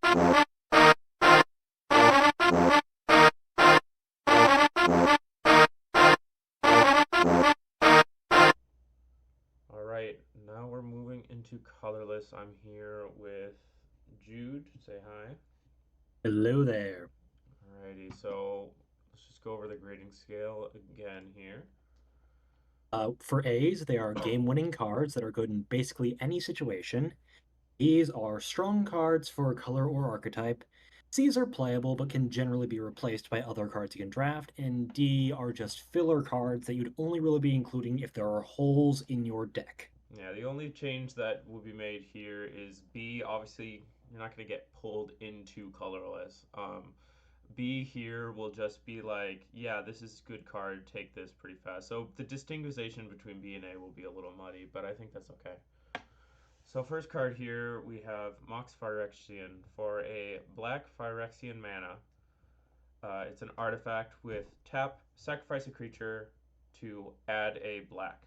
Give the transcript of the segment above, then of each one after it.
All right, now we're moving into colorless. I'm here with Jude. Say hi. Hello there. Alrighty, so let's just go over the grading scale again here. For A's, they are game-winning cards that are good in basically any situation. B's are strong cards for color or archetype. C's are playable but can generally be replaced by other cards you can draft. And D are just filler cards that you'd only really be including if there are holes in your deck. Yeah, the only change that will be made here is B. Obviously, you're not going to get pulled into colorless. B here will just be like, yeah, this is a good card. Take this pretty fast. So the distinguishing between B and A will be a little muddy, but I think that's okay. So first card here we have Mox Phyrexian for a black Phyrexian mana. It's an artifact with tap, sacrifice a creature to add a black.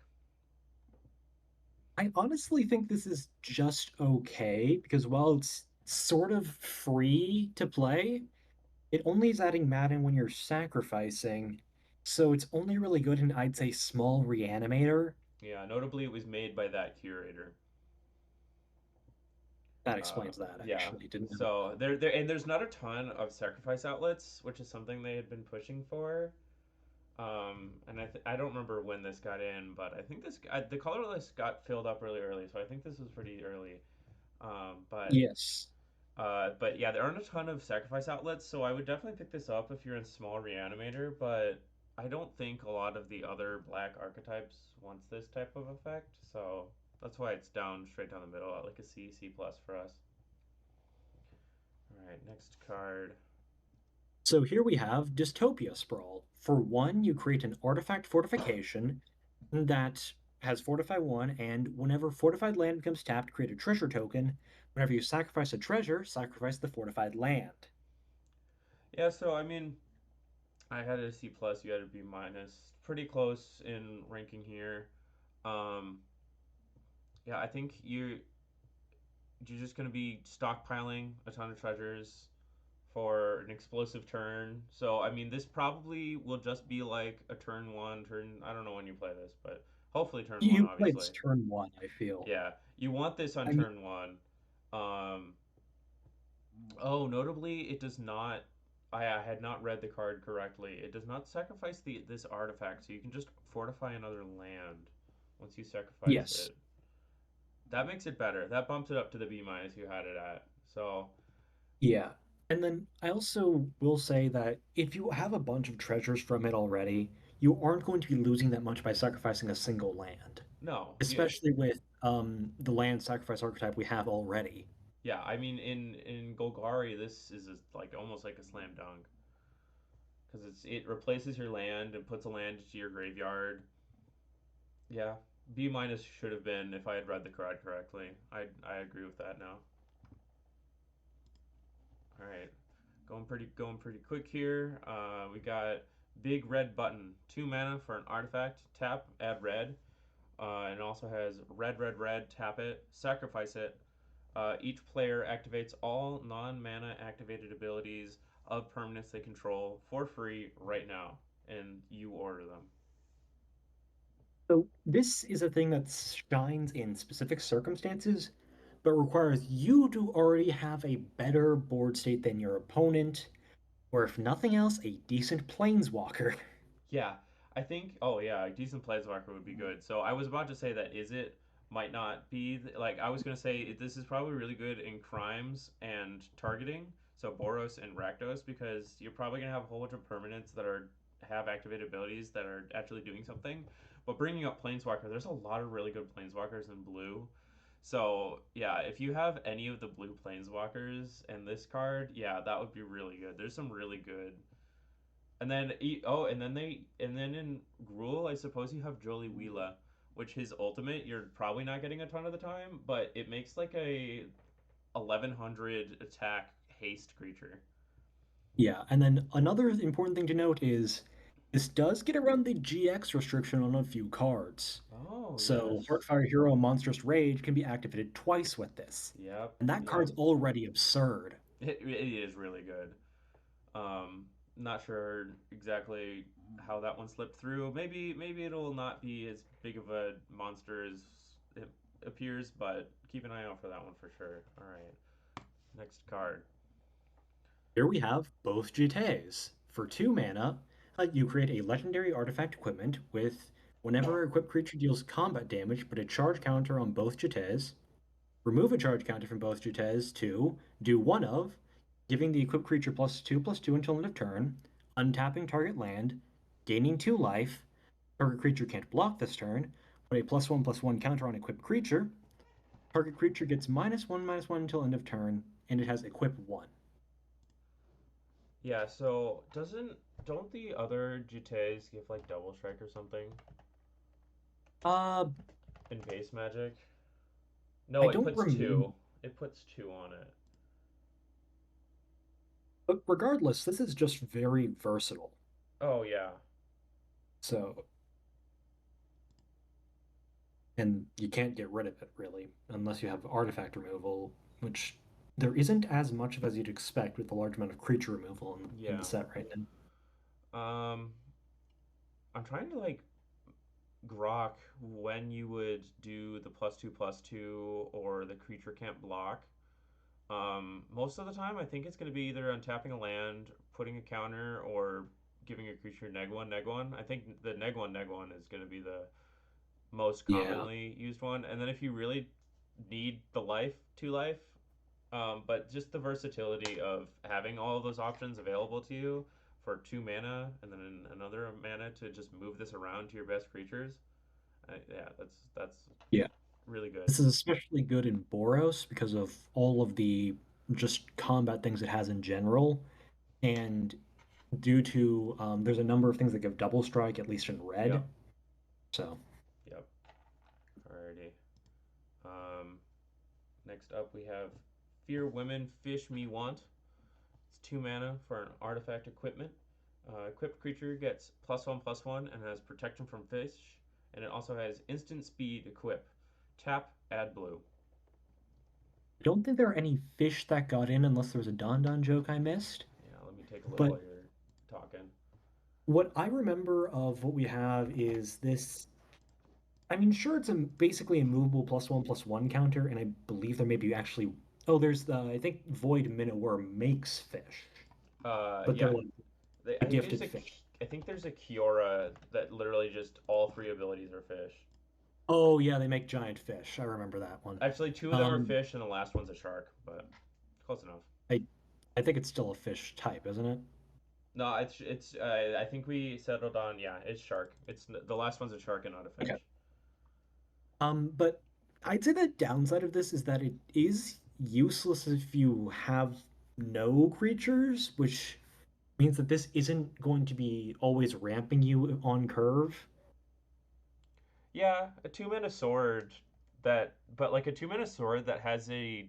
I honestly think this is just okay because while it's sort of free to play, it only is adding mana when you're sacrificing. So it's only really good in, I'd say, small reanimator. Yeah, notably it was made by that curator. That explains that, Yeah. actually. Didn't know So there and there's not a ton of sacrifice outlets, which is something they had been pushing for. And I don't remember when this got in, but I think the colorless got filled up really early, so I think this was pretty early. Um, that. but Yes. but yeah, there aren't a ton of sacrifice outlets, so I would definitely pick this up if you're in small reanimator. But I don't think a lot of the other black archetypes wants this type of effect, so that's why it's down straight down the middle at like a C, C plus for us. All right, next card. So here we have Dystopia Sprawl. For one, you create an artifact fortification that has Fortify 1, and whenever fortified land becomes tapped, create a treasure token. Whenever you sacrifice a treasure, sacrifice the fortified land. Yeah, so I mean, I had a C plus, you had a B minus, pretty close in ranking here. Um, yeah, I think you're just gonna be stockpiling a ton of treasures for an explosive turn. So I mean, this probably will just be like a turn one, turn. I don't know when you play this, but hopefully turn one, You played obviously. turn one, I feel. Yeah, you want this on I mean, turn one. Um, oh, notably, it does not. I had not read the card correctly. It does not sacrifice the this artifact, so you can just fortify another land once you sacrifice yes. it. That makes it better. That bumps it up to the B minus you had it at. So Yeah. And then I also will say that if you have a bunch of treasures from it already, you aren't going to be losing that much by sacrificing a single land, no, yeah, especially with the land sacrifice archetype we have already. yeah. I mean, in Golgari, this is like almost like a slam dunk because it replaces your land and puts a land into your graveyard. Yeah, B minus should have been if I had read the card correctly. I agree with that now. All right, going pretty quick here. We got big red button, 2 mana for an artifact. Tap, add red. And it also has red, red, red. Tap it, sacrifice it. Each player activates all non-mana activated abilities of permanents they control for free right now, and you order them. So this is a thing that shines in specific circumstances, but requires you to already have a better board state than your opponent, or if nothing else, a decent planeswalker. Yeah, I think. Oh yeah, a decent planeswalker would be good. So I was about to say that is it might not be like I was gonna say this is probably really good in crimes and targeting. So Boros and Rakdos because you're probably gonna have a whole bunch of permanents that are have activated abilities that are actually doing something. But bringing up planeswalker, there's a lot of really good planeswalkers in blue. So yeah, if you have any of the blue planeswalkers and this card, yeah, that would be really good. There's some really good and then and then in Gruul, I suppose you have Jolie Wheela, which his ultimate you're probably not getting a ton of the time, but it makes like a 1100 attack haste creature. Yeah, and then another important thing to note is this does get around the GX restriction on a few cards. Oh So yes, Heartfire Hero Monstrous Rage can be activated twice with this. yep, And that yep. card's already absurd. It is really good. Not sure exactly how that one slipped through. Maybe it'll not be as big of a monster as it appears, but keep an eye out for that one for sure. All right, next card. Here we have both GTs. For 2 mana, you create a legendary artifact equipment with whenever a equipped creature deals combat damage, put a charge counter on both GTs. Remove a charge counter from both GTs to do one of, giving the equipped creature +2/+2 until end of turn, untapping target land, gaining 2 life. Target creature can't block this turn. Put a +1/+1 counter on equipped creature. Target creature gets -1/-1 until end of turn, and it has equip 1. Yeah, so don't the other GTs give like double strike or something Uh, in base magic? I No, it don't puts remember. two. It puts two on it. But regardless, this is just very versatile. Oh yeah. So, and you can't get rid of it really, unless you have artifact removal, which there isn't as much of as you'd expect with the large amount of creature removal in the Yeah. set right now. Um, I'm trying to like grok when you would do the +2/+2 or the creature can't block. Most of the time, I think it's going to be either untapping a land, putting a counter, or giving a creature neg one. I think the neg one is going to be the most Yeah. commonly used one. And then if you really need the life, two life, but just the versatility of having all of those options available to you for 2 mana and then another mana to just move this around to your best creatures. Yeah, that's Yeah. really good. This is especially good in Boros because of all of the just combat things it has in general. And due to there's a number of things that give double strike, at least in red. Yep, So yep. Alrighty. Um, Next up we have Fear Women Fish Me Want. It's 2 mana for an artifact equipment. Equipped creature gets +1/+1 and has protection from fish, and it also has instant speed equip. Tap, add blue. I don't think there are any fish that got in unless there was a Don Don joke I missed. Yeah, let me take a look But while you're talking. what I remember of what we have is this. I mean, sure, it's basically a movable +1/+1 counter, and I believe there may be actually. Oh, there's the. I think Void Minotaur makes fish, but they're Yeah, like I a think there's gifted a fish. I think there's a Kiora that literally just all three abilities are fish. Oh yeah, they make giant fish. I remember that one. Actually, two of them are Um, fish, and the last one's a shark, but close enough. I I think it's still a fish type, isn't it? No, it's. I think we settled on yeah, it's shark. It's the last one's a shark and not a Okay. fish. But I'd say the downside of this is that it is useless if you have no creatures, which means that this isn't going to be always ramping you on curve. Yeah, a 2 mana sword but like a 2 mana sword that has a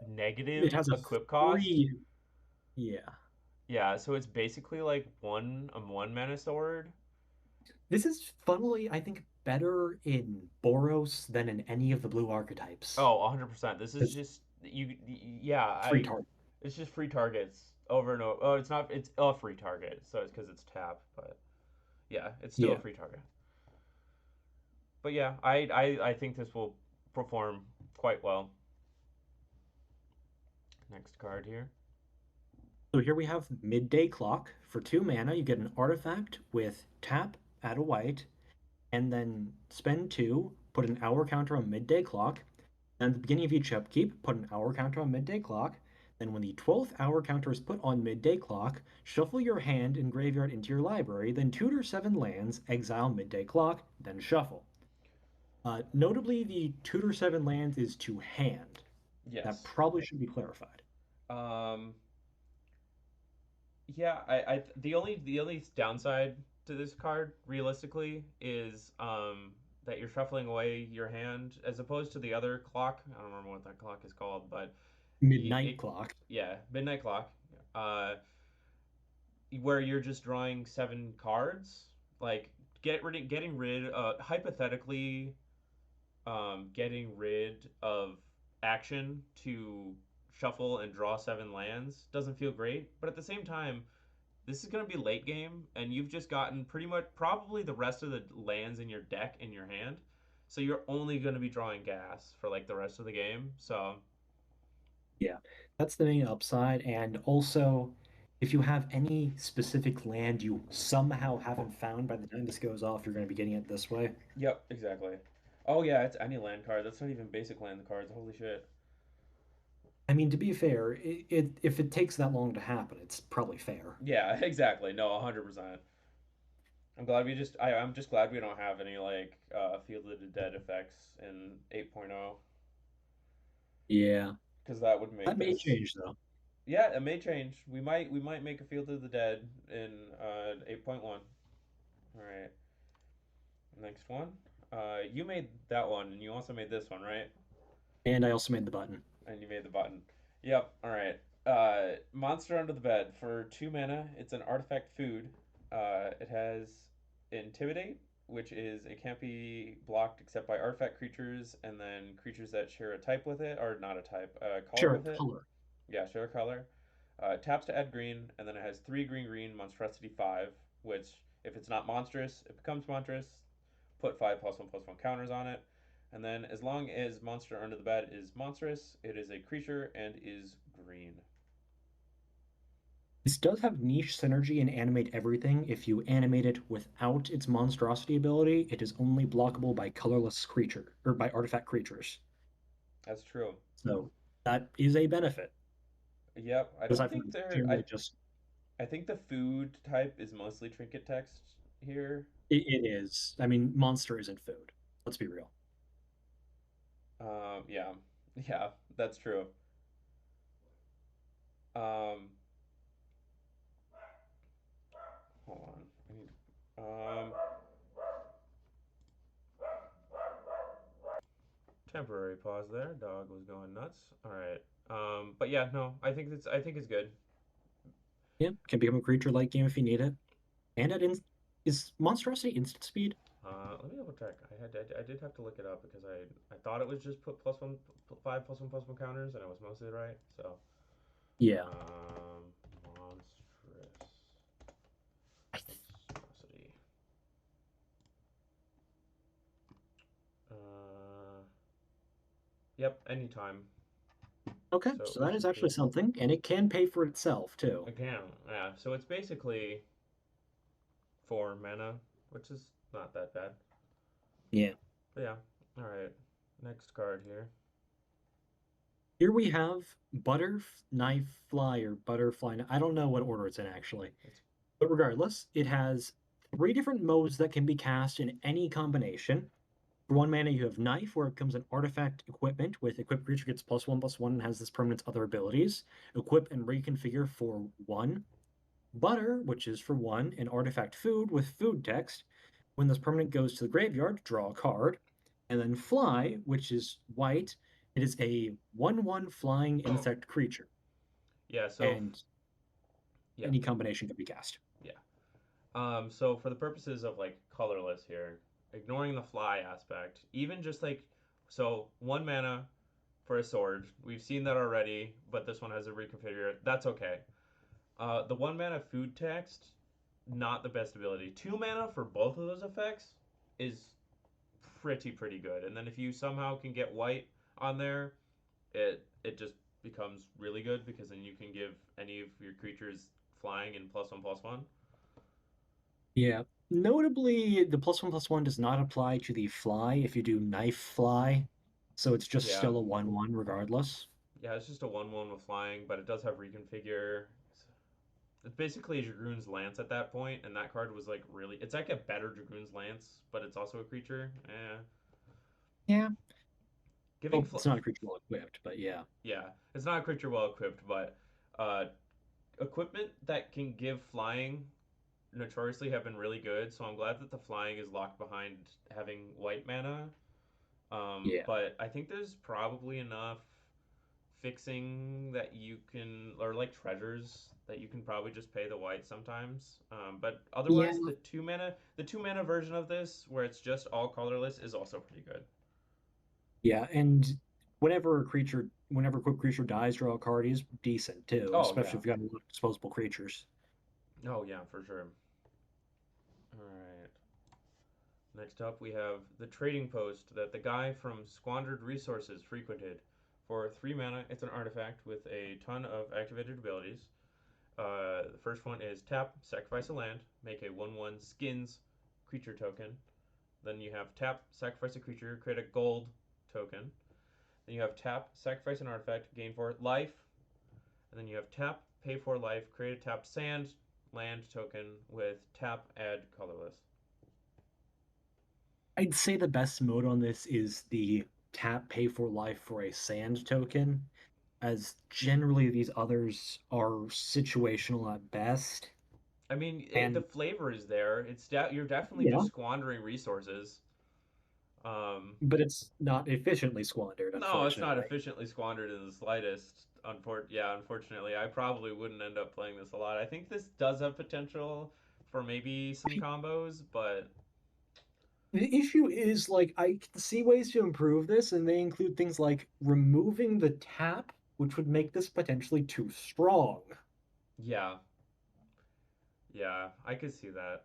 It negative has a equip cost. 3, yeah. Yeah, so it's basically like one mana sword. This is funnily, I think, better in Boros than in any of the blue archetypes. Oh, 100%. This is It's just yeah, free I target. it's just free targets over and over. Oh, it's not it's a free target. So it's cuz it's tap, but yeah, it's still a Yeah. free target. But yeah, I think this will perform quite well. Next card here. So here we have Midday Clock. For 2 mana, you get an artifact with tap, add a white, and then spend 2, put an hour counter on Midday Clock. And at the beginning of each upkeep, put an hour counter on Midday Clock. Then when the 12th hour counter is put on Midday Clock, shuffle your hand and graveyard into your library, then tutor 7 lands, exile Midday Clock, then shuffle. Notably, the tutor 7 lands is to hand. That Yes. probably should be clarified. Um Yeah, the only downside to this card realistically is that you're shuffling away your hand as opposed to the other clock. I don't remember what that clock is called, but Midnight it Clock. yeah, midnight clock. Uh where you're just drawing 7 cards, like getting rid hypothetically getting rid of action to shuffle and draw 7 lands doesn't feel great. But at the same time, this is going to be late game, and you've just gotten pretty much probably the rest of the lands in your deck in your hand. So you're only going to be drawing gas for like the rest of the game. So Yeah, that's the main upside. And also, if you have any specific land you somehow haven't found by the time this goes off, you're going to be getting it this way. yep, exactly. Oh yeah, it's any land card. That's not even basic land cards. Holy shit. I mean, to be fair, if it takes that long to happen, it's probably fair. Yeah, exactly. No, 100%. I'm just glad we don't have any like Field of the Dead effects in 8.0 Yeah, because that would that make may this. change though. Yeah, it may change. We might make a Field of the Dead in 8.1. All right. Next one. You made that one, and you also made this one, right? And I also made the button. And you made the button. Yep. All right. Monster Under the Bed for 2 mana. It's an artifact food. It has Intimidate, which is it can't be blocked except by artifact creatures, and then creatures that share a type with it, or not a type, color Sure, with it. color. Yeah, share a color. Taps to add green, and then it has 3 green monstrosity 5, which if it's not monstrous, it becomes monstrous. Put 5+1/+1 counters on it. And then as long as Monster Under the Bed is monstrous, it is a creature and is green. This does have niche synergy and animate everything. If you animate it without its monstrosity ability, it is only blockable by colorless creature or by artifact creatures. That's true. So that is a benefit. Yep. I don't Aside from think it's they're generally just I think the food type is mostly trinket text here. it is. I mean, monster isn't food. Let's be real. Yeah. Yeah, that's true. Um hold on. I need temporary pause there. Dog was going nuts. All right. But yeah, no. I think it's good. Yeah, can become a creature late game if you need it. And is monstrosity instant speed? Let me double check. I did have to look it up because I thought it was just put plus one, 5+1/+1 counters, and I was mostly right. So, Yeah. monstrous I monstrosity. Uh, yep, anytime. Okay, So so we that is should actually be something, and it can pay for itself too. again. Yeah. So it's basically 4 mana, which is not that bad. Yeah. But yeah. All right. Next card here. Here we have Butter Knife Fly or Butterfly. I don't know what order it's in actually. It's But regardless, it has three different modes that can be cast in any combination. For 1 mana, you have Knife, where it becomes an artifact equipment with equipped creature gets +1/+1 and has this permanent's other abilities. Equip and reconfigure for 1. Butter, which is for 1, an artifact food with food text. When this permanent goes to the graveyard, draw a card. And then Fly, which is white. It is a 1/1 flying insect creature, yeah. So and yeah, any combination can be cast. yeah. So for the purposes of like colorless here, ignoring the fly aspect, even just like so 1 mana for a sword, we've seen that already, but this one has a reconfigure. That's okay. The 1 mana food text, not the best ability. 2 mana for both of those effects is pretty good. And then if you somehow can get white on there, it just becomes really good because then you can give any of your creatures flying and +1/+1. Yeah. Notably, the +1/+1 does not apply to the fly if you do knife fly, so it's just Yeah, still a 1/1 regardless. yeah, it's just a 1/1 with flying, but it does have reconfigure. It's basically a Dragoon's Lance at that point, and that card was like really. It's like a better Dragoon's Lance, but it's also a creature. Yeah. Giving Well, it's not a creature well equipped, but yeah. yeah, it's not a creature well equipped, but uh, equipment that can give flying notoriously have been really good. So I'm glad that the flying is locked behind having white mana. Yeah. But I think there's probably enough fixing that you can, or like treasures that you can probably just pay the white sometimes. But Yeah. otherwise, the 2 mana version of this, where it's just all colorless, is also pretty good. Yeah, and whenever a creature whenever a quick creature dies, draw a card is decent too, Oh especially yeah. if you got a lot of disposable creatures. Oh yeah, for sure. All right. Next up, we have the trading post that the guy from Squandered Resources frequented. For 3 mana, it's an artifact with a ton of activated abilities. The first one is tap, sacrifice a land, make a 1/1 skins creature token. Then you have tap, sacrifice a creature, create a gold token. Then you have tap, sacrifice an artifact, gain 4 life. And then you have tap, pay 4 life, create a tap sand land token with tap, add colorless. I'd say the best mode on this is the tap pay for life for a sand token, as generally these others are situational at best. I mean, the And flavor is there. You're definitely yeah, just squandering resources. Um, but it's not efficiently squandered, no, it's not unfortunately. efficiently squandered in the slightest. Yeah, unfortunately, I probably wouldn't end up playing this a lot. I think this does have potential for maybe some combos, but The issue is like I can see ways to improve this, and they include things like removing the tap, which would make this potentially too strong. yeah, yeah, I could see that.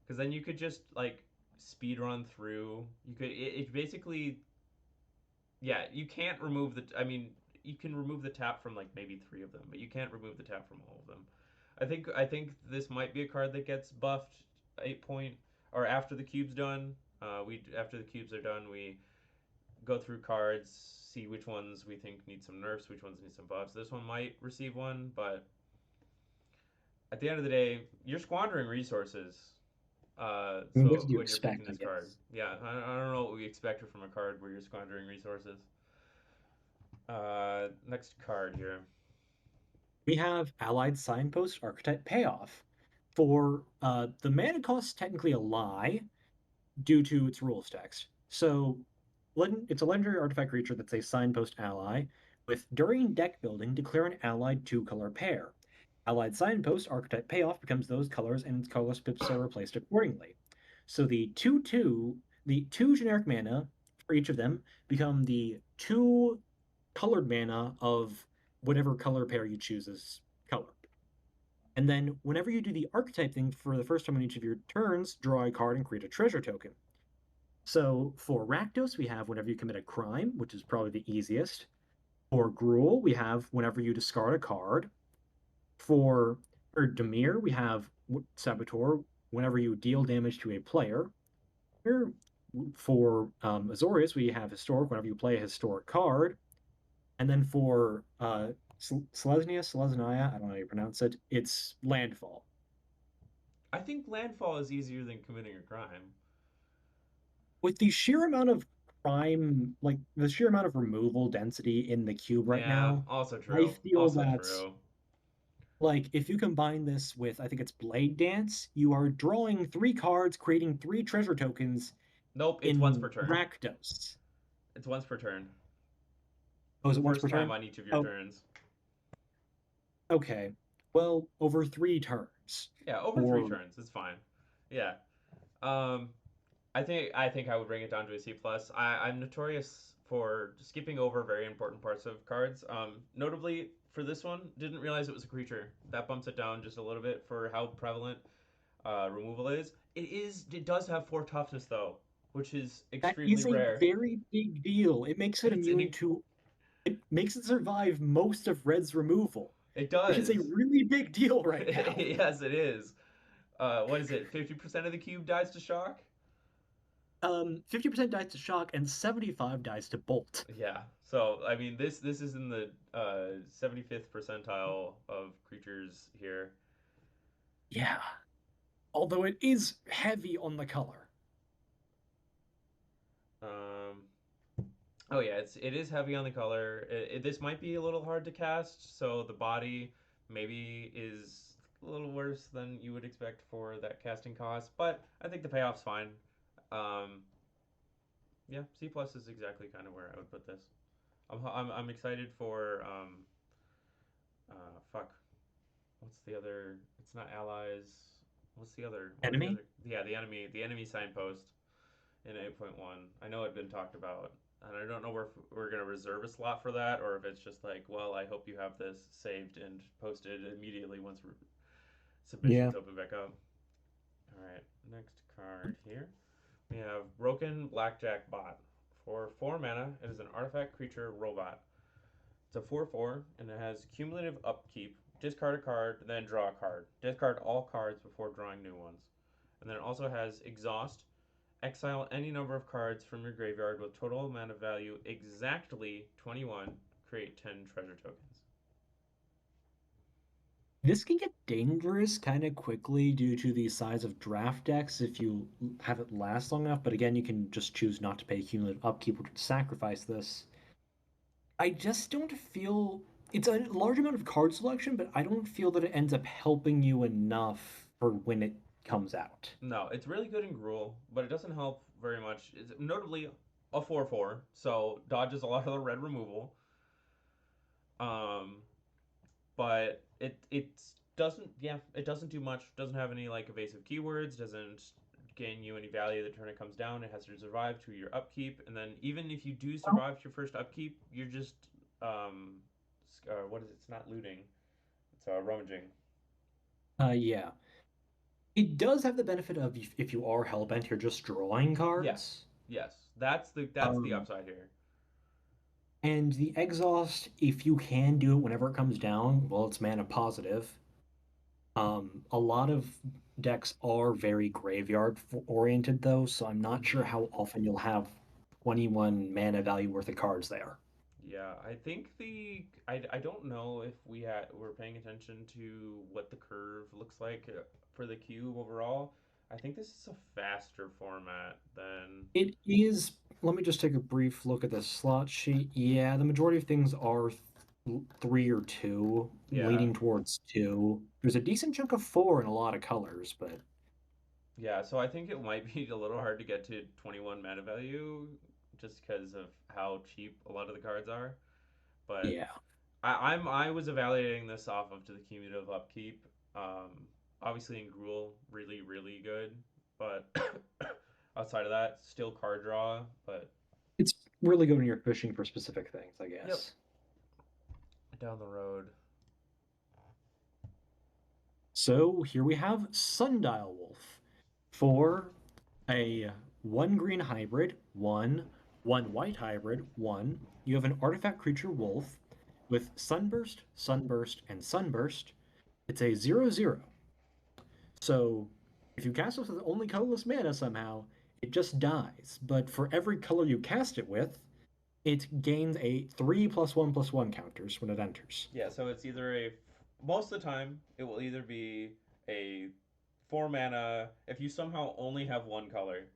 Because then you could just like speed run through. It basically, yeah, you can't remove the. I mean, you can remove the tap from like maybe three of them, but you can't remove the tap from all of them. I think this might be a card that gets buffed 8 point or after the cube's done. We After the cubes are done, we go through cards, see which ones we think need some nerfs, which ones need some buffs. This one might receive one, but at the end of the day, you're squandering resources. I mean, what So did you when you're picking expect, I this card, guess? yeah, I don't know what we expected from a card where you're squandering resources. Next card here. We have Allied Signpost Archetype Payoff. For the mana cost is technically a lie due to its rules text. So it's a legendary artifact creature that's a signpost ally. With during deck building, declare an allied two-color pair. Allied signpost archetype payoff becomes those colors, and its colorless pips are replaced accordingly. So the two generic mana for each of them become the two colored mana of whatever color pair you choose as color. And then whenever you do the archetype thing for the first time on each of your turns, draw a card and create a treasure token. So for Rakdos, we have whenever you commit a crime, which is probably the easiest. For Gruul, we have whenever you discard a card. For Demir, we have Saboteur, whenever you deal damage to a player. For Azorius, we have Historic, whenever you play a historic card. And then for Selesnya, I don't know how you pronounce it, it's Landfall. I think landfall is easier than committing a crime. With the sheer amount of crime, like the sheer amount of removal density in the cube right Yeah, now, also I true. feel Also that true. like if you combine this with I think it's Blade Dance, you are drawing three cards, creating three treasure tokens Nope, it's once in per turn. Rakdos. It's once per turn. Oh, is it once per First time turn? on each of your Oh, turns. okay. Well, over three turns. Yeah, over three Or turns. It's fine. Yeah. Um, I think I would bring it down to a C plus. I'm notorious for skipping over very important parts of cards. Notably for this one, didn't realize it was a creature. That bumps it down just a little bit for how prevalent removal is. It does have 4 toughness though, which is that extremely is a rare. very big deal. It makes it It's an immune to it makes it survive most of Red's removal, it which is a does. really big deal right now. Yes, it is. What is it? 50% of the cube dies to shock. 50% dies to shock and 75 dies to bolt. Yeah. So I mean, this is in the 75th percentile of creatures here. Yeah. Although it is heavy on the color. Um, oh yeah, it is heavy on the color. This might be a little hard to cast, so the body maybe is a little worse than you would expect for that casting cost. But I think the payoff's fine. Um, yeah, C plus is exactly kind of where I would put this. I'm excited for fuck. What's the other? It's not allies. What's the other? What was the Enemy? other? Yeah, the enemy. The enemy signpost in 8.1. I know it'd been talked about. And I don't know if we're gonna reserve a slot for that, or if it's just like, well, I hope you have this saved and posted immediately once Yeah. submissions open back up. All right, next card here. We have Broken Blackjack Bot. For 4 mana, it is an artifact creature robot. It's a 4/4, and it has cumulative upkeep. Discard a card, then draw a card. Discard all cards before drawing new ones. And then it also has Exhaust. Exile any number of cards from your graveyard with total amount of value exactly 21. Create 10 treasure tokens. This can get dangerous kind of quickly due to the size of draft decks if you have it last long enough. But again, you can just choose not to pay cumulative upkeep or to sacrifice this. I just don't feel it's a large amount of card selection, but I don't feel that it ends up helping you enough for when it comes out. No, it's really good in Gruul, but it doesn't help very much. It's notably a 4/4, so dodges a lot of the red removal. Um, but it doesn't, yeah, it doesn't do much. Doesn't have any like evasive keywords. Doesn't gain you any value the turn it comes down. It has to survive to your upkeep, and then even if you do survive your first upkeep, you're just um, what is it? It's not looting. It's rummaging. Yeah. It does have the benefit of if you are hellbent, you're just drawing Yes, cards. yes. That's the Um, upside here. and the exhaust, if you can do it whenever it comes down, well, it's mana positive. A lot of decks are very graveyard oriented though, so I'm not sure Hmm. how often you'll have 21 mana value worth of cards there. Yeah, I think I don't know if we're paying attention to what the curve looks like for the cube overall. I think this is a faster format than It is, let me just take a brief look at the slot sheet. Yeah, the majority of things are three or two, yeah. leaning towards two. There's a decent chunk of four in a lot of colors, but Yeah, so I think it might be a little hard to get to 21 mana value just because of how cheap a lot of the cards are. But yeah. I was evaluating this off of to the cumulative upkeep. Um, Obviously in Gruul, really really good, but outside of that, still card draw. But It's really good when you're fishing for specific things, I yep, guess. down the road. So here we have Sundial Wolf for a one green hybrid, one white hybrid, one. You have an artifact creature wolf with Sunburst, Sunburst, and Sunburst. It's a 0/0. So if you cast it with only colorless mana somehow, it just dies. But for every color you cast it with, it gains a 3+1/+1 counters when it enters. Yeah, so it's either a most of the time it will either be a 4 mana. If you somehow only have one color,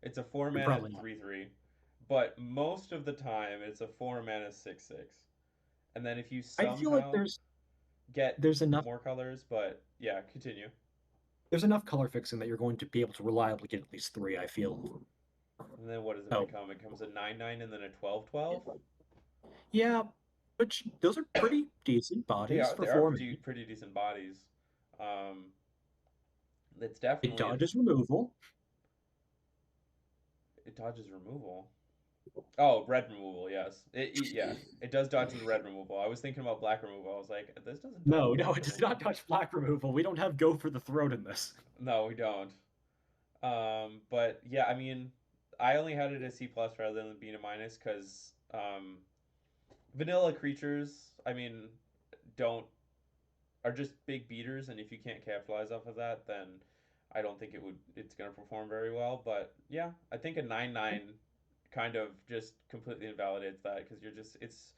it's a four You're mana probably not. 3/3. But most of the time it's a 4 mana 6/6. And then if you I feel like somehow get there's enough more colors, but yeah, continue. there's enough color fixing that you're going to be able to reliably get at least three, I feel. And then what does it Oh, become? It becomes a 9/9 and then a 12/12. yeah, which those are pretty decent They bodies are for they are 4 pretty mana. pretty decent bodies. Um, it's It definitely dodges removal. it dodges removal. Oh, red removal. Yes. Yeah. It does dodge the red removal. I was thinking about black removal. I was like, this doesn't dodge No, no, black it does not removal. touch black removal. We don't have go for the throat in this. No, we don't. But yeah, I mean, I only had it as C plus rather than being a minus because vanilla creatures, I mean, don't are just big beaters, and if you can't capitalize off of that, then I don't think it's gonna perform very well. But yeah, I think a 9/9 kind of just completely invalidates that because you're just it's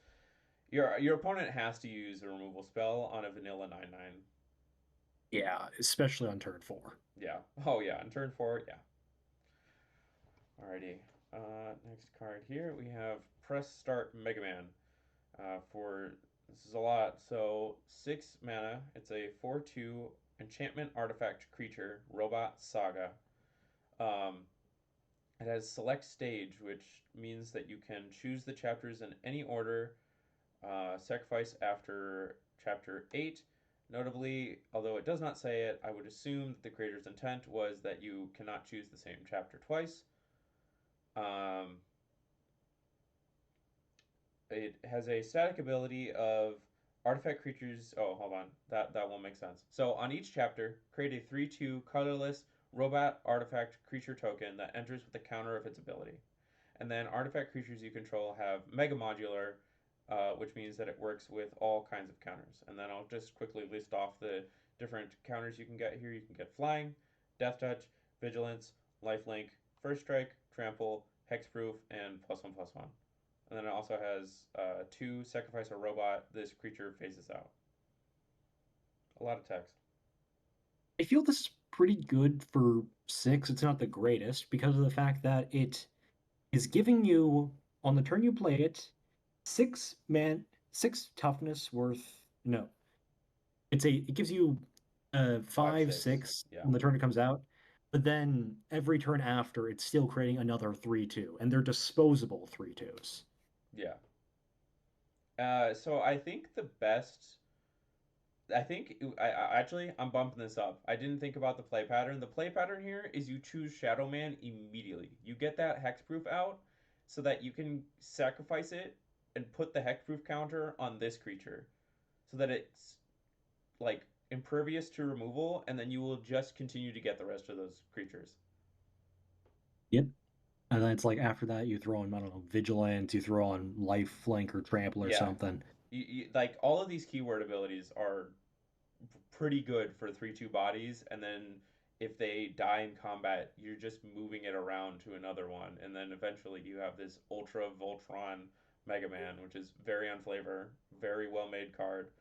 your opponent has to use a removal spell on a vanilla 9/9. Yeah, especially on turn 4. Yeah. Oh yeah. On turn four, yeah. Alrighty. Next card here we have Press Start Mega Man. For this is a lot. So 6 mana. It's a 4/2 enchantment artifact creature robot saga. Um, it has select stage, which means that you can choose the chapters in any order. Sacrifice after chapter 8. Notably, although it does not say it, I would assume that the creator's intent was that you cannot choose the same chapter twice. Um, it has a static ability of artifact creatures. Oh, hold on. That won't make sense. So on each chapter, create a 3/2 colorless robot artifact creature token that enters with the counter of its ability. And then artifact creatures you control have mega modular, which means that it works with all kinds of counters. And then I'll just quickly list off the different counters you can get here. You can get flying, death touch, vigilance, lifelink, first strike, trample, hexproof, and +1/+1. And then it also has two sacrifice a robot. This creature phases out. A lot of text. I feel this is pretty good for 6. It's not the greatest because of the fact that it is giving you, on the turn you play it, 6 toughness worth. No, it gives you Five, 5, six. 6 Yeah. when the turn it comes out, but then every turn after, it's still creating another 3/2, and they're disposable 3/2s. Yeah. So I think the best I think actually I'm bumping this up. I didn't think about the play pattern. The play pattern here is you choose Shadow Man immediately. You get that hexproof out so that you can sacrifice it and put the hexproof counter on this creature so that it's like impervious to removal, and then you will just continue to get the rest of those creatures. Yep. And then it's like after that, you throw on, I don't know, Vigilance, you throw on Life Flank or Trample or Yeah, something. like all of these keyword abilities are pretty good for 3/2 bodies, and then if they die in combat, you're just moving it around to another one, and then eventually you have this Ultra Voltron Mega Man, which is very on flavor, very well made card.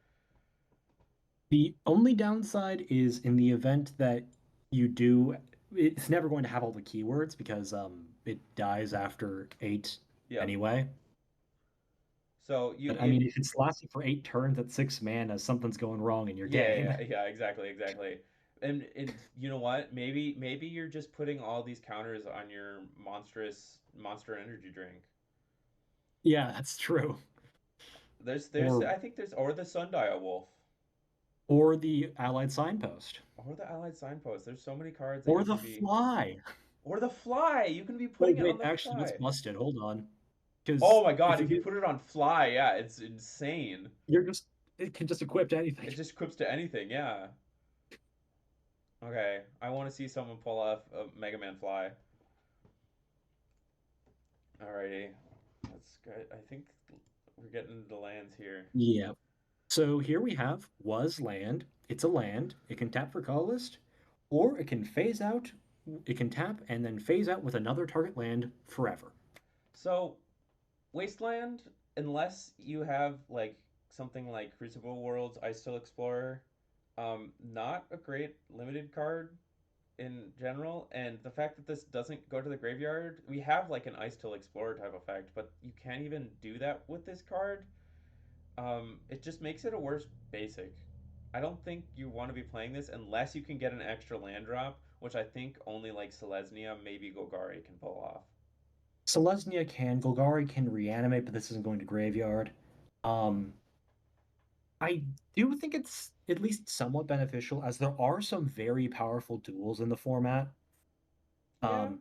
The only downside is in the event that you do, it's never going to have all the keywords because it dies after 8 Yep. anyway. So you But I it mean, if it's lasting for 8 turns at 6 mana, something's going wrong in your yeah, game. yeah, yeah, exactly, exactly. And you know what? Maybe you're just putting all these counters on your monstrous monster energy drink. Yeah, that's true. There's Or I think there's or the Sundial Wolf or the Allied Signpost. or the Allied Signpost. There's so many cards that Or you the can be Fly. or the Fly. You can be Oh putting it on wait, the actually that's Fly. busted. Hold on. Oh Because my if God! you If you get put it on Fly, yeah, it's insane. you're just it can just equip to anything. It just equips to anything. Yeah. Okay, I want to see someone pull off a Mega Man Fly. Alrighty, that's good. I think we're getting into the lands here. Yeah. So here we have was land. It's a land. It can tap for colorless, or it can phase out. It can tap and then phase out with another target land forever. So Wasteland, unless you have like something like Crucible Worlds, Ice Still Explorer, not a great limited card in general. And the fact that this doesn't go to the graveyard, we have like an Ice Still Explorer type effect, but you can't even do that with this card. It just makes it a worse basic. I don't think you want to be playing this unless you can get an extra land drop, which I think only like Selesnya, maybe Golgari can pull off. Selesnya can, Golgari can reanimate, but this isn't going to graveyard. Um, I do think it's at least somewhat beneficial, as there are some very powerful duels in the format. Yeah, Um,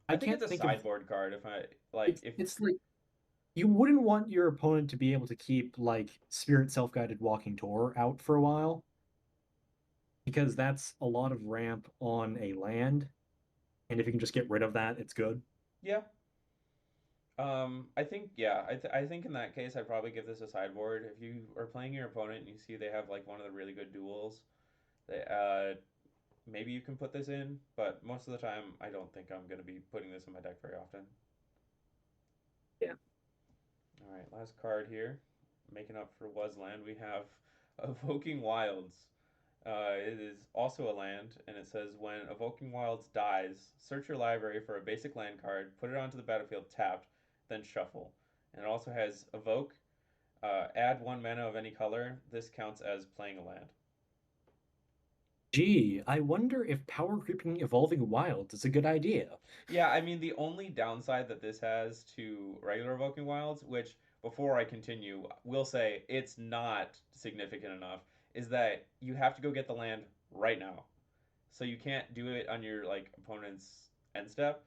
I I think it's can't a think of sideboard card if I like it's if it's like you wouldn't want your opponent to be able to keep like Spirit Self-Guided Walking Tour out for a while because that's a lot of ramp on a land, and if you can just get rid of that, it's good. yeah. I think yeah, I think in that case I'd probably give this a sideboard. If you are playing your opponent and you see they have like one of the really good duels, they maybe you can put this in, but most of the time I don't think I'm gonna be putting this in my deck very often. Yeah. All right, last card here. Making up for was land, we have Evoking Wilds. It is also a land, and it says when Evoking Wilds dies, search your library for a basic land card, put it onto the battlefield tapped, then shuffle. And it also has Evoke, add 1 mana of any color. This counts as playing a land. Gee, I wonder if power creeping Evolving Wilds is a good idea. Yeah, I mean, the only downside that this has to regular Evoking Wilds, which before I continue, will say it's not significant enough, is that you have to go get the land right now. So you can't do it on your like opponent's end step.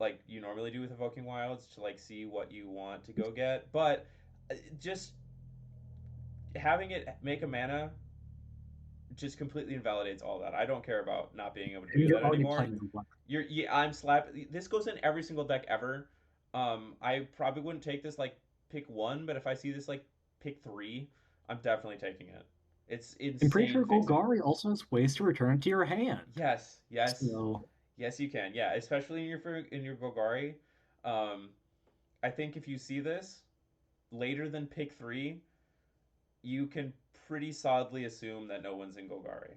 like you normally do with Evoking Wilds to like see what you want to go get, but just having it make a mana just completely invalidates all that. I don't care about not being able to And do you're that already anymore. playing the black. I'm This goes in every single deck ever. I probably wouldn't take this like pick one, but if I see this like pick three, I'm definitely taking it. It's I'm pretty insane sure fixing. Golgari also has ways to return it to your hand. Yes, yes, So, yes, you can. Yeah, especially in your Golgari. Um, I think if you see this later than pick three, you can pretty solidly assume that no one's in Golgari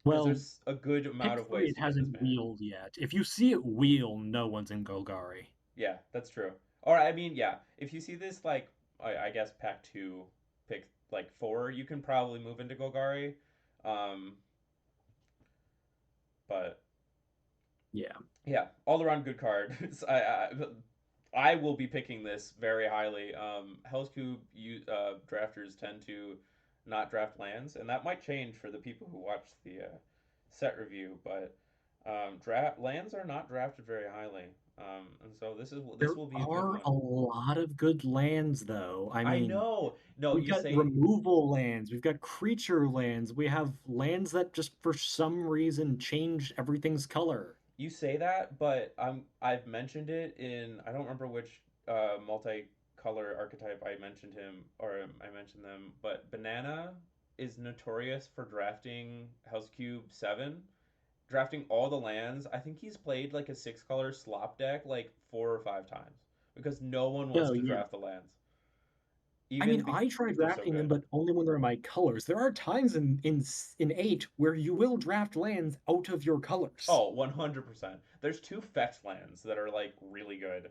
because well, there's a good pick amount of three, ways it to get this hasn't banned. wheeled yet. If you see it wheel, no one's in Golgari. Yeah, that's true. Or I mean, yeah, if you see this like I guess pack two, pick like four, you can probably move into Golgari. Um, but Yeah. yeah, all around good card. I will be picking this very highly. Hellscube drafters tend to not draft lands, and that might change for the people who watch the set review. But draft lands are not drafted very highly, and so this There will be a good are one. a lot of good lands, though. I I mean, know. No, we've you got say removal lands, we've got creature lands, we have lands that just for some reason change everything's color. that, but I've mentioned it in I don't remember which multicolor archetype I mentioned him or I mentioned them, but Banana is notorious for drafting House Cube 7, drafting all the lands. I think he's played like a six color slop deck like 4 or 5 times because no one wants Oh, to yeah. draft the lands, I mean, even I try if they're so drafting them, good. but only when they're my colors. There are times in 8 where you will draft lands out of your colors. Oh, 100%. There's two fetch lands that are like really good.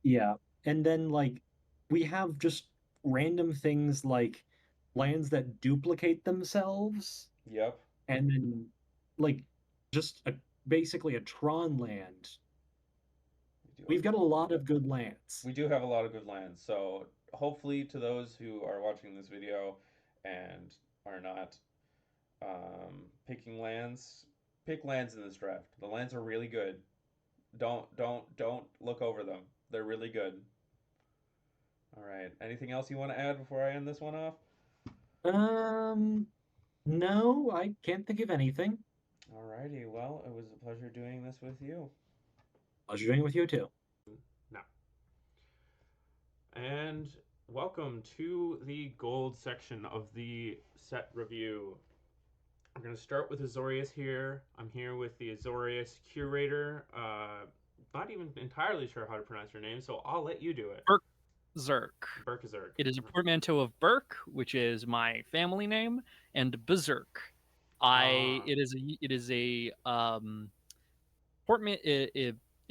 Yeah. And then like we have just random things like lands that duplicate themselves Yep. and then like just basically a Tron land. We do have We've got a lot of good lands. we do have a lot of good lands. So hopefully, to those who are watching this video and are not picking lands, pick lands in this draft. The lands are really good. Don't look over them. They're really good. All right. Anything else you want to add before I end this one off? Um, no, I can't think of anything. Alrighty. Well, it was a pleasure doing this with you. Pleasure doing it with you too. Now, and welcome to the gold section of the set review. We're going to start with Azorius here. I'm here with the Azorius curator. Not even entirely sure how to pronounce your name, so I'll let you do it. Berserk. Berkazerk. It is a portmanteau of Burke, which is my family name, and Berserk. Ah, It is a portman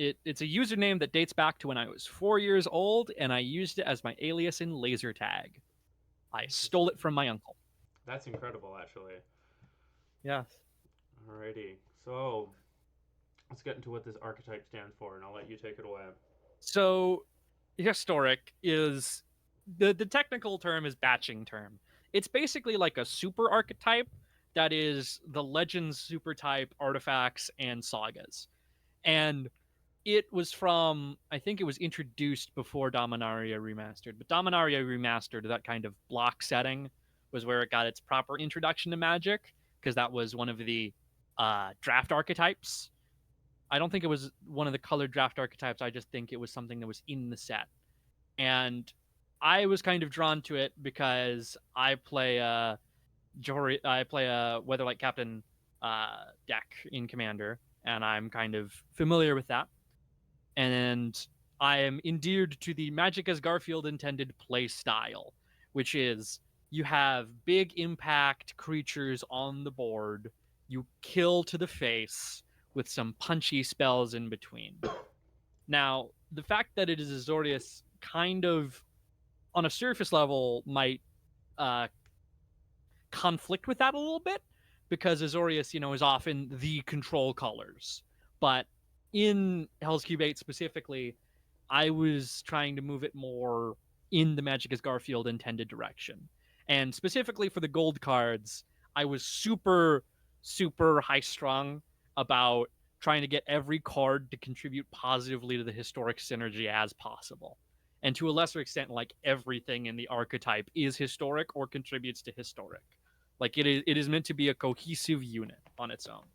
it's a username that dates back to when I was 4 years old, and I used it as my alias in laser tag. I stole it from my uncle. that's incredible, actually. Yes. Alrighty. So, let's get into what this archetype stands for, and I'll let you take it away. So historic is the technical term is batching term. It's basically like a super archetype that is the legends super type artifacts and sagas. And it was from, I think it was introduced before Dominaria Remastered, but Dominaria Remastered, that kind of block setting was where it got its proper introduction to Magic, because that was one of the draft archetypes. I don't think it was one of the colored draft archetypes. I just think it was something that was in the set. And I was kind of drawn to it because I play a Weatherlight Captain deck in Commander, and I'm kind of familiar with that. And I am endeared to the Magic as Garfield intended play style, which is you have big impact creatures on the board, you kill to the face with some punchy spells in between. Now, the fact that it is Azorius kind of on a surface level might uh, conflict with that a little bit because Azorius, is often the control colors. But in Hellscube 8 specifically, I was trying to move it more in the Magic as Garfield intended direction. And specifically for the gold cards, I was super, super high strung about trying to get every card to contribute positively to the historic synergy as possible. And to a lesser extent, like everything in the archetype is historic or contributes to historic. Like it is meant to be a cohesive unit on its own.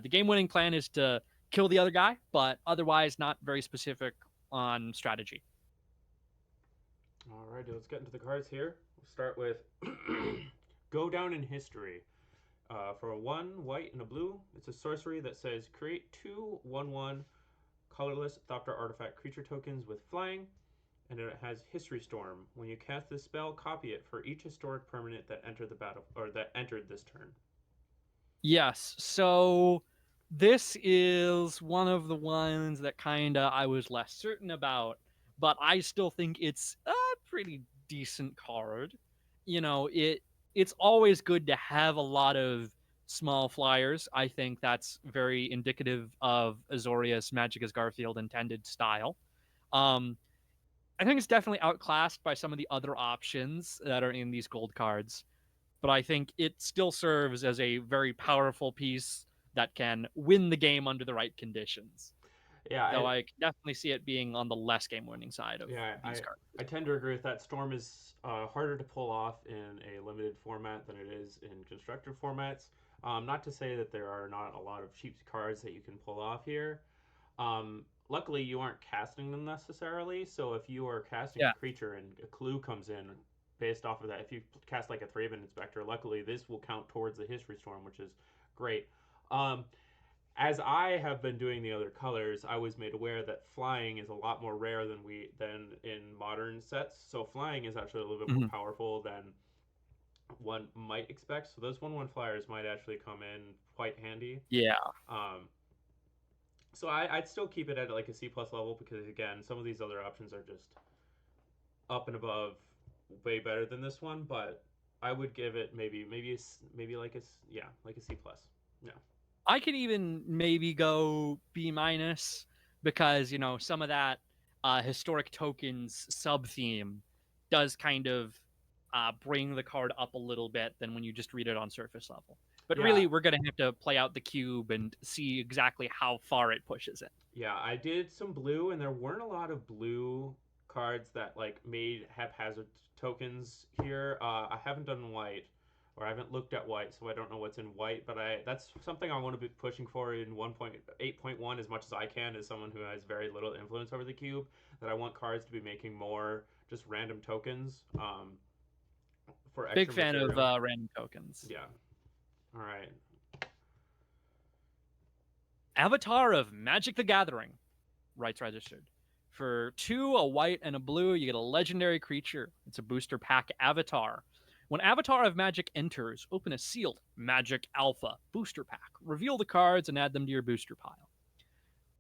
The game winning plan is to kill the other guy, but otherwise not very specific on strategy. Alrighty, let's get into the cards here. We'll start with Go Down in History. For a 1 white and a blue, it's a sorcery that says create 2/1/1 colorless Thopter artifact creature tokens with flying, and it has History Storm. When you cast this spell, copy it for each historic permanent that entered the battle or that entered this turn. Yes. So this is one of the ones that kinda I was less certain about, but I still think it's a pretty decent card. It's always good to have a lot of small flyers. I think that's very indicative of Azorius Magic as Garfield intended style. Um, I think it's definitely outclassed by some of the other options that are in these gold cards, but I think it still serves as a very powerful piece that can win the game under the right conditions. Yeah, Though I can definitely see it being on the less game winning side of yeah, these cards. I tend to agree with that. Storm is harder to pull off in a limited format than it is in constructed formats. Not to say that there are not a lot of cheap cards that you can pull off here. Luckily, you aren't casting them necessarily. So if you are casting a Yeah. creature and a clue comes in based off of that, if you cast like a Thraben Inspector, luckily this will count towards the History Storm, which is great. Um, as I have been doing the other colors, I was made aware that flying is a lot more rare than in modern sets. So flying is actually a little bit more Mhm. powerful than one might expect. So those 1/1 flyers might actually come in quite handy. Yeah. Um, so I'd still keep it at like a C plus level because again, some of these other options are just up and above, way better than this one. But I would give it maybe like yeah, like a C plus. Yeah. I could even maybe go B minus because some of that historic tokens sub theme does kind of bring the card up a little bit than when you just read it on surface level. But Yeah, really, we're gonna have to play out the cube and see exactly how far it pushes it. yeah, I did some blue, and there weren't a lot of blue cards that like made haphazard tokens here. I haven't done white, or I haven't looked at white, so I don't know what's in white. But that's something I want to be pushing for in 1.8.1 as much as I can, as someone who has very little influence over the cube. That I want cards to be making more just random tokens for Big extra fan of material. random tokens. Yeah. All right. Avatar of Magic the Gathering, rights registered. For 2, a white and a blue, you get a legendary creature. It's a booster pack avatar. When Avatar of Magic enters, open a sealed Magic Alpha booster pack. Reveal the cards and add them to your booster pile.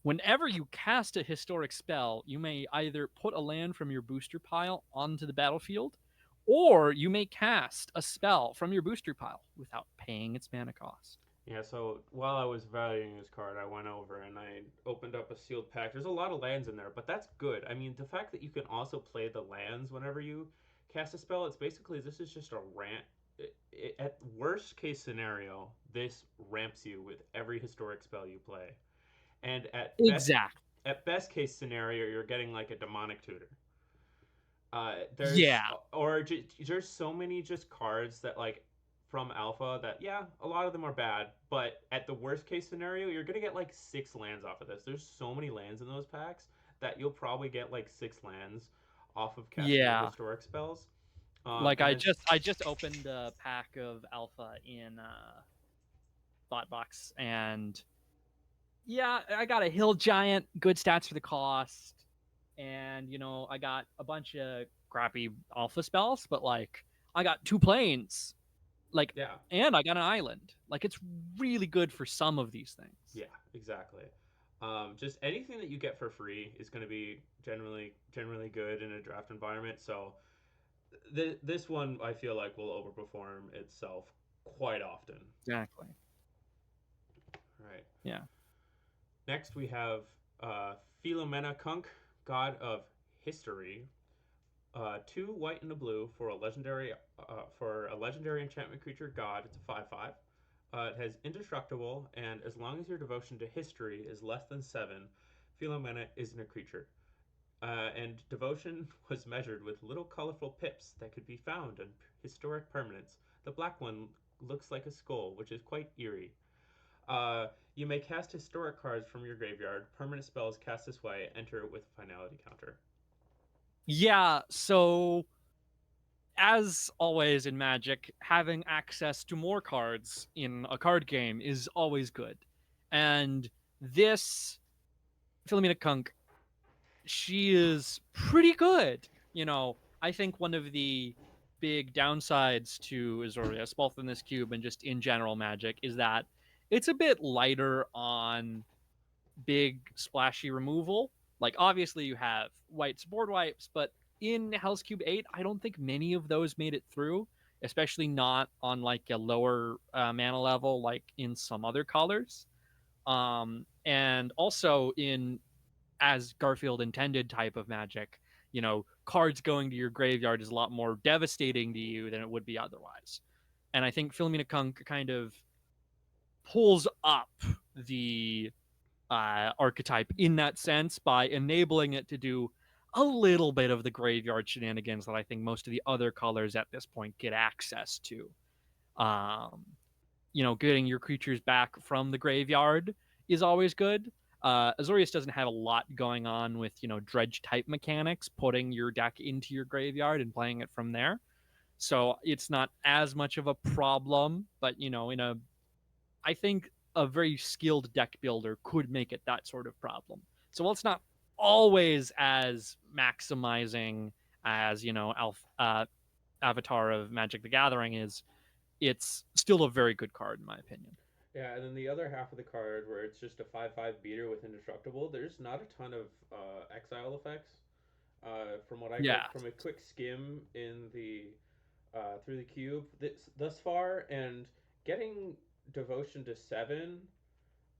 Whenever you cast a historic spell, you may either put a land from your booster pile onto the battlefield, or you may cast a spell from your booster pile without paying its mana cost. Yeah, so while I was valuing this card, I went over and I opened up a sealed pack. There's a lot of lands in there, but that's good. I mean, the fact that you can also play the lands whenever you cast a spell, it's basically this is just a rant. At worst case scenario, this ramps you with every historic spell you play, and Exactly. at best case scenario, you're getting like a demonic tutor. Yeah. There's so many just cards that like from alpha that yeah, a lot of them are bad, but at the worst case scenario, you're gonna get like 6 lands off of this. There's so many lands in those packs that you'll probably get like 6 lands off of casting your Yeah. historic spells. Like And I then just I just opened a pack of alpha in Thoughtbox, and yeah, I got a hill giant, good stats for the cost, and I got a bunch of crappy alpha spells, but like I got 2 planes, like, yeah, and I got an island. Like it's really good for some of these things. yeah, exactly. Just anything that you get for free is going to be generally good in a draft environment. So this one I feel like will overperform itself quite often. Exactly. Right. Yeah. Next we have Philomena Kunk, God of History. 2 white and a blue for a legendary enchantment creature god. It's a 5/5. It has indestructible, and as long as your devotion to history is less than 7, Philomena isn't a creature. And devotion was measured with little colorful pips that could be found on historic permanents. The black one looks like a skull, which is quite eerie. You may cast historic cards from your graveyard. Permanent spells cast this way enter with a finality counter. Yeah, so as always in Magic, having access to more cards in a card game is always good. And this Philomena Kunk, she is pretty good. I think one of the big downsides to Azorius, both in this cube and just in general Magic, is that it's a bit lighter on big splashy removal. Like obviously you have white's board wipes, but in Hellscube 8, I don't think many of those made it through, especially not on like a lower mana level like in some other colors. And also in as Garfield intended type of Magic, cards going to your graveyard is a lot more devastating to you than it would be otherwise. And I think Philomena Kunk kind of pulls up the archetype in that sense by enabling it to do a little bit of the graveyard shenanigans that I think most of the other colors at this point get access to. Um, getting your creatures back from the graveyard is always good. Azorius doesn't have a lot going on with, dredge type mechanics, putting your deck into your graveyard and playing it from there. So it's not as much of a problem, but, I think a very skilled deck builder could make it that sort of problem. So while it's not always as maximizing as, Avatar of Magic the Gathering is, it's still a very good card in my opinion. Yeah, and then the other half of the card, where it's just a 5/5 beater with indestructible, there's not a ton of exile effects. From what I Yeah. get from a quick skim in the through the cube thus far, and getting devotion to 7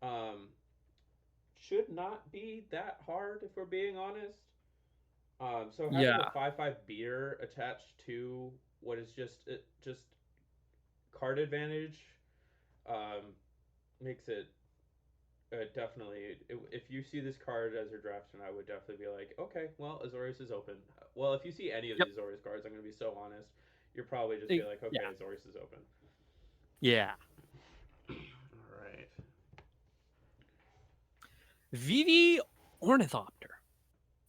um, should not be that hard if we're being honest. So having a Yeah. 5/5 beater attached to what is just card advantage um, makes it definitely. If you see this card as your draftsman, I would definitely be like, okay, well, Azorius is open. Well, if you see any of Yep. these Azorius cards, I'm going to be so honest. You're probably just be like, okay, Yeah. Azorius is open. Yeah. All right. Vivi Ornithopter.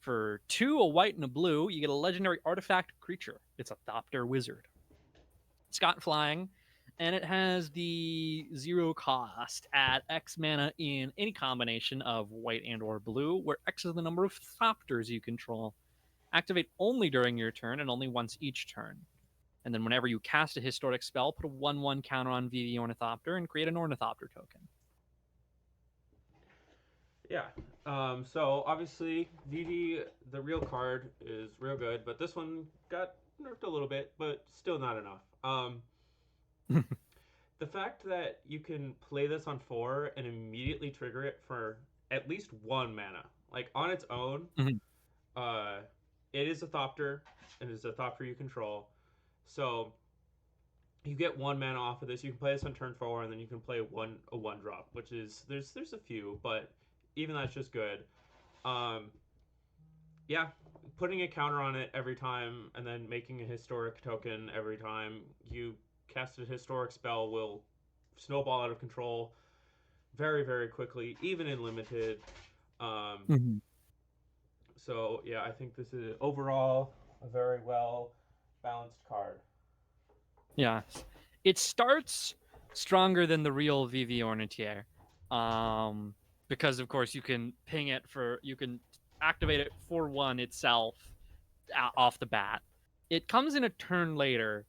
For 2, a white and a blue, you get a legendary artifact creature. It's a Thopter wizard. It's got flying, and it has the 0 cost. Add X mana in any combination of white and or blue, where X is the number of Thopters you control. Activate only during your turn and only once each turn. And then whenever you cast a historic spell, put a 1/1 counter on Vivi Ornithopter and create an Ornithopter token. Yeah. So obviously, VV, the real card, is real good, but this one got nerfed a little bit, but still not enough. The fact that you can play this on 4 and immediately trigger it for at least 1 mana, like on its own, Mhm. uh, it is a Thopter, and it's a Thopter you control. So you get 1 mana off of this. You can play this on turn 4, and then you can play a 1 drop, which is there's a few, but even that's just good. Um, yeah, putting a counter on it every time, and then making a historic token every time you cast a historic spell will snowball out of control very, very quickly, even in limited. Um, Mhm. so yeah, I think this is overall a very well balanced card. Yeah. It starts stronger than the real VV Ornitier. Because of course you can activate it for 1 itself off the bat. It comes in a turn later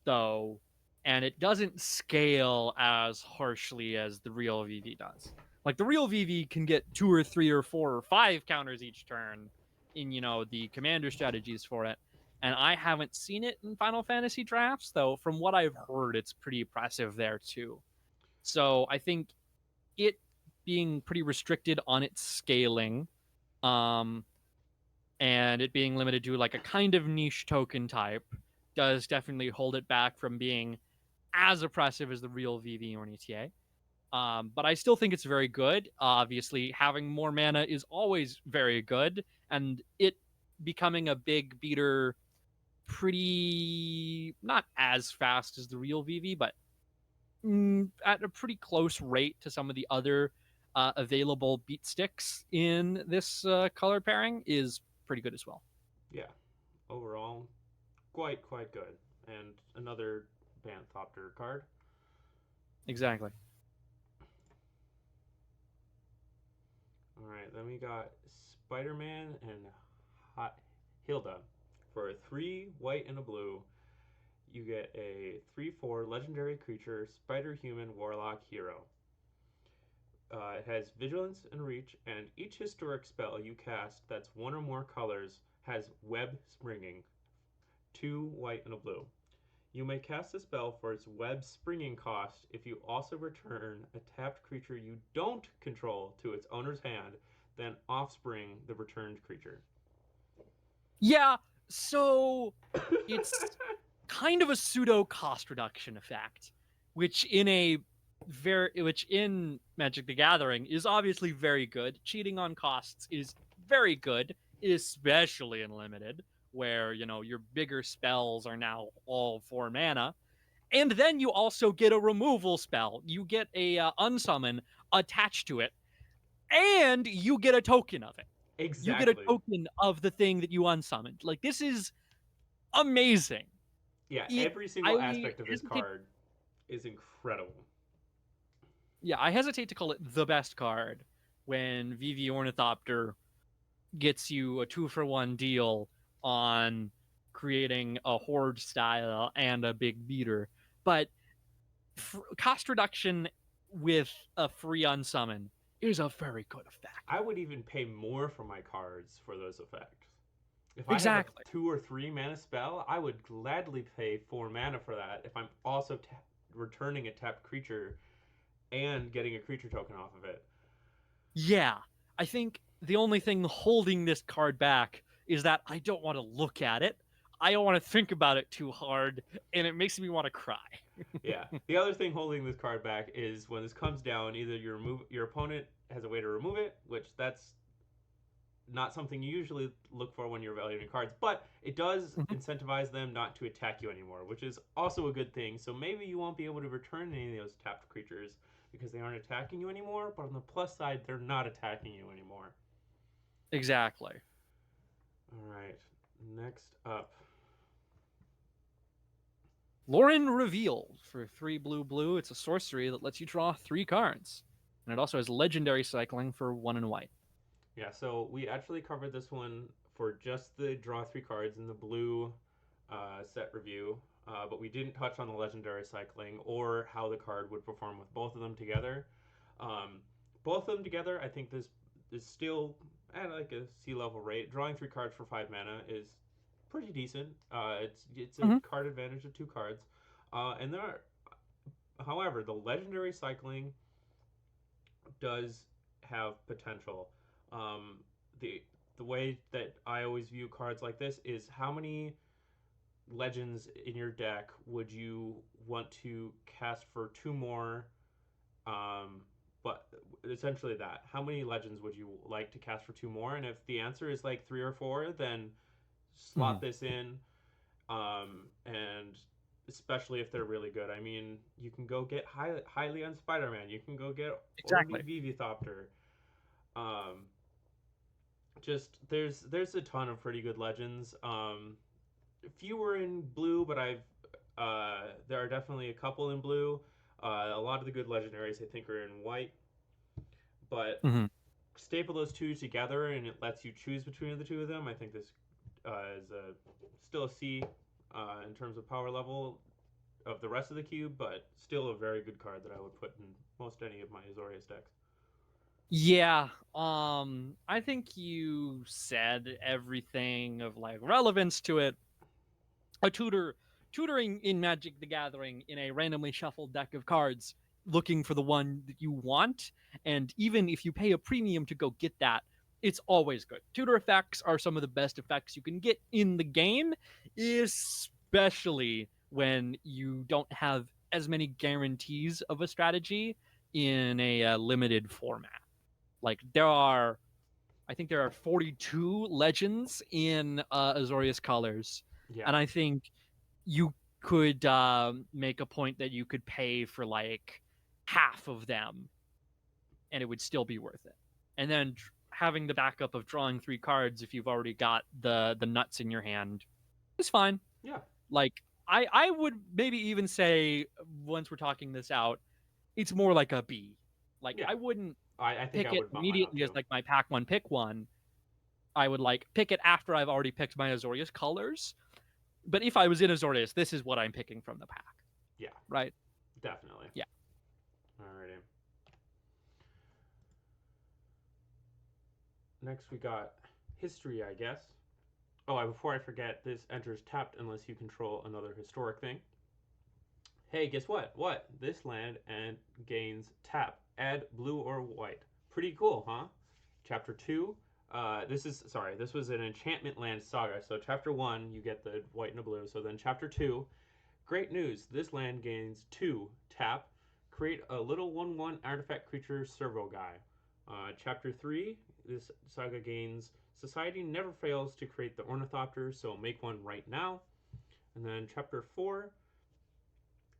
though, and it doesn't scale as harshly as the real VV does. Like the real VV can get 2 or 3 or 4 or 5 counters each turn in the commander strategies for it. And I haven't seen it in Final Fantasy drafts, though from what I've heard, it's pretty impressive there too. So I think it being pretty restricted on its scaling, um, and it being limited to like a kind of niche token type, does definitely hold it back from being as oppressive as the real VV or an ETA. But I still think it's very good. Obviously, having more mana is always very good, and it becoming a big beater pretty not as fast as the real VV, but at a pretty close rate to some of the other available beat sticks in this color pairing is pretty good as well. Yeah, overall, quite good. And another Banthopter card. Exactly. All right, then we got Spider-Man and Hilda. For 3 white and a blue, you get a 3/4 legendary creature, Spider Human Warlock Hero. It has vigilance and reach, and each historic spell you cast that's one or more colors has web springing. 2 white and a blue. You may cast a spell for its web springing cost if you also return a tapped creature you don't control to its owner's hand, then offspring the returned creature. Yeah, so it's kind of a pseudo cost reduction effect, which in Magic the Gathering is obviously very good. Cheating on costs is very good, especially in limited, where your bigger spells are now all 4 mana. And then you also get a removal spell. You get a unsummon attached to it, and you get a token of it. You get a Exactly. token of the thing that you unsummoned. Like, this is amazing. Yeah, It, every single I aspect of this hesitate. card is incredible. Yeah, I hesitate to call it the best card when VV Ornithopter gets you a 2-for-1 deal on creating a horde style and a big beater. But cost reduction with a free unsummon is a very good effect. I would even pay more for my cards for those effects. If I have a Exactly. 2 or 3 mana spell, I would gladly pay 4 mana for that if I'm also returning a tapped creature and getting a creature token off of it. Yeah, I think the only thing holding this card back is that I don't want to look at it. I don't want to think about it too hard, and it makes me want to cry. Yeah. The other thing holding this card back is when this comes down, either your opponent has a way to remove it, which that's not something you usually look for when you're evaluating cards, but it does incentivize them not to attack you anymore, which is also a good thing. So maybe you won't be able to return any of those tapped creatures because they aren't attacking you anymore, but on the plus side, they're not attacking you anymore. Exactly. All right. Next up. Lauren Reveal for 3 blue. It's a sorcery that lets you draw 3 cards. And it also has legendary cycling for 1 and white. Yeah, so we actually covered this one for just the draw 3 cards in the blue set review, but we didn't touch on the legendary cycling or how the card would perform with both of them together. Um, both of them together, I think this is still at like a sea level rate. Drawing 3 cards for 5 mana is pretty decent. It's a card advantage of 2 cards, and there are, however, the legendary cycling does have potential. Um, the way that I always view cards like this is how many legends in your deck would you want to cast for 2 more? But essentially that. How many legends would you like to cast for 2 more? And if the answer is like 3 or 4, then slot this in. And especially if they're really good. I mean, you can go get highly on Spider-Man. You can go get Exactly. Orby Vivithopter. Just there's a ton of pretty good legends. Fewer in blue, but there are definitely a couple in blue. A lot of the good legendaries I think are in white, but staple those two together and it lets you choose between the two of them. I think this is still a C in terms of power level of the rest of the cube, but still a very good card that I would put in most any of my Azorius decks. Yeah, I think you said everything of like relevance to it. A tutoring in Magic the Gathering in a randomly shuffled deck of cards, looking for the one that you want, and even if you pay a premium to go get that, it's always good. Tutor effects are some of the best effects you can get in the game, especially when you don't have as many guarantees of a strategy in a limited format. Like I think there are 42 legends in Azorius Colors, Yeah. and I think you could make a point that you could pay for like half of them, and it would still be worth it. And then having the backup of drawing 3 cards if you've already got the nuts in your hand is fine. Yeah. Like I would maybe even say, once we're talking this out, it's more like a B. Like Yeah. I wouldn't I think pick I it would bump mine up immediately as too. like my pack one pick one. I would like pick it after I've already picked my Azorius Colors. But if I was in Azorius, this is what I'm picking from the pack. Yeah. Right? Definitely. Yeah. Alrighty. Next we got history, I guess. Oh, before I forget, this enters tapped unless you control another historic thing. Hey, guess what? What? This land and gains tap. Add blue or white. Pretty cool, huh? Chapter 2. This was an enchantment land saga. So chapter 1, you get the white and the blue. So then chapter 2, great news. This land gains 2 tap. Create a little 1/1 artifact creature servo guy. Chapter 3, this saga gains society never fails to create the ornithopter, so make one right now. And then chapter 4,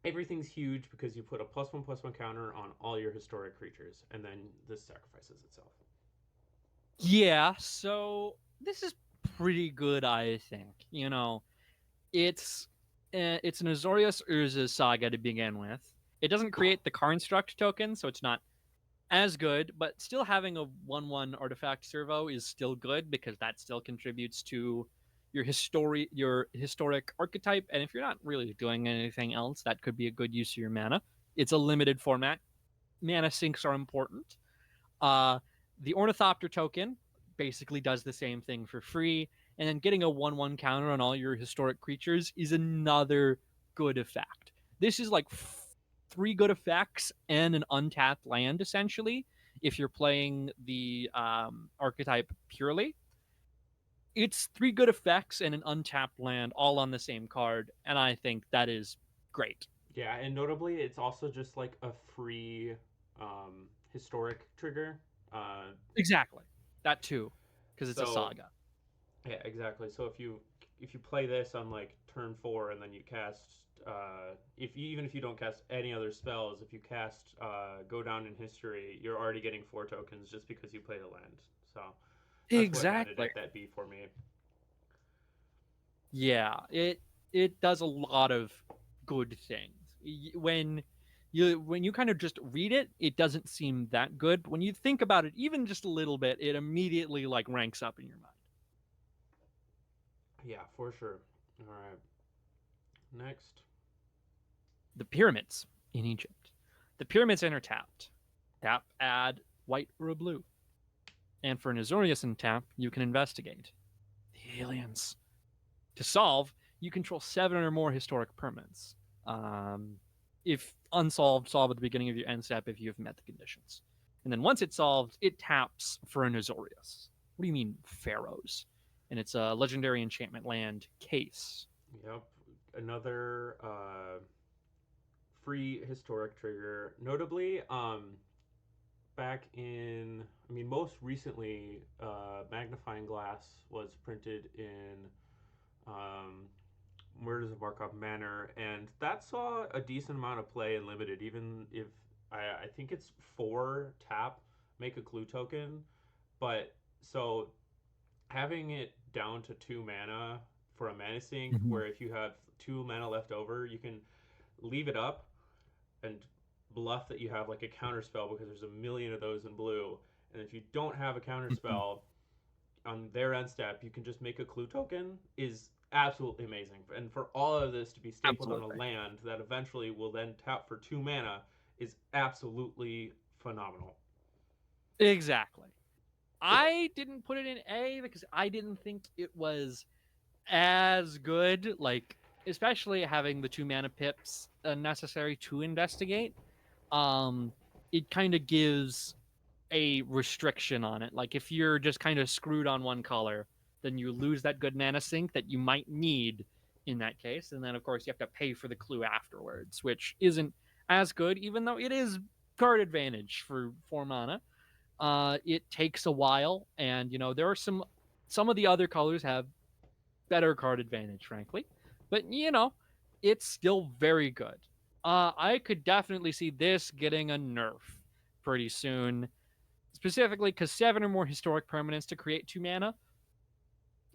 everything's huge because you put a +1/+1 counter on all your historic creatures, and then this sacrifices itself. Yeah, so this is pretty good, I think. You know, it's an Azorius Urza saga to begin with. It doesn't create the Construct token, so it's not as good, but still having a 1/1 artifact servo is still good because that still contributes to your historic archetype. And if you're not really doing anything else, that could be a good use of your mana. It's a limited format. Mana sinks are important. Uh, the Ornithopter token basically does the same thing for free, and then getting a 1/1 counter on all your historic creatures is another good effect. This is like 3 good effects and an untapped land, essentially, if you're playing the archetype purely. It's 3 good effects and an untapped land all on the same card, and I think that is great. Yeah, and notably, it's also just like a free historic trigger. Exactly. That too, because it's a So saga. yeah, exactly. So if you play this on like turn 4 and then you cast even if you don't cast any other spells, if you cast go down in history, you're already getting 4 tokens just because you played a land. So that's what landed Exactly. at that B for me. Yeah, it does a lot of good things. When you kind of just read it, it doesn't seem that good. But when you think about it even just a little bit, it immediately like ranks up in your mind. Yeah, for sure. All right. Next. The pyramids in Egypt. The pyramids enter tapped. Tap, add white or a blue. And for an Azorius in tap, you can investigate. The aliens. To solve, you control 7 or more historic permanents. If unsolved, solve at the beginning of your end step if you have met the conditions. And then once it's solved, it taps for an Azorius. What do you mean, pharaohs? And it's a legendary enchantment land case. Yep. Another free historic trigger. Notably, back in, I mean, most recently, Magnifying Glass was printed in Murders of Markov Manor, and that saw a decent amount of play in limited. Even if I think it's 4 tap, make a clue token, but so having it down to 2 mana for a mana sink, where if you have 2 mana left over, you can leave it up and bluff that you have like a counter spell because there's a million of those in blue. And if you don't have a counter spell on their end step, you can just make a clue token is absolutely amazing. And for all of this to be stapled on a Absolutely. land that eventually will then tap for 2 mana is absolutely phenomenal. Exactly. I didn't put it in A because I didn't think it was as good, like especially having the 2 mana pips necessary to investigate. It kind of gives a restriction on it. Like if you're just kind of screwed on one color, then you lose that good mana sink that you might need in that case. And then, of course, you have to pay for the clue afterwards, which isn't as good, even though it is card advantage for 4 mana. It takes a while, and there are some of the other colors have better card advantage, frankly, but it's still very good. I could definitely see this getting a nerf pretty soon, specifically because 7 or more historic permanents to create 2 mana.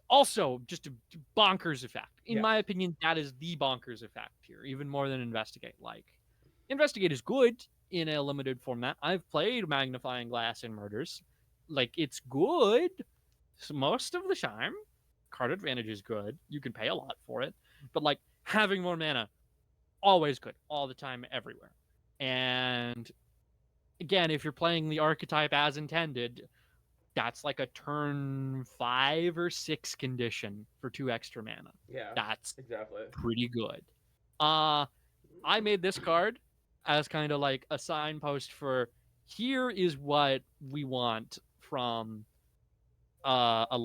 Also, just a bonkers effect. In Yes. my opinion, that is the bonkers effect here, even more than Investigate. Like, Investigate is good in a limited format. I've played Magnifying Glass and Murders. Like, it's good most of the time. Card advantage is good. You can pay a lot for it. But, like, having more mana, always good. All the time, everywhere. And, again, if you're playing the archetype as intended, that's like a turn 5 or 6 condition for 2 extra mana. Yeah. That's Exactly. pretty good. I made this card as kind of like a signpost for here is what we want from an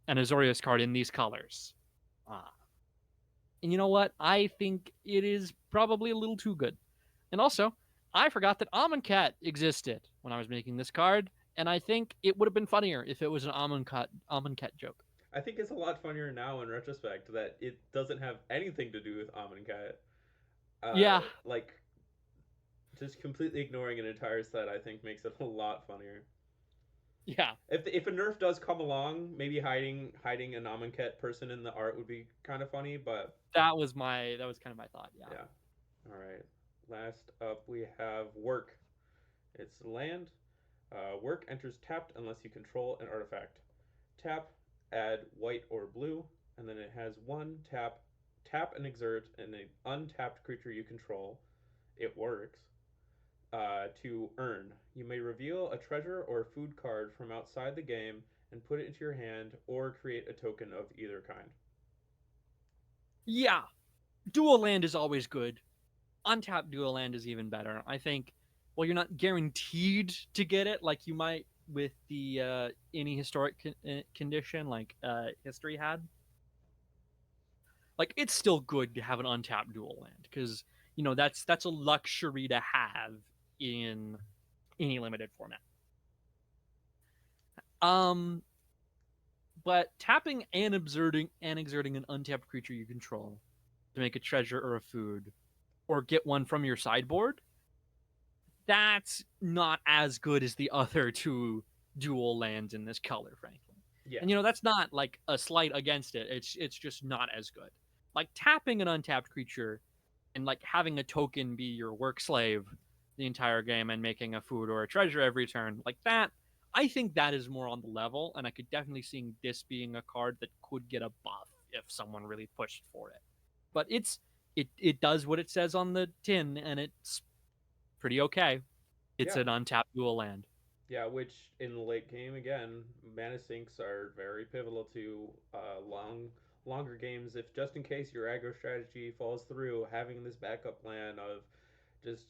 Azorius card in these colors. And you know what? I think it is probably a little too good. And also, I forgot that Amonkhet existed when I was making this card, and I think it would have been funnier if it was an Amonkhet joke. I think it's a lot funnier now in retrospect that it doesn't have anything to do with Amonkhet. Yeah, Like just completely ignoring an entire set, I think makes it a lot funnier. yeah, If a nerf does come along, maybe hiding an Amonkhet person in the art would be kind of funny, but that was kind of my thought. Yeah. yeah. All right. Last up, we have work. It's land. Work enters tapped unless you control an artifact. Tap, add white or blue, and then it has one tap, tap and exert an untapped creature you control. It works. To earn, you may reveal a treasure or food card from outside the game and put it into your hand, or create a token of either kind. Yeah, dual land is always good. Untapped dual land is even better. I think. Well, you're not guaranteed to get it like you might with the any historic condition like history had. Like, it's still good to have an untapped dual land because that's a luxury to have in any limited format. Um, but tapping and exerting an untapped creature you control to make a treasure or a food, or get one from your sideboard, that's not as good as the other two dual lands in this color, frankly. Yeah. And that's not like a slight against it. It's just not as good. Like tapping an untapped creature and like having a token be your work slave the entire game and making a food or a treasure every turn, like that, I think that is more on the level, and I could definitely see this being a card that could get a buff if someone really pushed for it. But it does what it says on the tin, and it's pretty okay. It's Yeah. an untapped dual land. Yeah, which in the late game again, mana sinks are very pivotal to longer games. If just in case your aggro strategy falls through, having this backup plan of just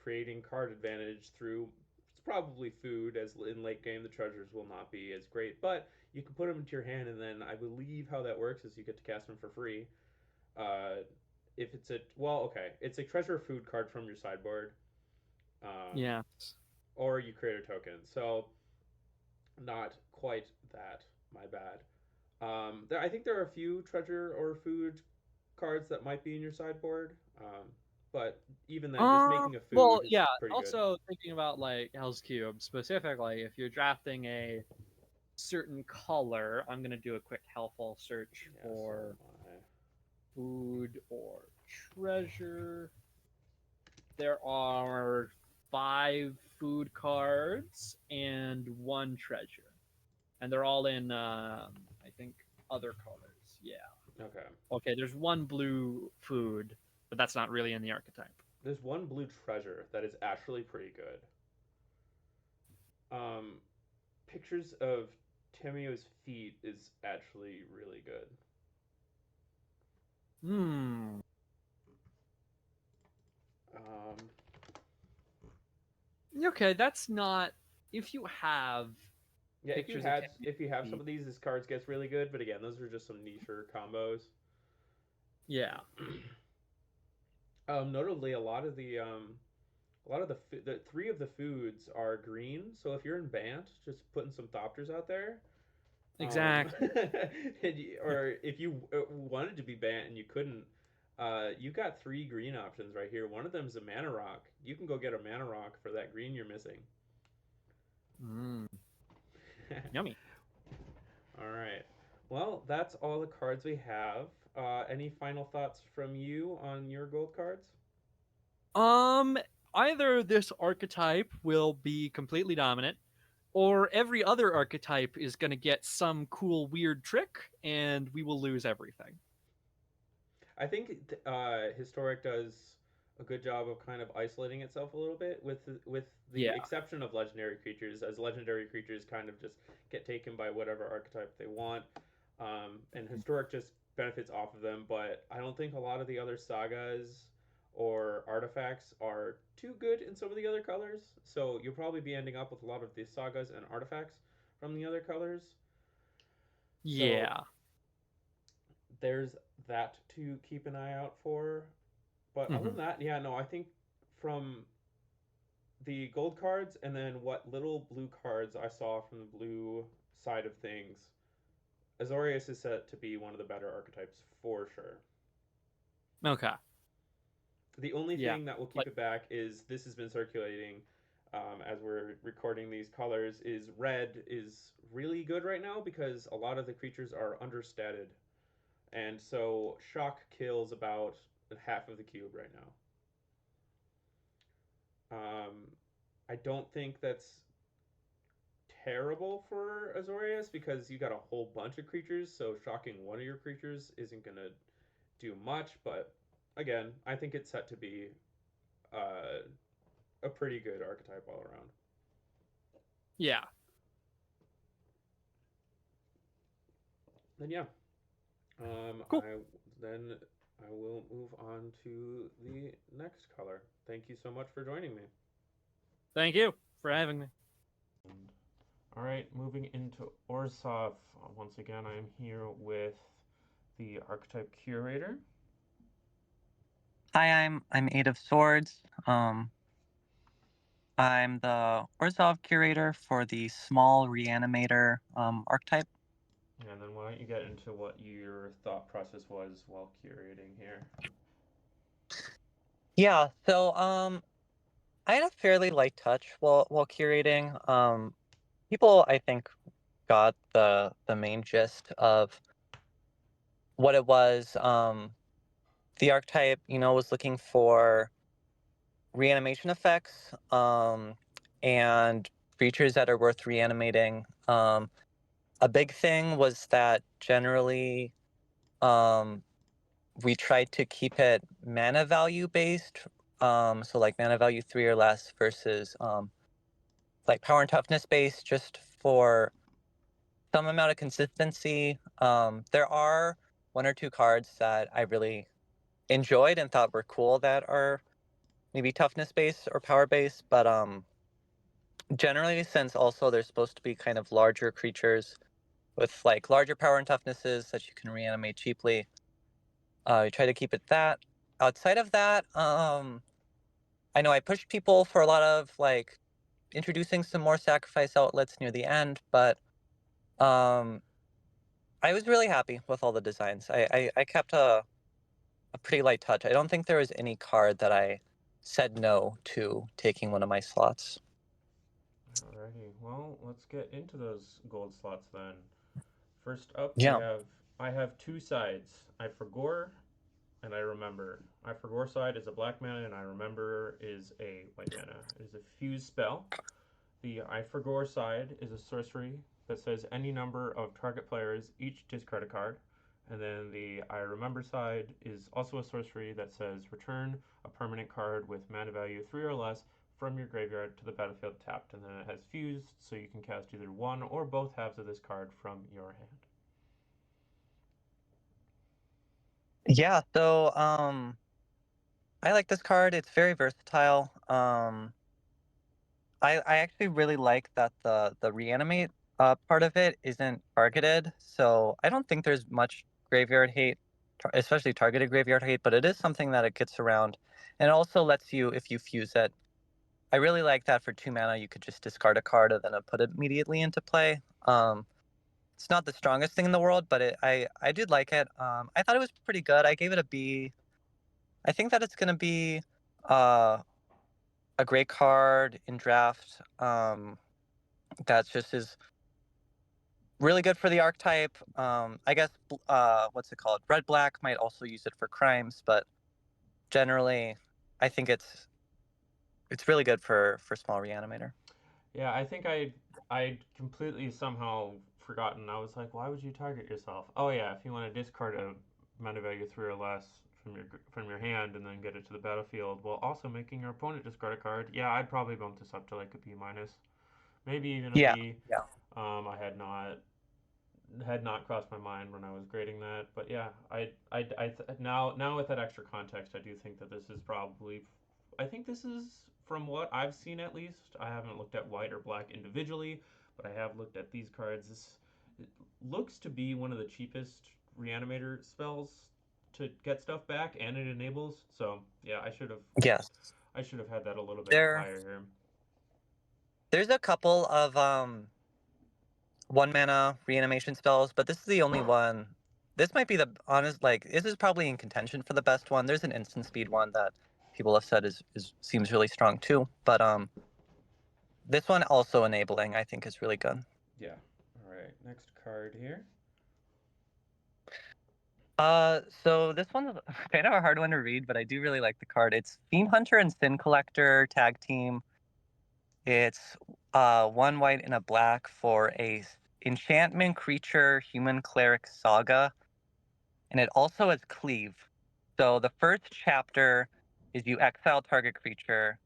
creating card advantage through it's probably food, as in late game the treasures will not be as great, but you can put them into your hand, and then I believe how that works is you get to cast them for free. Uh, if it's a well, okay, it's a treasure food card from your sideboard. Um, Yeah. or you create a token. So not quite that. My bad. I think there are a few treasure or food cards that might be in your sideboard, but even then, just making a Well, food is yeah. pretty good. Also thinking about like Hellscube specifically, if you're drafting a certain color, I'm gonna do a quick helpful search Yeah, for so food or treasure. There are 5 food cards and 1 treasure, and they're all in I think other colors. Yeah. okay. Okay. There's 1 blue food, but that's not really in the archetype. There's one blue treasure that is actually pretty good. Um, Pictures of Temio's feet is actually really good. Hmm. Um, Okay, that's not. If you have Yeah, pictures of him. if you have some of these, this cards gets really good. But again, those are just some nicher combos. Yeah. Notably, a lot of the three of the foods are green. So if you're in Bant, just putting some Thopters out there. Exactly. Or if you wanted to be Bant and you couldn't, you got three green options right here. One of them is a Mana Rock. You can go get a Mana Rock for that green you're missing. Mm, yummy. All right. Well, that's all the cards we have. Any final thoughts from you on your gold cards? Um, Either this archetype will be completely dominant, or every other archetype is going to get some cool, weird trick, and we will lose everything. I think Historic does a good job of kind of isolating itself a little bit with the Yeah. exception of legendary creatures, as legendary creatures kind of just get taken by whatever archetype they want, and Historic just benefits off of them. But I don't think a lot of the other sagas or artifacts are too good in some of the other colors. So you'll probably be ending up with a lot of the sagas and artifacts from the other colors. So Yeah. there's that to keep an eye out for. But other Hmm. than that, yeah, no, I think from the gold cards and then what little blue cards I saw from the blue side of things, Azorius is set to be one of the better archetypes for sure. Okay. The only Yeah. thing that will keep Like, it back is this has been circulating as we're recording these colors is red is really good right now because a lot of the creatures are understated. And so shock kills about half of the cube right now. I don't think that's terrible for Azorius because you got a whole bunch of creatures, so shocking one of your creatures isn't gonna do much. But again, I think it's set to be uh, a pretty good archetype all around. yeah. Then yeah, Cool. then I will move on to the next color. Thank you so much for joining me. Thank you for having me. All right, moving into Orzhov. Once again, I'm here with the archetype curator. Hi, I'm Eight of Swords. I'm the Orzhov curator for the small reanimator archetype. And then why don't you get into what your thought process was while curating here? Yeah, so I had a fairly light touch while curating. People I think got the main gist of what it was. The archetype, was looking for reanimation effects, and creatures that are worth reanimating. A big thing was that generally, we tried to keep it mana value based. So like mana value 3 or less versus like power and toughness based, just for some amount of consistency. There are one or two cards that I really enjoyed and thought were cool that are maybe toughness based or power based, but generally, since also they're supposed to be kind of larger creatures with like larger power and toughnesses that you can reanimate cheaply, you try to keep it that. Outside of that, I know I pushed people for a lot of like introducing some more sacrifice outlets near the end, but um, I was really happy with all the designs. I kept a pretty light touch. I don't think there was any card that I said no to taking one of my slots. Alrighty, well, let's get into those gold slots then. First up, Yeah. I have two sides. I Forgore and I Remember. I Forgore side is a black mana, and I Remember is a white mana. It is a fuse spell. The I Forgore side is a sorcery that says any number of target players each discard a card. And then the I Remember side is also a sorcery that says return a permanent card with mana value 3 or less from your graveyard to the battlefield tapped. And then it has fused, so you can cast either one or both halves of this card from your hand. Yeah, so I like this card. It's very versatile. I actually really like that the reanimate part of it isn't targeted, so I don't think there's much graveyard hate, especially targeted graveyard hate, but it is something that it gets around. And it also lets you, if you fuse it, I really like that for 2 mana, you could just discard a card and then put it immediately into play. It's not the strongest thing in the world, but I did like it. I thought it was pretty good. I gave it a B. I think that it's going to be uh, a great card in draft. That's just is really good for the archetype. I guess what's it called? Red black might also use it for crimes, but generally, I think it's really good for small reanimator. Yeah, I think I'd completely somehow forgotten. I was like, why would you target yourself? Oh yeah, if you want to discard a mana value 3 or less from your hand and then get it to the battlefield, while also making your opponent discard a card. Yeah, I'd probably bump this up to like a B minus, maybe even a Yeah, B. yeah, I had not crossed my mind when I was grading that, but yeah, now with that extra context, I do think that this is probably, I think this is from what I've seen at least. I haven't looked at white or black individually, but I have looked at these cards. This it looks to be one of the cheapest reanimator spells to get stuff back, and it enables. So yeah, yes. I should have had that a little bit There, higher here. there's a couple of 1 mana reanimation spells, but this is the only one. This might be the honest, like, this is probably in contention for the best one. There's an instant speed one that people have said is seems really strong too, but this one also enabling, I think, is really good. Yeah. All right. Next card here. So this one's kind of a hard one to read, but I do really like the card. It's Fiend Hunter and Sin Collector tag team. It's 1 white and a black for a enchantment creature human cleric saga, and it also has cleave. So the first chapter is you exile target creature.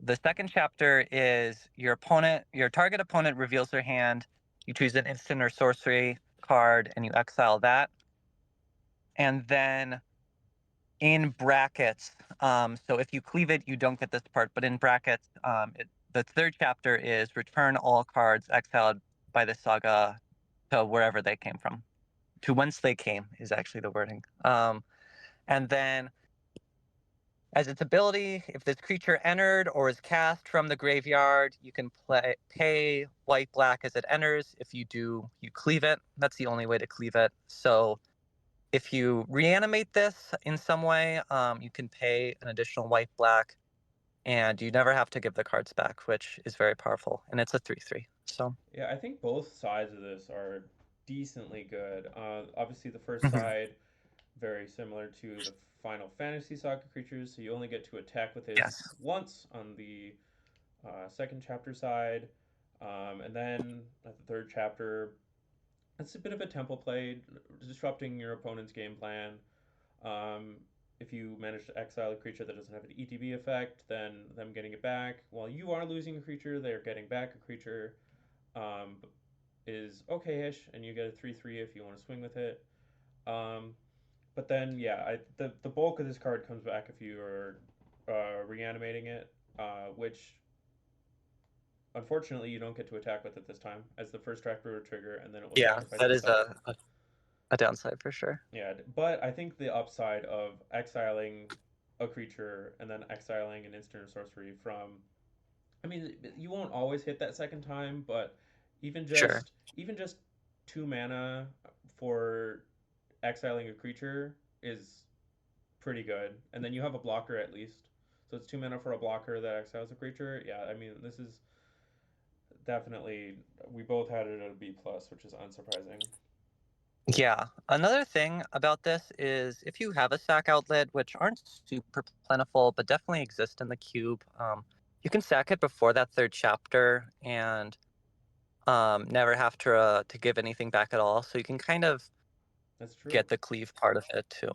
The second chapter is your target opponent reveals their hand. You choose an instant or sorcery card and you exile that. And then in brackets, so if you cleave it, you don't get this part, but in brackets, the third chapter is return all cards exiled by the saga to wherever they came from. To whence they came is actually the wording. And then as its ability, if this creature entered or is cast from the graveyard, you can pay white black as it enters. If you do, you cleave it. That's the only way to cleave it. So if you reanimate this in some way, you can pay an additional white black, and you never have to give the cards back, which is very powerful. And it's a 3/3. So Yeah, I think both sides of this are decently good. Obviously, the first Mhm. side very similar to the Final Fantasy Saga creatures, so you only get to attack with this Yes. once on the second chapter side, and then at the third chapter, it's a bit of a tempo play, disrupting your opponent's game plan. Um, if you manage to exile a creature that doesn't have an ETB effect, then them getting it back while you are losing a creature, they're getting back a creature. Um, is okay-ish, and you get a 3/3 if you want to swing with it. Um, but then, yeah, the bulk of this card comes back if you are reanimating it, which unfortunately you don't get to attack with it this time, as the first tracker would trigger, and then it will Yeah, sacrifice that the is second. a downside for sure. Yeah, but I think the upside of exiling a creature and then exiling an instant or sorcery from, I mean, you won't always hit that second time, but even Sure. just even just 2 mana for exiling a creature is pretty good. And then you have a blocker at least. So it's 2 mana for a blocker that exiles a creature. Yeah, I mean this is definitely, we both had it at a B plus, which is unsurprising. Yeah. Another thing about this is if you have a sack outlet, which aren't super plentiful, but definitely exist in the cube, you can sack it before that third chapter and never have to give anything back at all. So you can kind of That's true. get the cleave part of it too,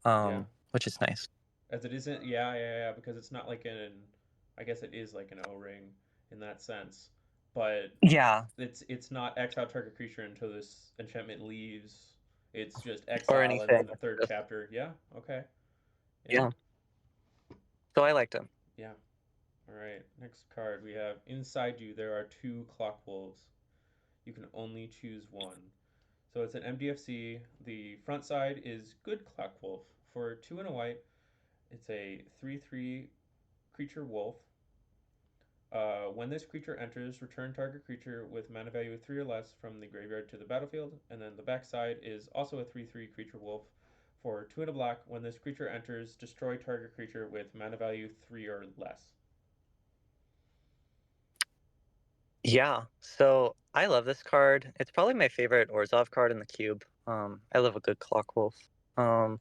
Yeah. which is nice. As it isn't, yeah, because it's not like I guess it is like an O ring in that sense, but Yeah. it's not exile target creature until this enchantment leaves. It's just Or exile and then anything. the third chapter. Yeah, okay. Yeah, Yeah. So I liked him. yeah. All right. Next card we have inside you. There are two clock wolves. You can only choose one. So it's an MDFC. The front side is Good Clock Wolf. For 2 and a white, it's a 3/3 creature wolf. When this creature enters, return target creature with mana value 3 or less from the graveyard to the battlefield. And then the backside is also a 3/3 creature wolf. For 2 and a black, when this creature enters, destroy target creature with mana value 3 or less. Yeah, so I love this card. It's probably my favorite Orzhov card in the cube. I love a good Clock Wolf. As do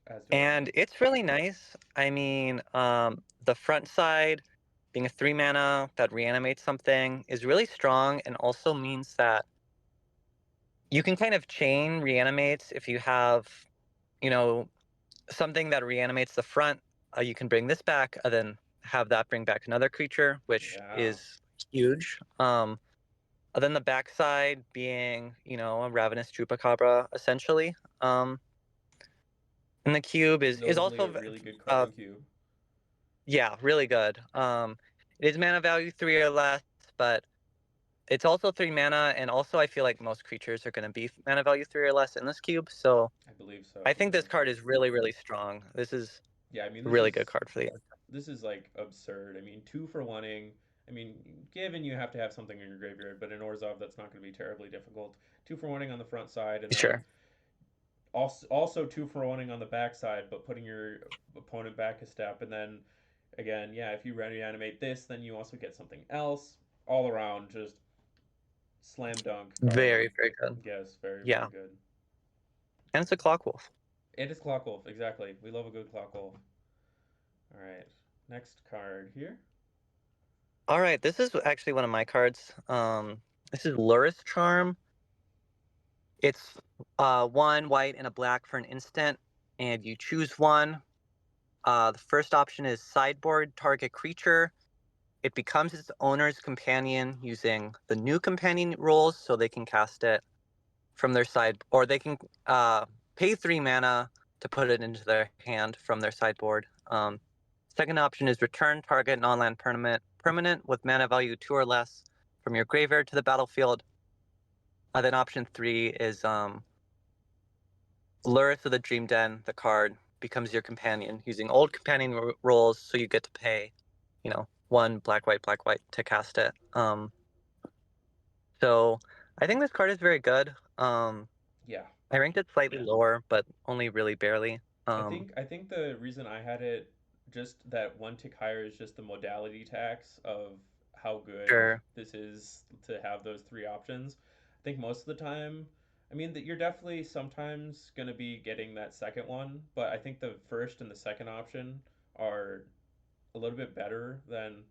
I. And it's really nice. I mean, the front side being a 3 mana that reanimates something is really strong, and also means that you can kind of chain reanimates. If you have, you know, something that reanimates the front, you can bring this back and then have that bring back another creature, which Yeah. is huge. And then the backside being, a Ravenous Chupacabra, essentially. And the cube is Notably also a really good card in cube. yeah, really good. It is mana value 3 or less, but it's also 3 mana, and also I feel like most creatures are going to be mana value 3 or less in this cube, so I believe so. I think Yeah. this card is really, really strong. This is Yeah, I mean, a this really is good card for the this is like absurd. I mean, 2 for wanting. I mean, given you have to have something in your graveyard, but in Orzhov that's not going to be terribly difficult. 2 for wanting on the front side, and then Sure. also 2 for wanting on the back side, but putting your opponent back a step, and then again, yeah, if you reanimate this, then you also get something else. All around, just slam dunk card. Very, very good. Yes, very, Yeah. very good. And it's a Clock Wolf. It is Clock Wolf, exactly. We love a good Clock Wolf. All right, next card here. All right, this is actually one of my cards. This is Luris Charm. It's 1 white and a black for an instant, and you choose one. The first option is sideboard target creature. It becomes its owner's companion using the new companion rules, so they can cast it from their side, or they can pay 3 mana to put it into their hand from their sideboard. Second option is return target non-land permanent with mana value 2 or less from your graveyard to the battlefield. Then option 3 is Lurith of the Dream Den. The card becomes your companion using old companion rules, so you get to pay, 1 black white to cast it. So I think this card is very good. Yeah. I ranked it slightly lower, but only really barely. I think the reason I had it just that one tick higher is just the modality tax of how good Sure. this is to have those 3 options. I think most of the time, I mean, that you're definitely sometimes going to be getting that second one, but I think the first and the second option are a little bit better than,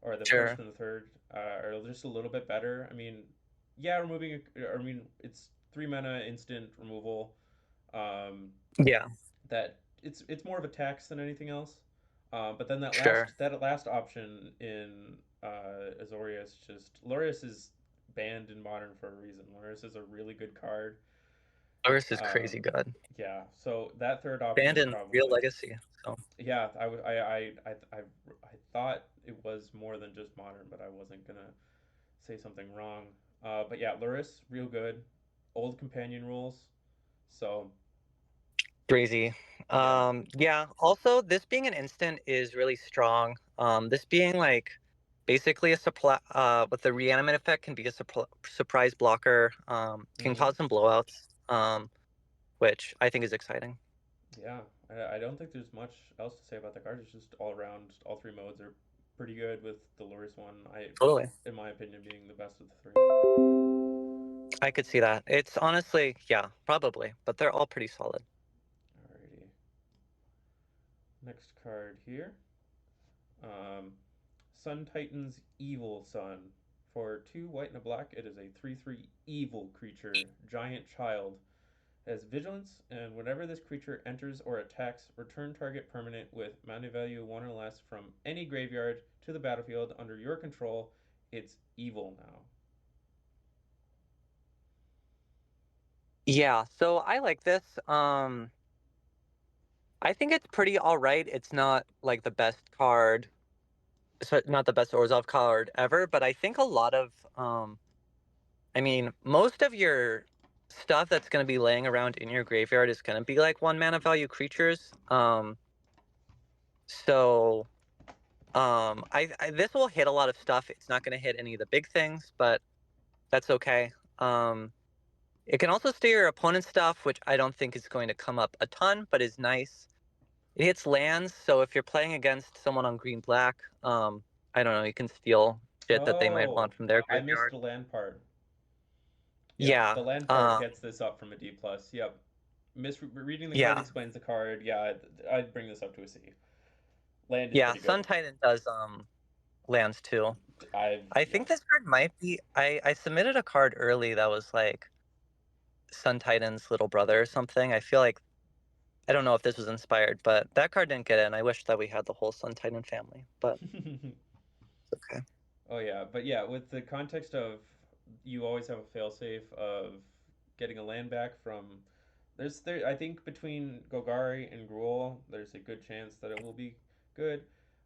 or the Sure. first and the third are just a little bit better. I mean, yeah, I mean, it's 3 mana instant removal. Yeah. That it's more of a tax than anything else. But then Sure. that last option in Azorius, just Lorius is banned in Modern for a reason. Lorius is a really good card. Lurith is crazy good. Yeah, so that third option Banned is in Real probably Legacy. So yeah. I thought it was more than just Modern, but I wasn't gonna say something wrong. But yeah, Luris, real good. Old companion rules. So crazy. yeah. Yeah. Also, this being an instant is really strong. This being like basically a supply with the reanimate effect can be a surprise blocker. Can Hmm. cause some blowouts. Which I think is exciting. Yeah, I don't think there's much else to say about the card. It's just all around, all 3 modes are pretty good. With the Lurus one, Totally. in my opinion, being the best of the 3. I could see that. It's honestly, yeah, probably, but they're all pretty solid. Alrighty. Next card here. Um, Sun Titan's Evil Sun. For 2 white and a black, it is a 3/3 evil creature, giant child. It has vigilance, and whenever this creature enters or attacks, return target permanent with mana value 1 or less from any graveyard to the battlefield under your control. It's evil now. Yeah, so I like this. I think it's pretty all right. It's not like the best card, so not the best Orzhov card ever, but I think a lot of I mean, most of your stuff that's going to be laying around in your graveyard is going to be like 1 mana value creatures. So this will hit a lot of stuff. It's not going to hit any of the big things, but that's okay. It can also steer your opponent's stuff, which I don't think is going to come up a ton, but is nice. It hits lands, so if you're playing against someone on green-black, I don't know, you can steal shit that they might Oh, want from their I missed graveyard. the land part. Yeah, Yeah, the land part gets this up from a D plus. Yep. Reading the card yeah, explains the card. Yeah, I'd bring this up to a C. Land is yeah. pretty good. Sun Titan does lands too. I Yeah. think this card might be. I submitted a card early that was like Sun Titan's little brother or something. I feel like I don't know if this was inspired, but that card didn't get in. I wish that we had the whole Sun Titan family, but okay. Oh yeah, but yeah, with the context of you always have a failsafe of getting a land back from I think between Golgari and Gruul, there's a good chance that it will be good.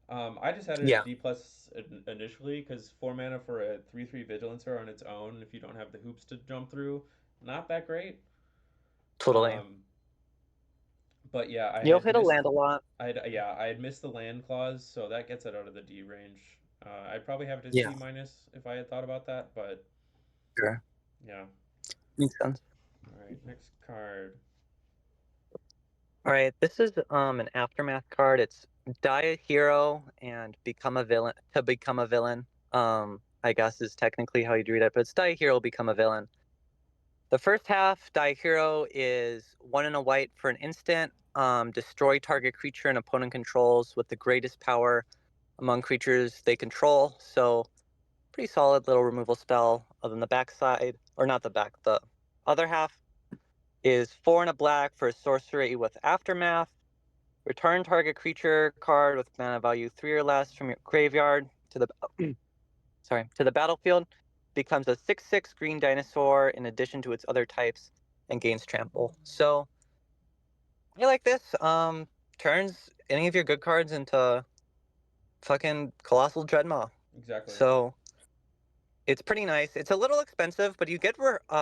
I just had it as Yeah, D plus initially because 4 mana for a 3/3 Vigilancer on its own, if you don't have the hoops to jump through, not that great. totally. Um, but yeah, You'll hit a land a lot. I had missed the land clause, so that gets it out of the D range. I'd probably have it as Yeah, C minus if I had thought about that, but sure. yeah. Makes sense. All right, next card. All right, this is an aftermath card. It's die a hero and become a villain to become a villain. I guess is technically how you'd read it, but it's die a hero, become a villain. The first half, die a hero is 1 and a white for an instant. Destroy target creature an opponent controls with the greatest power among creatures they control. So pretty solid little removal spell. Other than the backside, or not the back, the other half is 4 and a black for a sorcery with aftermath. Return target creature card with mana value 3 or less from your graveyard to the to the battlefield. Becomes a 6/6 green dinosaur in addition to its other types and gains trample. So I like this. Turns any of your good cards into fucking colossal dreadmaw. Exactly. So it's pretty nice. It's a little expensive, but you get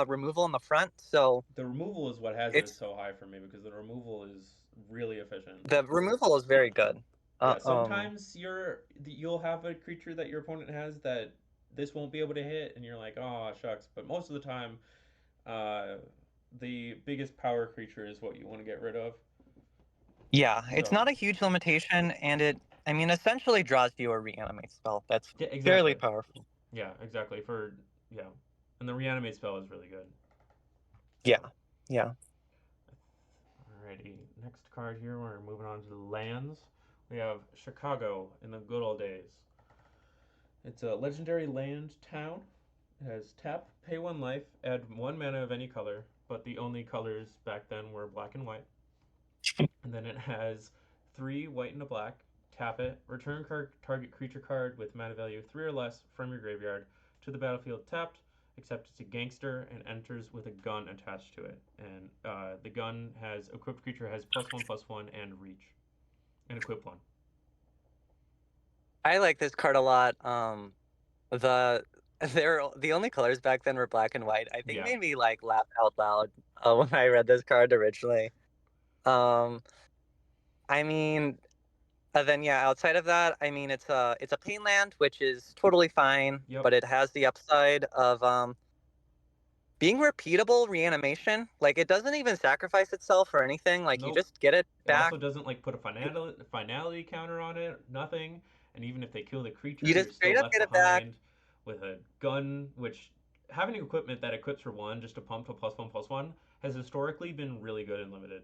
removal on the front, so The removal is what has it it's so high for me because the removal is really efficient. the removal is very good. Yeah, sometimes you'll have a creature that your opponent has that this won't be able to hit, and you're like, oh shucks. But most of the time, uh, the biggest power creature is what you want to get rid of. Yeah, it's So not a huge limitation, and I mean, essentially draws you a reanimate spell. That's yeah, exactly. fairly powerful. Yeah, exactly. Yeah, and the reanimate spell is really good. Yeah, yeah. Alrighty, next card here. We're moving on to the lands. We have Chicago in the good old days. It's a legendary land town. It has tap, pay 1 life, add 1 mana of any color, but the only colors back then were black and white. And then it has 3 white and a black. Tap it, return target creature card with mana value 3 or less from your graveyard to the battlefield tapped, except it's a gangster and enters with a gun attached to it. And the gun has equipped creature has +1/+1 and reach, and equip 1. I like this card a lot. The the only colors back then were black and white. I think Yeah. made me like laugh out loud when I read this card originally. I mean, then yeah, outside of that, I mean, it's a pain land, which is totally fine, Yep. but it has the upside of being repeatable reanimation. Like it doesn't even sacrifice itself or anything. Like Nope. you just get it It back. also doesn't like put a finality counter on it. Nothing. And even if they kill the creature, You you're just still straight up left get it back. behind with a gun, which having equipment that equips for 1 just to pump to +1/+1 has historically been really good in limited.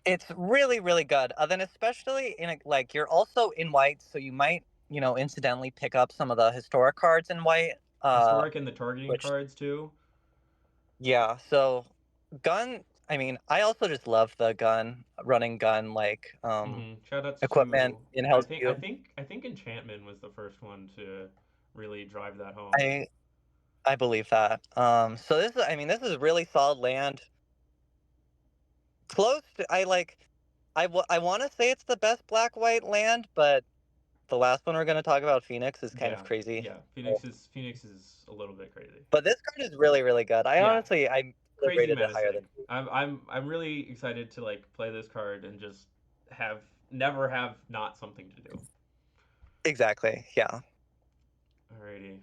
It's really, really good. Then especially in like you're also in white, so you might, incidentally pick up some of the historic cards in white. Historic and the targeting which cards too. Yeah, so gun, I mean, I also just love the running gun like Shout outs equipment to in I Hellscube. think Enchantment was the first one to really drive that home. I believe that. So this is a really solid land. Close to, I want to say it's the best black white land, but the last one we're going to talk about, Phoenix, is kind of Yeah, crazy. yeah. Phoenix is a little bit crazy. But this card is really, really good. I Yeah. honestly, I Crazy rated it higher menacing. than I'm really excited to like play this card and just never have not something to do. exactly. Yeah. Alrighty.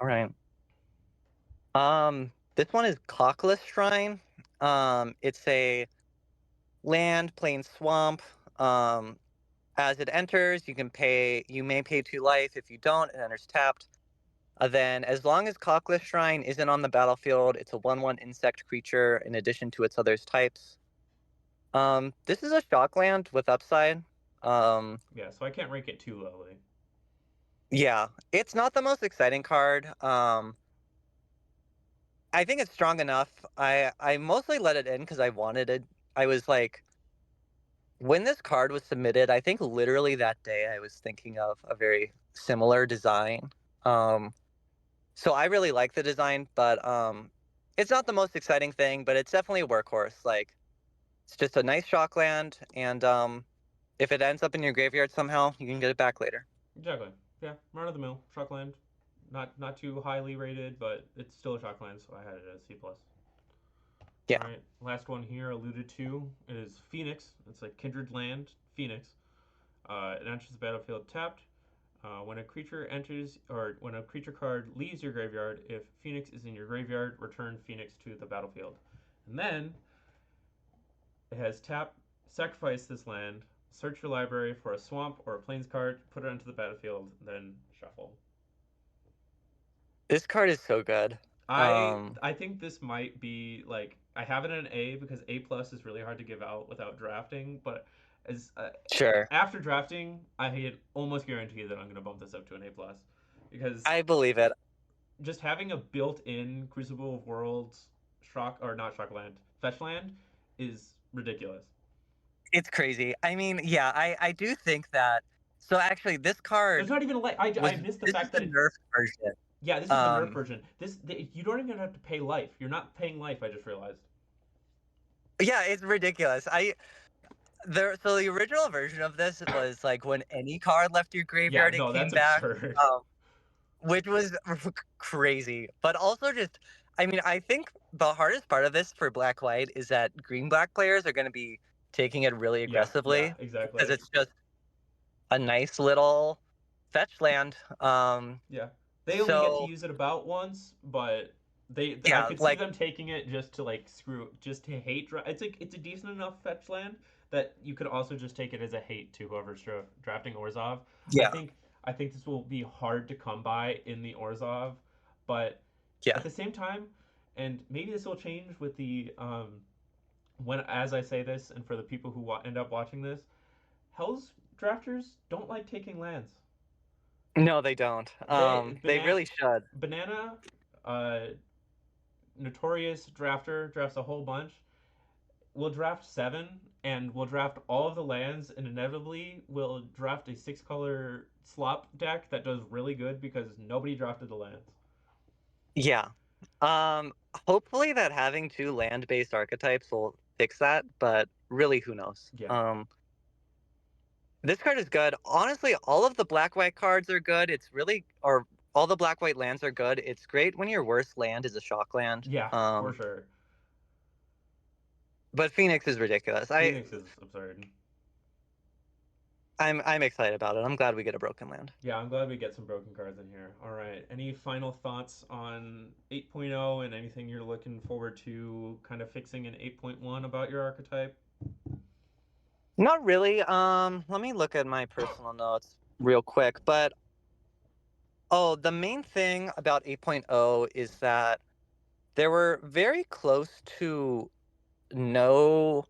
All right. This one is Cockless Shrine. It's a land, plain swamp. As it enters, you may pay 2 life. If you don't, it enters tapped. Then, as long as Cockless Shrine isn't on the battlefield, it's a 1/1 insect creature in addition to its other types. This is a shock land with upside. Yeah, so I can't rank it too lowly. Yeah, it's not the most exciting card. I think it's strong enough. I mostly let it in because I wanted it. I was like, when this card was submitted, I think literally that day I was thinking of a very similar design. So I really like the design, but it's not the most exciting thing, but it's definitely a workhorse. Like, it's just a nice shock land, and if it ends up in your graveyard somehow, you can get it back later. Exactly. Yeah, run of the mill shockland. Not too highly rated, but it's still a shockland, so I had it as C plus. Yeah. All right, last one here alluded to is Phoenix. It's like Kindred Land, Phoenix. It enters the battlefield tapped. When a creature enters, or when a creature card leaves your graveyard, if Phoenix is in your graveyard, return Phoenix to the battlefield. And then it has tap, sacrifice this land, search your library for a swamp or a plains card, put it onto the battlefield, then shuffle. This card is so good. I think this might be like I have it in an A because A plus is really hard to give out without drafting, but as Sure. after drafting, I can almost guarantee that I'm going to bump this up to an A plus because I believe it. just having a built-in Crucible of Worlds shock or not shockland fetch land is ridiculous. It's crazy. I mean, yeah, I do think that. So actually, this card There's not even like I missed the this fact is that the it, nerf version. yeah, this is the nerf version. You don't even have to pay life. You're not paying life. I just realized. Yeah, it's ridiculous. So the original version of this was like when any card left your Yeah, graveyard, it no, came that's back, absurd. which was crazy. But also just, I mean, I think the hardest part of this for black-white is that green-black players are going to be taking it really aggressively Yeah, exactly. because it's just a nice little fetch land. Yeah, they only get to use it about once, but I could see them taking it just to like just to hate. It's a decent enough fetch land that you could also just take it as a hate to whoever's drafting Orzhov. Yeah. I think this will be hard to come by in the Orzhov, but at the same time, and maybe this will change with the when as I say this, and for the people who end up watching this, Hell's drafters don't like taking lands. No, they don't. They really should. Banana, notorious drafter, drafts a whole bunch. We'll draft 7, and we'll draft all of the lands, and inevitably we'll draft a 6-color slop deck that does really good because nobody drafted the lands. Yeah. Hopefully that having 2 land-based archetypes will fix that, but really, who knows? Yeah. This card is good. Honestly, all of the black-white cards are good. Or all the black-white lands are good. It's great when your worst land is a shock land. Yeah, for sure. But Phoenix is ridiculous. Phoenix is absurd. I'm excited about it. I'm glad we get a broken land. Yeah, I'm glad we get some broken cards in here. All right. Any final thoughts on 8.0 and anything you're looking forward to kind of fixing in 8.1 about your archetype? Not really. Let me look at my personal notes real quick. But the main thing about 8.0 is that there were very close to no,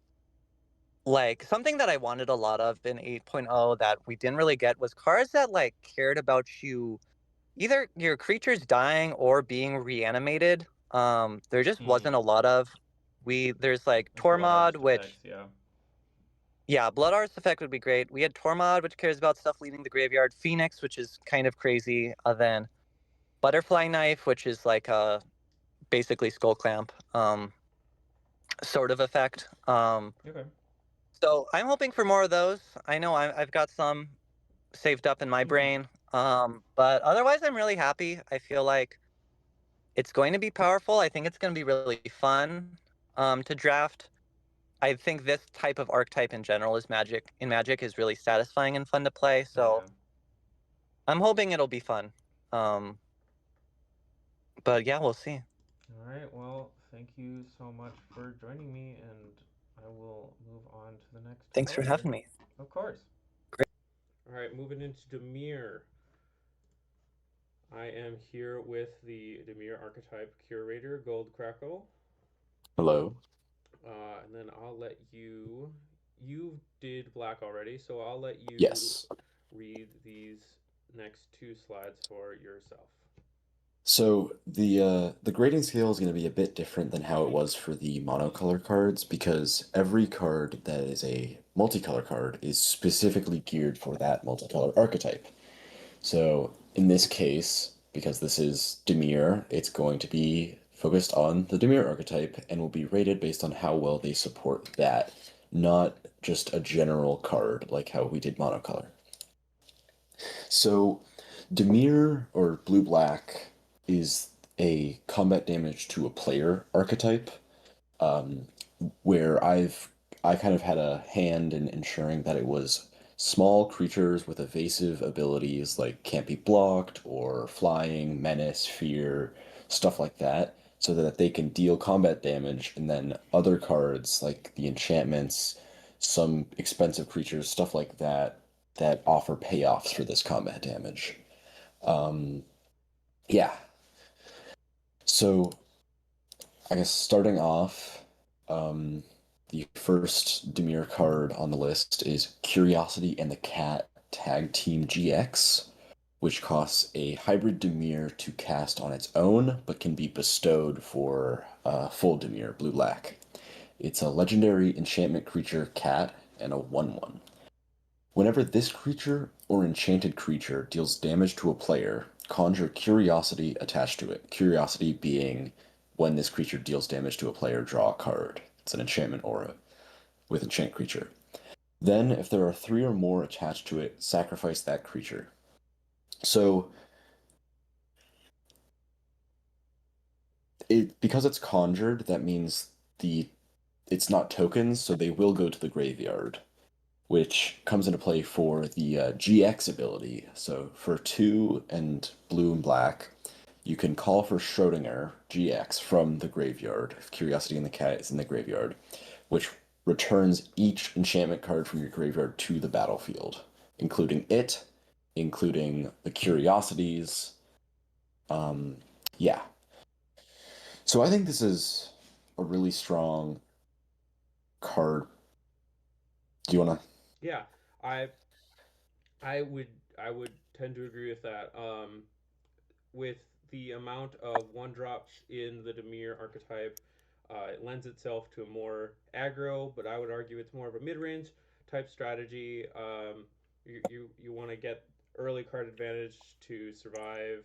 like, something that I wanted a lot of in 8.0 that we didn't really get was cards that like cared about you, either your creatures dying or being reanimated. There just wasn't a lot of. There's like Tormod, which Blood Artist Effect would be great. We had Tormod, which cares about stuff leaving the graveyard. Phoenix, which is kind of crazy. Then Butterfly Knife, which is like basically Skull Clamp sort of effect. Okay. So I'm hoping for more of those. I know I've got some saved up in my brain. But otherwise, I'm really happy. I feel like it's going to be powerful. I think it's going to be really fun to draft. I think this type of archetype in general is Magic is really satisfying and fun to play. So Yeah. I'm hoping it'll be fun. Um, but yeah, we'll see. All right. Well, thank you so much for joining me, and I will move on to the next Thanks for player. having me. Of course. Great. All right, moving into Demir. I am here with the Demir archetype curator, Gold Crackle. Hello. And then I'll let you. You did black already, so I'll let you Yes. read these next two slides for yourself. So the grading scale is going to be a bit different than how it was for the monocolor cards because every card that is a multicolor card is specifically geared for that multicolor archetype. So in this case, because this is Demir, it's going to be focused on the Demir archetype and will be rated based on how well they support that, not just a general card like how we did monocolor. So Demir or blue-black is a combat damage to a player archetype, um, where I kind of had a hand in ensuring that it was small creatures with evasive abilities like can't be blocked or flying, menace, fear, stuff like that, so that they can deal combat damage, and then other cards like the enchantments, some expensive creatures, stuff like that, that offer payoffs for this combat damage. Um, yeah. So I guess starting off, the first Demir card on the list is Curiosity and the Cat Tag Team GX, which costs a hybrid Demir to cast on its own, but can be bestowed for full Demir, blue-black. It's a legendary enchantment creature cat and a 1/1. Whenever this creature or enchanted creature deals damage to a player, conjure Curiosity attached to it. Curiosity being when this creature deals damage to a player, draw a card. It's an enchantment aura with enchant creature. Then, if there are 3 or more attached to it, sacrifice that creature. So, because it's conjured, that means it's not tokens, so they will go to the graveyard, which comes into play for the GX ability. So for 2 and blue and black, you can call for Schrodinger GX from the graveyard, if Curiosity and the Cat is in the graveyard, which returns each enchantment card from your graveyard to the battlefield, including the Curiosities. Yeah. So I think this is a really strong card. Do you want to? Yeah, I I would I would tend to agree with that. With the amount of one drops in the Demir archetype, it lends itself to a more aggro, but I would argue it's more of a mid range type strategy. You want to get early card advantage to survive,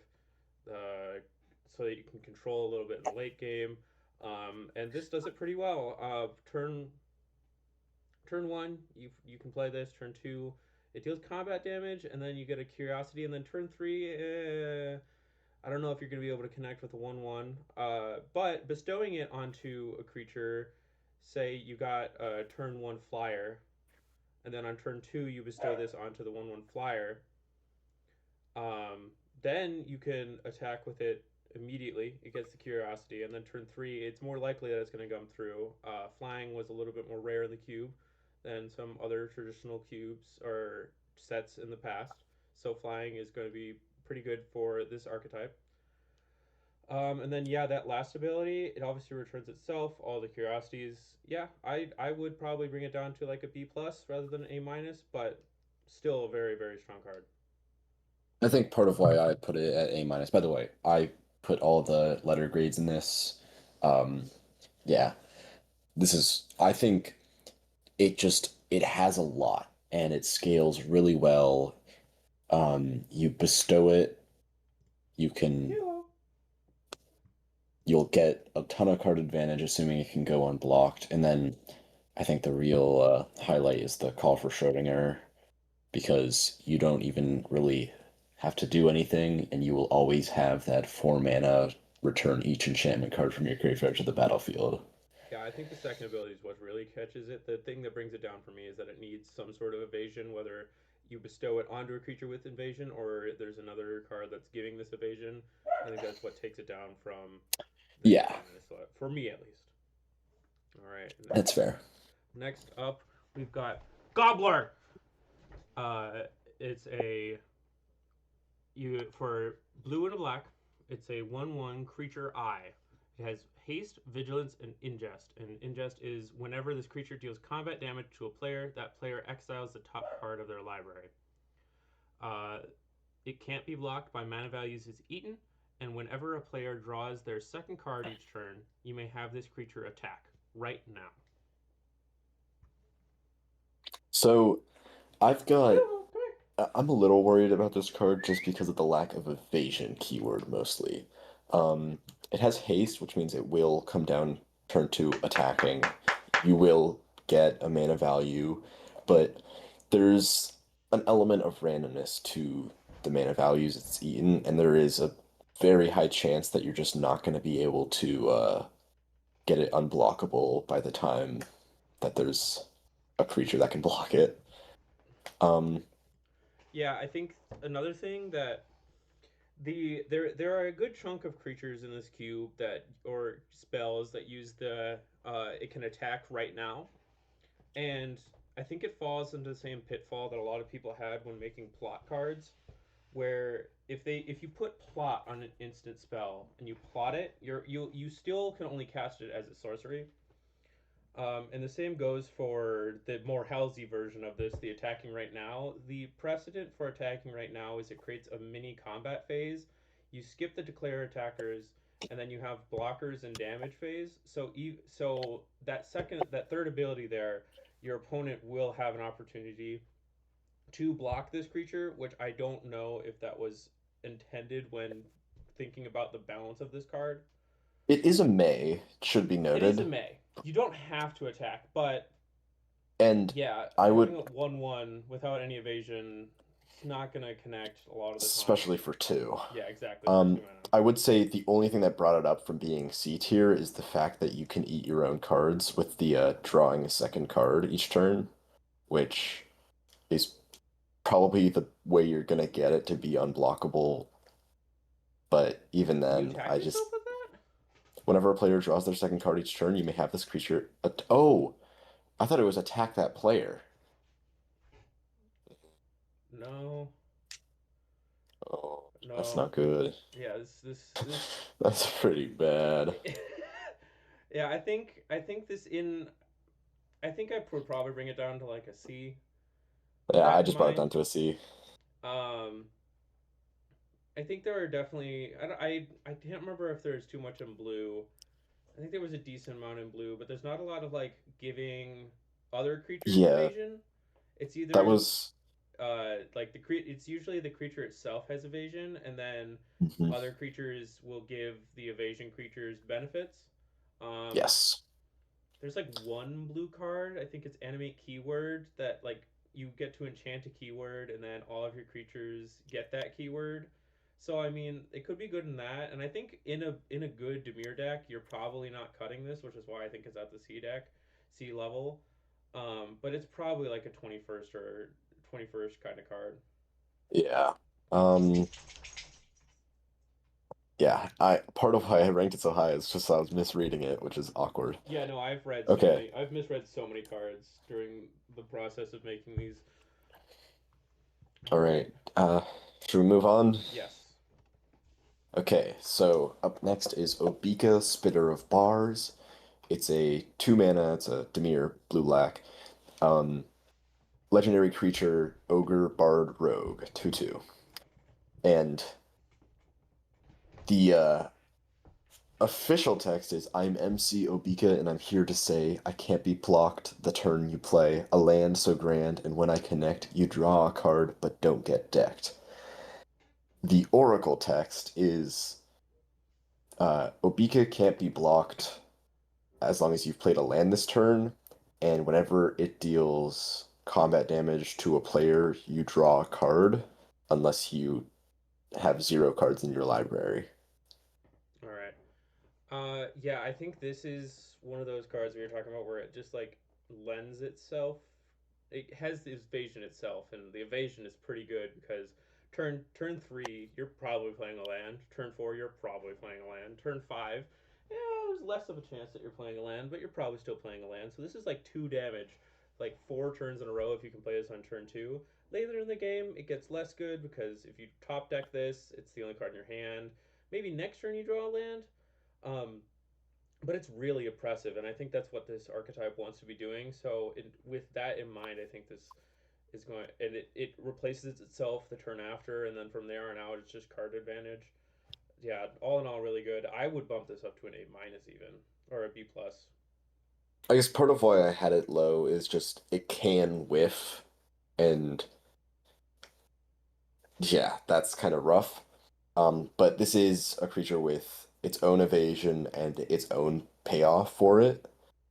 so that you can control a little bit in the late game. And this does it pretty well. Turn one, you can play this. Turn two, it deals combat damage, and then you get a curiosity. And then turn three, I don't know if you're going to be able to connect with a 1/1. But bestowing it onto a creature, say you got a turn one flyer, and then on turn two you bestow this onto the 1/1 flyer. Then you can attack with it immediately. It gets the curiosity, and then turn three, it's more likely that it's going to come through. Flying was a little bit more rare in the cube than some other traditional cubes or sets in the past. So flying is going to be pretty good for this archetype. And then yeah, that last ability, it obviously returns itself, all the curiosities. Yeah, I would probably bring it down to like a B plus rather than an A minus, but still a very, very strong card. I think part of why I put it at A minus. By the way, I put all the letter grades in this. Um, yeah, I think it has a lot and it scales really well. You bestow it, you can, Yeah. you'll get a ton of card advantage, assuming it can go unblocked. And then I think the real highlight is the call for Schrodinger, because you don't even really have to do anything, and you will always have that 4 mana return each enchantment card from your graveyard to the battlefield. Yeah, I think the second ability is what really catches it. The thing that brings it down for me is that it needs some sort of evasion, whether you bestow it onto a creature with evasion or there's another card that's giving this evasion. I think that's what takes it down from the Yeah, 3 mana slot, for me at least. All right. that's fair. Next up, we've got Gobbler. It's a for blue and a black. It's a 1/1 creature eye. It has haste, vigilance, and ingest. And ingest is whenever this creature deals combat damage to a player, that player exiles the top card of their library. Uh, it can't be blocked by mana values is eaten, and whenever a player draws their second card each turn, you may have this creature attack right now. So I've got. I'm a little worried about this card just because of the lack of evasion keyword mostly. It has haste, which means it will come down turn 2 attacking. You will get a mana value, but there's an element of randomness to the mana values it's eaten, and there is a very high chance that you're just not going to be able to get it unblockable by the time that there's a creature that can block it. Yeah, I think another thing that there are a good chunk of creatures in this cube that or spells that use the it can attack right now, and I think it falls into the same pitfall that a lot of people had when making plot cards, where if you put plot on an instant spell and you plot it, you still can only cast it as a sorcery. And the same goes for the more healthy version of this, the attacking right now. The precedent for attacking right now is it creates a mini combat phase. You skip the declare attackers, and then you have blockers and damage phase. So that third ability there, your opponent will have an opportunity to block this creature, which I don't know if that was intended when thinking about the balance of this card. It is a May, should be It is a noted. May. You don't have to attack, but And yeah, I having would, a 1/1 without any evasion, it's not gonna connect a lot of the time. especially for 2. Yeah, exactly. For 2 mana. I would say the only thing that brought it up from being C tier is the fact that you can eat your own cards with the drawing a second card each turn, which is probably the way you're gonna get it to be unblockable. But even You then, attack I just yourself with that? whenever a player draws their second card each turn, you may have this creature. Oh, I thought it was attack that player. No, Oh, no. that's not good. Yeah, this That's pretty bad. yeah, I think I think I would probably bring it down to like a C. With Yeah, that I in just brought it down mind, to a C. um, I think there are definitely I can't remember if there's too much in blue. I think there was a decent amount in blue, but there's not a lot of like giving other creatures Yeah, evasion. It's that either was. like it's usually the creature itself has evasion, and then Mhm. other creatures will give the evasion creatures benefits. Um, Yes. there's like one blue card, I think it's animate keyword, that like you get to enchant a keyword and then all of your creatures get that keyword. So I mean, it could be good in that, and I think in a good Demir deck, you're probably not cutting this, which is why I think it's at the C deck, C level. But it's probably like a 21st or 21st kind of card. Yeah. Um, yeah, I part of why I ranked it so high is just I was misreading it, which is awkward. Yeah, no, Okay. I've misread so many cards during the process of making these. All right. Should we move on? Yes. Okay, so up next is Obika, Spitter of Bars. It's a 2 mana, it's a Dimir blue-black. Legendary creature, Ogre, Bard, Rogue, 2/2. And the official text is I'm MC Obika and I'm here to say I can't be blocked the turn you play. A land so grand, and when I connect, you draw a card but don't get decked. The Oracle text is Obika can't be blocked as long as you've played a land this turn, and whenever it deals combat damage to a player, you draw a card unless you have 0 cards in your library. All right. Yeah, I think this is one of those cards we were talking about where it just like lends itself. It has the evasion itself, and the evasion is pretty good because turn 3 you're probably playing a land. Turn 4 you're probably playing a land. Turn 5, yeah, there's less of a chance that you're playing a land, but you're probably still playing a land. So this is like 2 damage, like 4 turns in a row if you can play this on turn 2. Later in the game, it gets less good because if you top deck this, it's the only card in your hand. Maybe next turn you draw a land. Um, but it's really oppressive, and I think that's what this archetype wants to be doing. So, with that in mind, I think this is going, and it replaces itself the turn after, and then from there on out, it's just card advantage. Yeah, all in all, really good. I would bump this up to an A minus even, or a B plus. I guess part of why I had it low is just it can whiff, and yeah, that's kind of rough. But this is a creature with its own evasion and its own payoff for it,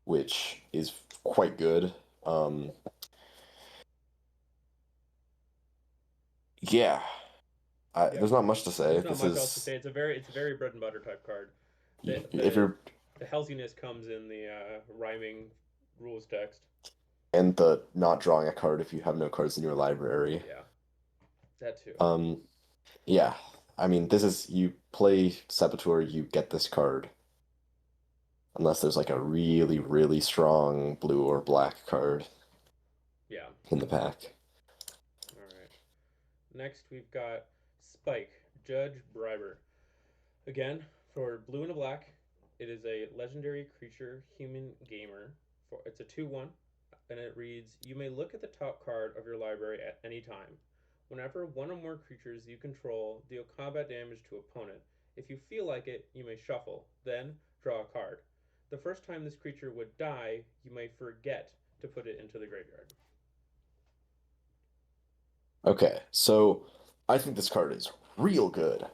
which is quite good. Yeah, Yeah, there's not much to say. there's not This much else to is say. It's a very bread and butter type card. The if the you're the Hellsiness comes in the rhyming rules text. and the not drawing a card if you have no cards in your library. Yeah, that too. Yeah. I mean, this is you play Saboteur, you get this card. Unless there's like a really, really strong blue or black card Yeah. in the pack. All right. Next, we've got Spike, Judge Briber. Again, for blue and a black, it is a legendary creature human gamer. It's a 2/1, and it reads you may look at the top card of your library at any time. Whenever one or more creatures you control deal combat damage to opponent, if you feel like it, you may shuffle, then draw a card. The first time this creature would die, you may forget to put it into the graveyard. Okay, so I think this card is real good.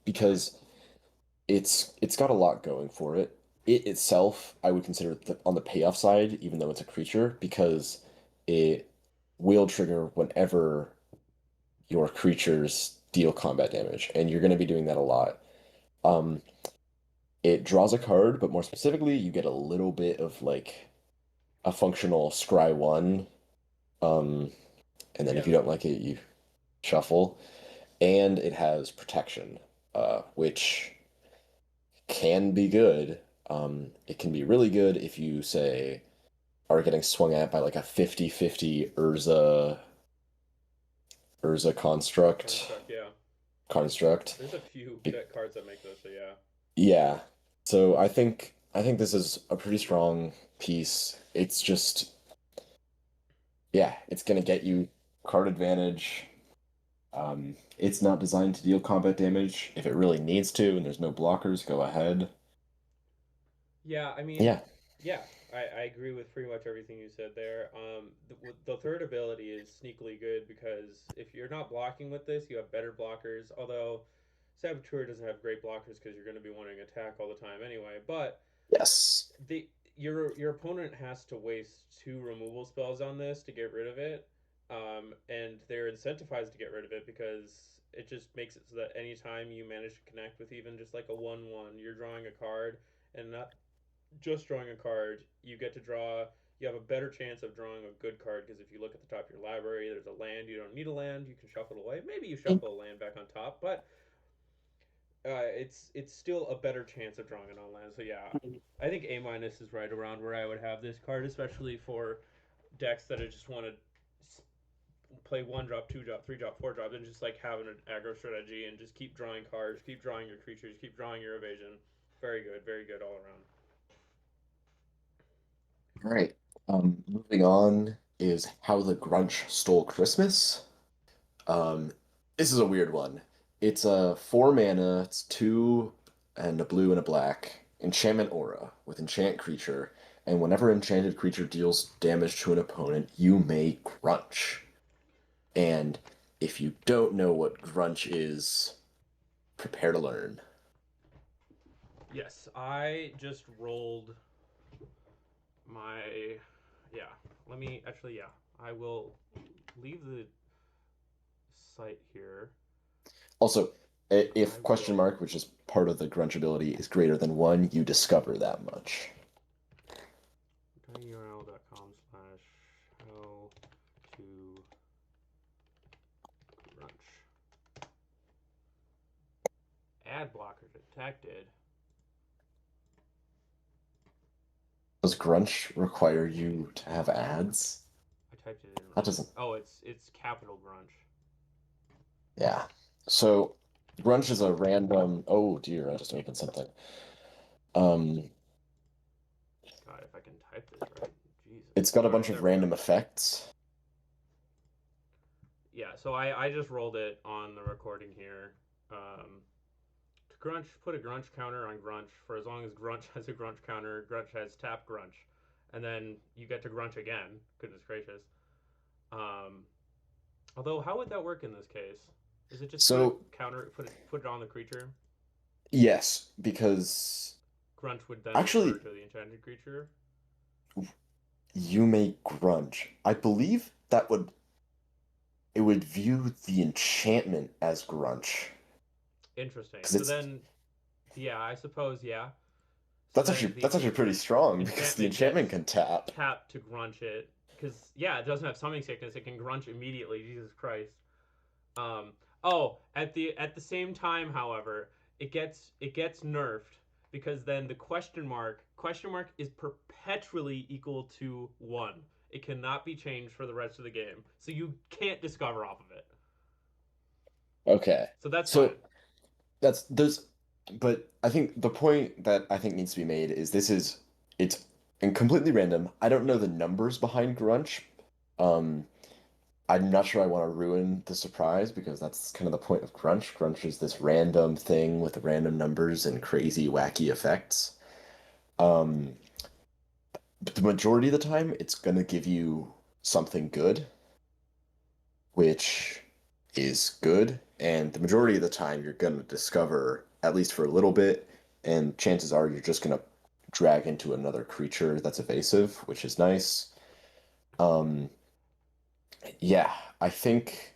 Because it's got a lot going for it. It itself, I would consider on the payoff side, even though it's a creature, because it will trigger whenever your creatures deal combat damage, and you're going to be doing that a lot. Um, it draws a card, but more specifically, you get a little bit of like a functional scry 1. Um, and then if you Yeah. don't like it, you shuffle. And it has protection, which can be good. It can be really good if you, say, are getting swung at by like a 50/50 Urza construct. Yeah. Construct. There's a few cards that make those, so yeah. Yeah. So I think this is a pretty strong piece. It's just yeah, it's gonna get you card advantage. It's not designed to deal combat damage. If it really needs to and there's no blockers, go ahead. Yeah, I mean, Yeah. yeah, I agree with pretty much everything you said there. The third ability is sneakily good because if you're not blocking with this, you have better blockers. Although Saboteur doesn't have great blockers because you're going to be wanting attack all the time anyway. But Yes. your opponent has to waste 2 removal spells on this to get rid of it, and they're incentivized to get rid of it because it just makes it so that anytime you manage to connect with even just like a 1/1, you're drawing a card, and not just drawing a card, you get to draw. You have a better chance of drawing a good card because if you look at the top of your library, there's a land. You don't need a land. You can shuffle it away. Maybe you shuffle a land back on top, but it's still a better chance of drawing it on land. So yeah, I think A minus is right around where I would have this card, especially for decks that I just want to play 1 drop, 2 drop, 3 drop, 4 drop, and just like having an aggro strategy and just keep drawing cards, keep drawing your creatures, keep drawing your evasion. Very good all around. All right. Moving on is How the Grunch Stole Christmas. Um, this is a weird one. It's a 4 mana, it's 2 and a blue and a black. Enchantment Aura with Enchant Creature, and whenever enchanted creature deals damage to an opponent, you may grunch. And if you don't know what grunch is, prepare to learn. Yes, I just rolled my. Yeah, let me actually. Yeah, I will leave the site here. Also, if question will. mark, which is part of the grunge ability, is greater than 1, you discover that much. tinyurl.com/how to grunch. Ad blocker detected. Does grunge require you to have ads? I typed it in wrong. That doesn't. Oh, it's capital grunge. Yeah. So, grunge is a random. Oh dear, I just opened something. God, if I can type this right. Jesus. It's got a bunch There of we go. random effects. Yeah, so I just rolled it on the recording here. To grunch, put a grunch counter on grunch for as long as grunch has a grunch counter, grunch has tap grunch, and then you get to grunch again. Goodness gracious. Although, how would that work in this case? Is it just So, put a counter, put it on the creature? yes, because Grunch would then actually, refer to the enchanted creature. you may grunge. I believe that it would view the enchantment as grunge. Interesting. Because So it's then, yeah, I suppose, yeah. So that's then actually pretty strong because the enchantment enchantment can tap. tap to grunch it. Because, yeah, it doesn't have summoning sickness. It can grunch immediately. Jesus Christ. Um, at the same time, however, it gets nerfed because then the question mark is perpetually equal to 1. It cannot be changed for the rest of the game. So you can't discover off of it. Okay. So that's So fine. there's but I think the point that I think needs to be made is it's and completely random. I don't know the numbers behind grunge. Um I'm not sure I want to ruin the surprise because that's kind of the point of grunge. Grunge is this random thing with random numbers and crazy wacky effects. Um but the majority of the time it's gonna give you something good, which is good, and the majority of the time you're going to discover, at least for a little bit, and chances are you're just going to drag into another creature that's evasive, which is nice. Um, yeah, I think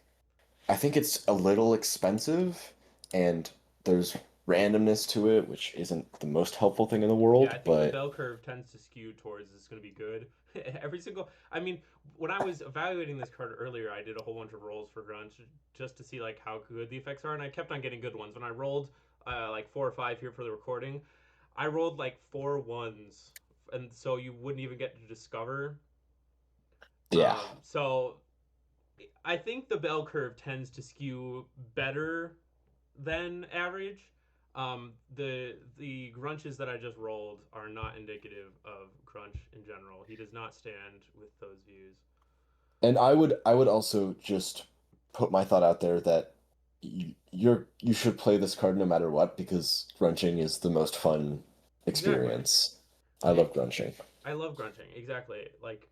it's a little expensive, and there's randomness to it, which isn't the most helpful thing in the Yeah, world, I think the but bell curve tends to skew towards it's going to be good. I mean, when I was evaluating this card earlier, I did a whole bunch of rolls for grunge just to see like how good the effects are, and I kept on getting good ones. When I rolled like 4 or 5 here for the recording, I rolled like 4 1s, and so you wouldn't even get to discover. yeah. So I think the bell curve tends to skew better than average. The grunches that I just rolled are not indicative of grunch in general. He does not stand with those views. And I would also just put my thought out there that you should play this card no matter what because grunching is the most fun Exactly. experience. I love grunching. I love grunching. Exactly. Like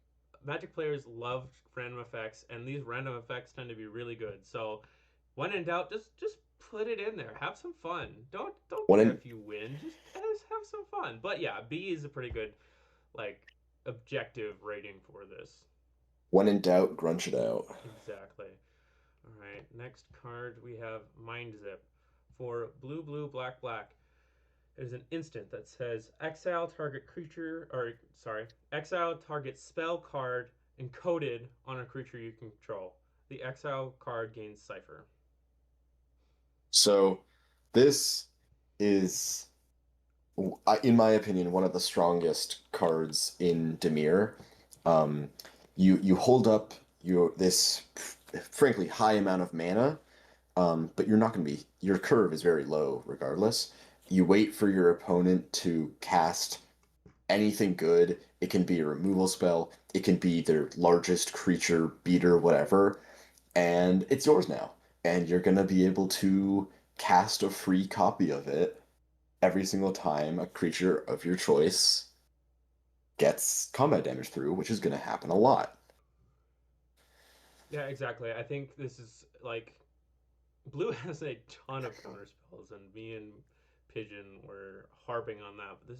Magic players love random effects, and these random effects tend to be really good. So when in doubt, just put it in there. Have some fun. Don't When care in if you win. Just have some fun. But yeah, B is a pretty good like objective rating for this. when in doubt, grunch it out. Exactly. All right. Next card we have Mind Zip for blue blue black black. It is an instant that says exile target creature or sorry exile target spell card encoded on a creature you control. The exile card gains cipher. So this is, in my opinion, one of the strongest cards in Demir. Um, you hold up this frankly high amount of mana. But you're not going to be, your curve is very low regardless. You wait for your opponent to cast anything good. It can be a removal spell, it can be their largest creature, beater, whatever, and it's yours now. And you're going to be able to cast a free copy of it every single time a creature of your choice gets combat damage through, which is going to happen a lot. Yeah, exactly. I think this is like blue has a ton of counter spells, and me and Pigeon were harping on that. But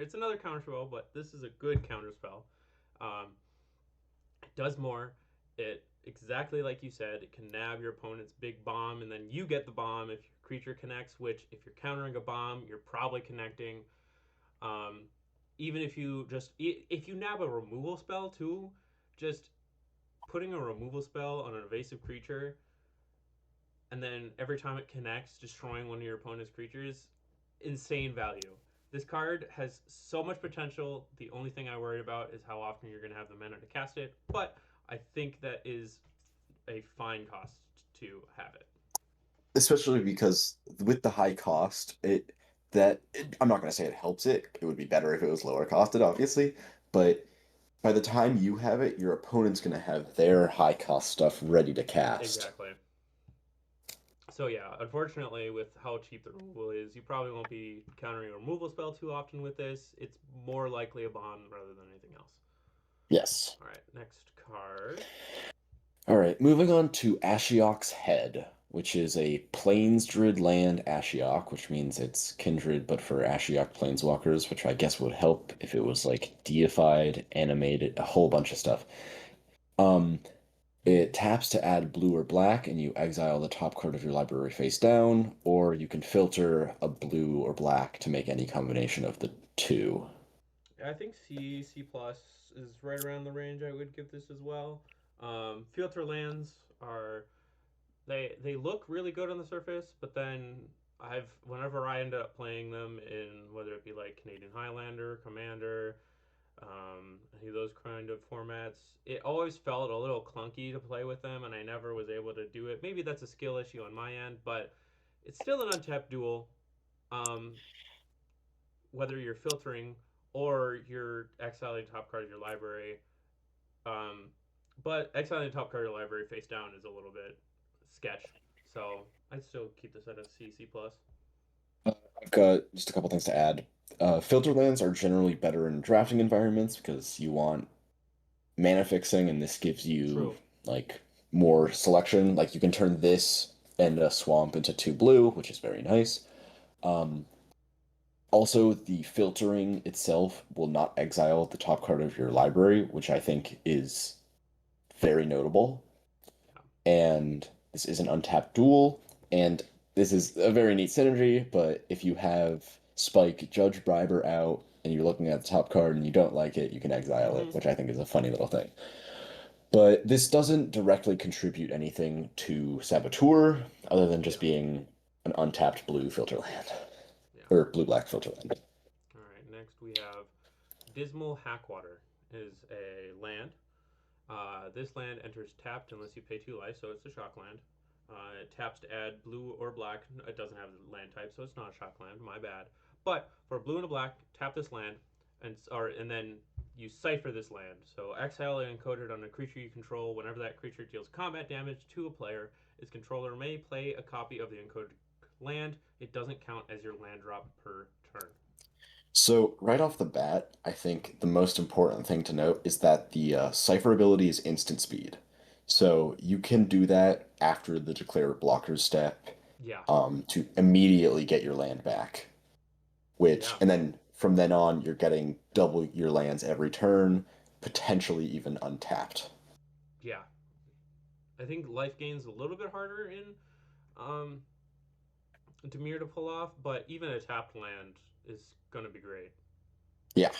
it's another counter spell, but this is a good counter spell. Um, it does more. It, exactly like you said, it can nab your opponent's big bomb, and then you get the bomb if your creature connects, which, if you're countering a bomb, you're probably connecting. Um, Even if you just, if you nab a removal spell too, just putting a removal spell on an evasive creature, and then every time it connects, destroying one of your opponent's creatures, insane value. This card has so much potential. The only thing I worry about is how often you're going to have the mana to cast it, but I think that is a fine cost to have it. Especially because with the high cost, I'm not going to say it helps it. It would be better if it was lower costed, obviously, but by the time you have it, your opponent's going to have their high cost stuff ready to cast. Exactly. So yeah, unfortunately, with how cheap the removal is, you probably won't be countering a removal spell too often with this. It's more likely a bomb rather than anything else. Yes. All right, next card. All right, moving on to Ashiok's Head, which is a Plains Druid land Ashiok, which means it's kindred but for Ashiok planeswalkers, which I guess would help if it was like deified, animated, a whole bunch of stuff. It taps to add blue or black, and you exile the top card of your library face down, or you can filter a blue or black to make any combination of the two. I think C plus is right around the range I would give this as well. Filter lands are they look really good on the surface, but then whenever I end up playing them in whether it be like Canadian Highlander, Commander, any of those kind of formats, it always felt a little clunky to play with them, and I never was able to do it. Maybe that's a skill issue on my end, but it's still an untapped duel. Um, Whether you're filtering or you're exiling top card of your library. Um, but exiling the top card of your library face down is a little bit sketch. So I'd still keep this at a C plus. I've got just a couple things to add. Filter lands are generally better in drafting environments because you want mana fixing, and this gives you True. like more selection. Like you can turn this and a swamp into 2 blue, which is very nice. Um, Also, the filtering itself will not exile the top card of your library, which I think is very notable. And this is an untapped duel, and this is a very neat synergy, but if you have Spike Judge Briber out and you're looking at the top card and you don't like it, you can exile it, which I think is a funny little thing. But this doesn't directly contribute anything to Saboteur, other than just being an untapped blue filter land. Or blue-black filter land. All right, next we have Dismal Hackwater is a land. This land enters tapped unless you pay 2 life, so it's a shock land. It taps to add blue or black. It doesn't have the land type, so it's not a shock land. My bad. But for blue and a black, tap this land, and then you cipher this land. So exile and encode it on a creature you control. Whenever that creature deals combat damage to a player, its controller may play a copy of the encoded land. It doesn't count as your land drop per turn. So right off the bat, I think the most important thing to note is that the cipher ability is instant speed. So you can do that after the declare blockers step Yeah. To immediately get your land back. Yeah. And then from then on, you're getting double your lands every turn, potentially even untapped. Yeah. I think life gain's a little bit harder in Dimir to pull off, but even a tapped land is going to be great. Yeah,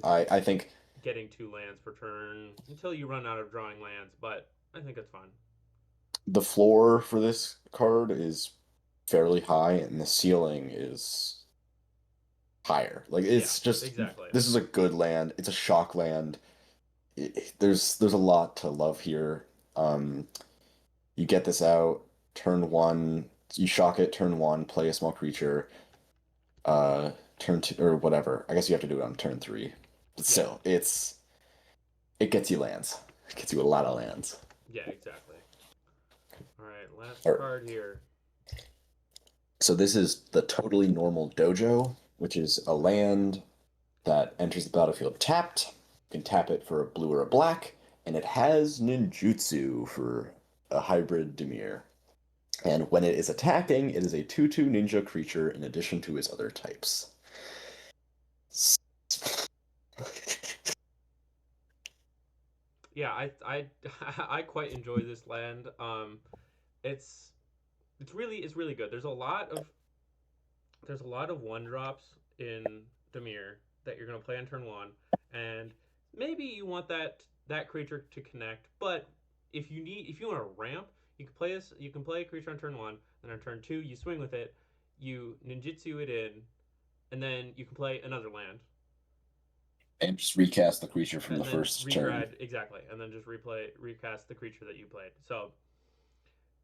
I think getting 2 lands per turn until you run out of drawing lands, but I think it's fun. The floor for this card is fairly high, and the ceiling is higher. Like it's just exactly. This is a good land. It's a shock land. There's a lot to love here. You get this out turn 1, you shock it turn 1, play a small creature. Turn 2 or whatever. I guess you have to do it on turn 3. But still, it gets you lands. It gets you a lot of lands. Yeah, exactly. All right, last card here. So this is the Totally Normal Dojo, which is a land that enters the battlefield tapped. You can tap it for a blue or a black, and it has ninjutsu for a hybrid Dimir. And when it is attacking, it is a 2/2 ninja creature in addition to its other types. Yeah, I quite enjoy this land. It's it's really good. There's a lot of one drops in Dimir that you're gonna play on turn one, and maybe you want that creature to connect. But if you want to ramp, you can play a creature on turn one, then on turn two you swing with it, you ninjutsu it in, and then you can play another land, And just recast the creature from and the then first turn. regrad exactly, and then just recast the creature that you played. So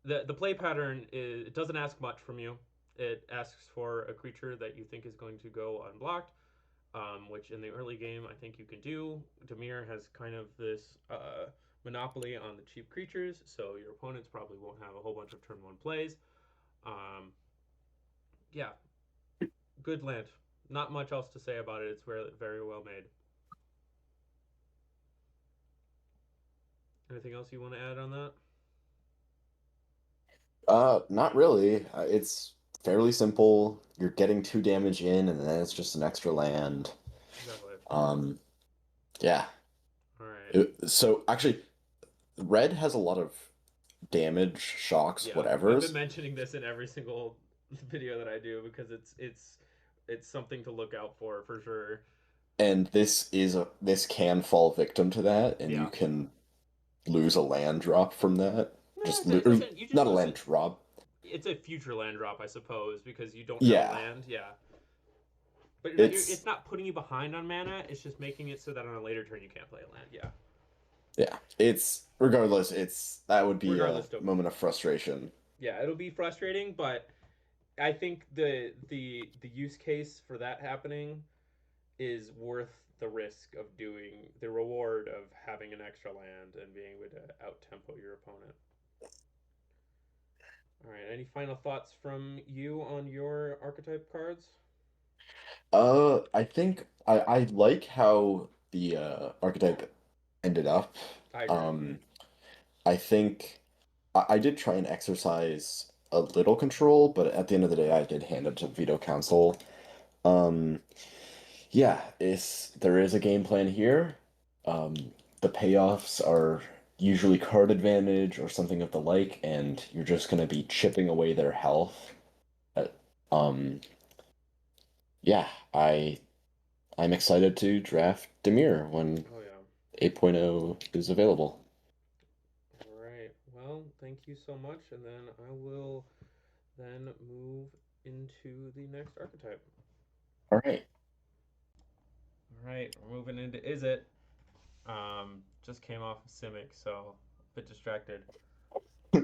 the play pattern is, it doesn't ask much from you. It asks for a creature that you think is going to go unblocked, which in the early game I think you can do. Dimir has kind of this monopoly on the cheap creatures, so your opponents probably won't have a whole bunch of turn one plays. Um, yeah, good land. Not much else to say about it. It's very, very well made. Anything else you want to add on that? Not really. It's fairly simple. You're getting 2 damage in, and then it's just an extra land. Exactly. Um, yeah. All right. So actually, red has a lot of damage, shocks, Yeah, I've been whatevers, mentioning this in every single video that I do because it's something to look out for sure. and this can fall victim to that, and you Yeah. can lose a land drop from that. No, Just it or doesn't. You just not a lose land it. drop. It's a future land drop, I suppose, because you don't have a Yeah, land. Yeah, but it's it's not putting you behind on mana. It's just making it so that on a later turn you can't play a land. Yeah. yeah. It's regardless. That would be a Regardless, still good. moment of frustration. Yeah, it'll be frustrating, but I think the use case for that happening is worth the risk of doing the reward of having an extra land and being able to out tempo your opponent. All right. Any final thoughts from you on your archetype cards? I think I like how the archetype ended up. I agree. Um, I think I did try and exercise a little control, but at the end of the day, I did hand it to Veto Council. Um, yeah, there is a game plan here. Um, the payoffs are usually card advantage or something of the like, and you're just gonna be chipping away their health. Uh, Um, yeah, I'm excited to draft Demir when Oh yeah. 8.0 is available. All right. Well, thank you so much, and then I will then move into the next archetype. All right. All right, we're moving into Is It. Just came off of Simic, so a bit distracted.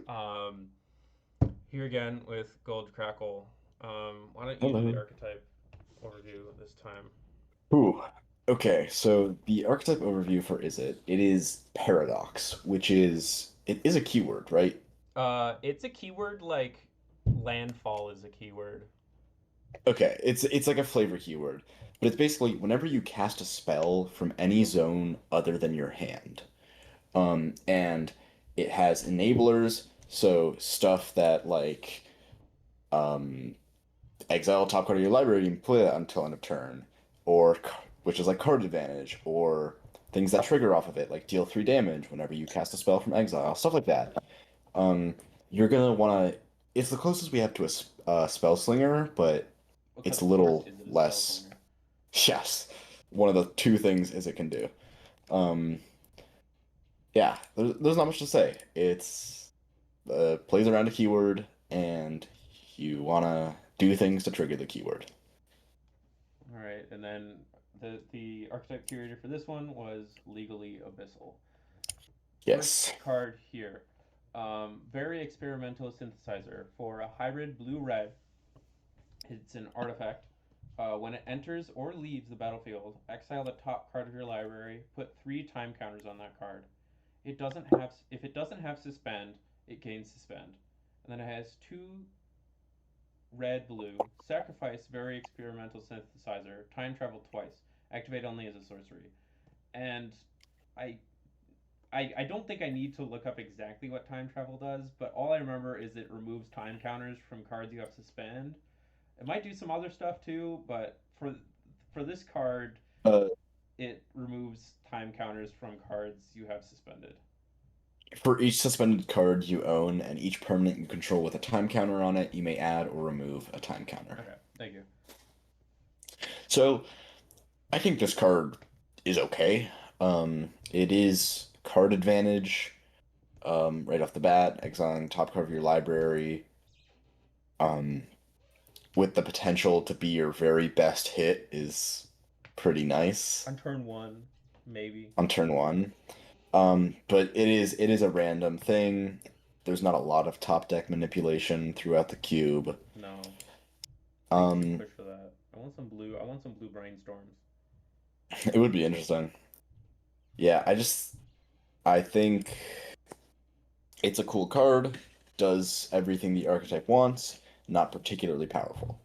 Um, Here again with Gold Crackle. Why don't you do the Hello. archetype overview this time? Ooh. Okay, so the archetype overview for Is It? It is Paradox, it is a keyword, right? It's a keyword like landfall is a keyword. Okay, it's like a flavor keyword, but it's basically whenever you cast a spell from any zone other than your hand. And it has enablers, so stuff that like um exile top card of your library, you can play that until end of turn, or which is like card advantage, or things that trigger off of it, like deal 3 damage whenever you cast a spell from exile, stuff like that. Um, you're gonna wanna. It's the closest we have to a spell slinger, but Because it's a of course little is it a spell less. slinger? Yes, one of the two things is it can do. Um, yeah, there's not much to say. It's plays around a keyword, and you wanna do things to trigger the keyword. All right, and then the archetype curator for this one was Legally Abyssal. First Yes. card here. Very experimental synthesizer for a hybrid blue red. It's an artifact. When it enters or leaves the battlefield, exile the top card of your library. Put 3 time counters on that card. It doesn't have if it doesn't have suspend, it gains suspend, and then it has 2 red blue. Sacrifice very experimental synthesizer. Time travel twice. Activate only as a sorcery. And I I don't think I need to look up exactly what time travel does, but all I remember is it removes time counters from cards you have suspend. It might do some other stuff too, but for this card, Uh, it removes time counters from cards you have suspended. For each suspended card you own and each permanent you control with a time counter on it, you may add or remove a time counter. Okay, thank you. So I think this card is okay. It is card advantage, right off the bat, exiling top card of your library, um, with the potential to be your very best hit is pretty nice On turn 1, maybe. on turn one. But it is a random thing. There's not a lot of top deck manipulation throughout the cube. No. I think you Um, push for that. I want some blue brainstorms. it would be interesting. Yeah, I think it's a cool card, does everything the archetype wants, not particularly powerful.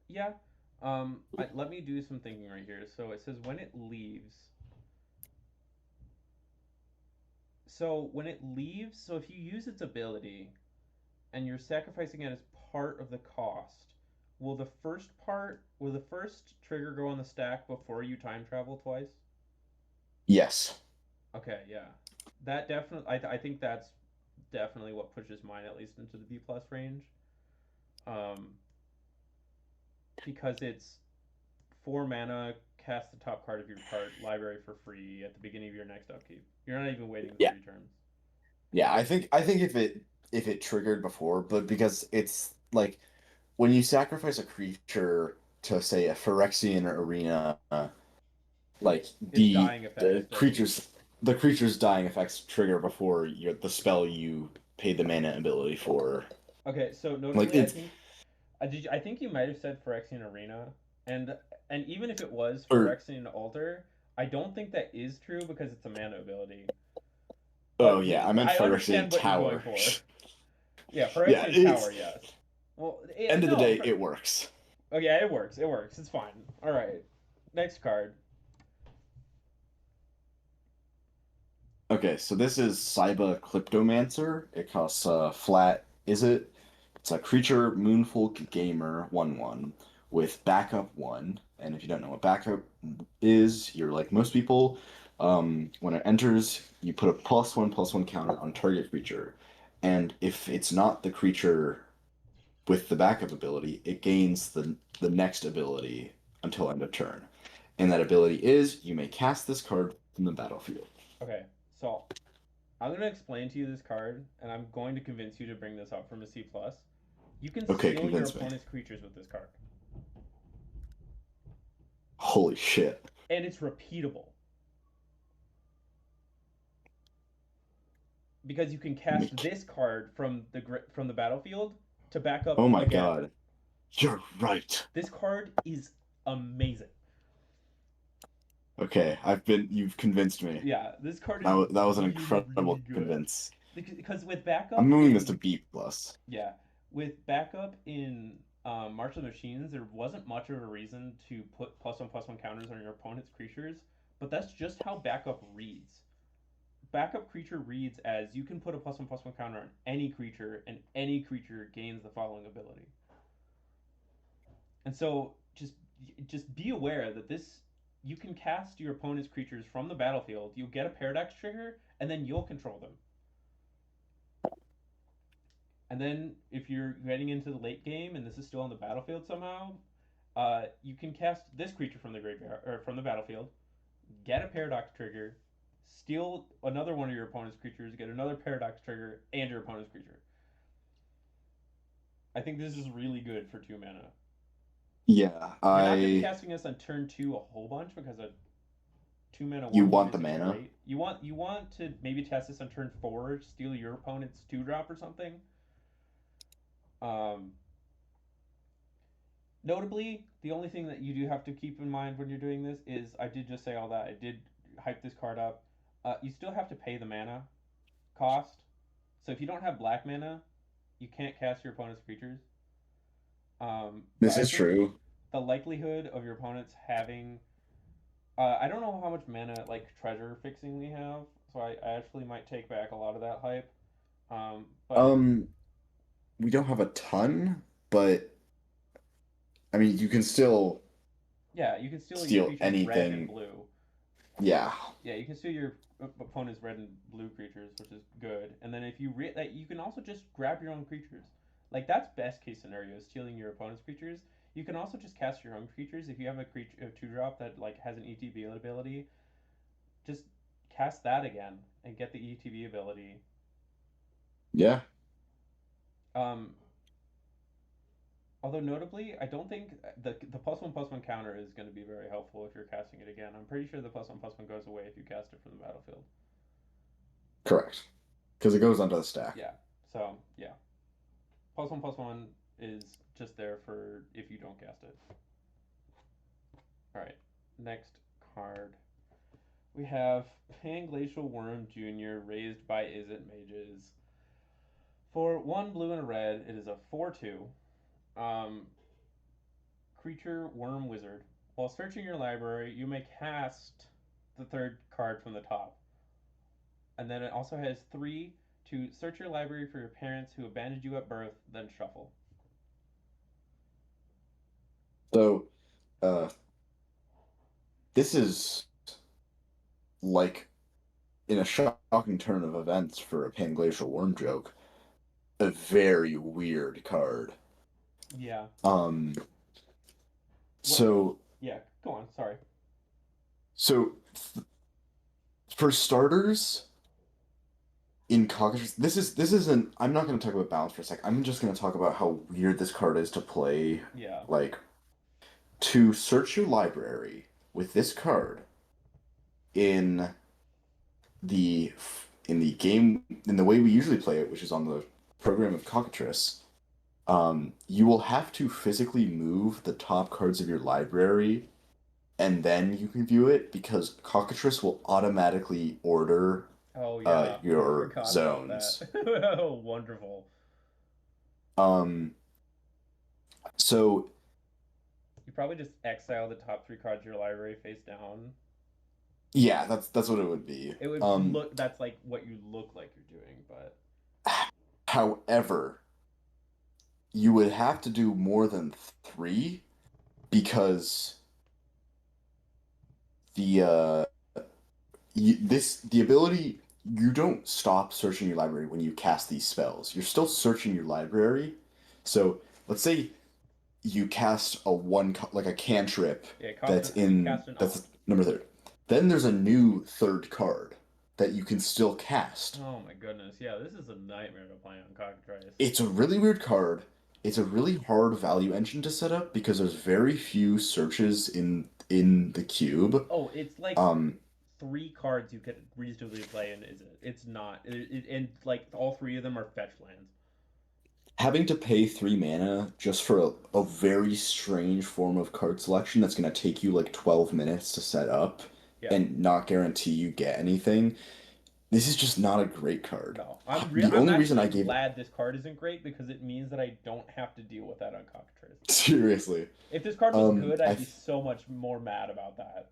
Yeah. Let me do some thinking right here. So it says when it leaves. So when it leaves, so if you use its ability and you're sacrificing it as part of the cost, will the first trigger go on the stack before you time travel twice? Yes. Okay, yeah. That definitely I think that's definitely what pushes mine at least into the B plus range. Um because it's 4 mana, cast the top card of your card library for free at the beginning of your next upkeep. You're not even waiting the Yeah. 3 turns. Yeah, I think if it triggered before, but because it's like when you sacrifice a creature to say a Phyrexian arena, like Its the dying effects the doesn't. creature's dying effects trigger before the spell you paid the mana ability for. Okay, so Like notably, it's I think you might have said Phyrexian Arena, and even if it was or Phyrexian Altar, I don't think that is true because it's a mana ability. oh But yeah, I meant I Phyrexian understand what you're going tower. for. Yeah, Yeah, Phyrexian it's Tower, yes. Well, end of the no. day, it works. Oh yeah, it works. It works. It's fine. All right. Next card. Okay, so this is Cyba Klyptomancer. It costs flat. Is it? It's a creature Moonfolk Gamer 1/1 with backup 1. And if you don't know what backup is, you're like most people. When it enters, you put a +1/+1 counter on target creature. And if it's not the creature with the backup ability, it gains the next ability until end of turn. And that ability is you may cast this card from the battlefield. Okay, so I'm gonna explain to you this card, and I'm going to convince you to bring this up from a C plus. You can Okay, steal your convince me. opponent's creatures with this card, Holy shit. and it's repeatable because you can cast this card from the battlefield to back up Oh my again. god. You're right. This card is amazing. Okay, you've convinced me. Yeah, this card is That was an really, incredible really good. convince. Because with backup, I'm moving this to B plus. Yeah, with backup in March of the Machines, there wasn't much of a reason to put +1/+1 counters on your opponent's creatures, but that's just how backup reads. Backup creature reads as you can put a +1/+1 counter on any creature, and any creature gains the following ability. And so just be aware that this you can cast your opponent's creatures from the battlefield. You'll get a paradox trigger, and then you'll control them. And then if you're getting into the late game and this is still on the battlefield somehow, you can cast this creature from the graveyard or from the battlefield, get a paradox trigger, steal another one of your opponent's creatures, get another paradox trigger, and your opponent's creature. I think this is really good for 2 mana. Yeah, You're not going to be casting this on turn 2 a whole bunch because a 2 mana You 1/1 want is the too mana? late. You want to maybe cast this on turn 4, steal your opponent's 2-drop or something. Um, Notably, the only thing that you do have to keep in mind when you're doing this is I did just say all that. I did hype this card up. You still have to pay the mana cost. So if you don't have black mana, you can't cast your opponent's creatures. But This I is think true. the likelihood of your opponents having I don't know how much mana like treasure fixing we have, so I actually might take back a lot of that hype. But Um, we don't have a ton, but I mean, you can still yeah, you can steal your steal creatures red and anything. blue. Yeah. Yeah, you can steal your opponent's red and blue creatures, which is good. And then if you you can also just grab your own creatures. Like that's best case scenario, stealing your opponent's creatures. You can also just cast your own creatures if you have a creature a 2-drop that like has an ETB ability. Just cast that again and get the ETB ability. Yeah. Um, Although notably, I don't think the +1/+1 counter is going to be very helpful if you're casting it again. I'm pretty sure the +1/+1 goes away if you cast it from the battlefield. Correct. Because it goes onto the stack. Yeah. So yeah, +1/+1 is just there for if you don't cast it. All right. Next card. We have Panglacial Worm Jr. raised by Is It Mages. For 1 blue and a red, it is a 4/2. Um, Creature Worm Wizard. While searching your library, you may cast the third card from the top. And then it also has 3 to search your library for your parents who abandoned you at birth, then shuffle. So, uh, this is like in a shocking turn of events for a Panglacial Worm joke, a very weird card. Yeah. So Yeah, go on, sorry. so for starters, in Caucasus, this isn't. I'm not going to talk about balance for a sec. I'm just going to talk about how weird this card is to play. Yeah. Like, to search your library with this card in the game in the way we usually play it, which is on the program of Cockatrice, you will have to physically move the top cards of your library, and then you can view it because Cockatrice will automatically order Oh yeah, your forgot zones. about that. Oh, wonderful. So You probably just exile the top 3 cards of your library face down. yeah, that's what it would be. It would look. That's like what you look like you're doing, but. However, you would have to do more than 3 because the the ability, you don't stop searching your library when you cast these spells. You're still searching your library. So let's say you cast like a cantrip that's number 3. Then there's a new 3rd card that you can still cast. Oh my goodness, yeah, this is a nightmare to play on Cockatrice. It's a really weird card. It's a really hard value engine to set up because there's very few searches in the cube. Oh, it's like 3 cards you could reasonably play, and it's not. And like all 3 of them are fetch lands. Having to pay 3 mana just for a very strange form of card selection that's going to take you like 12 minutes to set up and not guarantee you get anything. This is just not a great card. No, I'm glad this card isn't great because it means that I don't have to deal with that on Cockatrice. Seriously. If this card was good, I'd be so much more mad about that.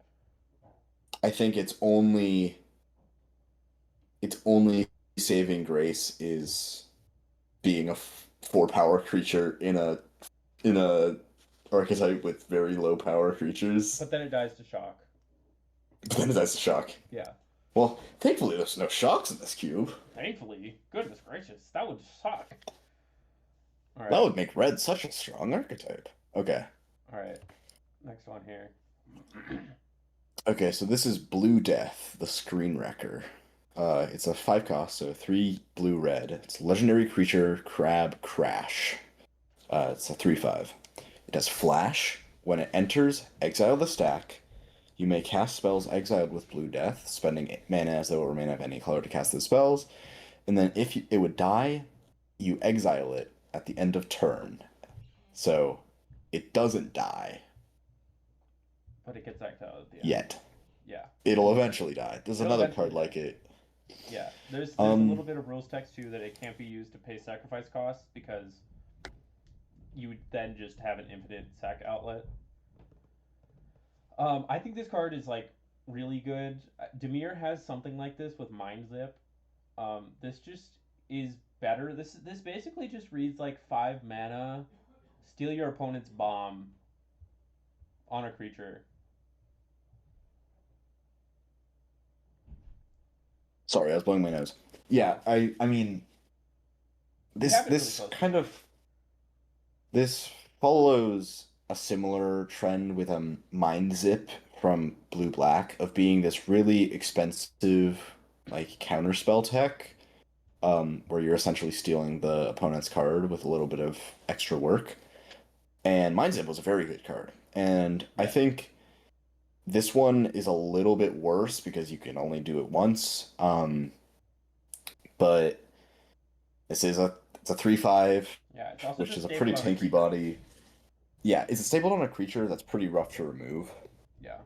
I think its only saving grace is being a 4-power creature in a archetype with very low power creatures. But then it dies to shock. Yeah. Well, thankfully there's no shocks in this cube. Thankfully? Goodness gracious, that would suck. All right. That would make red such a strong archetype. Okay. Alright. Next one here. Okay, so this is Blue Death, the Screen Wrecker. It's a 5 cost, so 3 blue red. It's a legendary creature, Crab Crash. It's a 3/5. It has Flash. When it enters, exile the stack. You may cast spells exiled with Blue Death, spending mana as though it were mana of any color to cast those spells. And then if it would die, you exile it at the end of turn. So it doesn't die. But it gets exiled at the end. Yet. Yeah. It'll eventually die. There's another card like it. Yeah. There's a little bit of rules text too that it can't be used to pay sacrifice costs because you would then just have an infinite sack outlet. I think this card is like really good. Dimir has something like this with Mind Zip. This just is better. This basically just reads like 5 mana, steal your opponent's bomb on a creature. Sorry, I was blowing my nose. Yeah, I mean, this have it really this close to kind you. of this follows a similar trend with Mind Zip from Blue Black of being this really expensive like counterspell tech, where you're essentially stealing the opponent's card with a little bit of extra work. And Mind Zip was a very good card, and I Yeah. think this one is a little bit worse because you can only do it once. But this is it's a 3/5, Yeah, it's also which just is a pretty stapled on a tanky creature. body. Yeah, it's a stapled on a creature that's pretty rough to remove. Yeah.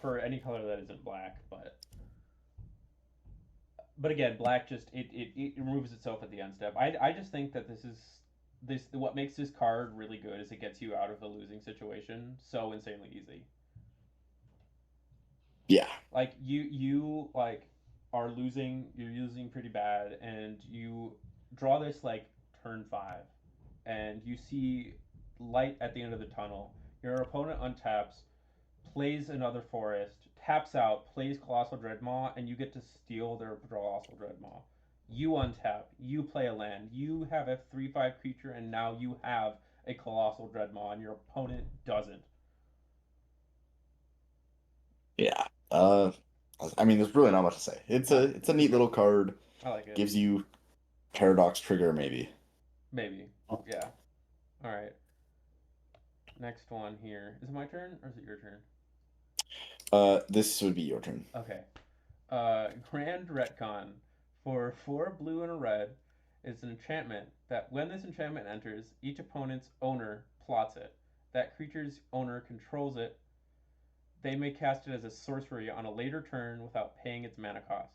For any color that isn't black, but again, black just it removes itself at the end step. I just think that this what makes this card really good is it gets you out of the losing situation so insanely easy. Yeah. Like you like are losing, you're losing pretty bad, and you draw this like turn 5, and you see light at the end of the tunnel. Your opponent untaps, plays another forest, taps out, plays Colossal Dreadmaw, and you get to steal their Colossal Dreadmaw. You untap, you play a land, you have a 3/5 creature, and now you have a Colossal Dreadmaw, and your opponent doesn't. Yeah. I mean, there's really not much to say. It's a neat little card. I like it. Gives you Paradox Trigger, maybe. Maybe. Yeah. Alright. Next one here. Is it my turn, or is it your turn? This would be your turn. Okay. Grand Retcon. For 4 blue and a red, is an enchantment that when this enchantment enters, each opponent's owner plots it. That creature's owner controls it. They may cast it as a sorcery on a later turn without paying its mana cost.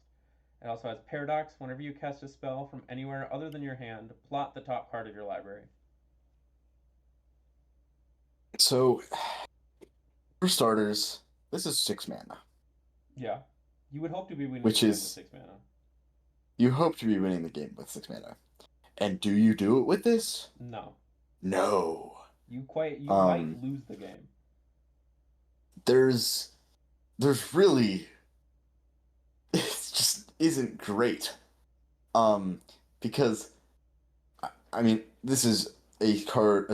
It also has Paradox. Whenever you cast a spell from anywhere other than your hand, plot the top card of your library. So, for starters, this is 6 mana, Yeah. You would hope to be winning which the game with is 6 mana. you hope to be winning the game with 6 mana. And do you do it with this? No. No. You might lose the game. There's really it just isn't great. Because I mean, this is a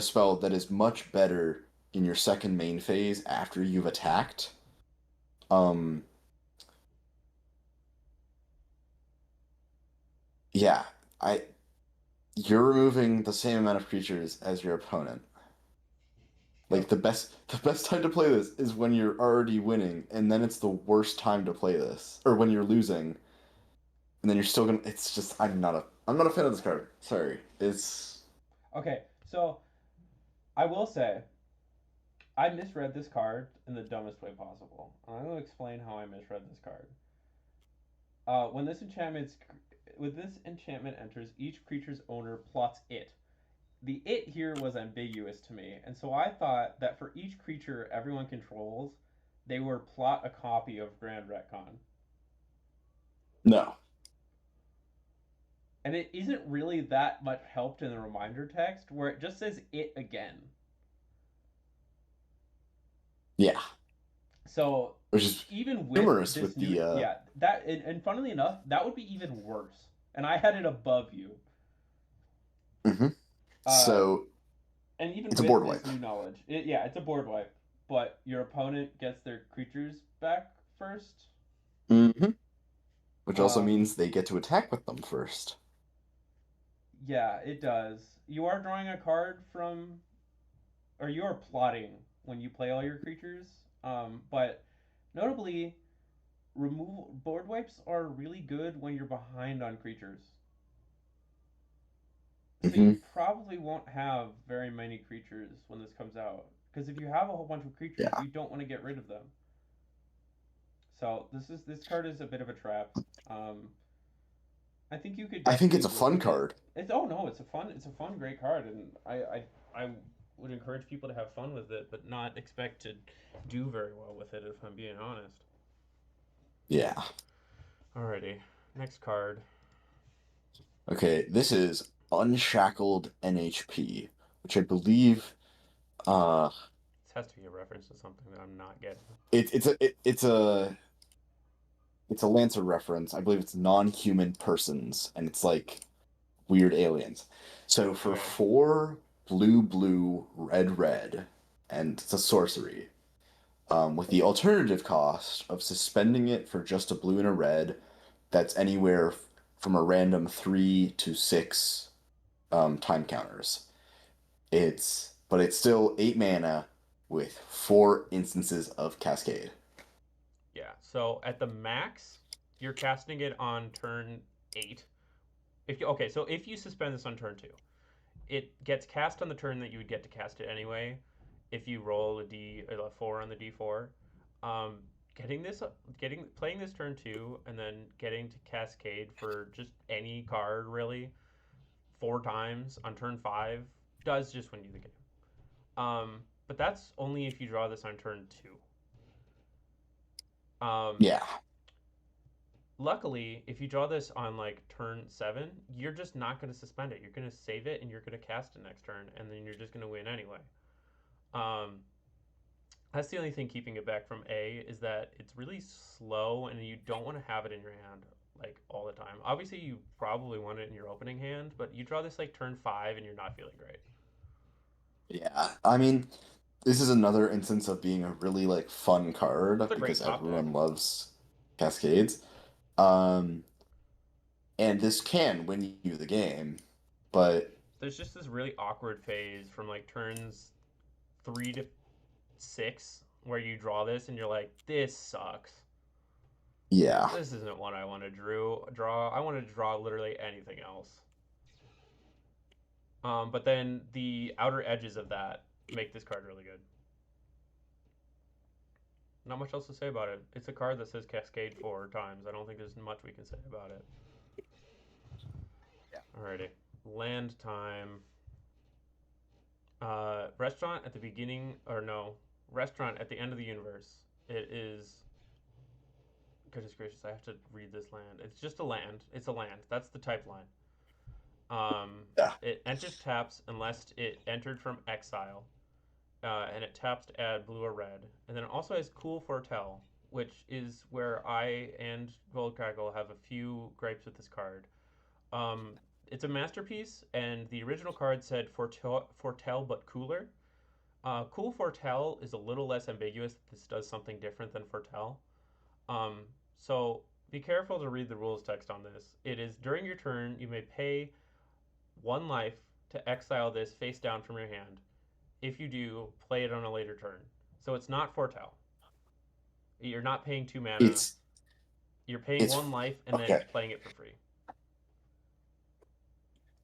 spell that is much better in your second main phase after you've attacked. Yeah, you're removing the same amount of creatures as your opponent. Like the best time to play this is when you're already winning, and then it's the worst time to play this, or when you're losing, and then you're still gonna. It's just I'm not a fan of this card. Sorry, it's Okay, so I will say I misread this card in the dumbest way possible. I'm going to explain how I misread this card. When this enchantment enters, each creature's owner plots it. The it here was ambiguous to me, and so I thought that for each creature everyone controls, they were plot a copy of Grand Retcon. no. And it isn't really that much helped in the reminder text where it just says it again. Yeah, So which is even with humorous this with new, the yeah, that and funnily enough, that would be even worse. And I had it above you. Mm-hmm. Uh, So and even it's a with board this wipe. new knowledge, yeah, it's a board wipe. But your opponent gets their creatures back first. Mm-hmm. Which also Um, means they get to attack with them first. yeah, it does. You are drawing a card from, or you are plotting when you play all your creatures. But notably, removal board wipes are really good when you're behind on creatures. So Mm-hmm. you probably won't have very many creatures when this comes out. Because if you have a whole bunch of creatures, Yeah. you don't want to get rid of them. So this card is a bit of a trap. Um, I think you could I think definitely it's a work fun with card. it. It's oh no, it's a fun, great card, and I would encourage people to have fun with it, but not expect to do very well with it. If I'm being honest. Yeah. Alrighty, next card. Okay, this is Unshackled NHP, which I believe This has to be a reference to something that I'm not getting. it's a it's a Lancer reference. I believe it's non-human persons, and it's like weird aliens. So for Okay. 4 blue, blue, red, red, and it's a sorcery. With the alternative cost of suspending it for just a blue and a red, that's anywhere from a random 3 to 6 time counters. But it's still 8 mana with 4 instances of Cascade. Yeah. So at the max, you're casting it on turn 8. So if you suspend this on turn 2, it gets cast on the turn that you would get to cast it anyway. If you roll a 4 on the D4, um, playing this turn 2 and then getting to Cascade for just any card really 4 times on turn 5 does just win you the game. But that's only if you draw this on turn 2. Yeah. Luckily, if you draw this on like turn 7, you're just not going to suspend it. You're going to save it and you're going to cast it next turn, and then you're just going to win anyway. Um, that's the only thing keeping it back from A, is that it's really slow and you don't want to have it in your hand like all the time. Obviously, you probably want it in your opening hand, but you draw this like turn 5 and you're not feeling great. Yeah. I mean, this is another instance of being a really like fun card It's a great because top everyone deck. loves Cascades. Um, and this can win you the game, but There's just this really awkward phase from like turns 3 to 6 where you draw this and you're like, this sucks. yeah. This isn't what I want to draw. I want to draw literally anything else. But then the outer edges of that make this card really good. Not much else to say about it. It's a card that says Cascade 4 times. I don't think there's much we can say about it. Yeah. Alrighty. Land time. Restaurant at the beginning, or no, restaurant at the end of the universe. It is. Goodness gracious, I have to read this land. It's just a land. It's a land. That's the type line. Yeah. It enters taps unless it entered from exile, and it taps to add blue or red. And then it also has Cool Foretell, which is where I and Gold Crackle have a few gripes with this card. It's a masterpiece, and the original card said Foretell but cooler. Cool Foretell is a little less ambiguous. This does something different than Foretell. Um, so be careful to read the rules text on this. It is during your turn, you may pay 1 life to exile this face down from your hand. If you do, play it on a later turn. So it's not Foretell. You're not paying 2 mana. It's You're paying it's 1 life and then okay. playing it for free.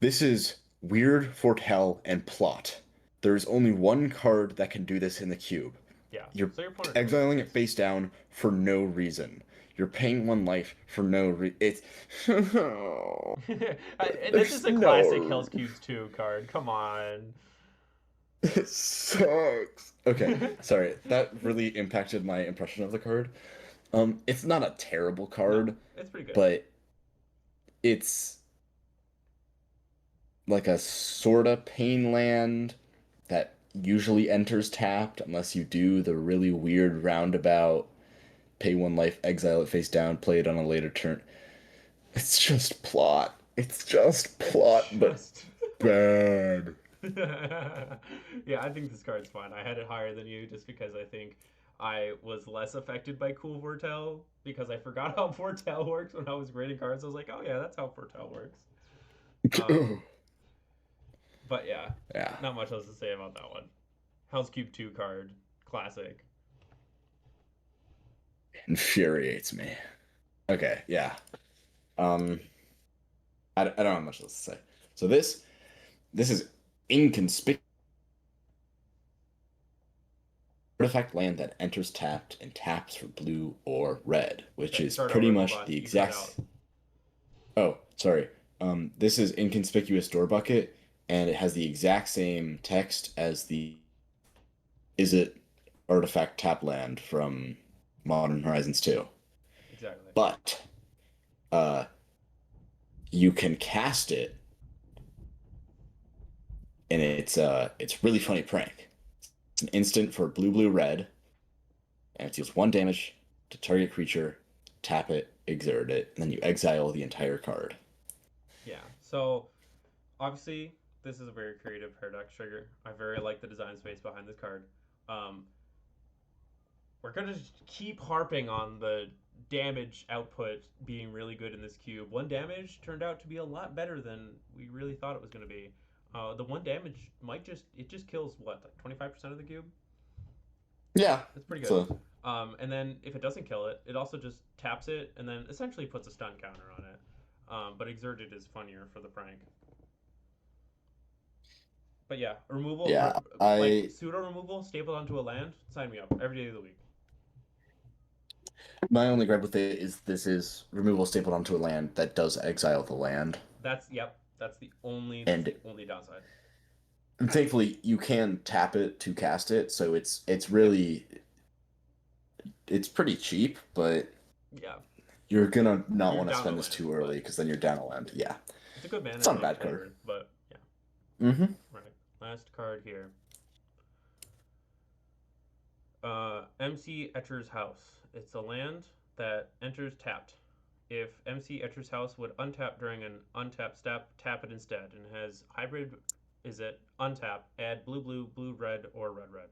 This is weird foretell and plot. There's only one card that can do this in the cube. Yeah. You're So your opponent exiling it face down for no reason. You're paying 1 life for no reason. It's this is a no... classic Hellscube 2 card. Come on. It sucks. Okay, sorry. That really impacted my impression of the card. It's not a terrible card, No, it's pretty good. but it's like a sorta pain land that usually enters tapped unless you do the really weird roundabout, pay 1 life, exile it face down, play it on a later turn. It's just plot. It's just plot, but bad. Yeah, I think this card's fun. I had it higher than you just because I think I was less affected by Cool Foretell because I forgot how Foretell works when I was grading cards. I was like, oh yeah, that's how Foretell works. But yeah, Yeah. not much else to say about that one. Hellscube 2 card, classic. Infuriates me. Okay, yeah. I don't have much else to say. So this is inconspicuous artifact land that enters tapped and taps for blue or red, which Okay, is start pretty over, much hold on. the You cut exact. out. Oh, sorry. This is inconspicuous door bucket, and it has the exact same text as the Is It artifact tap land from Modern Horizons 2. Exactly. But you can cast it, and it's really funny prank. It's an instant for blue, blue, red, and it deals 1 damage to target creature tap it, exert it, and then you exile the entire card. Yeah. So obviously, this is a very creative paradox trigger. I very like the design space behind this card. Um, we're gonna keep harping on the damage output being really good in this cube. 1 damage turned out to be a lot better than we really thought it was gonna be. The 1 damage might just kills what, like 25% of the cube. Yeah. That's pretty good. So, And then if it doesn't kill it, it also just taps it and then essentially puts a stun counter on it. But exerted is funnier for the prank. But yeah, removal, yeah, like pseudo removal stapled onto a land. Sign me up every day of the week. my only gripe with it is this is removal stapled onto a land that does exile the land. That's the only downside. And thankfully, you can tap it to cast it, so it's really it's pretty cheap, but yeah, you're gonna not want to down spend a this land, too early because then you're down a land. Yeah, it's a good mana. it's not a going bad card. forward, but yeah. Mm-hmm. Right. Last card here. MC Etcher's House. It's a land that enters tapped. If MC Etcher's House would untap during an untap step, tap it instead, and has hybrid. Is it untap? Add blue, blue, blue, red, or red, red.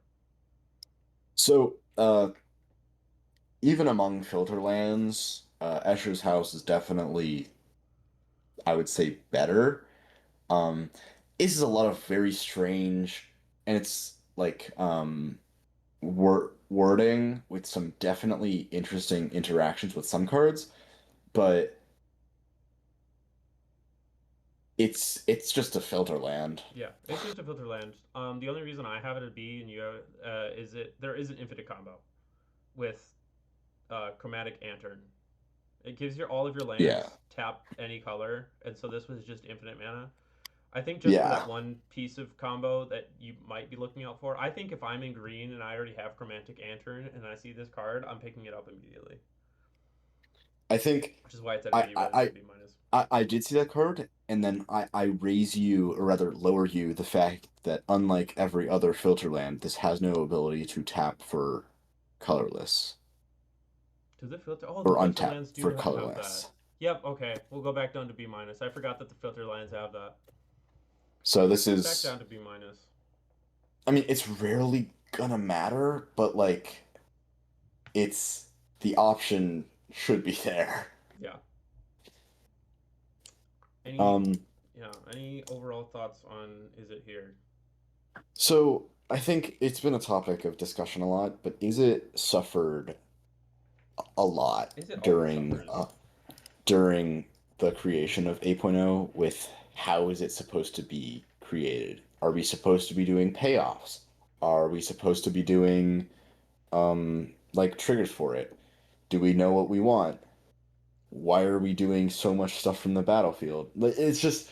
So, even among filter lands, Escher's House is definitely, I would say, better. This is a lot of very strange, and it's like wording with some definitely interesting interactions with some cards, but it's just a filter land. Yeah, it's just a filter land. The only reason I have it at B and you have is there is an infinite combo with chromatic antern. It gives all of your lands tap any color, and so this was just infinite mana. I think just for that one piece of combo that you might be looking out for. I think if I'm in green and I already have chromatic antern and I see this card, I'm picking it up immediately. I think, which is why it's at a B rather than B minus. I did see that card, and then I raise you, or rather lower you, the fact that unlike every other filter land, this has no ability to tap for colorless. Does it filter? Oh, or the filter untap lands do for have colorless. that. Yep, okay. We'll go back down to B minus. I forgot that the filter lands have that. So this is back down to B minus. I mean, it's rarely gonna matter, but like, it's the option should be there. Yeah. Any overall thoughts on is it here? So I think it's been a topic of discussion a lot, but is it suffered a lot during the creation of 8.0 with how is it supposed to be created? Are we supposed to be doing payoffs? Are we supposed to be doing like triggers for it? Do we know what we want? Why are we doing so much stuff from the battlefield? It's just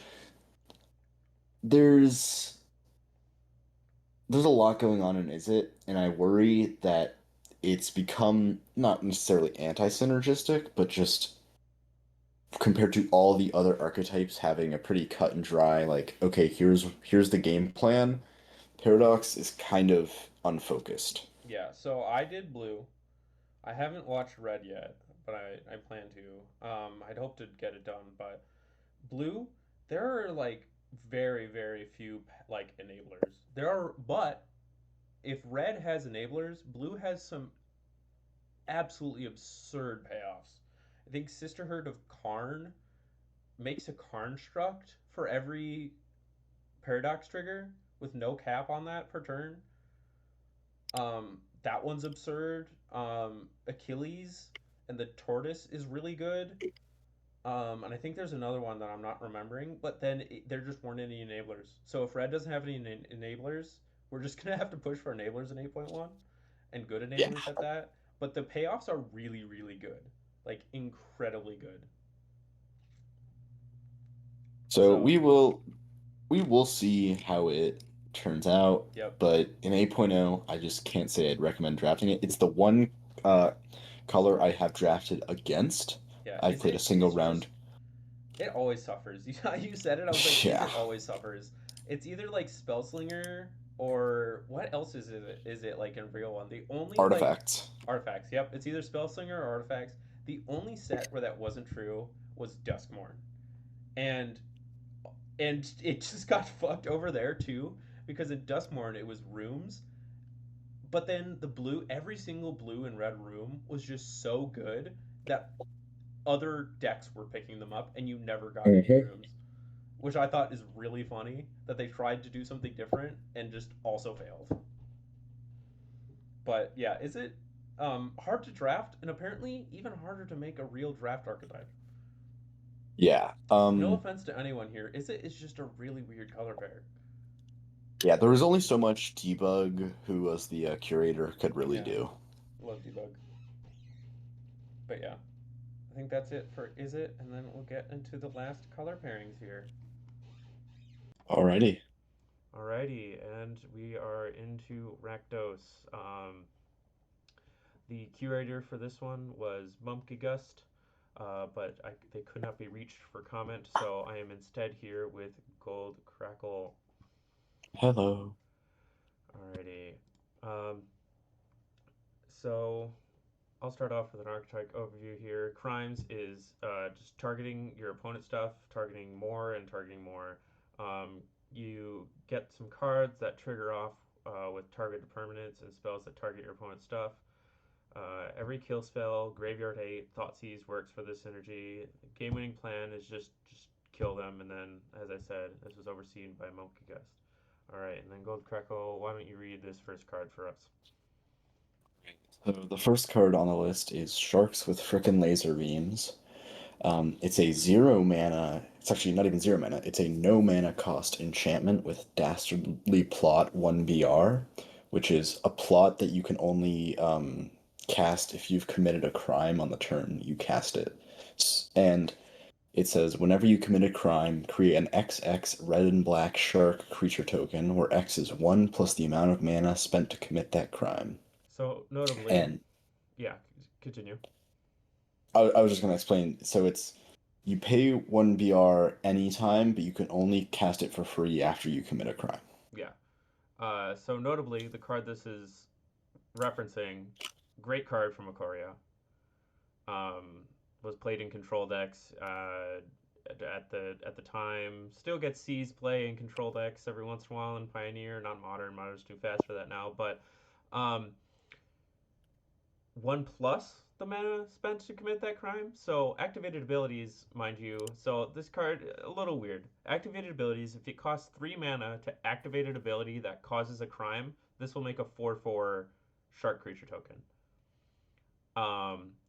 there's a lot going on in Is It, and I worry that it's become not necessarily anti-synergistic, but just compared to all the other archetypes having a pretty cut and dry, like, okay, here's the game plan. Paradox is kind of unfocused. Yeah, so I did blue. I haven't watched red yet, but I plan to. I'd hope to get it done, but blue, there are like very, very few like enablers. But if red has enablers, blue has some absolutely absurd payoffs. I think Sisterhood of Karn makes a construct for every paradox trigger with no cap on that per turn. That one's absurd. Achilles and the tortoise is really good. And I think there's another one that I'm not remembering, but then there just weren't any enablers. So if red doesn't have any enablers, we're just gonna have to push for enablers in 8.1 and good enablers at that. But the payoffs are really, really good, like incredibly good. So we will see how it turns out. Yep. But in 8.0, I just can't say I'd recommend drafting it. It's the one color I have drafted against. Yeah, I've played a single round. It always suffers. You said it. I was like, it always suffers. It's either like Spellslinger or what else is it? Is it like in real one? The only artifacts. Artifacts. Yep. It's either Spellslinger or artifacts. The only set where that wasn't true was Duskmorn, and it just got fucked over there too because in Duskmorn it was rooms, but then the blue, every single blue and red room was just so good that other decks were picking them up, and you never got any Mhm. rooms, which I thought is really funny that they tried to do something different and just also failed. But yeah, is it hard to draft and apparently even harder to make a real draft archetype? Yeah. No offense to anyone here, is it? It's just a really weird color pair. Yeah, there was only so much Debug, who was the curator, could really Yeah, do. love debug. But yeah, I think that's it for is it, and then we'll get into the last color pairings here. Alrighty. Alrighty, and we are into Rakdos. The curator for this one was Mumkigust, but they could not be reached for comment, so I am instead here with Gold Crackle. Hello. Alrighty. Um, so I'll start off with an archetype overview here. Crimes is just targeting your opponent's stuff, targeting more and targeting more. You get some cards that trigger off with targeted permanents and spells that target your opponent's stuff. Every kill spell, Graveyard Hate, Thoughtseize works for this synergy. Game winning plan is just kill them, and then, as I said, this was overseen by Monkey Gust. Alright, and then Gold Crackle, why don't you read this first card for us? So the first card on the list is Sharks with Frickin' Laser Beams. It's a 0 mana. It's actually not even 0 mana. It's a no mana cost enchantment with Dastardly Plot 1BR, which is a plot that you can only cast if you've committed a crime on the turn you cast it. And it says whenever you commit a crime, create an XX red and black shark creature token, where X is 1 plus the amount of mana spent to commit that crime. So, notably, And yeah, continue. I was just gonna explain. So it's you pay 1 BR anytime, but you can only cast it for free after you commit a crime. Yeah. So, notably, the card this is referencing, great card from Ikoria. Was played in control decks at the time. Still gets seized play in control decks every once in a while in Pioneer, not Modern. Modern's too fast for that now. But um, 1 plus the mana spent to commit that crime. So activated abilities, mind you. So this card a little weird. Activated abilities. If it costs 3 mana to activate an ability that causes a crime, this will make a 4/4 shark creature token.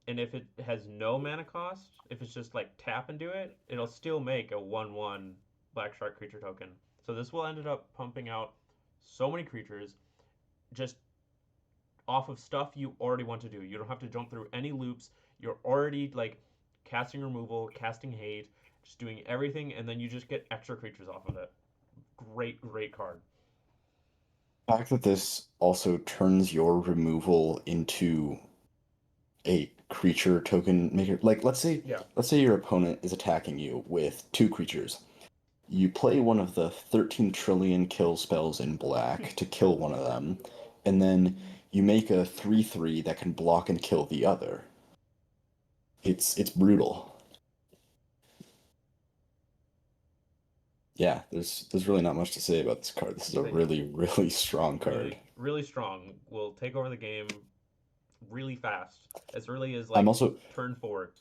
And if it has no mana cost, if it's just like tap and do it, it'll still make a 1/1 black shark creature token. So this will end up pumping out so many creatures just off of stuff you already want to do. You don't have to jump through any loops. You're already like casting removal, casting hate, just doing everything, and then you just get extra creatures off of it. Great, great card. The fact that this also turns your removal into a creature token maker, like Yeah. let's say your opponent is attacking you with 2 creatures. You play one of the 13 trillion kill spells in black to kill one of them, and then you make a 3/3 that can block and kill the other. It's brutal. Yeah, there's really not much to say about this card. This is a really, really strong card. Really, really strong. Will take over the game really fast, as early as I'm like also turn 4.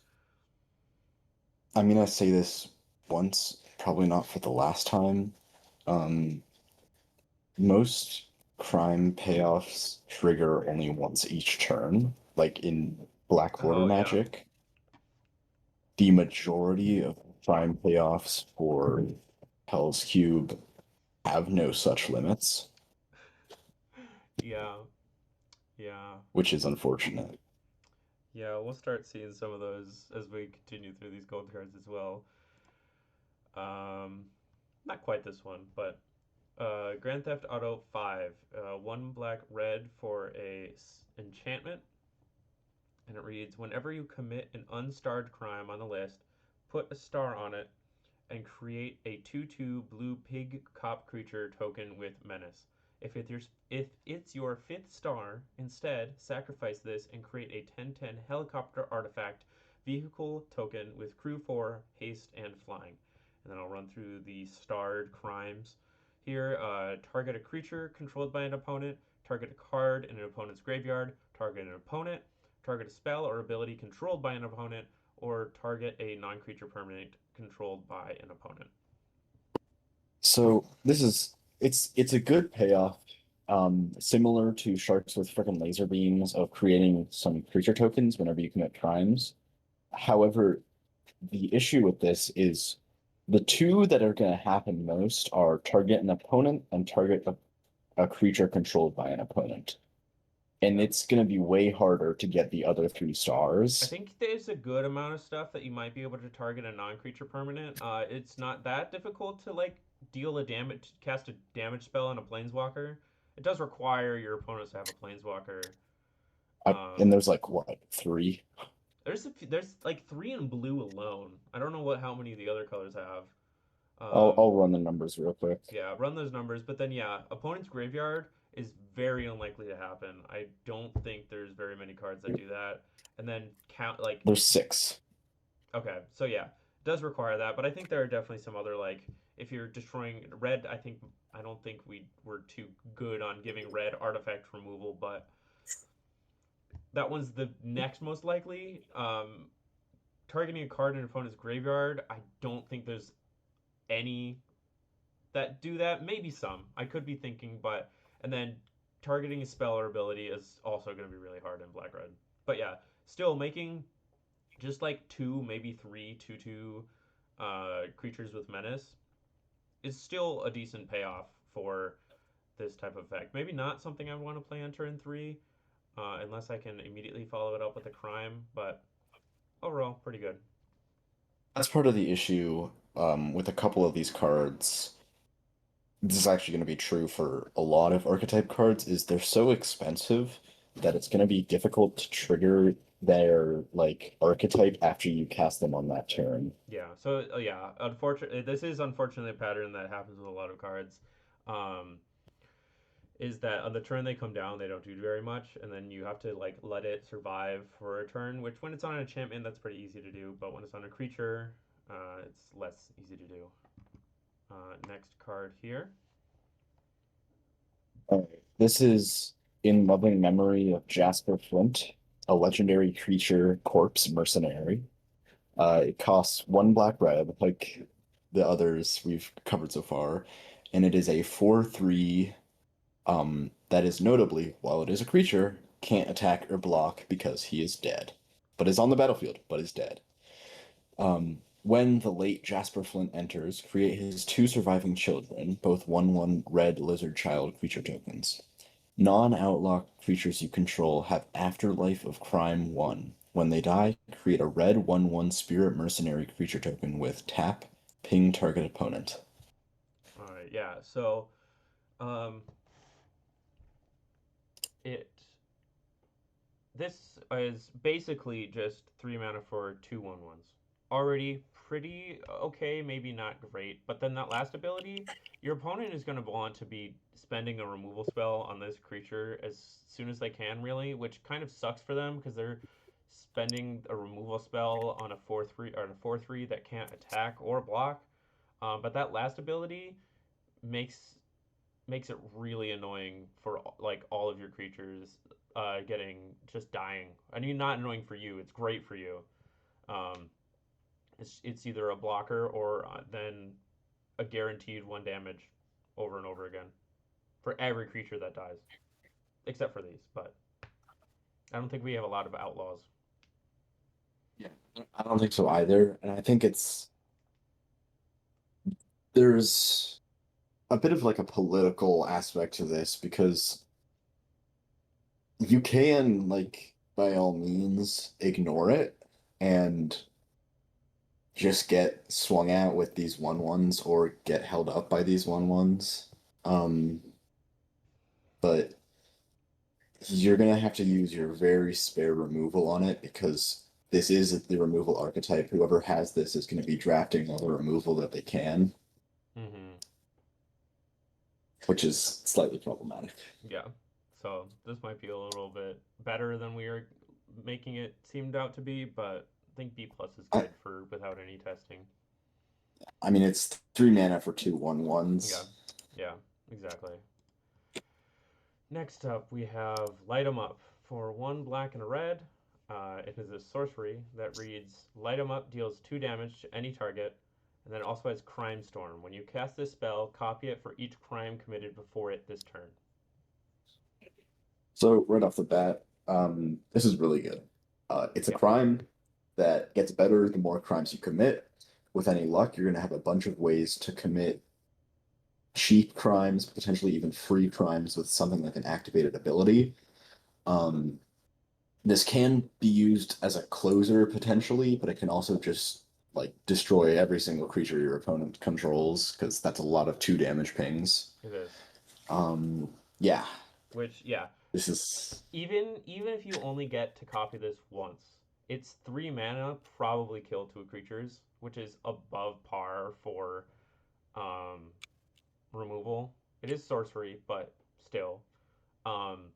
I'm gonna say this once, probably not for the last time. Most crime payoffs trigger only once each turn, like in Black Order Oh yeah, Magic. The majority of crime payoffs for Hellscube have no such limits, yeah, yeah, which is unfortunate. yeah. We'll start seeing some of those as we continue through these gold cards as well. Um, Not quite this one, but Grand Theft Auto 5, 1 black red for a enchantment, and it reads: whenever you commit an unstarred crime on the list, put a star on it and create a 2/2 blue pig cop creature token with menace. If it's your 5th star, instead sacrifice this and create a 10/10 helicopter artifact vehicle token with crew 4, haste, and flying. And then I'll run through the starred crimes here. Target a creature controlled by an opponent, target a card in an opponent's graveyard, target an opponent, target a spell or ability controlled by an opponent, or target a non-creature permanent controlled by an opponent. So this is it's a good payoff, similar to sharks with frickin' laser beams of creating some creature tokens whenever you commit crimes. However, the issue with this is the two that are going to happen most are target an opponent and target a creature controlled by an opponent. And it's going to be way harder to get the other 3 I stars. think there's a good amount of stuff that you might be able to target a non-creature permanent. It's not that difficult to like cast a damage spell on a planeswalker. It does require your opponents to have a planeswalker. And there's like what, 3? There's like 3 in blue alone. I don't know how many of the other colors have. I'll run the numbers real quick. Yeah, run those numbers, but then yeah, opponent's graveyard is very unlikely to happen. I don't think there's very many cards that do that. And then count like There's 6. okay, so yeah, it does require that, but I think there are definitely some other like if you're destroying red, I don't think we were too good on giving red artifact removal, but that one's the next most likely. Targeting a card in an opponent's graveyard, I don't think there's any that do that. Maybe some. I could be thinking, but and then targeting a spell or ability is also going to be really hard in black red. But yeah, still making just like 2, maybe 3 2/2 creatures with menace is still a decent payoff for this type of effect. Maybe not something I want to play on turn 3, unless I can immediately follow it up with a crime, but overall, pretty good. That's part of the issue with a couple of these cards. This is actually going to be true for a lot of archetype cards, is they're so expensive that it's going to be difficult to trigger their like archetype after you cast them on that turn. Yeah. So yeah, unfortunately, this is unfortunately a pattern that happens with a lot of cards. Is that on the turn they come down, they don't do very much, and then you have to like let it survive for a turn. Which when it's on an enchantment, that's pretty easy to do, but when it's on a creature, it's less easy to do. Next card here. This is in loving memory of Jasper Flint, a legendary creature corpse mercenary. It costs 1 black red, like the others we've covered so far, and it is a 4/3 that is notably, while it is a creature, can't attack or block because he is dead, but is on the battlefield, but is dead. When the late Jasper Flint enters, create his 2 surviving children, both 1/1 red lizard child creature tokens. Non-outlaw creatures you control have Afterlife of Crime 1. When they die, create a red 1/1 spirit mercenary creature token with tap, ping target opponent. All right. Yeah. So, um, it this is basically just 3 mana for 2/1/1s. Already pretty okay, maybe not great. But then that last ability, your opponent is going to want to be spending a removal spell on this creature as soon as they can, really, which kind of sucks for them because they're spending a removal spell on a 4/3 or a 4/3 that can't attack or block. But that last ability makes makes it really annoying for like all of your creatures getting just dying. I mean, not annoying for you. It's great for you. Um, it's either a blocker or then a guaranteed 1 damage over and over again for every creature that dies, except for these. But I don't think we have a lot of outlaws. Yeah, I don't think so either, and I think there's a bit of like a political aspect to this because you can like by all means ignore it and just get swung at with these 1/1s or get held up by these 1/1s. But you're gonna have to use your very spare removal on it because this is the removal archetype. Whoever has this is going to be drafting all the removal that they can, Mm-hmm. which is slightly problematic. Yeah. So this might be a little bit better than we are making it seemed out to be, but think B plus is I- good for without any testing. I mean, it's 3 mana for 2/1/1s. Yeah, yeah, exactly. Next up, we have Light 'em Up. For 1 black and a red, it is a sorcery that reads Light 'em Up deals 2 damage to any target, and then also has Crime Storm. When you cast this spell, copy it for each crime committed before it this turn. So right off the bat, this is really good. It's a Yep. crime that gets better the more crimes you commit. With any luck, you're going to have a bunch of ways to commit cheap crimes, potentially even free crimes with something like an activated ability. Um, this can be used as a closer potentially, but it can also just like destroy every single creature your opponent controls because that's a lot of 2 damage pings. It is. Yeah, Which, yeah, this is even if you only get to copy this once, it's 3 mana, probably kill 2 creatures, which is above par for removal. It is sorcery, but still. Um,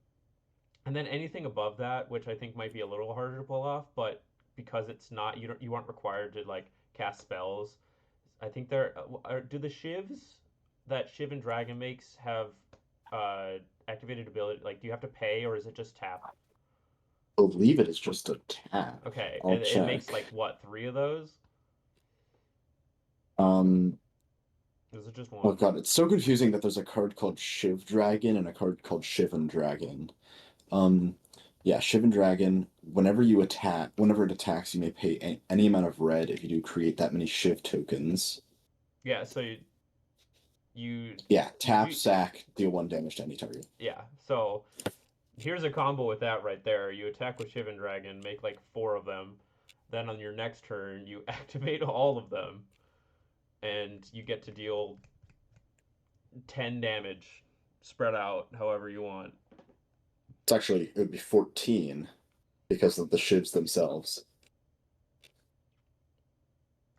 and then anything above that, which I think might be a little harder to pull off, but because it's not, you aren't required to like cast spells. I think there do the shivs that Shiv and Dragon makes have uh, activated ability. Like, do you have to pay or is it just tap? believe it is just a tap. Okay, I'll it makes check. like what 3 of those? Um, Is it just oh one? god, it's so confusing that there's a card called Shiv Dragon and a card called Shivan Dragon. Um, yeah, Shivan Dragon. Whenever it attacks, you may pay any amount of red. If you do, create that many Shiv tokens. Yeah, so you Yeah, you tap, do sack, deal 1 damage to any target. yeah. So here's a combo with that right there. You attack with Shivan Dragon, make like 4 of them. Then on your next turn, you activate all of them, and you get to deal 10 damage spread out however you want. It would be 14 because of the Shivs themselves.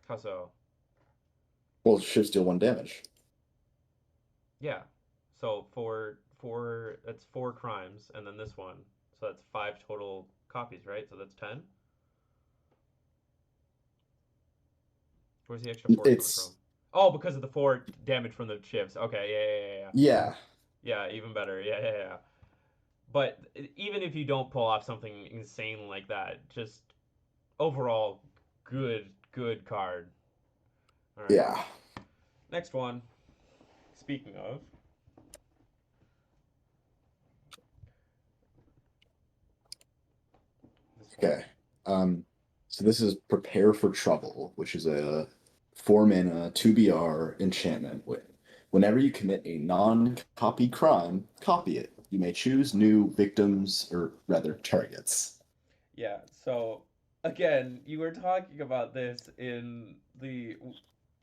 How so? Well, Shivs deal 1 damage. Yeah. So that's 4 crimes, and then this one. So that's 5 total copies, right? So that's 10. Where's the extra 4 coming It's from? Oh, because of the 4 damage from the chips. Okay, yeah. yeah, Yeah, even better. Yeah. But even if you don't pull off something insane like that, just overall good card. All right. yeah. Next one. Speaking of, this one. Okay. So this is Prepare for Trouble, which is a 4 mana 2BR enchantment. Whenever you commit a non-copy crime, copy it. You may choose new victims, or rather targets. Yeah. So again, you were talking about this in the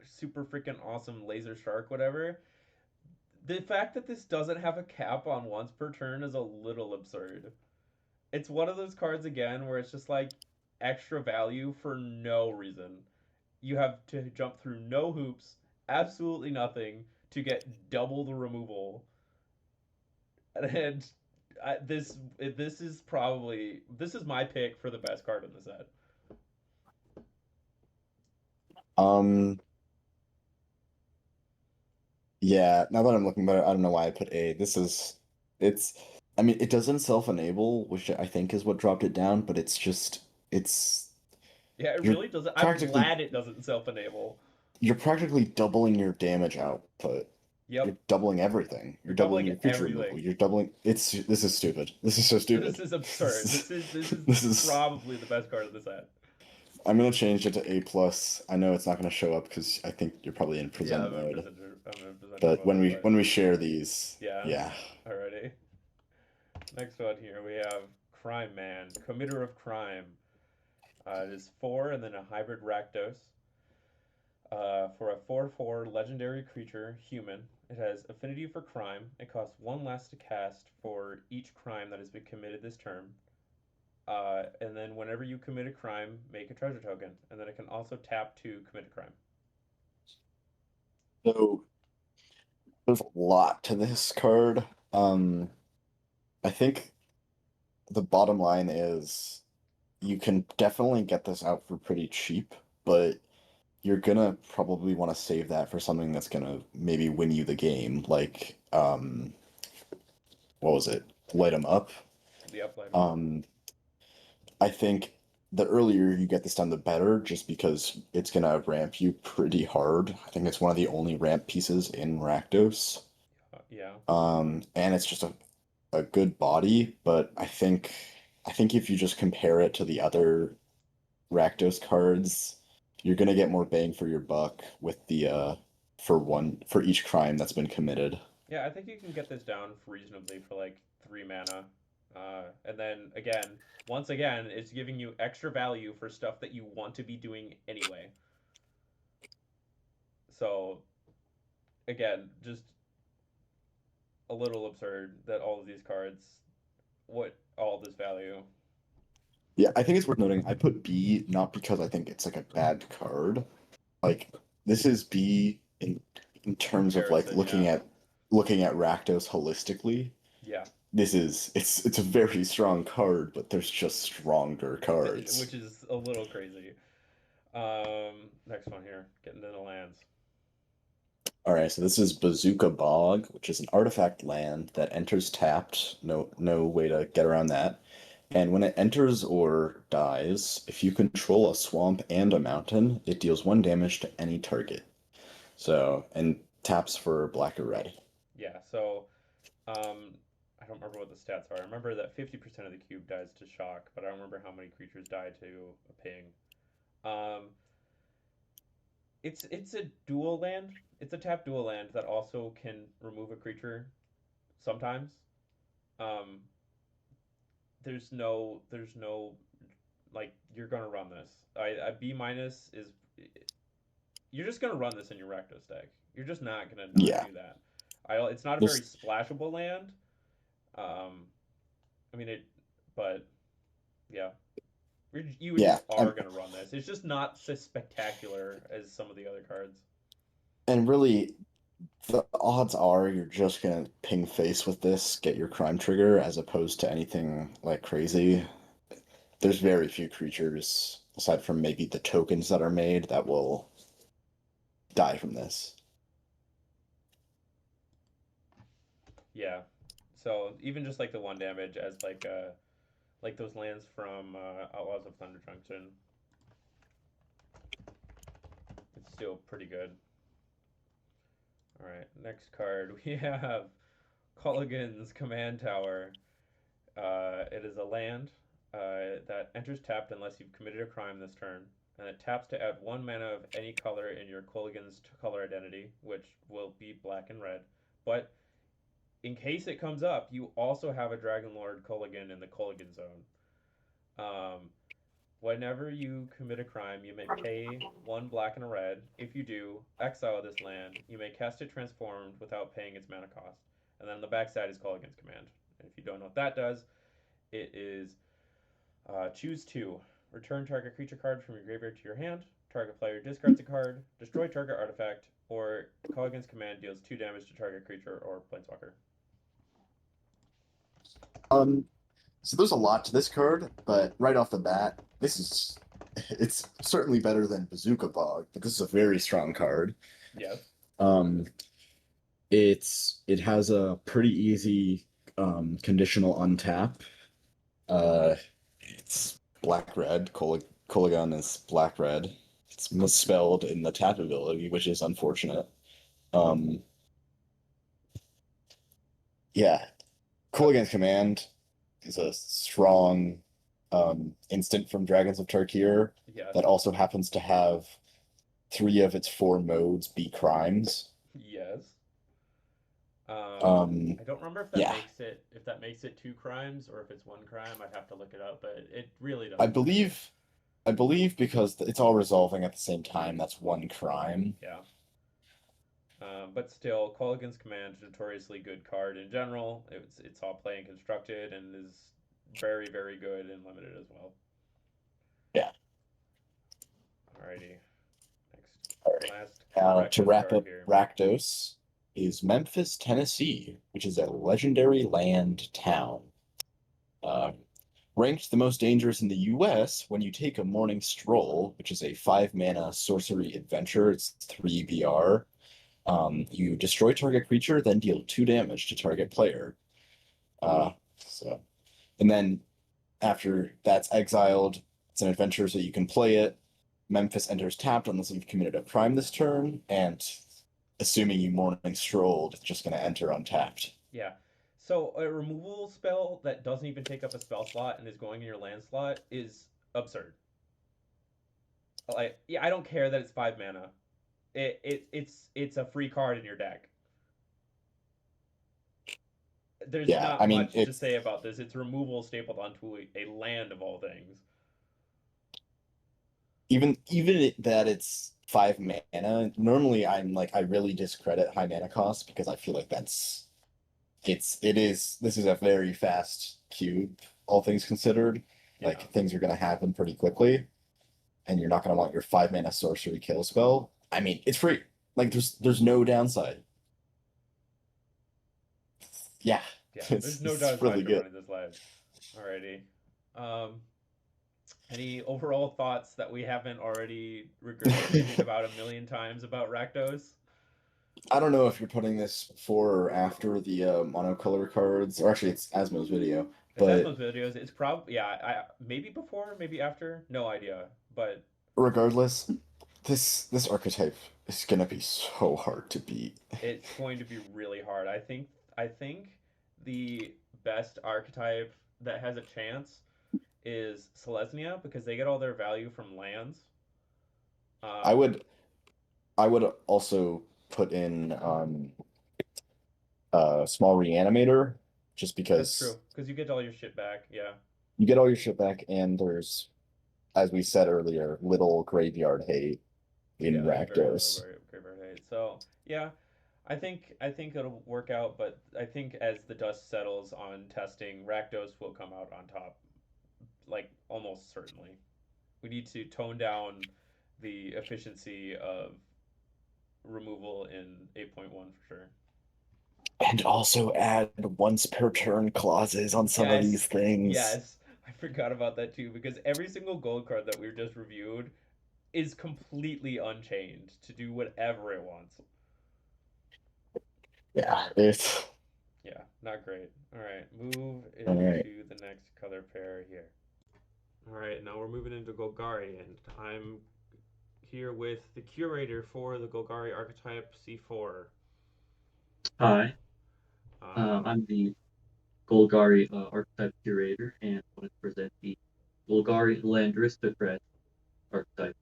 super freaking awesome laser shark whatever. The fact that this doesn't have a cap on once per turn is a little absurd. It's one of those cards again where it's just like extra value for no reason. You have to jump through no hoops, absolutely nothing to get double the removal. And this is my pick for the best card in the set. Um, yeah, now that I'm looking at it, I don't know why I put A. It's, I mean, it doesn't self-enable, which I think is what dropped it down, but it's, Yeah, it you're really doesn't. I'm practically, glad it doesn't self-enable. you're practically doubling your damage output. You're Yep, doubling everything. you're You're doubling doubling your creature removal. everything. You're doubling. This is stupid. This is so stupid. This is absurd. This This is is. probably the best card of the set. I'm gonna change it to A plus. I know it's not gonna show up because I think you're probably in Yeah, present mode. I'm in presenter But mode, when we share these, yeah. yeah. Alrighty. Next one here we have Crime Man, Committer of Crime. It is 4 and then a hybrid Rakdos. For a 4/4 legendary creature, human, it has affinity for crime. It costs 1 less to cast for each crime that has been committed this turn. And then whenever you commit a crime, make a treasure token. And then it can also tap to commit a crime. So there's a lot to this card. I think the bottom line is you can definitely get this out for pretty cheap, but you're gonna probably want to save that for something that's gonna maybe win you the game, like what was it? Light 'em up. The uplight. I think the earlier you get this done, the better, just because it's gonna ramp you pretty hard. I think it's one of the only ramp pieces in Rakdos. Yeah. And it's just a good body, but I think if you just compare it to the other Rakdos cards, you're gonna get more bang for your buck with the for each crime that's been committed. Yeah, I think you can get this down reasonably for like 3 mana. And then again, once again, it's giving you extra value for stuff that you want to be doing anyway. So again, just a little absurd that all of these cards, what all this value. Yeah, I think it's worth noting I put B not because I think it's like a bad card. Like this is B in terms of like Comparison, yeah. looking at Rakdos holistically. Yeah. It's a very strong card, but there's just stronger cards. Which is a little crazy. Next one here, getting into the lands. All right, so this is Bazooka Bog, which is an artifact land that enters tapped. No way to get around that. And when it enters or dies, if you control a swamp and a mountain, it deals 1 damage to any target. So, and taps for black or red. Yeah, so I don't remember what the stats are. I remember that 50% of the cube dies to shock, but I don't remember how many creatures die to a ping. It's a dual land. It's a tap dual land that also can remove a creature sometimes. Um, there's no like you're gonna run this. I B minus is you're just gonna run this in your Rakdos deck. You're just not gonna not Yeah. do that. It's not a very There's splashable land. Um, I mean it, but yeah, you yeah, just are gonna run this. It's just not so spectacular as some of the other cards. and really the odds are you're just gonna ping face with this, get your crime trigger, as opposed to anything like crazy. There's very few creatures, aside from maybe the tokens that are made, that will die from this. Yeah. So even just like the 1 damage as like those lands from Outlaws of Thunder Junction, it's still pretty good. All right, next card we have Colligan's Command Tower. It is a land that enters tapped unless you've committed a crime this turn, and it taps to add 1 mana of any color in your Colligan's color identity, which will be black and red. But in case it comes up, you also have a Dragon Lord Colligan in the Colligan zone. Um, Whenever you commit a crime, you may pay 1 black and a red. If you do, exile this land. You may cast it transformed without paying its mana cost. And then on the backside is Colligan's Command. And if you don't know what that does, it is choose 2. Return target creature card from your graveyard to your hand. Target player discards a card. Destroy target artifact. Or Colligan's Command deals 2 damage to target creature or planeswalker. So there's a lot to this card, but right off the bat, it's certainly better than Bazooka Bog, but this is a very strong card. Yes. Um, it has a pretty easy conditional untap. It's black red. Colligan is black red. It's misspelled in the tap ability, which is unfortunate. Yeah, Colligan's Command is a strong instant from Dragons of Tarkir Yes. that also happens to have 3 of its 4 modes be crimes. Yes. Um, I don't remember if that yeah. makes it 2 crimes or if it's 1 crime. I'd have to look it up, but it really doesn't. I believe because it's all resolving at the same time, that's 1 crime. Yeah. But still, Colligan's Command, notoriously good card in general. It's all play and constructed and is very, very good and limited as well. Yeah. Alrighty. Next. All right. Last To wrap card up here. Rakdos is Memphis, Tennessee, which is a legendary land town. Ranked the most dangerous in the US when you take a morning stroll, which is a 5 mana sorcery adventure. It's 3 BR. You destroy target creature, then deal 2 damage to target player. So, and then after that's exiled, it's an adventure, so you can play it. Memphis enters tapped unless you've committed a prime this turn, and assuming you morning strolled, it's just going to enter untapped. Yeah. So a removal spell that doesn't even take up a spell slot and is going in your land slot is absurd. Like, yeah, I don't care that it's 5 mana. It's a free card in your deck. There's Yeah, not I mean, much to say about this. It's removal stapled onto a land of all things. even that it's 5 mana. Normally, I'm like, I really discredit high mana cost because I feel like this is a very fast cube, all things considered. Yeah. Like things are gonna happen pretty quickly, and you're not gonna want your 5 mana sorcery kill spell. I mean, it's free. Like there's no downside. Yeah. Yeah, there's no downside really to good. running this live. Alrighty. Any overall thoughts that we haven't already regurgitated about a million times about Rakdos? I don't know if you're putting this before or after the monocolor cards, or actually it's Asmo's video. It's But Asmo's videos. It's probably maybe before, maybe after. No idea. But regardless, this archetype is gonna be so hard to beat. it's going to be really hard. I think the best archetype that has a chance is Selesnya because they get all their value from lands. I would also put in small reanimator just That's because true because you get all your shit back. Yeah. you get all your shit back, and there's, as we said earlier, little graveyard hate in Yeah, there's very Rakdos. little graveyard hate. So yeah, I think it'll work out, but I think as the dust settles on testing, Rakdos will come out on top, like almost certainly. We need to tone down the efficiency of removal in 8.1 for sure. And also add once per turn clauses on some of these things. Yes, I forgot about that too because every single gold card that we've just reviewed is completely unchained to do whatever it wants. Yeah, it's Yeah, not great. All right, move All into right. the next color pair here. All right, now we're moving into Golgari, and I'm here with the curator for the Golgari archetype C4. Hi, Um, I'm the Golgari archetype curator, and I want to present the Golgari Land Aristocrat archetype.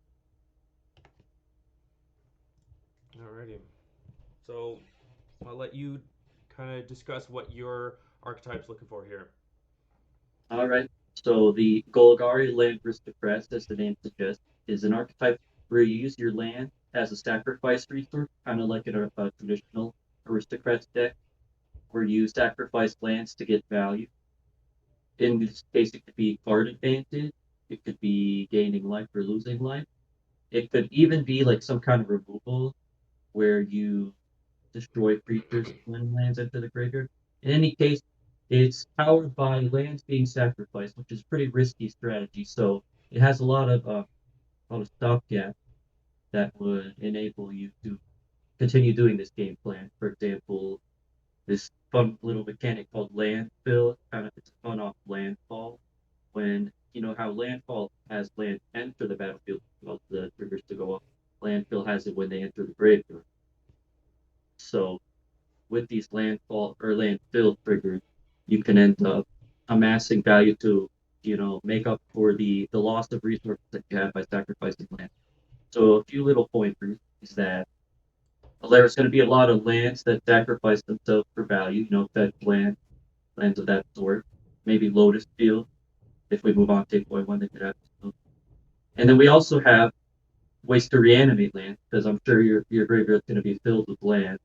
Alrighty. So I'll let you kind of discuss what your archetype's looking for here. All right, so the Golgari Land Aristocrat, as the name suggests, is an archetype where you use your land as a sacrifice resource, kind of like in a traditional aristocrats deck, where you sacrifice lands to get value. In this case, it could be card advantage, it could be gaining life or losing life. It could even be like some kind of removal where you destroy creatures when lands enter the graveyard. In any case, it's powered by lands being sacrificed, which is a pretty risky strategy. So it has a lot of stopgap that would enable you to continue doing this game plan. For example, this fun little mechanic called landfill, kind of it's a fun off landfall. When you know how landfall has land enter the battlefield, well, the triggers to go up. Landfill has it when they enter the graveyard. So with these landfall or landfill triggers, you can end up amassing value to, make up for the loss of resources that you have by sacrificing land. So a few little pointers is that there's going to be a lot of lands that sacrifice themselves for value, fetch lands of that sort. Maybe Lotus Field. If we move on to 8.1, they could have. And then we also have ways to reanimate land, because I'm sure your graveyard's going to be filled with land.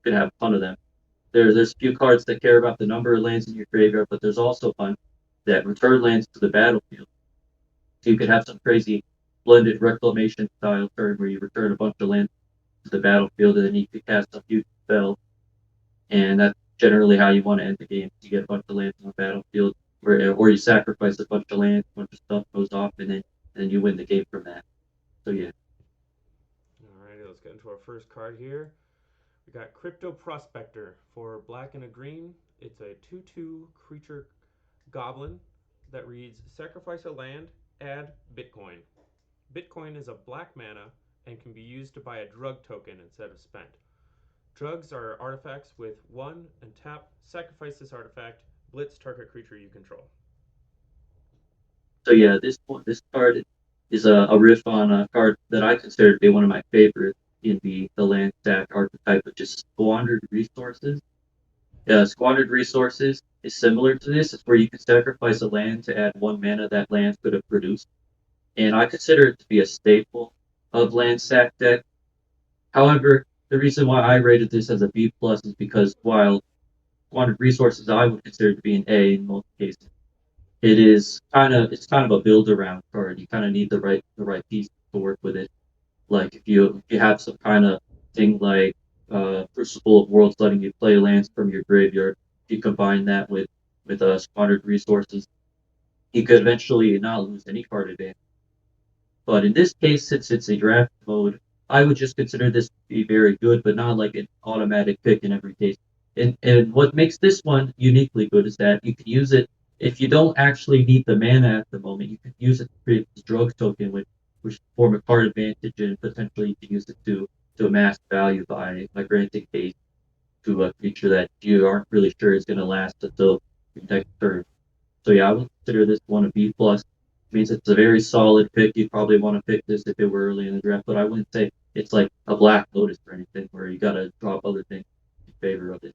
You're going to have a ton of them. There's a few cards that care about the number of lands in your graveyard, but there's also a bunch that return lands to the battlefield. So you could have some crazy blended reclamation style turn where you return a bunch of lands to the battlefield, and then you could cast a huge spell. And that's generally how you want to end the game. You get a bunch of lands on the battlefield, or you sacrifice a bunch of land, a bunch of stuff goes off, and you win the game from that. So yeah. Alrighty, let's get into our first card here. We got Crypto Prospector for black and a green. It's a 2/2 creature goblin that reads Sacrifice a land, add Bitcoin. Bitcoin is a black mana and can be used to buy a drug token instead of spent. Drugs are artifacts with 1 and tap, sacrifice this artifact, blitz target creature you control. So yeah, this card is a riff on a card that I consider to be one of my favorites in the land stack archetype, which is Squandered Resources. Squandered Resources is similar to this. It's where you can sacrifice a land to add 1 mana that land could have produced. And I consider it to be a staple of land stack deck. However, the reason why I rated this as a B plus is because while Squandered Resources I would consider to be an A in most cases, it's kind of a build around card. You kind of need the right piece to work with it. Like if you have some kind of thing like Crucible of Worlds letting you play lands from your graveyard, if you combine that with Squandered Resources, you could eventually not lose any card advantage. But in this case, since it's a draft mode, I would just consider this to be very good, but not like an automatic pick in every case. And what makes this one uniquely good is that you can use it if you don't actually need the mana at the moment. You can use it to create this drug token, which form a card advantage, and potentially you can use it to amass value by granting haste to a creature that you aren't really sure is going to last until your next turn. So yeah, I would consider this one a B plus. Means it's a very solid pick. You'd probably want to pick this if it were early in the draft, but I wouldn't say it's like a Black Lotus or anything where you gotta drop other things in favor of it.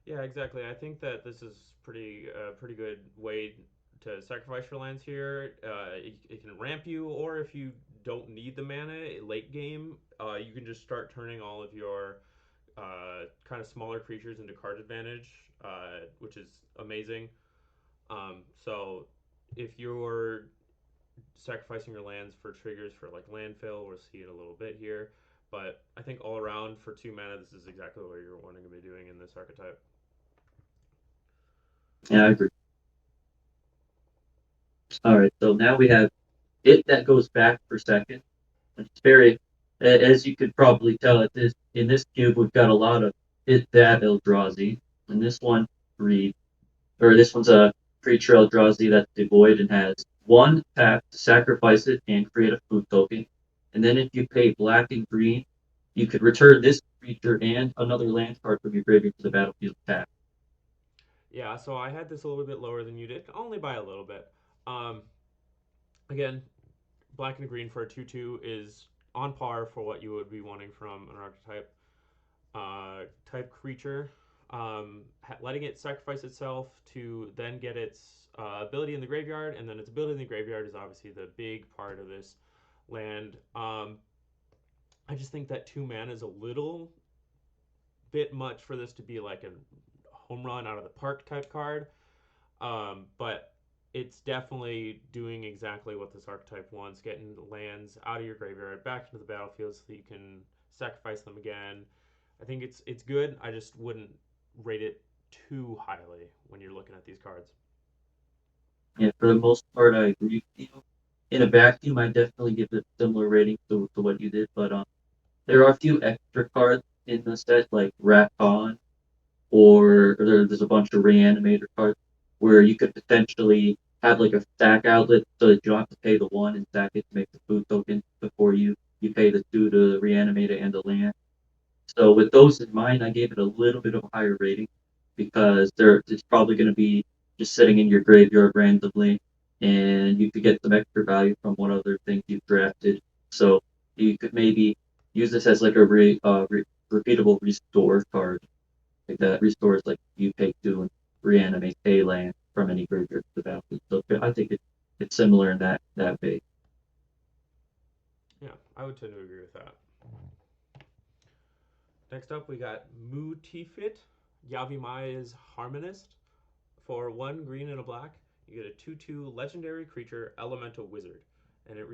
Yeah, exactly. I think that this is pretty good way to sacrifice your lands here. It can ramp you, or if you don't need the mana late game, you can just start turning all of your kind of smaller creatures into card advantage, which is amazing. So if you're sacrificing your lands for triggers for like landfill, we'll see it a little bit here. But I think all around for 2 mana, this is exactly what you're wanting to be doing in this archetype. Yeah, I agree. All right, so now we have it that goes back for second. It's very, as you could probably tell at this in this cube, we've got a lot of it that Eldrazi, and this one reads or this one's a creature Eldrazi that's devoid and has 1 tap to sacrifice it and create a food token. And then if you pay black and green, you could return this creature and another land card from your graveyard to the battlefield tap. Yeah, so I had this a little bit lower than you did, only by a little bit. Um, Again, black and green for a 2/2 is on par for what you would be wanting from an archetype type creature. Letting it sacrifice itself to then get its ability in the graveyard, and then its ability in the graveyard is obviously the big part of this land. I just think that 2 mana is a little bit much for this to be like a home run out of the park type card. But it's definitely doing exactly what this archetype wants, getting lands out of your graveyard back into the battlefield so that you can sacrifice them again. I think it's good. I just wouldn't rate it too highly when you're looking at these cards. Yeah, for the most part, I agree with you. In a vacuum, I definitely give it a similar rating to what you did, but there are a few extra cards in the set, like Rakan, or there's a bunch of reanimator cards where you could potentially have like a stack outlet so that you don't have to pay the 1 and stack it to make the food token before you pay the 2 to reanimate it and the land. So with those in mind, I gave it a little bit of a higher rating because it's probably going to be just sitting in your graveyard randomly, and you could get some extra value from one other thing you've drafted. So you could maybe use this as like a repeatable restore card like that restores like you take 2 and reanimate a land from any graveyard to the battlefield. So I think it's similar in that way. Yeah, I would tend to agree with that. Next up, we got Mutifit, Yavimaya's Harmonist. For 1 green and a black, you get a 2/2 legendary creature, Elemental Wizard. And it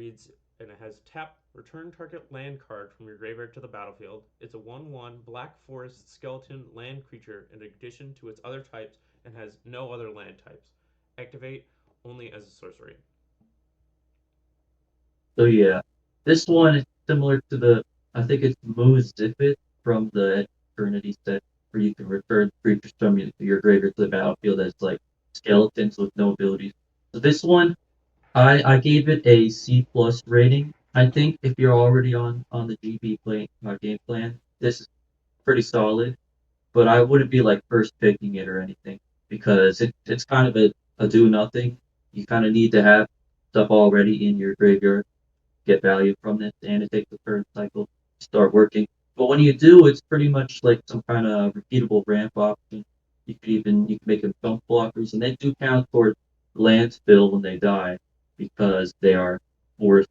has tap, return target land card from your graveyard to the battlefield. It's a 1/1 black forest skeleton land creature in addition to its other types and has no other land types. activate only as a sorcery. So yeah, this one is similar to the I think it's Moose Zippet from the Eternity set, where you can return creatures from your graveyard to the battlefield as like skeletons with no abilities. So this one, I gave it a C plus rating. I think if you're already on the GB play game plan, this is pretty solid. But I wouldn't be like first picking it or anything because it's kind of a do nothing. You kind of need to have stuff already in your graveyard, get value from this, and it takes a turn cycle to start working. But when you do, it's pretty much like some kind of repeatable ramp option. You can make them jump blockers, and they do count towards land spill when they die because they are forest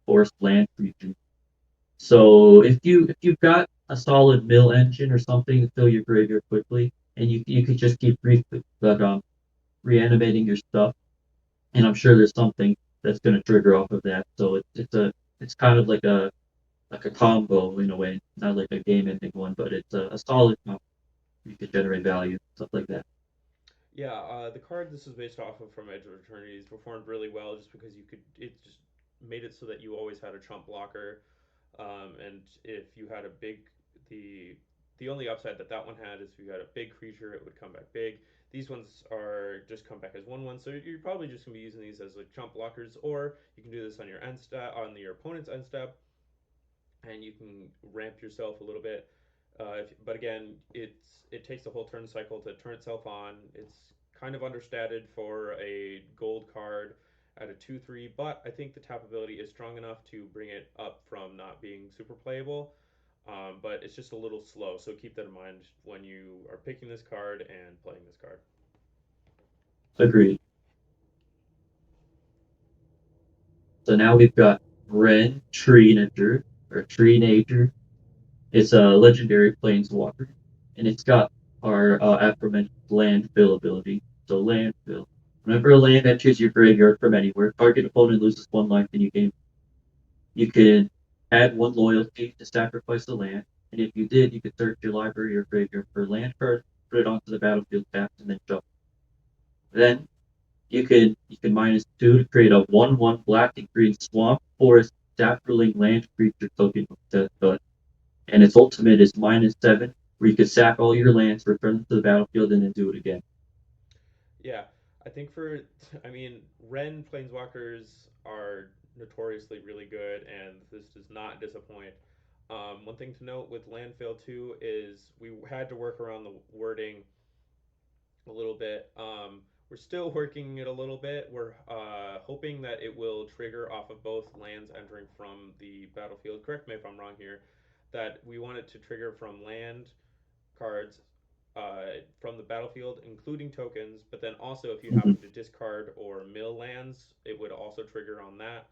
forest land creatures. So if you've got a solid mill engine or something to fill your graveyard quickly, and you could just keep reanimating your stuff, and I'm sure there's something that's going to trigger off of that. So it's kind of like a combo in a way, not like a game ending one, but it's a solid combo. You could generate value, stuff like that. Yeah, the card this is based off of from Edge of Eternities performed really well just because it just made it so that you always had a chump blocker. And if you had a big, the the only upside that that one had is if you had a big creature, it would come back big. These ones are just come back as 1/1, so you're probably just gonna be using these as like chump blockers, or you can do this on your end step, on your opponent's end step, and you can ramp yourself a little bit. But again, it takes the whole turn cycle to turn itself on. It's kind of understated for a gold card at a 2/3, but I think the tap ability is strong enough to bring it up from not being super playable. But it's just a little slow, so keep that in mind when you are picking this card and playing this card. Agreed. So now we've got Ren Treenager or Treenager. It's a legendary planeswalker, and it's got our aforementioned landfill ability. So landfill. Whenever a land enters your graveyard from anywhere, target opponent loses 1 life and you gain. You can add 1 loyalty to sacrifice the land, and if you did, you could search your library or graveyard for a land card, put it onto the battlefield tapped, and then jump. Then you can -2 to create a 1/1 black and green swamp forest saproling land creature token with Death Touch. And its ultimate is -7, where you can sack all your lands, return them to the battlefield, and then do it again. Yeah, I think for I mean, Ren planeswalkers are notoriously really good, and this does not disappoint. One thing to note with landfill too is we had to work around the wording a little bit. We're still working it a little bit. We're hoping that it will trigger off of both lands entering from the battlefield. Correct me if I'm wrong here. That we want it to trigger from land cards from the battlefield, including tokens. But then also, if you Mhm. happen to discard or mill lands, it would also trigger on that.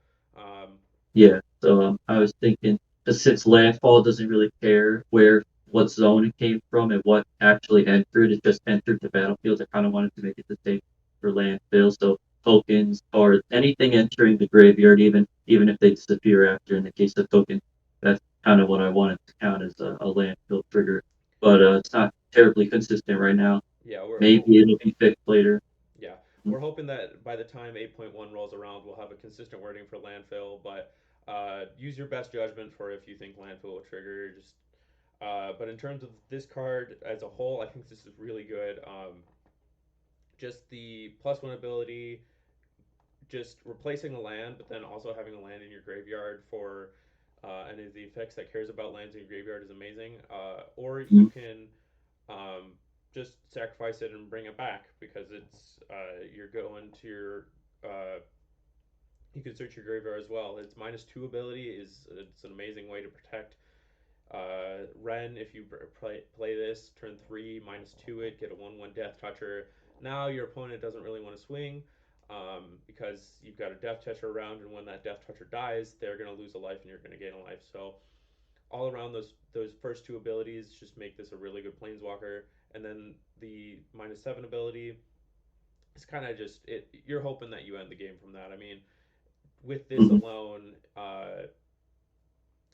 Yeah, so I was thinking, since landfall doesn't really care what zone it came from and what actually entered, it just entered the battlefield. I kind of wanted to make it the same for landfill. So tokens or anything entering the graveyard, even if they disappear after. In the case of tokens, that's kind of what I wanted to count as a landfill trigger. But it's not terribly consistent right now. Yeah, Maybe it'll be fixed later. yeah, we're hoping that by the time 8.1 rolls around, we'll have a consistent wording for landfill. But use your best judgment for if you think landfill will trigger. Just but in terms of this card as a whole, I think this is really good. Just the +1 ability, just replacing a land, but then also having a land in your graveyard for any of the effects that cares about lands in your graveyard is amazing. Or you Mhm. can um, just sacrifice it and bring it back because it's you're going to your you can search your graveyard as well. Its -2 ability is it's an amazing way to protect Ren. If you play this, turn 3 -2 it, get a 1/1 Death Toucher. Now your opponent doesn't really want to swing because you've got a Death Toucher around, and when that Death Toucher dies, they're going to lose a life and you're going to gain a life. So all around those first two abilities just make this a really good Planeswalker. And then the -7 ability is kind of just it. You're hoping that you end the game from that. I mean, with this Mhm. alone,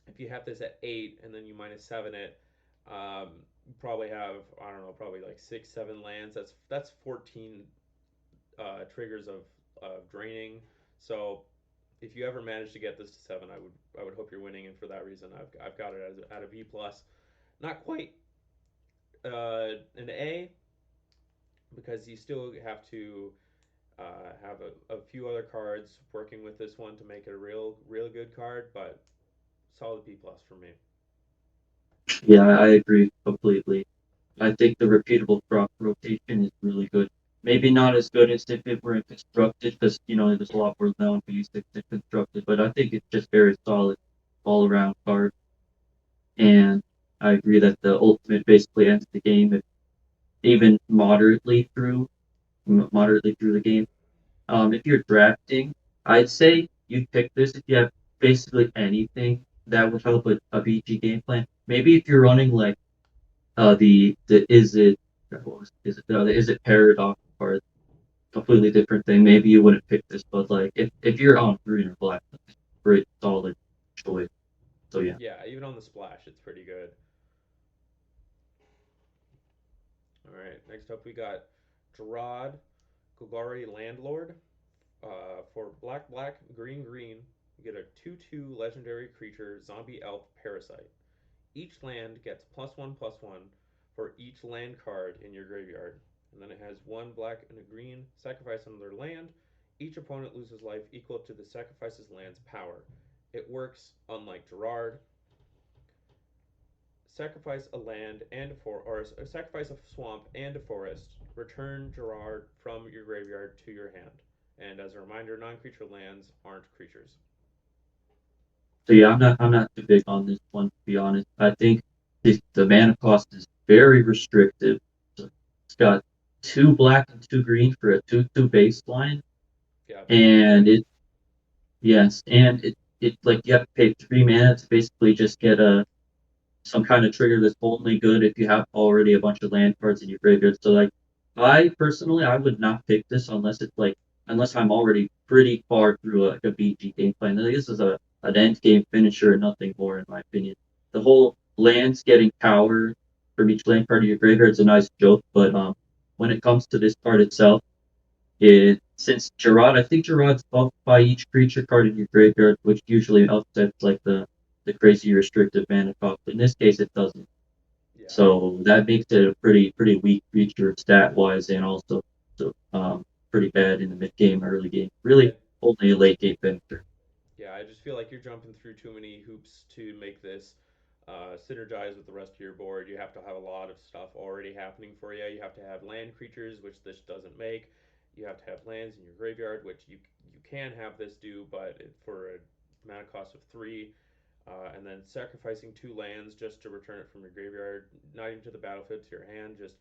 if you have this at 8 and then you -7 it, you probably have I don't know, probably like 6, 7 lands. That's 14 triggers of draining. So if you ever manage to get this to 7, I would hope you're winning, and for that reason, I've got it at a B plus. Not quite an A, because you still have to have a few other cards working with this one to make it a real good card, but solid B plus for me. Yeah, I agree completely. I think the repeatable crop rotation is really good. Maybe not as good as if it were constructed, because there's a lot more down basics than constructed. But I think it's just very solid all around card. And I agree that the ultimate basically ends the game if even moderately through the game. If you're drafting, I'd say you pick this if you have basically anything that would help a BG game plan. Maybe if you're running like the is it paradox or a completely different thing, maybe you wouldn't pick this, but like if you're on green or black, it's a great solid choice. So yeah. Yeah, even on the splash, it's pretty good. All right, next up we got Gerard Golgari Landlord. For black, black, green, green, you get a 2/2 legendary creature, zombie elf parasite. Each land gets +1/+1 for each land card in your graveyard. And then it has one black and a green, sacrifice another land. Each opponent loses life equal to the sacrifice's land's power. It works unlike Gerard. Sacrifice a land and or sacrifice a swamp and a forest. Return Gerard from your graveyard to your hand. And as a reminder, non-creature lands aren't creatures. So yeah, I'm not too big on this one to be honest. I think the mana cost is very restrictive. So it's got two black and two green for a 2/2 baseline, Yeah, that's pretty and good. it like you have to pay 3 mana to basically just get a some kind of trigger that's only good if you have already a bunch of land cards in your graveyard. So like I personally I would not pick this unless I'm already pretty far through a BG game plan. This is an end game finisher and nothing more in my opinion. The whole lands getting power from each land card in your graveyard is a nice joke, but when it comes to this card itself, since I think Gerard's buffed by each creature card in your graveyard, which usually offsets like the crazy restrictive mana cost. In this case, it doesn't. Yeah. So that makes it a pretty weak creature stat wise, and also pretty bad in the mid game, early game. Yeah, Really, only a late game finisher. yeah, I just feel like you're jumping through too many hoops to make this synergize with the rest of your board. You have to have a lot of stuff already happening for you. You have to have land creatures, which this doesn't make. You have to have lands in your graveyard, which you can have this do, but for a mana cost of 3. And then sacrificing 2 lands just to return it from your graveyard, not even to the battlefield, to your hand, just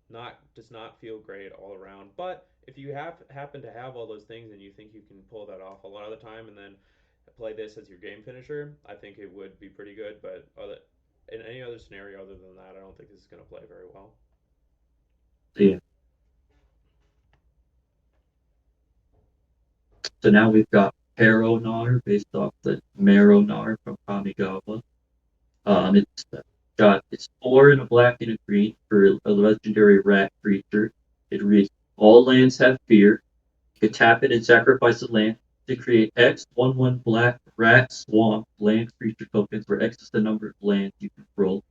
not does not feel great all around. But if you happen to have all those things and you think you can pull that off a lot of the time, and then play this as your game finisher, I think it would be pretty good. But in any other scenario other than that, I don't think this is going to play very well. So, yeah. So now we've got Nar based off the Nar from Kamigawa. It's got it's 4 and a black and a green for a legendary rat creature. It reads all lands have fear. You can tap it and sacrifice a land to create X 1/1 black rat swamp land creature tokens, where X is the number of lands you control.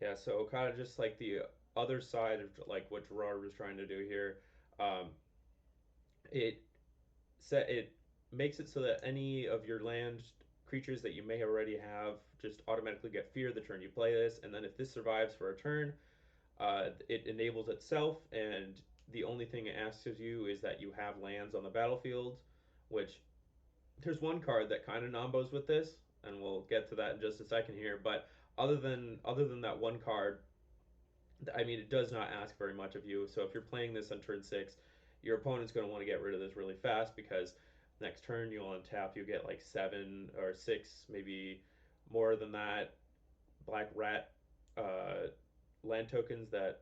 Yeah, so kind of just like the other side of like what Gerard was trying to do here. Um, it it makes it so that any of your land creatures that you may already have just automatically get fear the turn you play this, and then if this survives for a turn, it enables itself, and the only thing it asks of you is that you have lands on the battlefield, which there's one card that kind of nombos with this, and we'll get to that in just a second here. But other than that one card, I mean, it does not ask very much of you. So if you're playing this on turn 6, your opponent's going to want to get rid of this really fast, because next turn you'll untap, you get like 7 or 6, maybe more than that, black rat uh, land tokens that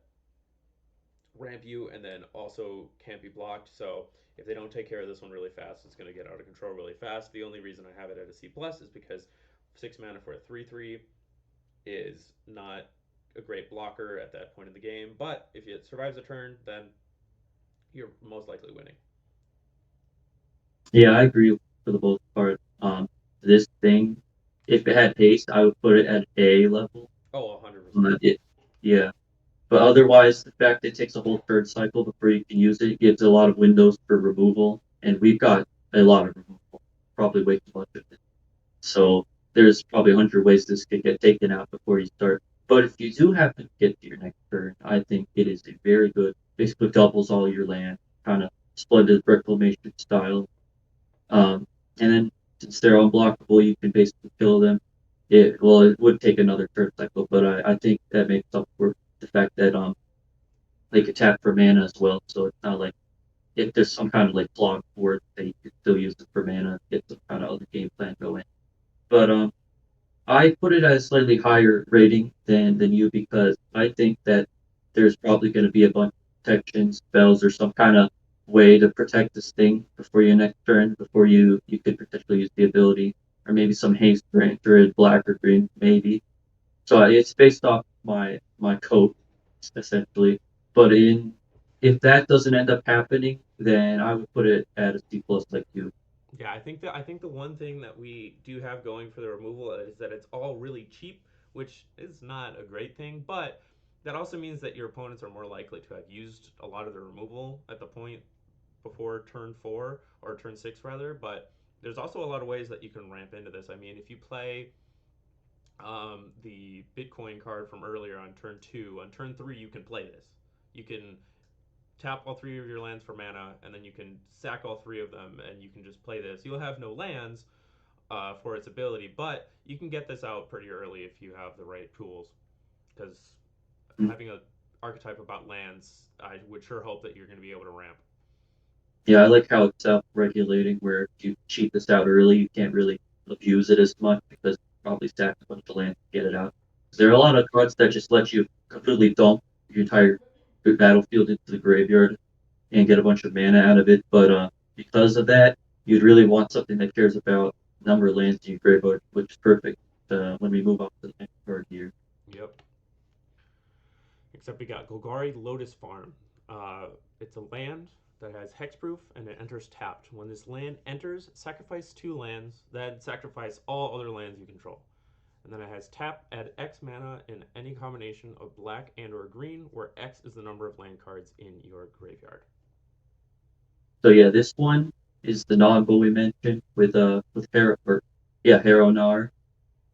ramp you and then also can't be blocked. So if they don't take care of this one really fast, it's going to get out of control really fast. The only reason I have it at a C plus is because 6 mana for a 3/3 is not a great blocker at that point in the game. But if it survives a turn, then you're most likely winning. Yeah, I agree for the most part. This thing, if it had haste, I would put it at A level. Oh, 100%. Yeah. But otherwise, the fact that it takes a whole turn cycle before you can use it gives a lot of windows for removal, and we've got a lot of removal, probably way too much of it. So there's probably 100 ways this could get taken out before you start. But if you do happen to get to your next turn, I think it is a very good, basically doubles all your land, kind of splendid reclamation style. And then since they're unblockable, you can basically kill them. It would take another turn cycle, but I think that makes up for the fact that they could tap for mana as well. So it's not like if there's some kind of like clogged board that you could still use it for mana, get some kind of other game plan going. But I put it at a slightly higher rating than you because I think that there's probably going to be a bunch of protection spells or some kind of way to protect this thing before your next turn, before you could potentially use the ability, or maybe some haste grant or black or green, maybe. So it's based off my coat essentially. But if that doesn't end up happening, then I would put it at a C plus like you. Yeah, I think the one thing that we do have going for the removal is that it's all really cheap, which is not a great thing, but that also means that your opponents are more likely to have used a lot of the removal at the point before turn 4 or turn 6 rather, but there's also a lot of ways that you can ramp into this. I mean, if you play the Bitcoin card from earlier on turn 2, on turn 3 you can play this. You can tap all 3 of your lands for mana, and then you can sack all 3 of them, and you can just play this. You'll have no lands for its ability, but you can get this out pretty early if you have the right tools. Because having an archetype about lands, I would sure hope that you're going to be able to ramp. Yeah, I like how it's self-regulating, where if you cheat this out early, you can't really abuse it as much because you probably stack a bunch of land to get it out. There are a lot of cards that just let you completely dump your entire battlefield into the graveyard and get a bunch of mana out of it, but because of that, you'd really want something that cares about number of lands in your graveyard, which is perfect when we move on to the next card here. Yep. Except we got Golgari Lotus Farm. It's a land that has hexproof and it enters tapped. When this land enters, sacrifice 2 lands, then sacrifice all other lands you control. And then it has tap, add X mana in any combination of black and or green, where X is the number of land cards in your graveyard. So yeah, this one is the non-bull we mentioned with Harrow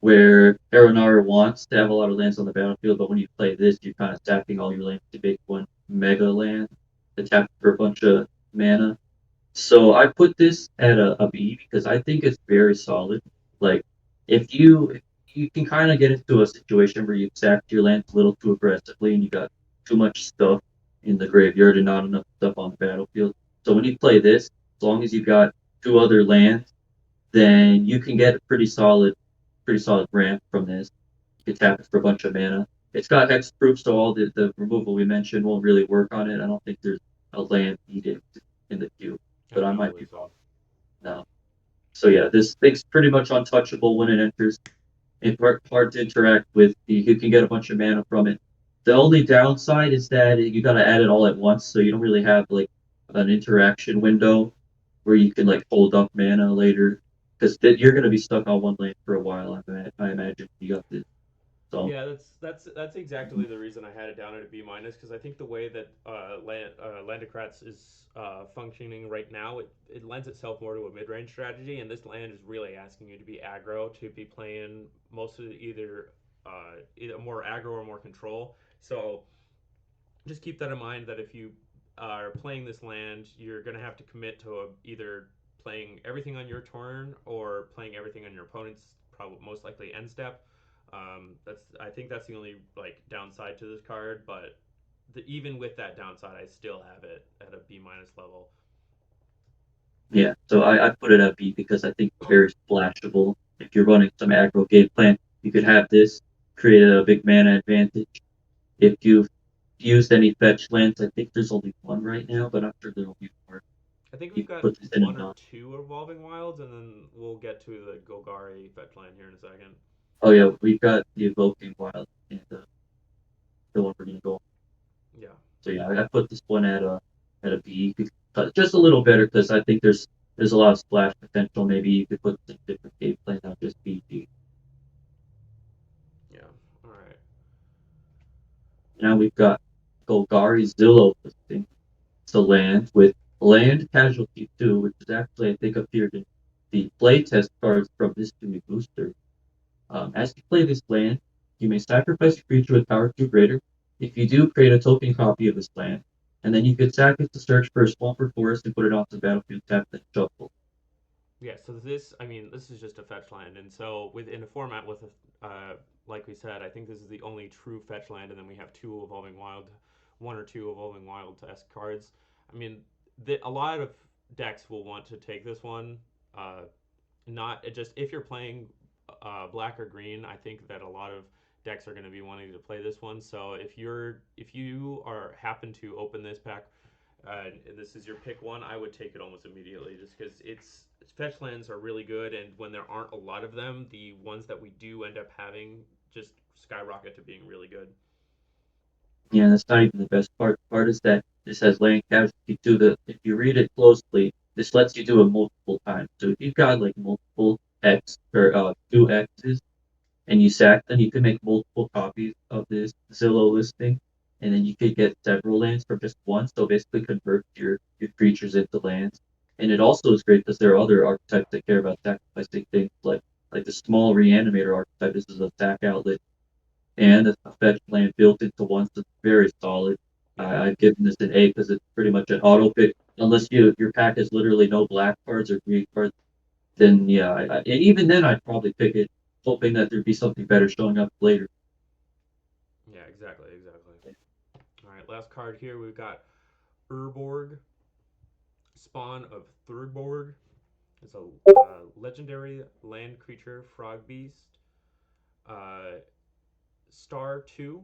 where Aronar wants to have a lot of lands on the battlefield, but when you play this, you're kind of stacking all your lands to make one mega land to tap for a bunch of mana. So I put this at a B because I think it's very solid. Like if you can kind of get into a situation where you've sacked your lands a little too aggressively and you got too much stuff in the graveyard and not enough stuff on the battlefield. So when you play this, as long as you've got 2 other lands, then you can get a pretty solid ramp from this. You can tap it for a bunch of mana. It's got hexproof, so all the removal we mentioned won't really work on it. I don't think there's a land needed in the queue, but I might be wrong. No. So yeah, this thing's pretty much untouchable when it enters. It's hard to interact with. You can get a bunch of mana from it. The only downside is that you gotta add it all at once, so you don't really have like an interaction window where you can like hold up mana later, because you're gonna be stuck on one lane for a while. I imagine you got this. So Yeah, that's exactly the reason I had it down at a B minus, because I think the way that Landocrats is functioning right now, it lends itself more to a mid range strategy, and this land is really asking you to be aggro, to be playing most of either more aggro or more control. So just keep that in mind that if you are playing this land, you're going to have to commit to either playing everything on your turn or playing everything on your opponent's, probably most likely end step. I think that's the only like downside to this card, but even with that downside, I still have it at a B minus level. yeah, so I put it at B because I think it's very splashable. If you're running some aggro game plan, you could have this create a big mana advantage. If you've used any fetch lands, I think there's only one right now, but I'm sure there'll be more. I think You we've can got put this in a one or non. two evolving wilds, and then we'll get to the Golgari fetch land here in a second. Oh yeah, we've got the Evoking Wild and the one we're gonna go. Yeah. So yeah, I put this one at at a B. You could cut just a little better because I think there's a lot of splash potential. Maybe you could put some different gameplay, not just BG. Yeah. All right. Now we've got Golgari Zillow listing. It's a land with land casualty 2, which is actually I think appeared in the playtest cards from Mystery Booster. As you play this land, you may sacrifice a creature with power 2 greater. If you do, create a token copy of this land, and then you could sack it to search for a swamp or forest and put it onto the battlefield tapped and shuffle. Yeah, so this, I mean, this is just a fetch land, and so within a format with, like we said, I think this is the only true fetch land, and then we have two evolving wild, one or two evolving wild-esque cards. I mean, a lot of decks will want to take this one. Uh, not just if you're playing black or green, I think that a lot of decks are going to be wanting to play this one. So if you are happen to open this pack and this is your pick one, I would take it almost immediately just because its fetch lands are really good, and when there aren't a lot of them, the ones that we do end up having just skyrocket to being really good. Yeah, that's not even the best part. The part is that this has land casualty 2. That if you read it closely, this lets you do it multiple times. So if you've got like multiple X or 2 X's, and you sack them, you can make multiple copies of this Zillow listing, and then you could get several lands from just one. So basically, convert your creatures into lands. And it also is great because there are other archetypes that care about sacrificing things, like the small reanimator archetype. This is a sack outlet and a fetch land built into one, so it's very solid. Yeah. I've given this an A because it's pretty much an auto pick. Unless your pack has literally no black cards or green cards, then yeah, even then I'd probably pick it, hoping that there'd be something better showing up later. Yeah, exactly. All right, last card here. We've got Urborg, Spawn of Thurborg. It's a legendary land creature, frog beast. Uh, Star 2,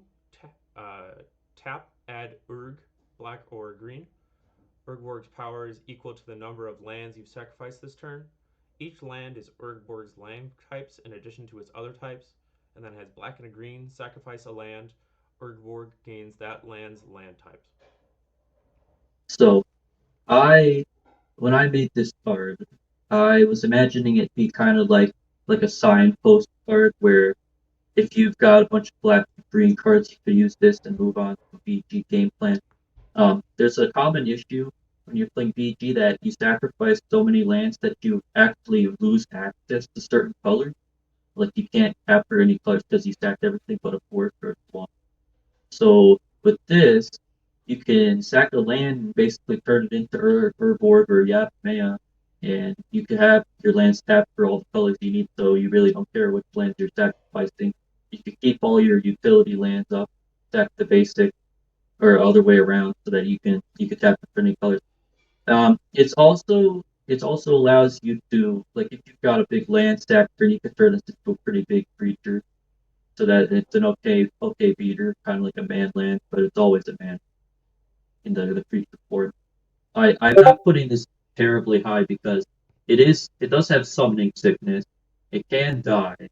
tap, add Urg, black or green. Urgborg's power is equal to the number of lands you've sacrificed this turn. Each land is Urgborg's land types in addition to its other types, and then has black and a green. Sacrifice a land. Urgborg gains that land's land types. So I when I made this card, I was imagining it be kind of like a signpost card where if you've got a bunch of black and green cards, you could use this and move on to a BG game plan. There's a common issue when you're playing BG that you sacrifice so many lands that you actually lose access to certain colors. Like you can't capture any colors because you stacked everything but a forest or a swamp. So with this, you can sack a land and basically turn it into Urborg or Yapmea, and you can have your lands tapped for all the colors you need. So you really don't care which lands you're sacrificing. You can keep all your utility lands up, stack the basic, or other way around, so that you can tap for any colors. It's also allows you to, like, if you've got a big land stacker, you can turn this into a pretty big creature, so that it's an okay beater, kind of like a man land, but it's always a man in the creature form. I'm not putting this terribly high because it does have summoning sickness. It can die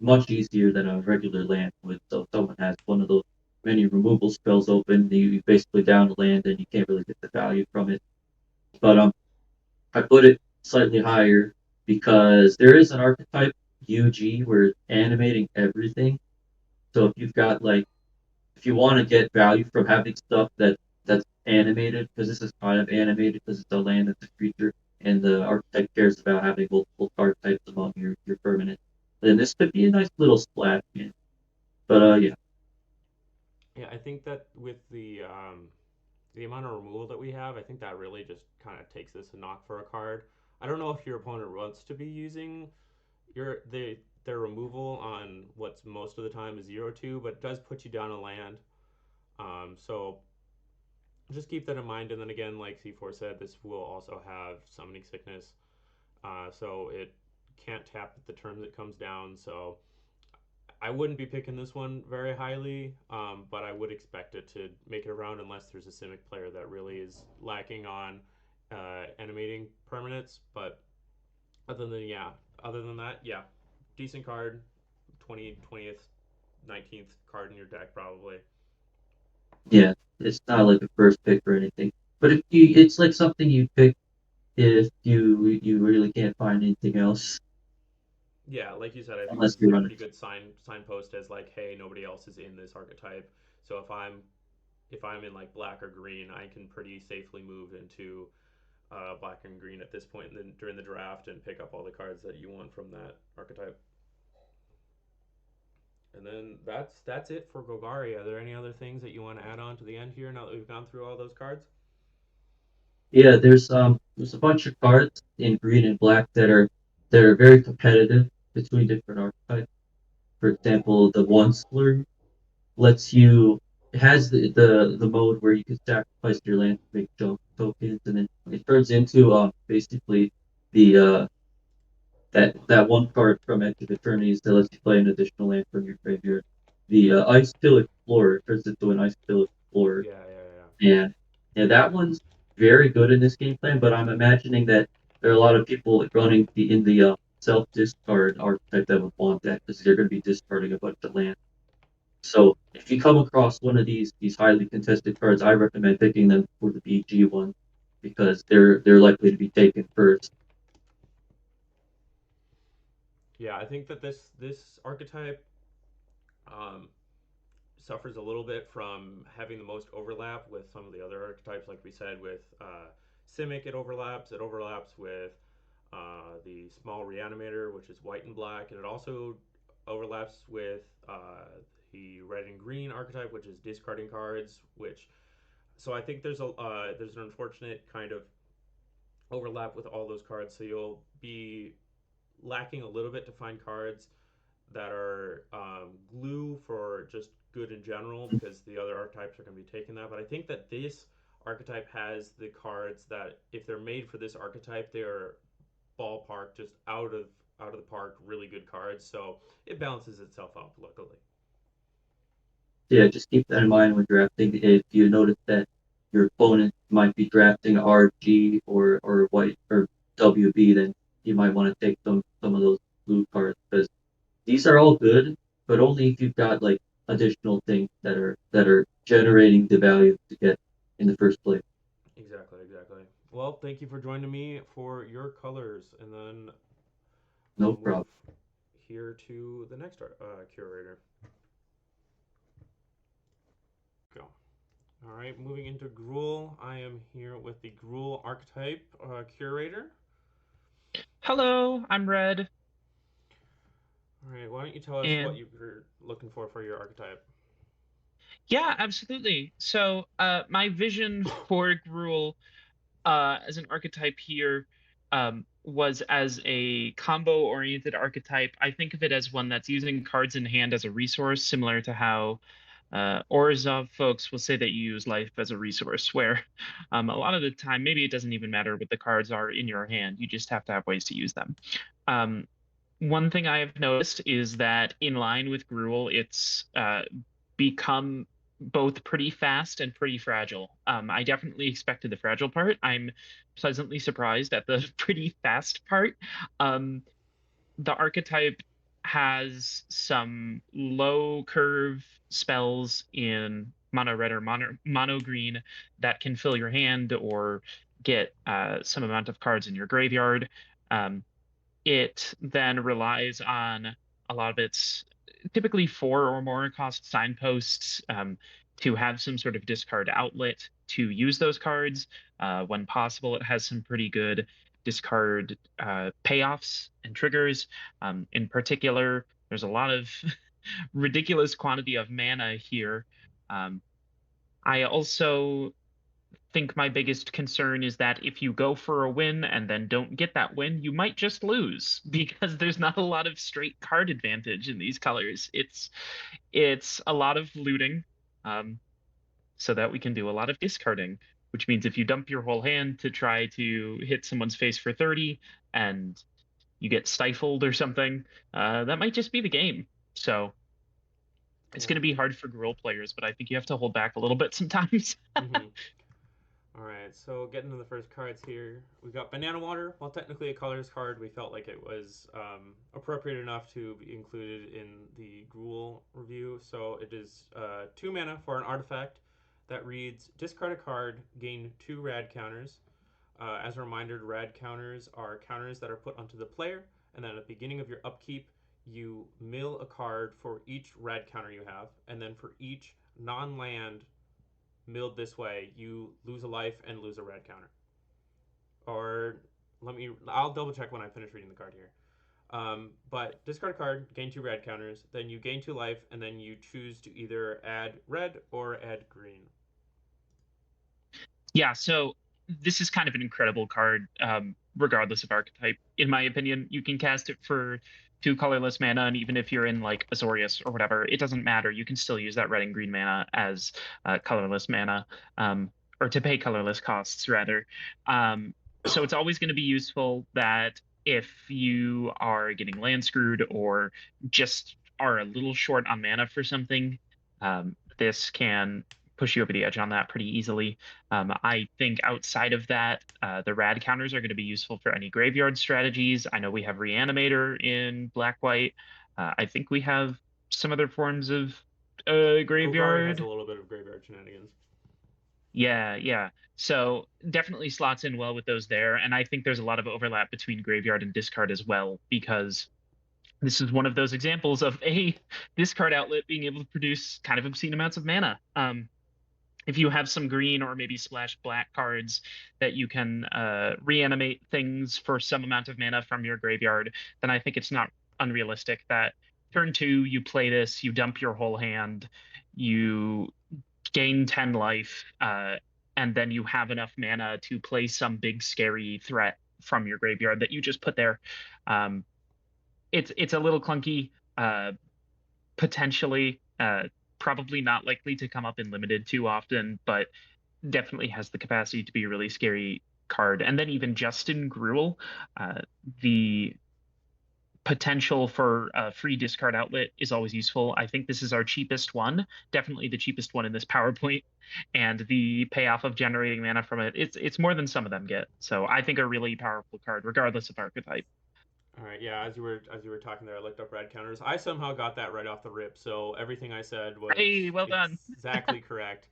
much easier than a regular land would. So if someone has one of those many removal spells open, you basically down the land and you can't really get the value from it. But I put it slightly higher because there is an archetype UG where it's animating everything. So if you want to get value from having stuff that's animated, because this is kind of animated because it's a land, it's a creature, and the archetype cares about having multiple card types among your permanent, then this could be a nice little splash in. But yeah. Yeah, I think that with the amount of removal that we have, I think that really just kind of takes this a knock for a card. I don't know if your opponent wants to be using their removal on what's most of the time is 0-2, but it does put you down a land. So just keep that in mind. And then again, like C4 said, this will also have summoning sickness, so it can't tap at the turn that comes down. So I wouldn't be picking this one very highly, but I would expect it to make it around unless there's a Simic player that really is lacking on animating permanents. But other than that, yeah, decent card, 20th, 19th card in your deck probably. Yeah, it's not like a first pick or anything. But if you, it's like something you pick if you really can't find anything else Yeah, like you said, I think unless this is you a run. pretty good signpost as like, hey, nobody else is in this archetype. So if I'm in like black or green, I can pretty safely move into black and green at this point during the draft and pick up all the cards that you want from that archetype. And then that's it for Golgari. Are there any other things that you want to add on to the end here now that we've gone through all those cards? Yeah, there's a bunch of cards in green and black that are very competitive between different archetypes. For example, the one slur lets you it has the mode where you can sacrifice your land to make junk tokens, and then it turns into basically the that one card from Edge of Eternities that lets you play an additional land from your graveyard. The Ice Pill Explorer turns into an Ice Pill Explorer, Yeah, yeah, yeah. and yeah, that one's very good in this game plan. But I'm imagining that there are a lot of people running the self discard archetype that would want that because they're going to be discarding a bunch of land. So if you come across one of these highly contested cards, I recommend picking them for the BG one because they're likely to be taken first. Yeah, I think that this archetype um, suffers a little bit from having the most overlap with some of the other archetypes, like we said with Simic. It overlaps. It overlaps with the small reanimator, which is white and black, and it also overlaps with the red and green archetype, which is discarding cards. Which so I think there's an unfortunate kind of overlap with all those cards. So you'll be lacking a little bit to find cards that are glue for just good in general because the other archetypes are going to be taking that. But I think that this archetype has the cards that, if they're made for this archetype, they are ballpark just out of the park, really good cards. So it balances itself out, luckily. Yeah, just keep that in mind when drafting. If you notice that your opponent might be drafting RG or white or WB, then you might want to take some of those blue cards because these are all good, but only if you've got like additional things that are generating the value to get in the first place. Exactly, exactly. Well, thank you for joining me for your colors, and then No we'll move problem. here to the next curator. Go. All right, moving into Gruul. I am here with the Gruul archetype curator. Hello, I'm Red, All right, why don't you tell us what and you're looking for your archetype? yeah, absolutely. So, my vision for Gruul as an archetype here was as a combo-oriented archetype. I think of it as one that's using cards in hand as a resource, similar to how Orzhov folks will say that you use life as a resource, where a lot of the time, maybe it doesn't even matter what the cards are in your hand. You just have to have ways to use them. Um, One thing I have noticed is that in line with Gruul, it's become both pretty fast and pretty fragile. I definitely expected the fragile part. I'm pleasantly surprised at the pretty fast part. Um, the archetype has some low curve spells in mono red or mono green that can fill your hand or get some amount of cards in your graveyard. Um, it then relies on a lot of its typically four or more cost signposts to have some sort of discard outlet to use those cards. When possible, it has some pretty good discard payoffs and triggers. In particular, there's a lot of ridiculous quantity of mana here. Um, I also think my biggest concern is that if you go for a win and then don't get that win, you might just lose because there's not a lot of straight card advantage in these colors. It's a lot of looting, um, so that we can do a lot of discarding, which means if you dump your whole hand to try to hit someone's face for 30 and you get stifled or something, that might just be the game. So it's going Yeah. to be hard for Gruul players, but I think you have to hold back a little bit sometimes. Mm-hmm. All right, so getting to the first cards here, we got Banana Water. While technically a colors card, we felt like it was appropriate enough to be included in the Gruul review. So it is 2 mana for an artifact that reads discard a card, gain 2 rad counters. As a reminder, rad counters are counters that are put onto the player, and then at the beginning of your upkeep, you mill a card for each rad counter you have, and then for each non-land milled this way, you lose a life and lose a rad counter. Or I'll double check when I finish reading the card here. But discard a card, gain 2 red counters, then you gain 2 life, and then you choose to either add red or add green. Yeah, so this is kind of an incredible card, regardless of archetype. In my opinion, you can cast it for 2 colorless mana, and even if you're in like Azorius or whatever, it doesn't matter. You can still use that red and green mana as colorless mana, or to pay colorless costs rather. So it's always going to be useful that if you are getting land screwed or just are a little short on mana for something, this can push you over the edge on that pretty easily. I think outside of that, the rad counters are going to be useful for any graveyard strategies. I know we have Reanimator in black-white. I think we have some other forms of graveyard. Golgari has a little bit of graveyard shenanigans. Yeah. So definitely slots in well with those there. And I think there's a lot of overlap between graveyard and discard as well, because this is one of those examples of a discard outlet being able to produce kind of obscene amounts of mana. If you have some green or maybe splash black cards that you can reanimate things for some amount of mana from your graveyard, then I think it's not unrealistic that turn 2, you play this, you dump your whole hand, you gain 10 life, and then you have enough mana to play some big scary threat from your graveyard that you just put there. It's a little clunky, potentially, probably not likely to come up in limited too often, but definitely has the capacity to be a really scary card. And then even just in Gruul, the potential for a free discard outlet is always useful. I think this is our cheapest one, definitely the cheapest one in this PowerPoint, and the payoff of generating mana from it, it's more than some of them get. So I think a really powerful card, regardless of archetype. All right, yeah. As you were talking there, I looked up red counters. I somehow got that right off the rip, so everything I said was well done. Exactly correct.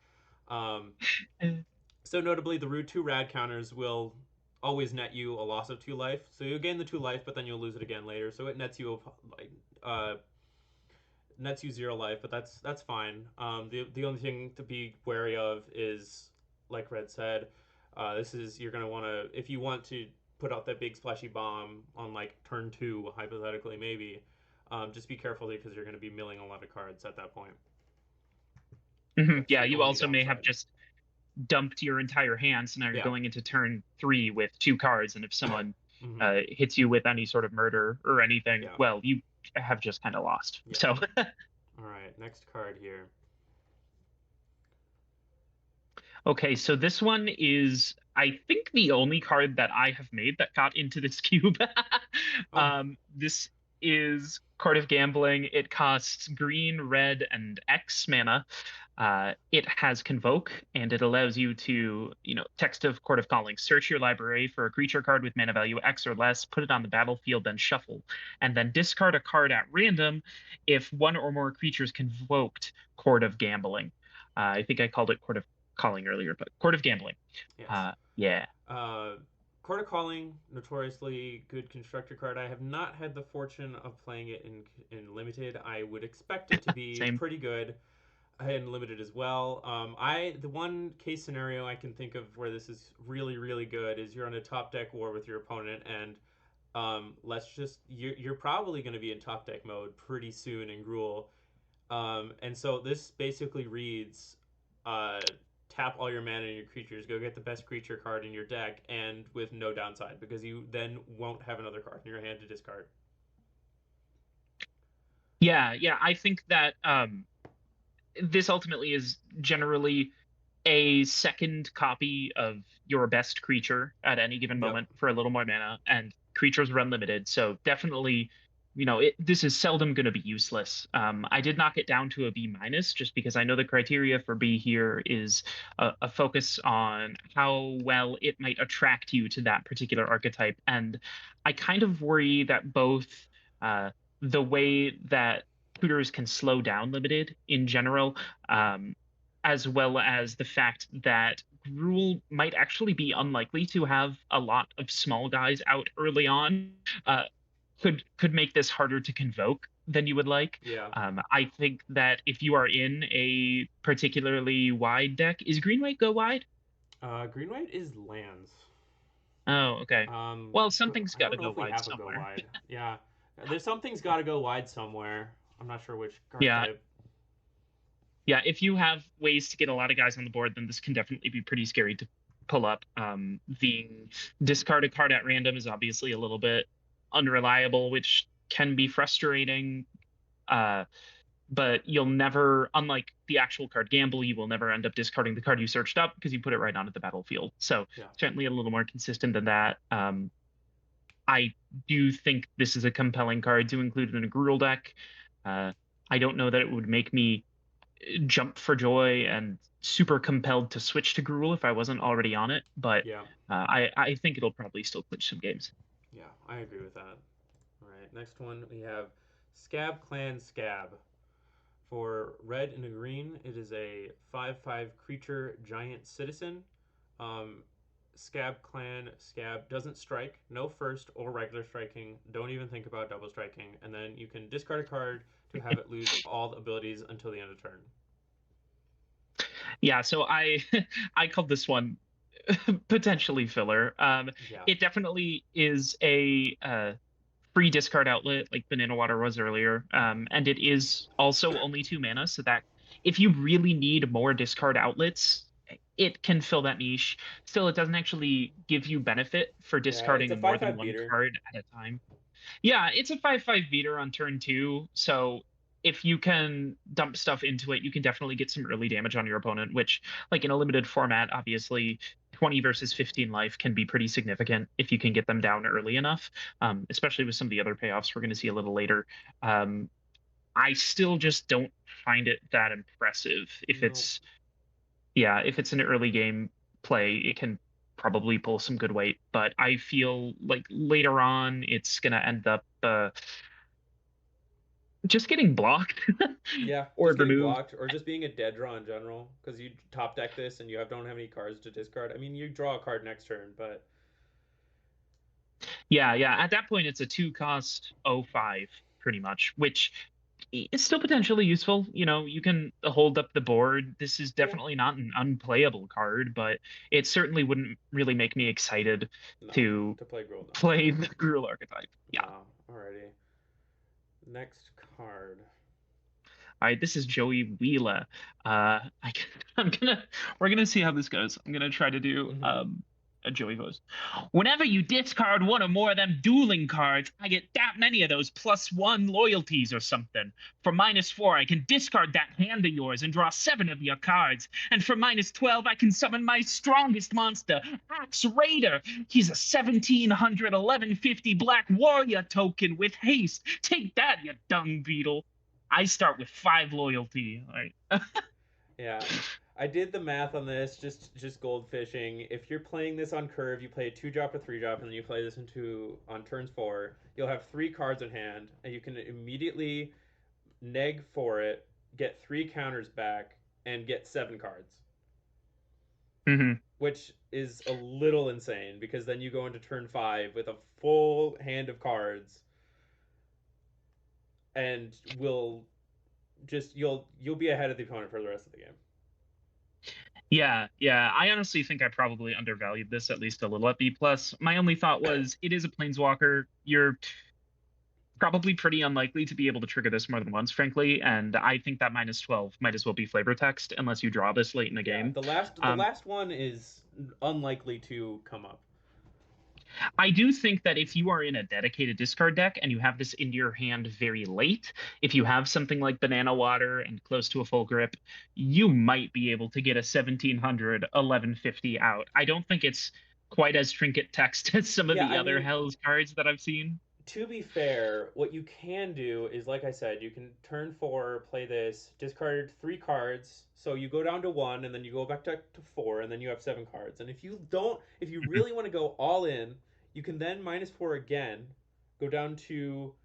So notably, the root 2 rad counters will always net you a loss of 2 life. So you'll gain the 2 life, but then you'll lose it again later. So it nets you nets you 0 life, but that's fine. The only thing to be wary of is, like Red said, you're gonna want to, if you want to put out that big splashy bomb on like turn 2, hypothetically maybe, just be careful because you're going to be milling a lot of cards at that point. Yeah, you also may have just dumped your entire hand, so now you're going into turn 3 with 2 cards, and if someone hits you with any sort of murder or anything, well, you have just kind of lost. So all right, next card here. Okay, so this one is, I think, the only card that I have made that got into this cube. This is Court of Gambling. It costs green, red, and X mana. It has Convoke, and it allows you to, text of Court of Calling, search your library for a creature card with mana value X or less, put it on the battlefield, then shuffle, and then discard a card at random if one or more creatures convoked Court of Gambling. I think I called it Court of Calling earlier, but Court of Gambling. Yes. Court of Calling, notoriously good constructor card. I have not had the fortune of playing it in limited. I would expect it to be pretty good in limited as well. The one case scenario I can think of where this is really, really good is you're on a top deck war with your opponent, and you're probably going to be in top deck mode pretty soon in Gruul. And so this basically reads, tap all your mana and your creatures, go get the best creature card in your deck, and with no downside, because you then won't have another card in your hand to discard. Yeah, I think that this ultimately is generally a second copy of your best creature at any given moment for a little more mana, and creatures run limited, so definitely this is seldom going to be useless. I did knock it down to a B- just because I know the criteria for B here is a focus on how well it might attract you to that particular archetype. And I kind of worry that both the way that tutors can slow down limited in general, as well as the fact that Gruul might actually be unlikely to have a lot of small guys out early on, uh, could make this harder to convoke than you would like. Yeah. I think that if you are in a particularly wide deck, is green white go wide? Green white is lands. Oh, okay. Well, something's I got don't to know go if we wide have a go somewhere. wide. Yeah, there's something's got to go wide somewhere. I'm not sure which card Yeah. type. Yeah, if you have ways to get a lot of guys on the board, then this can definitely be pretty scary to pull up. The discard a card at random is obviously a little bit unreliable, which can be frustrating. But you'll never, unlike the actual card gamble, you will never end up discarding the card you searched up because you put it right onto the battlefield. So Yeah. certainly a little more consistent than that. I do think this is a compelling card to include in a Gruul deck. I don't know that it would make me jump for joy and super compelled to switch to Gruul if I wasn't already on it, but Yeah. I think it'll probably still clinch some games. Yeah, I agree with that. All right, next one we have Scab Clan Scab. For red and a green, it is a 5/5 creature giant citizen. Scab Clan Scab doesn't strike, no first or regular striking. Don't even think about double striking. And then you can discard a card to have it lose all the abilities until the end of turn. Yeah, so I I called this one potentially filler. Yeah. It definitely is a free discard outlet like Banana Water was earlier, and it is also only 2 mana, so that if you really need more discard outlets, it can fill that niche. Still, it doesn't actually give you benefit for Yeah, it's a discarding more than 5/5 one beater. card at a time. Yeah, it's a 5/5 beater on turn 2, so if you can dump stuff into it, you can definitely get some early damage on your opponent, which, like in a limited format, obviously 20 versus 15 life can be pretty significant if you can get them down early enough, especially with some of the other payoffs we're going to see a little later. I still just don't find it that impressive. If it's if it's an early game play, it can probably pull some good weight, but I feel like later on it's gonna end up just getting blocked Yeah, or just getting removed. blocked or just being a dead draw in general because you top deck this and you don't have any cards to discard. I mean, you draw a card next turn, but Yeah, at that point it's a 2-cost 0/5 pretty much, which is still potentially useful. You know, you can hold up the board. This is yeah, definitely not an unplayable card, but it certainly wouldn't really make me excited no, to to play Gruul. No. play the Gruul archetype. Yeah. No, alrighty. Next card. All right, this is Joey Wheeler. We're gonna see how this goes. I'm gonna try to do a Joey voice. Whenever you discard one or more of them dueling cards, I get that many of those +1 loyalties or something. For -4, I can discard that hand of yours and draw 7 of your cards. And for -12, I can summon my strongest monster, Axe Raider. He's a 1700 1150 black warrior token with haste. Take that, you dung beetle. I start with 5 loyalty. Right? Yeah. I did the math on this, just goldfishing. If you're playing this on curve, you play a 2-drop, a 3-drop, and then you play this on turns 4. You'll have 3 cards in hand, and you can immediately neg for it, get 3 counters back, and get 7 cards. Mm-hmm. Which is a little insane because then you go into turn 5 with a full hand of cards, and you'll be ahead of the opponent for the rest of the game. Yeah. I honestly think I probably undervalued this at least a little at B+. My only thought was it is a planeswalker. You're probably pretty unlikely to be able to trigger this more than once, frankly, and I think that -12 might as well be flavor text unless you draw this late in the game. The last one is unlikely to come up. I do think that if you are in a dedicated discard deck and you have this into your hand very late, if you have something like Banana Water and close to a full grip, you might be able to get a 1700 1150 out. I don't think it's quite as trinket text as some of the other Hells cards that I've seen. To be fair, what you can do is, like I said, you can turn 4, play this, discard 3 cards, so you go down to 1, and then you go back to 4, and then you have 7 cards. And if you really want to go all in, you can then -4 again, go down to...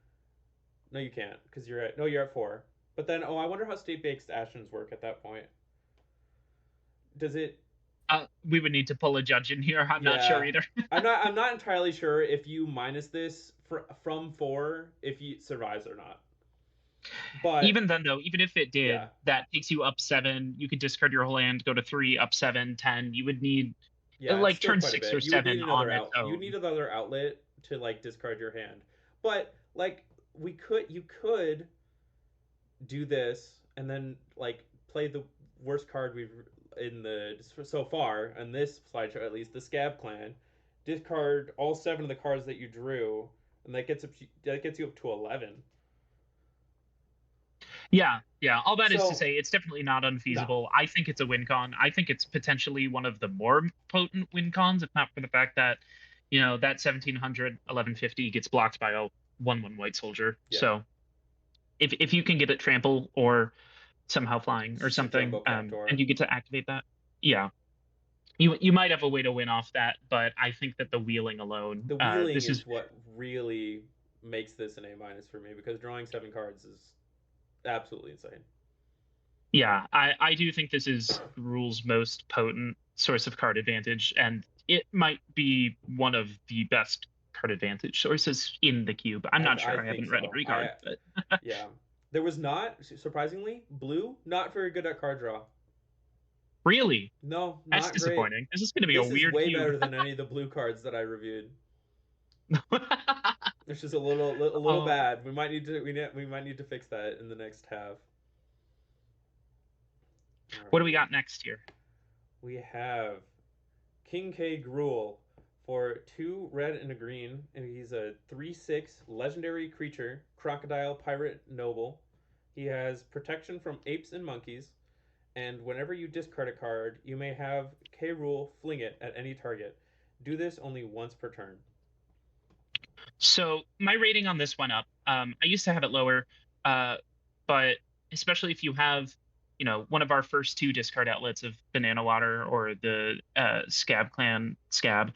No, you can't, because you're at 4. But then, I wonder how State-Based Ashes work at that point. does it? We would need to pull a judge in here. I'm not sure either. I'm not entirely sure if you minus this from 4 if he survives or not. But even then, though, even if it did, yeah. that takes you up 7. You could discard your whole hand, go to 3, up 7, 10. You would need like turn 6 or 7 on its own. You need another outlet to like discard your hand. But like you could do this and then like play the worst card we've in the so far in this slideshow, at least the Scab Clan. Discard all 7 of the cards that you drew, and that gets you up to 11. Yeah. All that is to say, it's definitely not unfeasible. No. I think it's a win con. I think it's potentially one of the more potent win cons, if not for the fact that, that 1700, 1150 gets blocked by a 1/1 white soldier. Yeah. So if you can get it trample or somehow flying or something, and you get to activate that, you might have a way to win off that. But I think that the wheeling alone, this is what really makes this an A- for me, because drawing 7 cards is absolutely insane. Yeah, I do think this is Rule's most potent source of card advantage, and it might be one of the best card advantage sources in the cube. I'm not sure. I haven't read every card. But yeah. There was not, surprisingly, blue, not very good at card draw. Really? No, not That's disappointing. Great. This is going to be a weird way cube. better than any of the blue cards that I reviewed. It's just a little bad. We might need to fix that in the next half. What do we got next here? We have King K. Gruul for 2 red and a green, and he's a 3/6 legendary creature, crocodile pirate noble. He has protection from apes and monkeys, and whenever you discard a card, you may have K. Gruul fling it at any target. Do this only once per turn. So my rating on this went up. I used to have it lower, but especially if you have, one of our first 2 discard outlets of Banana Water or the Scab Clan Scab,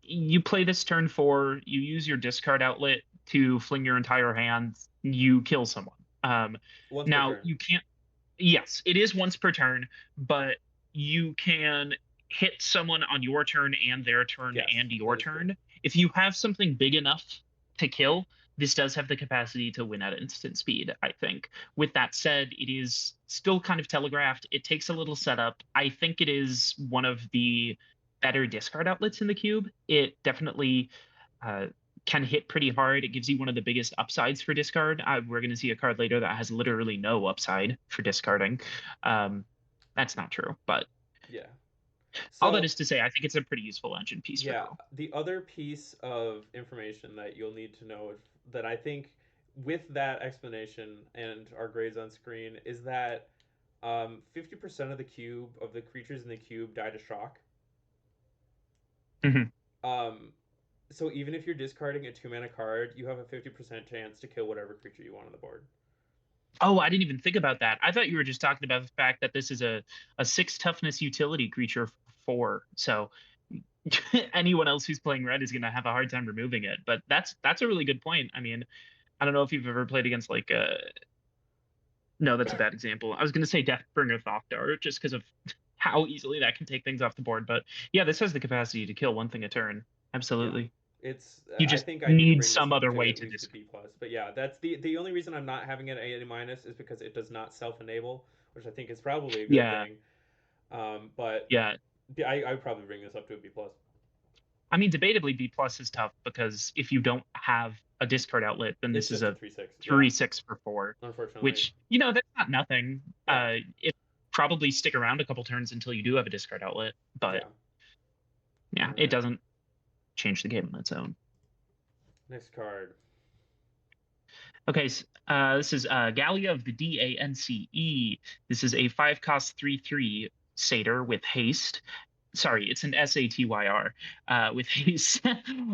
you play this turn 4, you use your discard outlet to fling your entire hand, you kill someone. Now, you can't... Yes, it is once per turn, but you can hit someone on your turn and their turn and your turn. True. If you have something big enough to kill, this does have the capacity to win at instant speed, I think. With that said, it is still kind of telegraphed. It takes a little setup. I think it is one of the better discard outlets in the cube. It definitely can hit pretty hard. It gives you one of the biggest upsides for discard. We're going to see a card later that has literally no upside for discarding. That's not true, but... Yeah. So, all that is to say, I think it's a pretty useful engine piece. Yeah. The other piece of information that you'll need to know that I think with that explanation and our grades on screen is that 50% of the cube of the creatures in the cube die to shock. Mm-hmm. So even if you're discarding a 2-mana card, you have a 50% chance to kill whatever creature you want on the board. Oh, I didn't even think about that. I thought you were just talking about the fact that this is a 6 toughness utility creature for 4. So anyone else who's playing red is going to have a hard time removing it. But that's a really good point. I mean, I don't know if you've ever played against like no, that's a bad example. I was going to say Deathbringer Thokdar just because of how easily that can take things off the board. But yeah, this has the capacity to kill one thing a turn. Absolutely. Yeah. You just need some other way to discard. B+. But yeah, that's the only reason I'm not having it A- is because it does not self-enable, which I think is probably a good thing. But yeah, I would probably bring this up to a B+. I mean, debatably B+ is tough because if you don't have a discard outlet, then this is a 3/6 for 4. Unfortunately, which that's not nothing. Yeah. It probably stick around a couple turns until you do have a discard outlet, but yeah, it doesn't change the game on its own. Next card. Okay, this is Gallia of the Dance. This is a 5-cost 3/3 satyr with haste. Sorry, it's an Satyr with haste.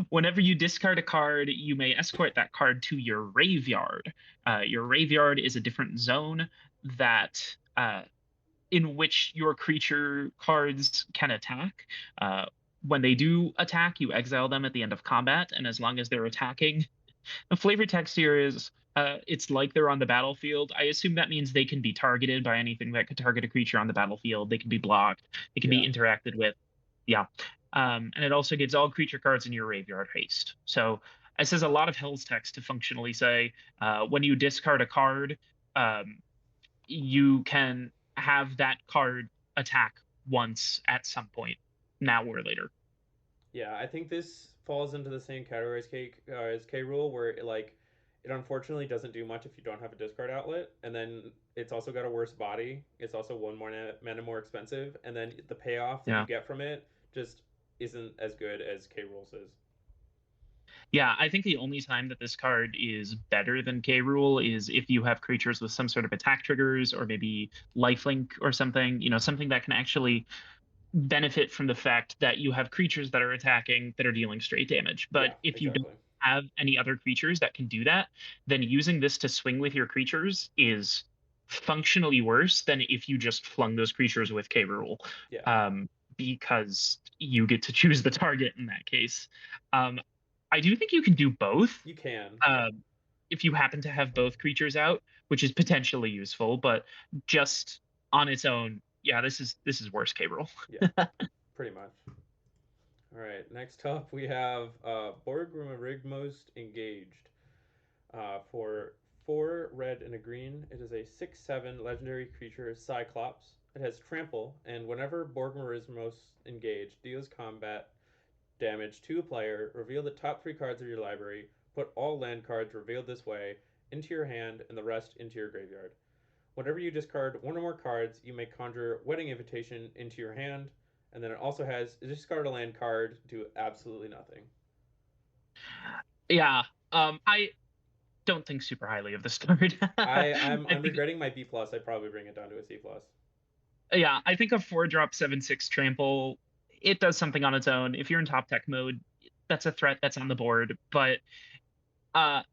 Whenever you discard a card, you may escort that card to your graveyard. Your graveyard is a different zone that in which your creature cards can attack. When they do attack, you exile them at the end of combat, and as long as they're attacking, The flavor text here is it's like they're on the battlefield. I assume that means they can be targeted by anything that could target a creature on the battlefield. They can be blocked. They can be interacted with. Yeah. And it also gives all creature cards in your graveyard haste. So it says a lot of Hell's text to functionally say when you discard a card, you can have that card attack once at some point, now or later. Yeah, I think this falls into the same category as K Rule, where it unfortunately doesn't do much if you don't have a discard outlet, and then it's also got a worse body. It's also one more mana more expensive, and then the payoff that you get from it just isn't as good as K Rule's is. Yeah, I think the only time that this card is better than K Rule is if you have creatures with some sort of attack triggers or maybe lifelink or something, something that can actually benefit from the fact that you have creatures that are attacking that are dealing straight damage. But if you don't have any other creatures that can do that, then using this to swing with your creatures is functionally worse than if you just flung those creatures with K Rule. Because you get to choose the target in that case. I do think you can do both. You can. If you happen to have both creatures out, which is potentially useful, but just on its own, yeah, this is worse K Rule. Yeah, pretty much. All right, next up we have Borgrimmerigmost Engaged. For 4 red and a green, it is a 6/7 legendary creature, Cyclops. It has Trample, and whenever Borgrimmerigmost Engaged deals combat damage to a player, reveal the top 3 cards of your library, put all land cards revealed this way into your hand and the rest into your graveyard. Whenever you discard 1 or more cards, you may conjure Wedding Invitation into your hand, and then it also has discard a land card, do absolutely nothing. Yeah, I don't think super highly of this card. I'm regretting my B+. I'd probably bring it down to a C+. Yeah, I think a 4-drop 7/6 Trample, it does something on its own. If you're in top deck mode, that's a threat that's on the board. But on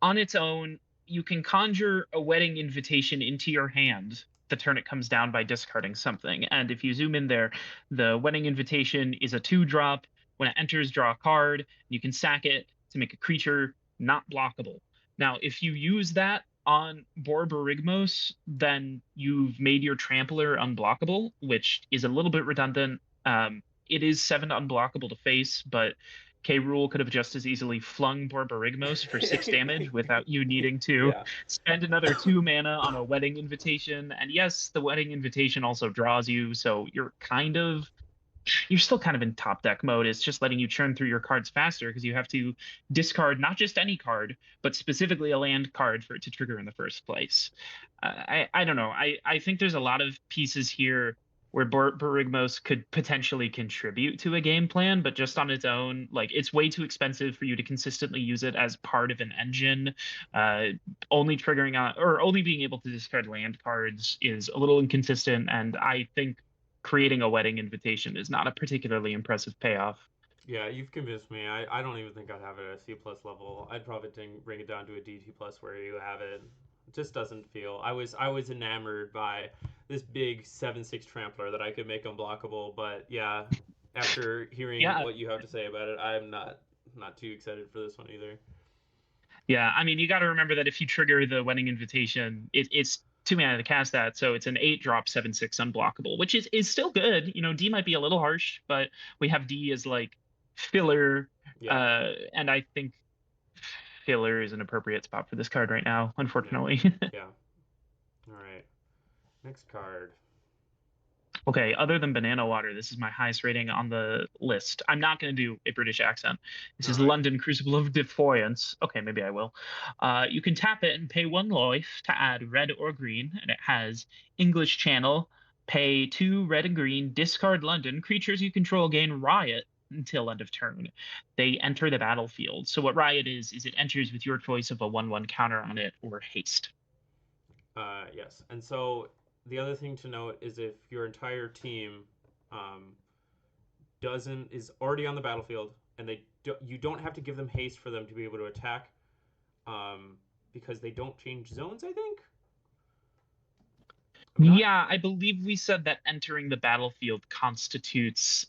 its own, you can conjure a Wedding Invitation into your hand the turn it comes down by discarding something. And if you zoom in there, the Wedding Invitation is a 2-drop. When it enters, draw a card. You can sack it to make a creature not blockable. Now, if you use that on Borborygmos, then you've made your Trampler unblockable, which is a little bit redundant. It is 7 unblockable to face, but K Rule could have just as easily flung Borborygmos for 6 damage without you needing to spend another 2 mana on a Wedding Invitation. And yes, the Wedding Invitation also draws you, so you're still kind of in top deck mode. It's just letting you churn through your cards faster because you have to discard not just any card, but specifically a land card for it to trigger in the first place. I don't know. I think there's a lot of pieces here where Borygmos could potentially contribute to a game plan, but just on its own, it's way too expensive for you to consistently use it as part of an engine. Only triggering on, or only being able to discard land cards is a little inconsistent, and I think creating a Wedding Invitation is not a particularly impressive payoff. Yeah, you've convinced me. I don't even think I'd have it at a C+ level. I'd probably bring it down to a DT+ where you have it. It just doesn't feel. I was enamored by this big 7/6 Trampler that I could make unblockable, but yeah, after hearing what you have to say about it, I'm not too excited for this one either. Yeah, I mean, you got to remember that if you trigger the Wedding Invitation, it's 2 mana to cast that, so it's an 8-drop 7/6 unblockable, which is still good. D might be a little harsh, but we have D as filler, and I think filler is an appropriate spot for this card right now, unfortunately. Yeah. All right. Next card. Okay, other than Banana Water, this is my highest rating on the list. I'm not going to do a British accent. This is London Crucible of Defiance. Okay, maybe I will. You can tap it and pay 1 life to add red or green, and it has English Channel. Pay 2 red and green, discard London. Creatures you control gain Riot until end of turn. They enter the battlefield. So what Riot is it enters with your choice of a 1/1 counter on it or haste. Yes, and so the other thing to note is if your entire team is already on the battlefield, and you don't have to give them haste for them to be able to attack, because they don't change zones, I think. Yeah, I believe we said that entering the battlefield constitutes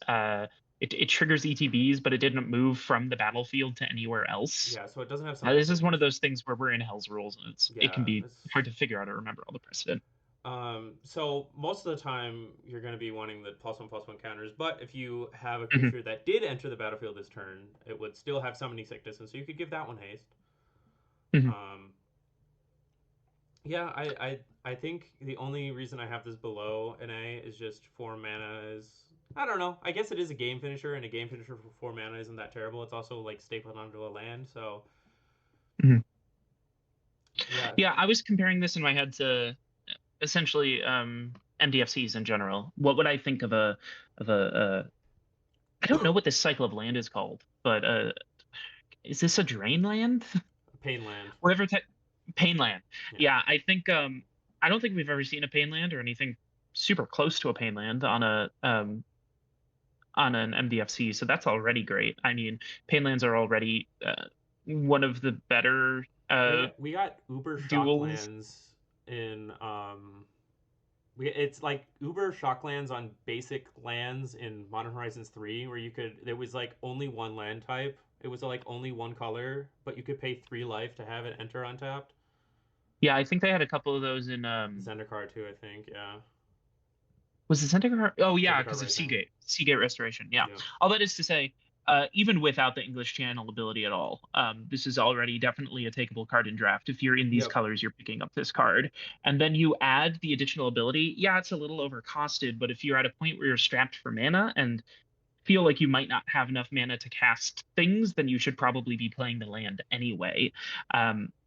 it triggers ETBs, but it didn't move from the battlefield to anywhere else. Yeah, so it doesn't have Now, something. this is one of those things where we're in Hell's rules, and it can be it's hard to figure out or remember all the precedent. So most of the time you're going to be wanting the +1/+1 counters, but if you have a Mhm. creature that did enter the battlefield this turn, it would still have summoning sickness, and so you could give that one haste. Mhm. Yeah, I think the only reason I have this below an A is just 4 mana is, I don't know. I guess it is a game finisher, and a game finisher for 4 mana isn't that terrible. It's also like stapled onto a land, so Mhm. yeah. Yeah, I was comparing this in my head to essentially MDFCs in general. What would I think of a I don't know what this cycle of land is called, but is this a drain land? Pain land. Whatever pain land. Yeah. Yeah, I think I don't think we've ever seen a pain land or anything super close to a pain land on an MDFC, so that's already great. I mean, pain lands are already one of the better We got Uber duels. Shocklands in it's like Uber Shocklands on basic lands in Modern Horizons 3, where there was like only one land type. It was like only one color, but you could pay 3 life to have it enter untapped. Yeah, I think they had a couple of those in Zendikar too, I think. Yeah. Was it Zendikar? Oh yeah, Zendikar because of Rising. Seagate Restoration. Yeah. Yeah. All that is to say, even without the English channel ability at all, this is already definitely a takeable card in draft. If you're in these Yep. colors, you're picking up this card. And then you add the additional ability. Yeah, it's a little overcosted, but if you're at a point where you're strapped for mana and feel like you might not have enough mana to cast things, then you should probably be playing the land anyway.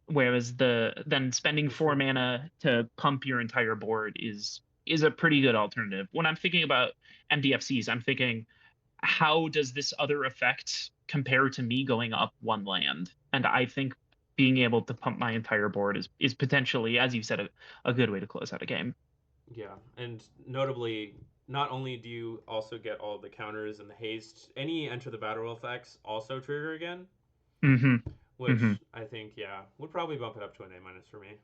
Whereas then spending 4 mana to pump your entire board is a pretty good alternative. When I'm thinking about MDFCs, I'm thinking, how does this other effect compare to me going up 1 land? And I think being able to pump my entire board is potentially, as you said, a good way to close out a game. Yeah, and notably, not only do you also get all the counters and the haste, any enter the battle effects also trigger again, which I think, yeah, would probably bump it up to an A- for me.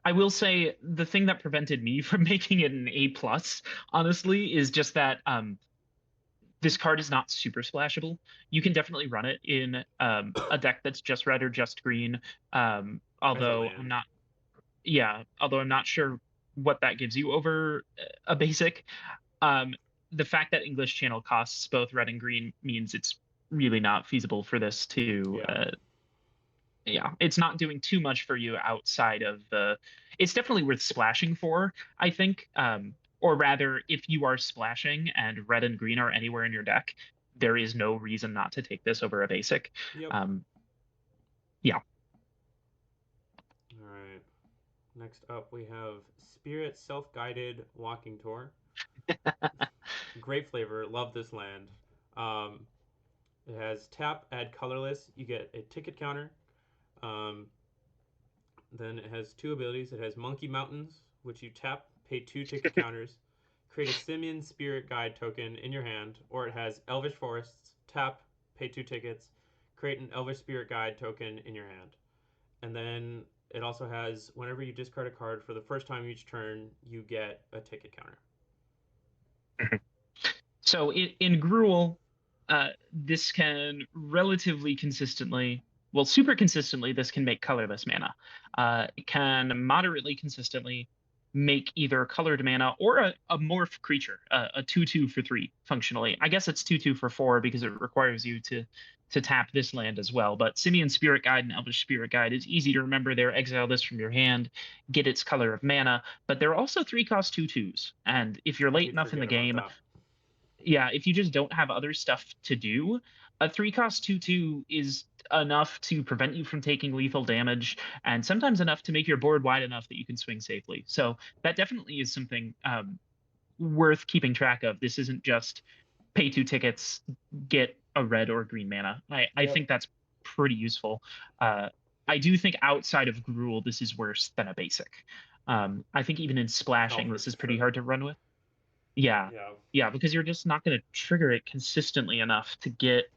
I will say the thing that prevented me from making it an A+, honestly, is just that this card is not super splashable. You can definitely run it in a deck that's just red or just green. Although I'm not sure what that gives you over a basic. The fact that English channel costs both red and green means it's really not feasible for this to it's not doing too much for you outside of it's definitely worth splashing for, I think. Or rather, if you are splashing and red and green are anywhere in your deck, there is no reason not to take this over a basic. Yep. Yeah. All right. Next up, we have Spirit Self-Guided Walking Tour. Great flavor. Love this land. It has tap, add colorless. You get a ticket counter. Then it has 2 abilities. It has Monkey Mountains, which you tap, pay 2 ticket counters, create a Simian Spirit Guide token in your hand, or it has Elvish Forests, tap, pay 2 tickets, create an Elvish Spirit Guide token in your hand. And then it also has, whenever you discard a card for the first time each turn, you get a ticket counter. So in Gruul, this can relatively consistently, well, super consistently, this can make colorless mana. It can moderately consistently make either colored mana or a morph creature, a 2/2 for 3, functionally. I guess it's 2/2 for 4 because it requires you to tap this land as well. But Simian Spirit Guide and Elvish Spirit Guide is easy to remember. They're exile this from your hand, get its color of mana, but they're also 3-cost 2/2s. And if you're late enough in the game, if you just don't have other stuff to do, a 3-cost 2/2 is enough to prevent you from taking lethal damage, and sometimes enough to make your board wide enough that you can swing safely. So that definitely is something worth keeping track of. This isn't just pay 2 tickets, get a red or green mana. I think that's pretty useful. I do think outside of Gruul, this is worse than a basic. I think even in splashing, this is pretty hard to run with. Yeah, because you're just not going to trigger it consistently enough to get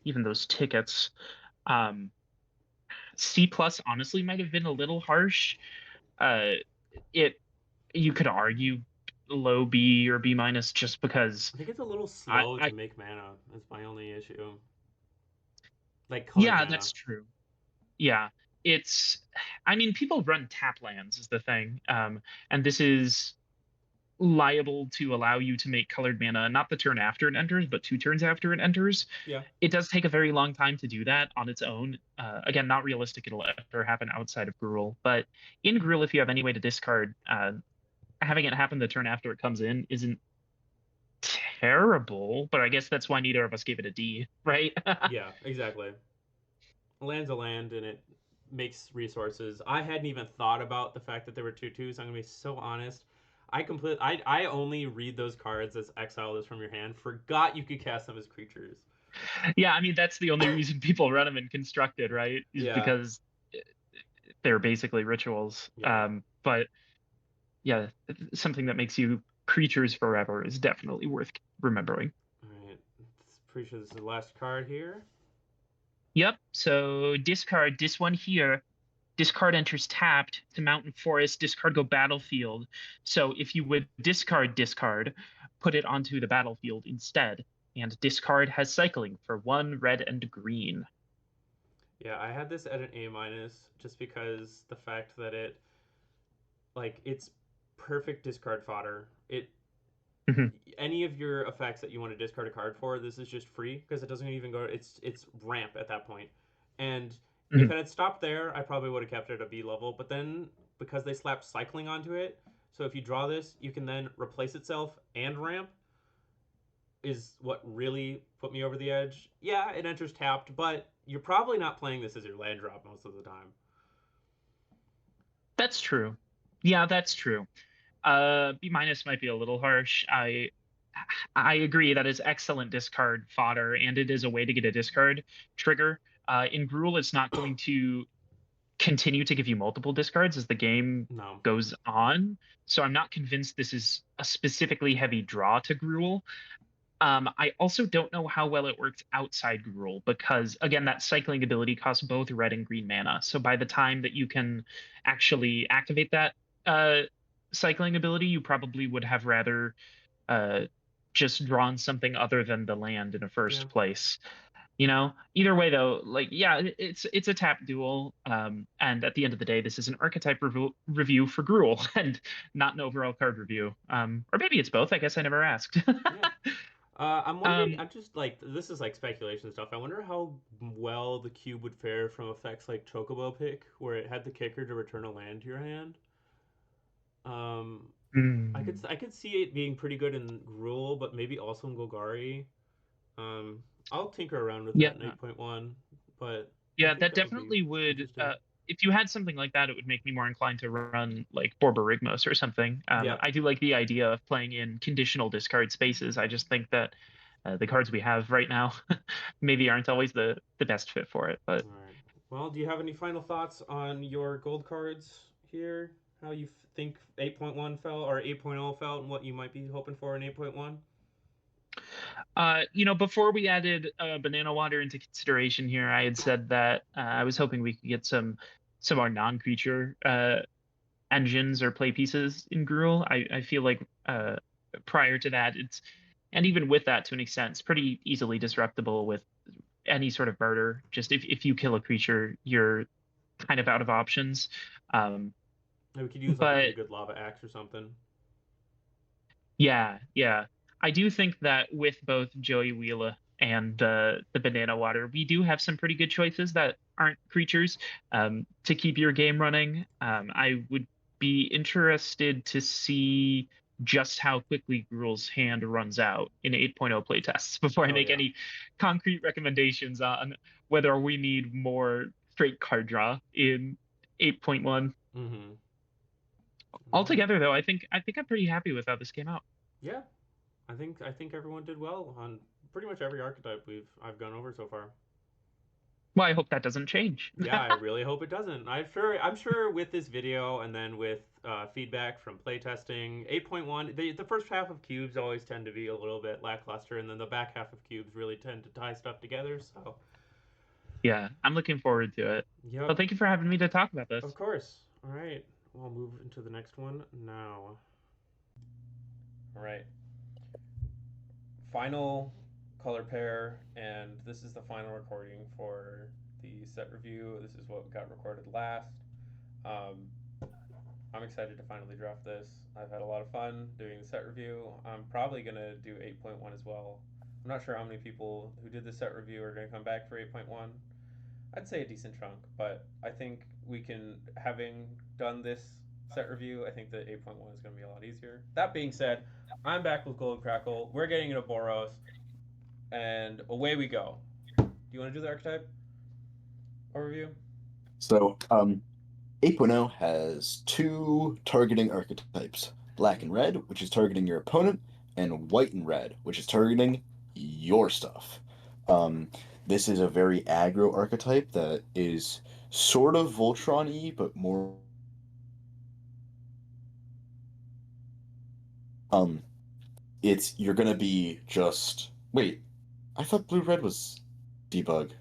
even those tickets. C+ honestly might have been a little harsh. You could argue low B or B minus just because I think it's a little I, slow I to make mana. That's my only issue. Like colored yeah, mana. that's true. Yeah, it's I mean people run tap lands is the thing, and this is liable to allow you to make colored mana not the turn after it enters, but 2 turns after it enters. Yeah. It does take a very long time to do that on its own. Again, not realistic it'll ever happen outside of Gruul, but in Gruul, if you have any way to discard, having it happen the turn after it comes in isn't terrible, but I guess that's why neither of us gave it a D, right? Yeah, exactly. Land's a land, and it makes resources. I hadn't even thought about the fact that there were 2/2s. I'm gonna be so honest. I only read those cards as exile this from your hand. Forgot you could cast them as creatures. Yeah, I mean that's the only reason people run them in constructed, right? Is Yeah. because they're basically rituals. Yeah. But yeah, something that makes you creatures forever is definitely worth remembering. All right. Pretty sure this is the last card here. Yep. So discard this one here. Discard enters tapped to Mountain Forest. Discard go battlefield. So if you would discard, put it onto the battlefield instead. And discard has cycling for 1 red and green. Yeah, I had this at an A minus just because the fact that it's perfect discard fodder. Any of your effects that you want to discard a card for, this is just free because it doesn't even go. It's ramp at that point, and if it had stopped there, I probably would have kept it at a B level. But then because they slapped cycling onto it, so if you draw this, you can then replace itself and ramp. Is what really put me over the edge. Yeah, it enters tapped, but you're probably not playing this as your land drop most of the time. That's true. Yeah, that's true. B minus might be a little harsh. I agree that is excellent discard fodder, and it is a way to get a discard trigger. In Gruul, it's not going to continue to give you multiple discards as the game goes on. So I'm not convinced this is a specifically heavy draw to Gruul. I also don't know how well it works outside Gruul because, again, that cycling ability costs both red and green mana. So by the time that you can actually activate that cycling ability, you probably would have rather just drawn something other than the land in the first place. You know, either way though, like, yeah, it's a tap duel, and at the end of the day, this is an archetype review for Gruul and not an overall card review. Or maybe it's both. I guess I never asked. I'm wondering. I'm just like this is like speculation stuff. I wonder how well the cube would fare from effects like Chocobo Pick, where it had the kicker to return a land to your hand. I could see it being pretty good in Gruul, but maybe also in Golgari. I'll tinker around with that in 8.1, but yeah, that definitely would. If you had something like that, it would make me more inclined to run like Borborygmos or something. I do like the idea of playing in conditional discard spaces. I just think that the cards we have right now maybe aren't always the best fit for it. But all right. Well, do you have any final thoughts on your gold cards here? How you think 8.1 felt or 8.0 felt, and what you might be hoping for in 8.1? Before we added banana water into consideration here, I had said that I was hoping we could get some more non-creature engines or play pieces in Gruul. I feel like prior to that, and even with that to an extent, it's pretty easily disruptible with any sort of murder. Just if you kill a creature, you're kind of out of options. We could use like a good lava axe or something. Yeah. I do think that with both Joey Wheeler and the banana water, we do have some pretty good choices that aren't creatures to keep your game running. I would be interested to see just how quickly Gruul's hand runs out in 8.0 playtests before I make any concrete recommendations on whether we need more straight card draw in 8.1. Altogether, though, I think I'm pretty happy with how this came out. Yeah. I think everyone did well on pretty much every archetype I've gone over so far. Well, I hope that doesn't change. Yeah, I really hope it doesn't. I'm sure with this video and then with feedback from playtesting, 8.1, the first half of cubes always tend to be a little bit lackluster, and then the back half of cubes really tend to tie stuff together. So yeah, I'm looking forward to it. Yep. Well, thank you for having me to talk about this. Of course. All right, we'll move into the next one now. All right. Final color pair, and this is the final recording for the set review. This is what got recorded last. Um, I'm excited to finally draft this. I've had a lot of fun doing the set review. I'm probably gonna do 8.1 as well. I'm not sure how many people who did the set review are gonna come back for 8.1. I'd say a decent chunk, but I think we can, having done this set review, I think that 8.1 is going to be a lot easier. That being said, I'm back with Gold Crackle. We're getting into Boros, and away we go. Do you want to do the archetype overview? So, 8.0 has two targeting archetypes: black and red, which is targeting your opponent, and white and red, which is targeting your stuff. This is a very aggro archetype that is sort of Voltron-y, but more. You're gonna be just wait. I thought blue red was debug.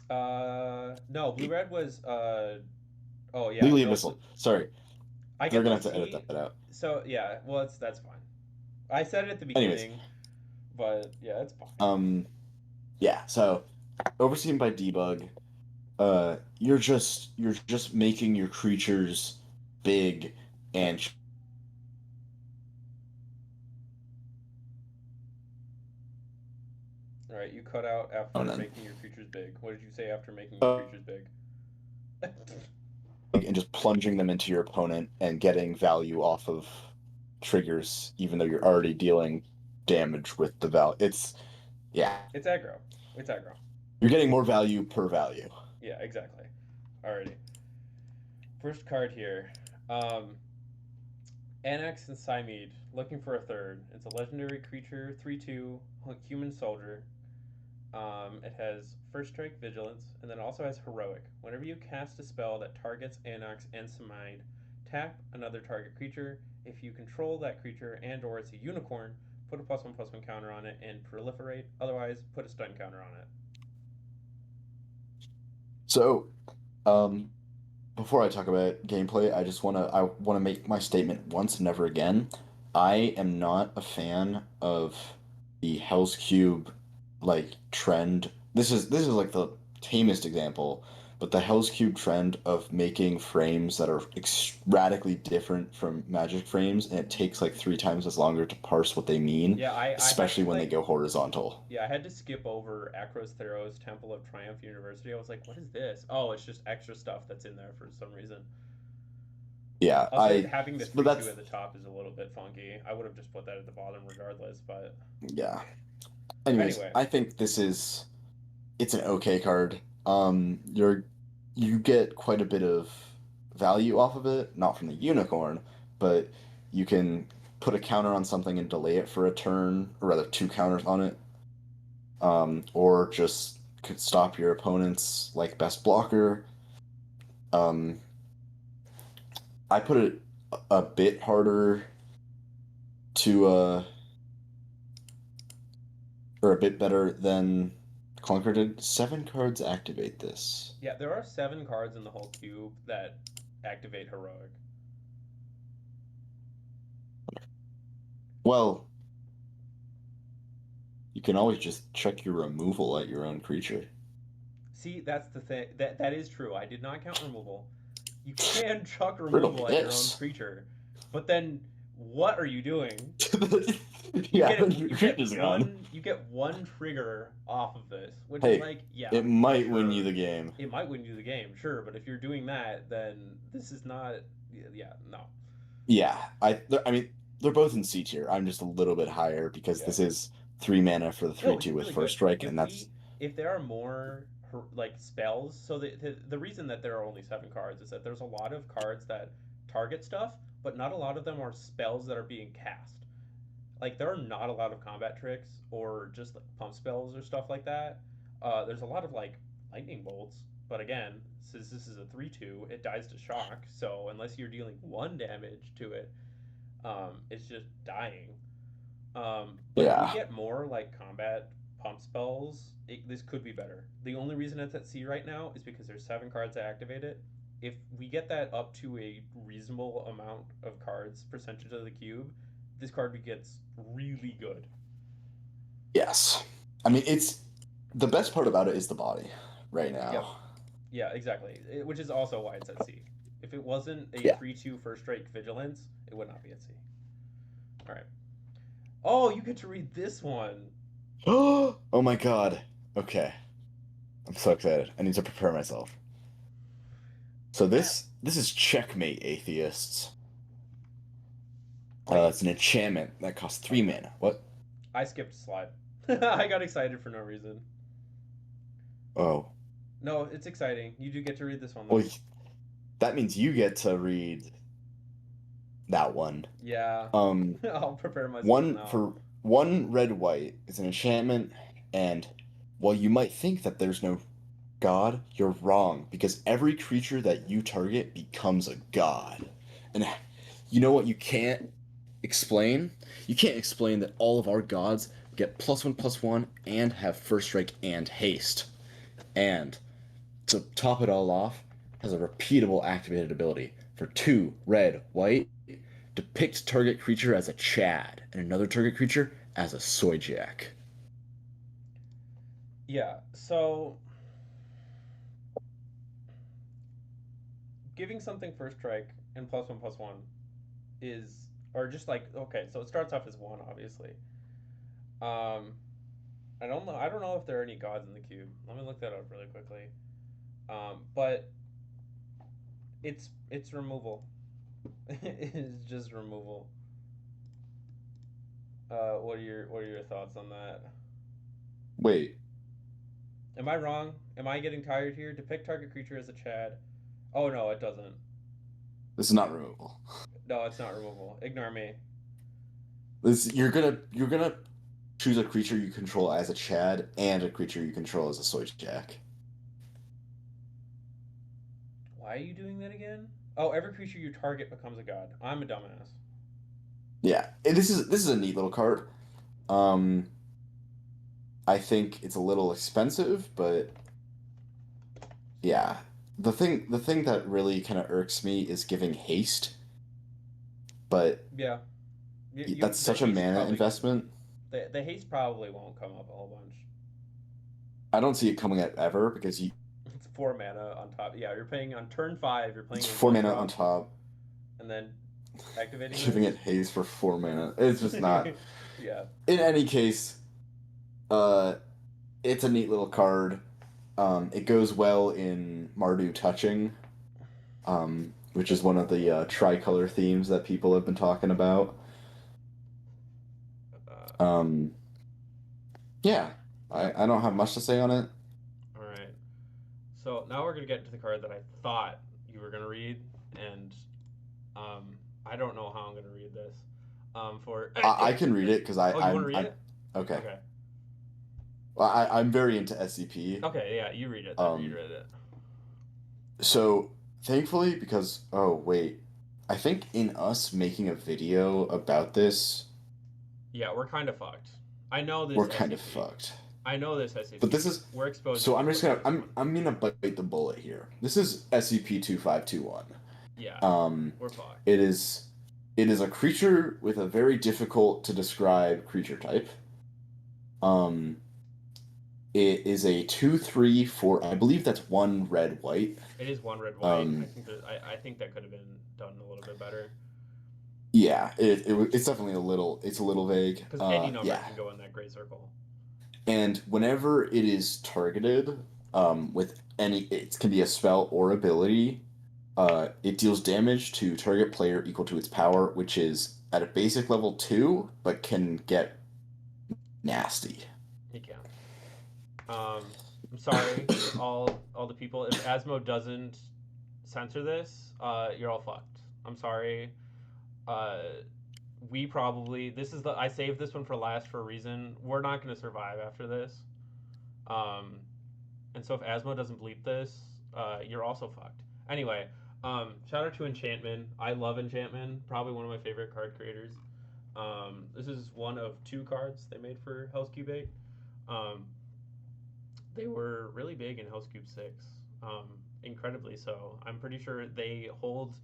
No, blue red was oh yeah, Legally no. abyssal. Sorry, I they're get gonna to have to edit see. that out. So yeah, well, that's fine. I said it at the Anyways, beginning, but yeah, it's fine. Yeah. So, overseen by debug. You're just making your creatures big and All right, you cut out after shonen. making your creatures big. What did you say after making your creatures big? And just plunging them into your opponent and getting value off of triggers, even though you're already dealing damage with the value. Yeah. It's aggro. It's aggro. You're getting more value per value. Yeah, exactly. Alrighty. First card here. Annex and Cymede, looking for a third. It's a legendary creature, 3/2, human soldier. It has first strike, vigilance, and then it also has heroic. Whenever you cast a spell that targets Annex and Cymede, tap another target creature. If you control that creature and/or it's a unicorn, put a +1/+1 counter on it and proliferate. Otherwise, put a stun counter on it. So, before I talk about gameplay, I wanna make my statement once and never again. I am not a fan of the Hellscube like trend. This is like the tamest example, but the Hellscube trend of making frames that are radically different from Magic frames, and it takes like 3 times as longer to parse what they mean, Yeah, I had especially to when they go horizontal. yeah, I had to skip over Akros Theros Temple of Triumph University. I was like, what is this? Oh, it's just extra stuff that's in there for some reason. Yeah, Also, having the but 3/2 that's at the top is a little bit funky. I would have just put that at the bottom regardless, but yeah. Anyways, anyway. I think it's an okay card. You get quite a bit of value off of it, not from the unicorn, but you can put a counter on something and delay it for a turn, or rather 2 counters on it. Or just could stop your opponent's like best blocker. Um, I put it a bit harder to or a bit better than Clunker did. 7 cards activate this. Yeah, there are 7 cards in the whole cube that activate heroic. Well, you can always just check your removal at your own creature. See, that's the thing. That is true. I did not count removal. You can chuck Riddle removal me at your own this. creature, but then what are you doing? Yeah, You get one trigger off of this, which Hey, is like, yeah, it might win sure. you the game. It might win you the game, sure, but if you're doing that, then this is not. Yeah, no. Yeah, I mean, they're both in C tier. I'm just a little bit higher because Yeah. this is 3 mana for the No, 3/2 it's with really first good. strike, and that's If there are more like spells, so the reason that there are only 7 cards is that there's a lot of cards that target stuff, but not a lot of them are spells that are being cast. Like there are not a lot of combat tricks or just like pump spells or stuff like that. There's a lot of like lightning bolts, but again, since this is a 3/2, it dies to shock. So unless you're dealing 1 damage to it, it's just dying. But if we yeah. get more like combat pump spells, this could be better. The only reason it's at C right now is because there's 7 cards that activate it, if we get that up to a reasonable amount of cards, percentage of the cube, this card gets really good. Yes. I mean, it's the best part about it is the body right now. Yep. Yeah, exactly. Which is also why it's at C. If it wasn't a Yeah. 3/2 first strike vigilance, it would not be at C. All right. Oh, you get to read this one. Oh my god. Okay. I'm so excited. I need to prepare myself. So this is Checkmate, Atheists. Wait. It's an enchantment that costs 3 mana. What? I skipped a slide. I got excited for no reason. Oh. No, it's exciting. You do get to read this one, though. Well, that means you get to read that one. Yeah. Um, I'll prepare myself one now. for 1 red white. It's an enchantment, and while you might think that there's no god, you're wrong, because every creature that you target becomes a god. And you know what you can't explain? You can't explain that all of our gods get +1/+1 and have first strike and haste. And to top it all off, has a repeatable activated ability. For 2 red white, depict target creature as a Chad and another target creature as a Soy Jack. Yeah, so giving something first strike and +1/+1 is, or just like, okay, so it starts off as 1, obviously. I don't know if there are any gods in the cube. Let me look that up really quickly. But it's removal. It's just removal. What are your thoughts on that? Wait, Am I wrong? Am I getting tired here? Depict target creature as a Chad. Oh no, it doesn't. this is not removal. No, it's not removal. Ignore me. You're gonna choose a creature you control as a Chad and a creature you control as a Soy Jack. Why are you doing that again? Oh, every creature you target becomes a god. I'm a dumbass. Yeah, this is a neat little card. I think it's a little expensive, but yeah. The thing that really kind of irks me is giving haste. But Yeah. that's such a mana investment. The haste probably won't come up a whole bunch. I don't see it coming up ever because It's 4 mana on top. Yeah, you're playing on turn 5. You're playing it's a 4 mana 1-drop, on top. and then activating Giving this? it haste for 4 mana. It's just not. Yeah. In any case, it's a neat little card. It goes well in Mardu Touching, which is one of the tricolor themes that people have been talking about. Yeah, I don't have much to say on it. All right. So now we're gonna get into the card that I thought you were gonna read, and I don't know how I'm gonna read this. I can read it because Oh, you want to read it? Okay. Okay. Well, I'm very into SCP. Okay, yeah, you read it. Then. You read it. So thankfully, because wait, I think in us making a video about this, yeah, we're kind of fucked. I know this. We're kind of fucked. I know this SCP. But this is we're exposed. So I'm gonna bite the bullet here. This is SCP-2521. Yeah. We're fucked. It is a creature with a very difficult to describe creature type. It is a 2/3 for, I believe that's 1 red white. It is 1 red white. I think that could have been done a little bit better. Yeah, it's definitely a little vague. Because any number can go in that gray circle. And whenever it is targeted, with it can be a spell or ability, it deals damage to target player equal to its power, which is at a basic level 2, but can get nasty. It can. I'm sorry, all the people. If Asmo doesn't censor this, you're all fucked. I'm sorry. We probably I saved this one for last for a reason. We're not going to survive after this. And so if Asmo doesn't bleep this, you're also fucked. Anyway, shout out to Enchantment. I love Enchantment. Probably one of my favorite card creators. This is one of 2 cards they made for Hellscube 8. They were really big in Hellscube 6. incredibly so. I'm pretty sure they hold.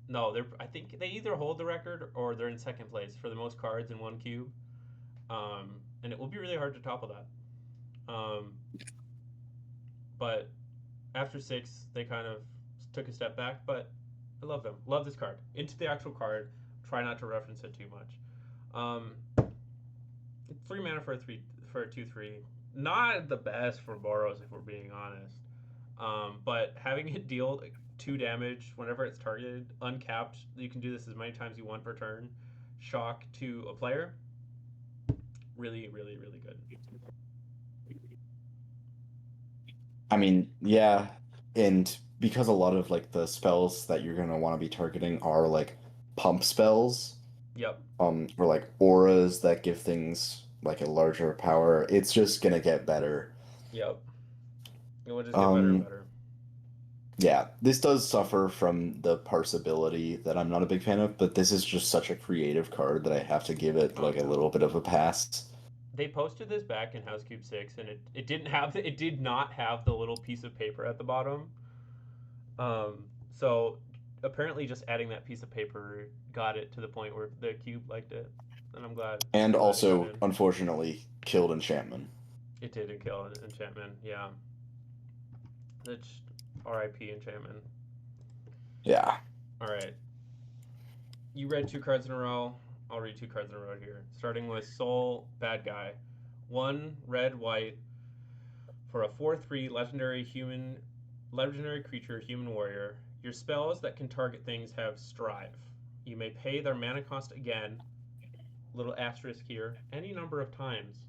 No, they're. I think they either hold the record or they're in second place for the most cards in one cube. And it will be really hard to topple that. But after 6, they kind of took a step back. But I love them. Love this card. Into the actual card. Try not to reference it too much. 3 mana for a 2/3. Not the best for Boros if we're being honest. But having it deal 2 damage whenever it's targeted, uncapped, you can do this as many times you want per turn. Shock to a player. Really, really, really good. I mean, yeah, and because a lot of like the spells that you're gonna want to be targeting are like pump spells, Yep. or like auras that give things like a larger power, it's just gonna get better. Yep. It will just get better and better. Yeah, this does suffer from the parsability that I'm not a big fan of, but this is just such a creative card that I have to give it like a little bit of a pass. They posted this back in Hellscube 6, and it did not have the little piece of paper at the bottom. So apparently just adding that piece of paper got it to the point where the cube liked it, and I'm glad. And I'm glad also, unfortunately, killed enchantment. It did kill enchantment, yeah. That's R.I.P. enchantment. Yeah. All right. You read 2 cards in a row. I'll read 2 cards in a row here. Starting with Soul, bad guy. 1 red, white for a 4/3 legendary creature, human warrior. Your spells that can target things have Strive. You may pay their mana cost again, little asterisk here, any number of times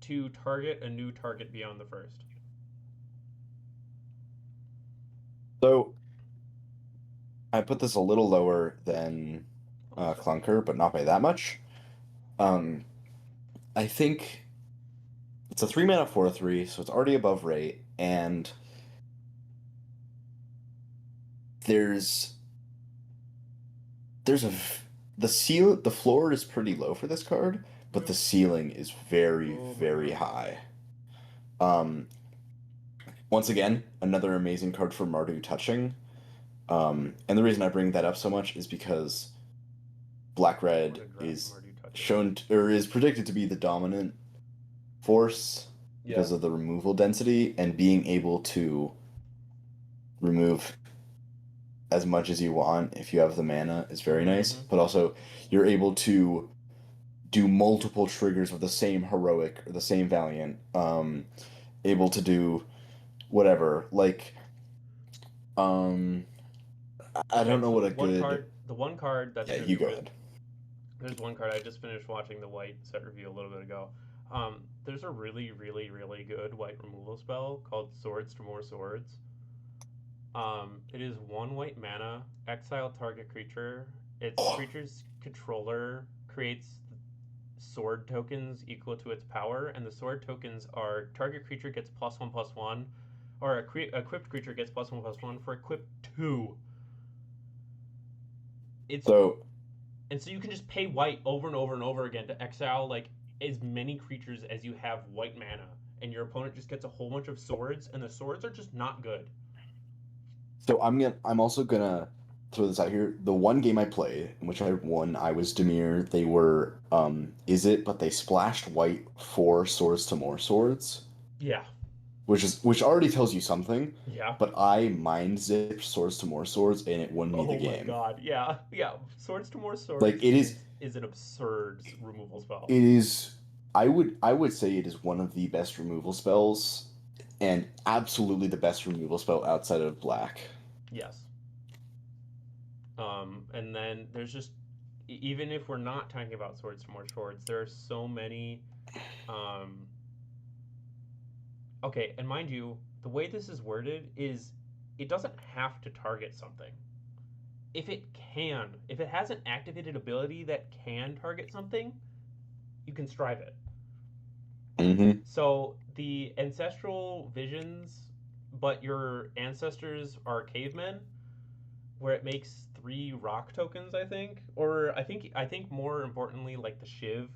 to target a new target beyond the first. So I put this a little lower than Clunker, but not by that much. I think it's a 3 mana 4/3, so it's already above rate, and there's the floor is pretty low for this card, but the ceiling is very, very high. Once again, another amazing card for Mardu touching. And the reason I bring that up so much is because Black-Red is is predicted to be the dominant force because of the removal density, and being able to remove as much as you want if you have the mana is very nice. But also, you're able to do multiple triggers with the same heroic or the same valiant. Able to do whatever, like I don't know what a good the one card that's you go ahead. There's one card I just finished watching the white set review a little bit ago. There's a really, really, really good white removal spell called Swords to More Swords. It is 1 white mana, exile target creature. Its creature's controller creates sword tokens equal to its power, and the sword tokens are target creature gets +1/+1, or equipped creature gets +1/+1 for equipped 2. And so you can just pay white over and over and over again to exile like as many creatures as you have white mana, and your opponent just gets a whole bunch of swords, and the swords are just not good. So I'm also gonna throw this out here. The one game I played in which I won, I was Demir. They were but they splashed white for Swords to More Swords. Yeah. Which already tells you something. Yeah. But I mind zipped Swords to More Swords, and it won me the game. Oh my god, yeah. Swords to More Swords. Like it is an absurd removal spell. It is. I would say it is one of the best removal spells, and absolutely the best removal spell outside of black. Yes. And then there's just, even if we're not talking about Swords to More Swords, there are so many. Okay, and mind you, the way this is worded is it doesn't have to target something. If it has an activated ability that can target something, you can strive it. Mm-hmm. So the ancestral visions, but your ancestors are cavemen, where it makes 3 rock tokens, I think, or I think more importantly, like the Shiv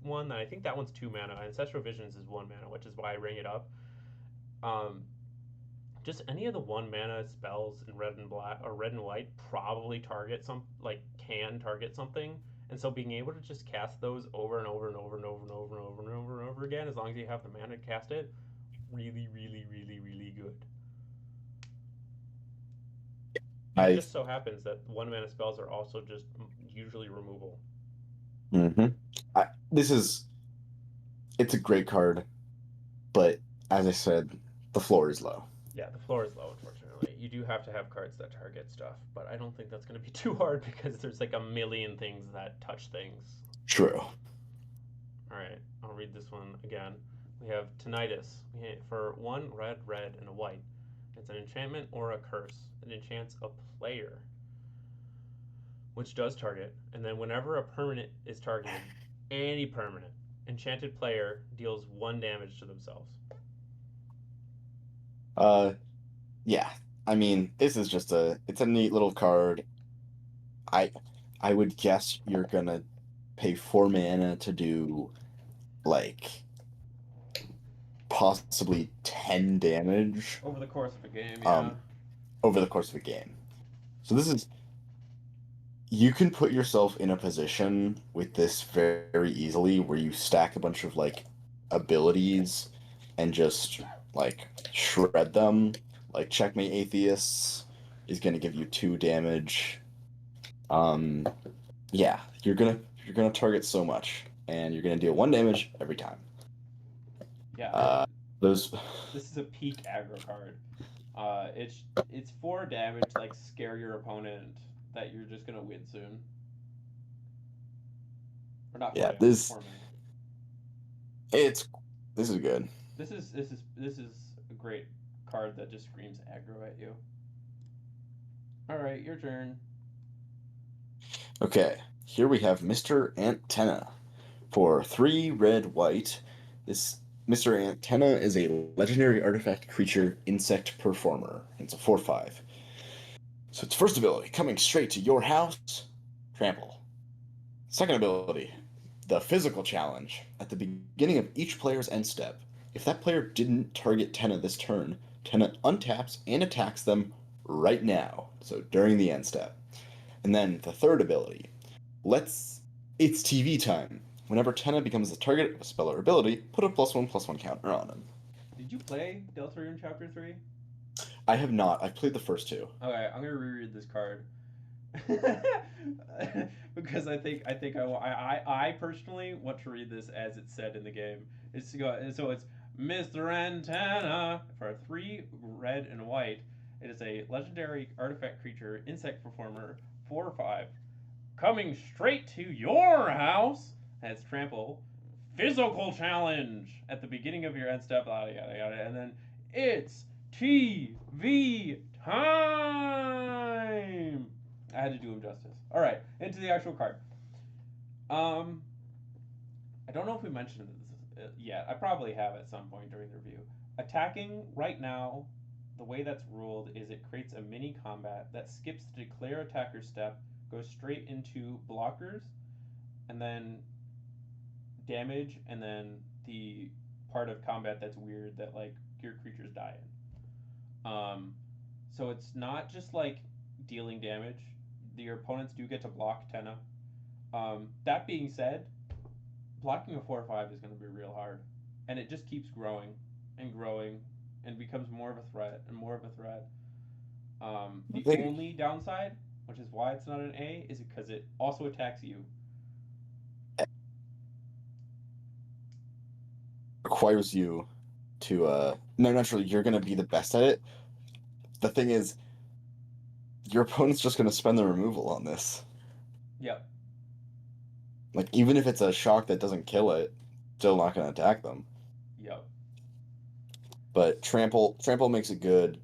one. I think that one's 2 mana. Ancestral Visions is 1 mana, which is why I ring it up. just any of the 1 mana spells in red and black or red and white probably target can target something. And so being able to just cast those over and over and over and over and over and over and over and over again, as long as you have the mana to cast it, really, really, really, really good. And it just so happens that 1 mana spells are also just usually removal. It's a great card, but as I said, the floor is low. Yeah, the floor is low, unfortunately. You do have to have cards that target stuff, but I don't think that's going to be too hard because there's like a million things that touch things. True. Alright, I'll read this one again. We have Tinnitus. For 1 red, red, and a white. It's an enchantment or a curse. It enchants a player, which does target, and then whenever a permanent is targeted, any permanent, enchanted player deals 1 damage to themselves. Yeah. I mean, this is just it's a neat little card. I would guess you're gonna pay 4 mana to do like possibly 10 damage over the course of a game, yeah. Over the course of a game. So you can put yourself in a position with this very, very easily where you stack a bunch of like abilities and just like shred them. Like Checkmate Atheists is gonna give you 2 damage. Yeah, you're gonna target so much, and you're gonna deal 1 damage every time. Yeah. This is a peak aggro card. It's 4 damage, like scare your opponent that you're just gonna win soon. Or not. Yeah, this is good. This is a great card that just screams aggro at you. All right, your turn. Okay, here we have Mr. Antenna. For 3 red, white, this Mr. Antenna is a legendary artifact creature insect performer. It's a 4/5. So its first ability, coming straight to your house, trample. Second ability, the physical challenge. At the beginning of each player's end step, if that player didn't target Tenna this turn, Tenna untaps and attacks them right now, so during the end step. And then the third ability, it's TV time. Whenever Tenna becomes the target of a spell or ability, put a +1/+1 counter on him. Did you play Deltarune Chapter 3? I have not. I've played the first 2. Okay, I'm gonna reread this card. Because I personally want to read this as it's said in the game. It's Mr. Antenna for 3 red and white. It is a legendary artifact creature, insect performer, 4/5, coming straight to your house. Has trample, physical challenge at the beginning of your end step, yada yada yada, and then it's TV time. I had to do him justice. All right, into the actual card. I don't know if we mentioned this yet. I probably have at some point during the review. Attacking right now, the way that's ruled is it creates a mini combat that skips the declare attacker step, goes straight into blockers, and then damage, and then the part of combat that's weird that like your creatures die in. So it's not just like dealing damage. Your opponents do get to block Tenna. That being said, blocking a 4/5 is going to be real hard, and it just keeps growing and growing and becomes more of a threat and more of a threat. The only downside, which is why it's not an A, is because it also attacks you. Requires you to no, naturally you're gonna be the best at it. The thing is, your opponent's just gonna spend the removal on this. Yep. Like, even if it's a shock that doesn't kill it, still not gonna attack them. Yep. But trample makes it good.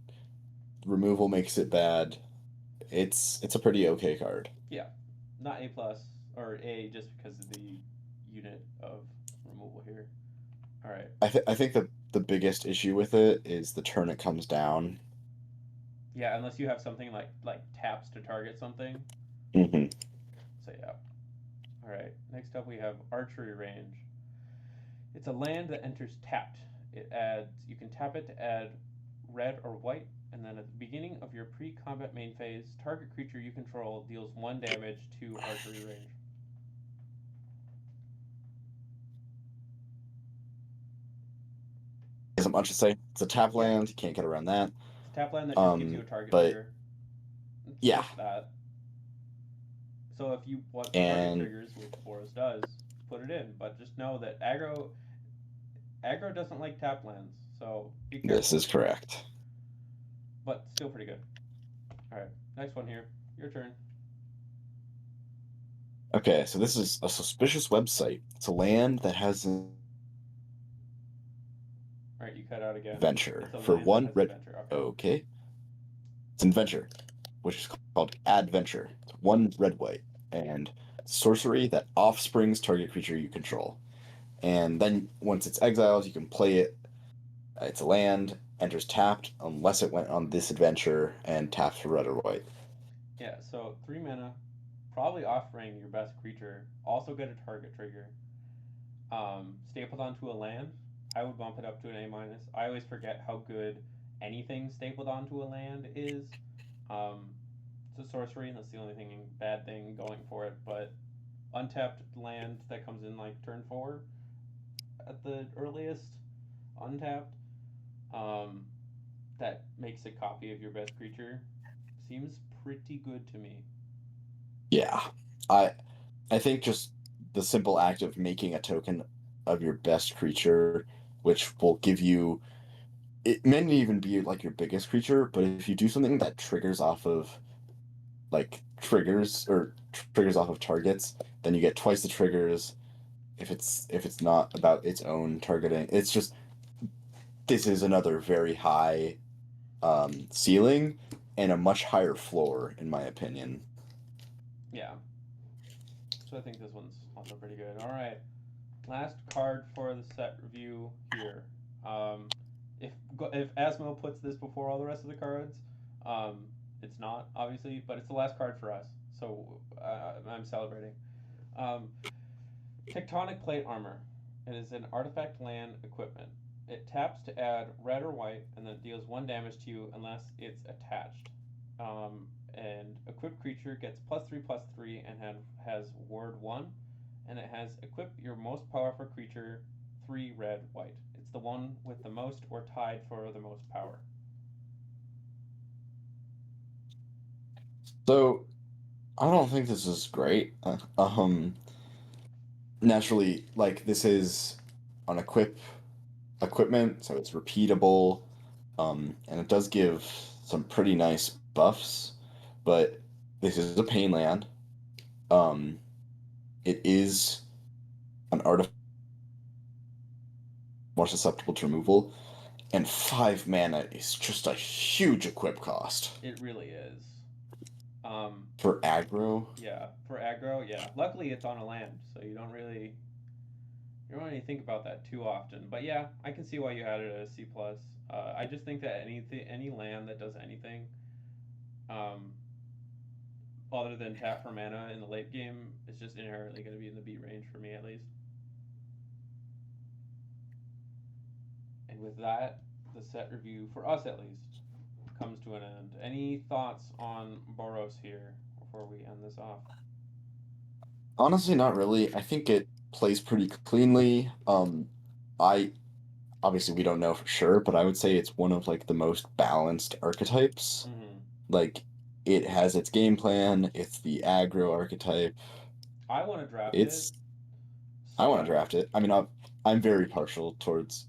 Removal makes it bad. It's a pretty okay card. Yeah. Not A plus or A just because of the unit of removal here. All right. I think the biggest issue with it is the turn it comes down. Yeah, unless you have something like taps to target something. Mm-hmm. So yeah. All right. Next up, we have archery range. It's a land that enters tapped. You can tap it to add red, or white. And then at the beginning of your pre-combat main phase, target creature you control deals 1 damage to archery range. Isn't much to say. It's a tap Yeah. land. You can't get around that. It's a tap land that just gives you a target But trigger. It's yeah. just that. So if you want target And triggers, which Boros does, put it in. But just know that aggro doesn't like tap lands, so be careful. this is correct. But still pretty good. All right, next one here. Your turn. Okay, so this is a suspicious website. It's a land that has an All right, you cut out again. adventure It's a for land that one has red. adventure. Okay. Okay, it's an adventure, which is called Adventure. It's 1 red white and sorcery that offsprings target creature you control. And then once it's exiled, you can play it. It's a land, enters tapped unless it went on this adventure and taps for red or white. Yeah, so 3 mana, probably offering your best creature. Also get a target trigger. Stapled onto a land, I would bump it up to an A minus. I always forget how good anything stapled onto a land is. It's a sorcery, and that's the only bad thing going for it. But untapped land that comes in like turn 4 at the earliest, untapped, um, that makes a copy of your best creature, seems pretty good to me. Yeah, I think just the simple act of making a token of your best creature, which will give you, it may not even be like your biggest creature, but if you do something that triggers off of triggers off of targets, then you get twice the triggers. If it's not about its own targeting, it's just, this is another very high ceiling and a much higher floor, in my opinion. Yeah. So I think this one's also pretty good. All right. Last card for the set review here. If Asmo puts this before all the rest of the cards, it's not obviously, but it's the last card for us, so I'm celebrating. Um, Tectonic Plate Armor. It is an artifact land equipment. It taps to add red or white, and then it deals 1 damage to you unless it's attached. And equipped creature gets +3/+3 and has ward 1, and it has equip your most powerful creature 3 red white. It's the one with the most or tied for the most power. So I don't think this is great. Naturally, like, this is an equipment, so it's repeatable, and it does give some pretty nice buffs, but this is a pain land. It is an artifact more susceptible to removal, and 5 mana is just a huge equip cost. It really is. For aggro? Yeah, for aggro, yeah. Luckily, it's on a land, so you don't really think about that too often. But yeah, I can see why you had it at a C plus. I just think that any land that does anything, um, other than tap for mana in the late game, is just inherently going to be in the beat range for me at least. And with that, the set review for us at least comes to an end. Any thoughts on Boros here before we end this off? Honestly, not really. I think it plays pretty cleanly. I obviously we don't know for sure, but I would say it's one of like the most balanced archetypes. Mm-hmm. Like, it has its game plan. It's the aggro archetype. I want to draft It's it. I want to draft it. I mean, I'm very partial towards.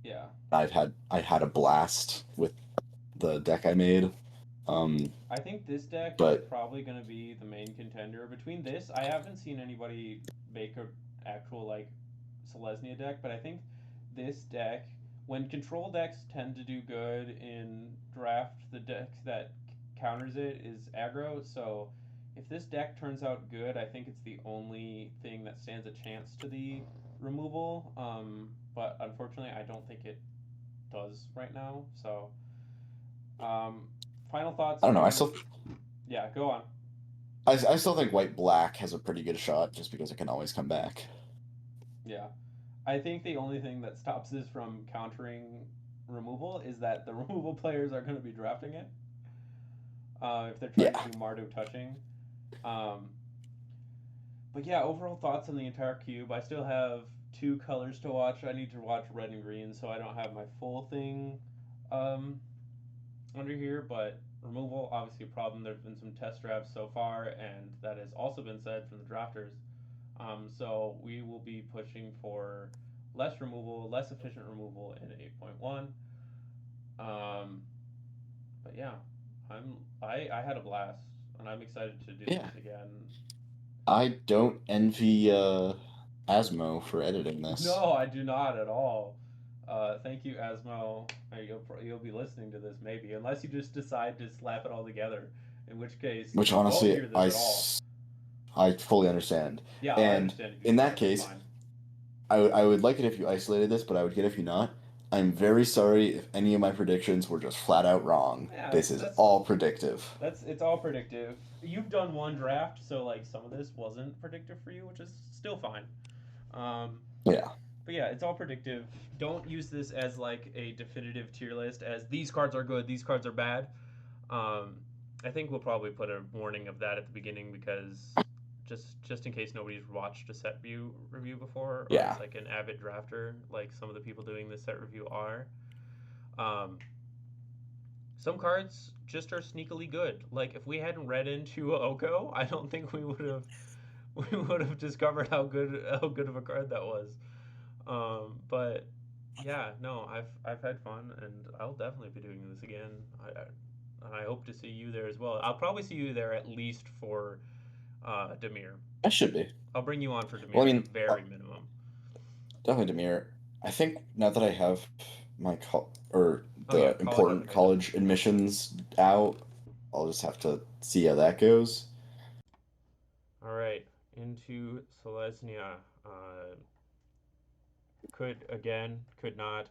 Yeah. I had a blast with the deck I made. I think this deck is But probably going to be the main contender. Between this, I haven't seen anybody make a actual like Selesnya deck, but I think this deck, when control decks tend to do good in draft, the deck that counters it is aggro. So if this deck turns out good, I think it's the only thing that stands a chance to the removal. But unfortunately, I don't think it does right now. So, um, final thoughts I don't know. here. Yeah, go on. I still think white black has a pretty good shot just because it can always come back. Yeah. I think the only thing that stops this from countering removal is that the removal players are going to be drafting it. If they're trying Yeah. to do Mardu touching. But yeah, overall thoughts on the entire cube. I still have 2 colors to watch. I need to watch red and green, so I don't have my full thing under here. But removal, obviously a problem. There's been some test drafts so far, and that has also been said from the drafters. So we will be pushing for less removal, less efficient removal in 8.1. But yeah, I had a blast, and I'm excited to do Yeah. this again. I don't envy Asmo for editing this. No, I do not at all. Thank you, Asmo. You'll be listening to this maybe, unless you just decide to slap it all together. In which case, Which you won't honestly, hear this at all. I fully understand. Yeah, I And understand. If you in don't, that it's case, fine. I would like it if you isolated this, but I would get it if you not. I'm very sorry if any of my predictions were just flat out wrong. Yeah, this is all predictive. It's all predictive. You've done one draft, so like some of this wasn't predictive for you, which is still fine. Yeah. But yeah, it's all predictive. Don't use this as like a definitive tier list as these cards are good, these cards are bad. I think we'll probably put a warning of that at the beginning because just in case nobody's watched a set review before, or Yeah. it's like an avid drafter, like some of the people doing this set review are. Some cards just are sneakily good. Like if we hadn't read into Oko, I don't think we would have discovered how good of a card that was. But yeah, no, I've had fun, and I'll definitely be doing this again. And I hope to see you there as well. I'll probably see you there at least for Demir. I should be. I'll bring you on for Demir. Well, I mean, at the very minimum. Definitely Demir. I think now that I have my important college college admissions out, I'll just have to see how that goes. All right, into Selesnya. Could not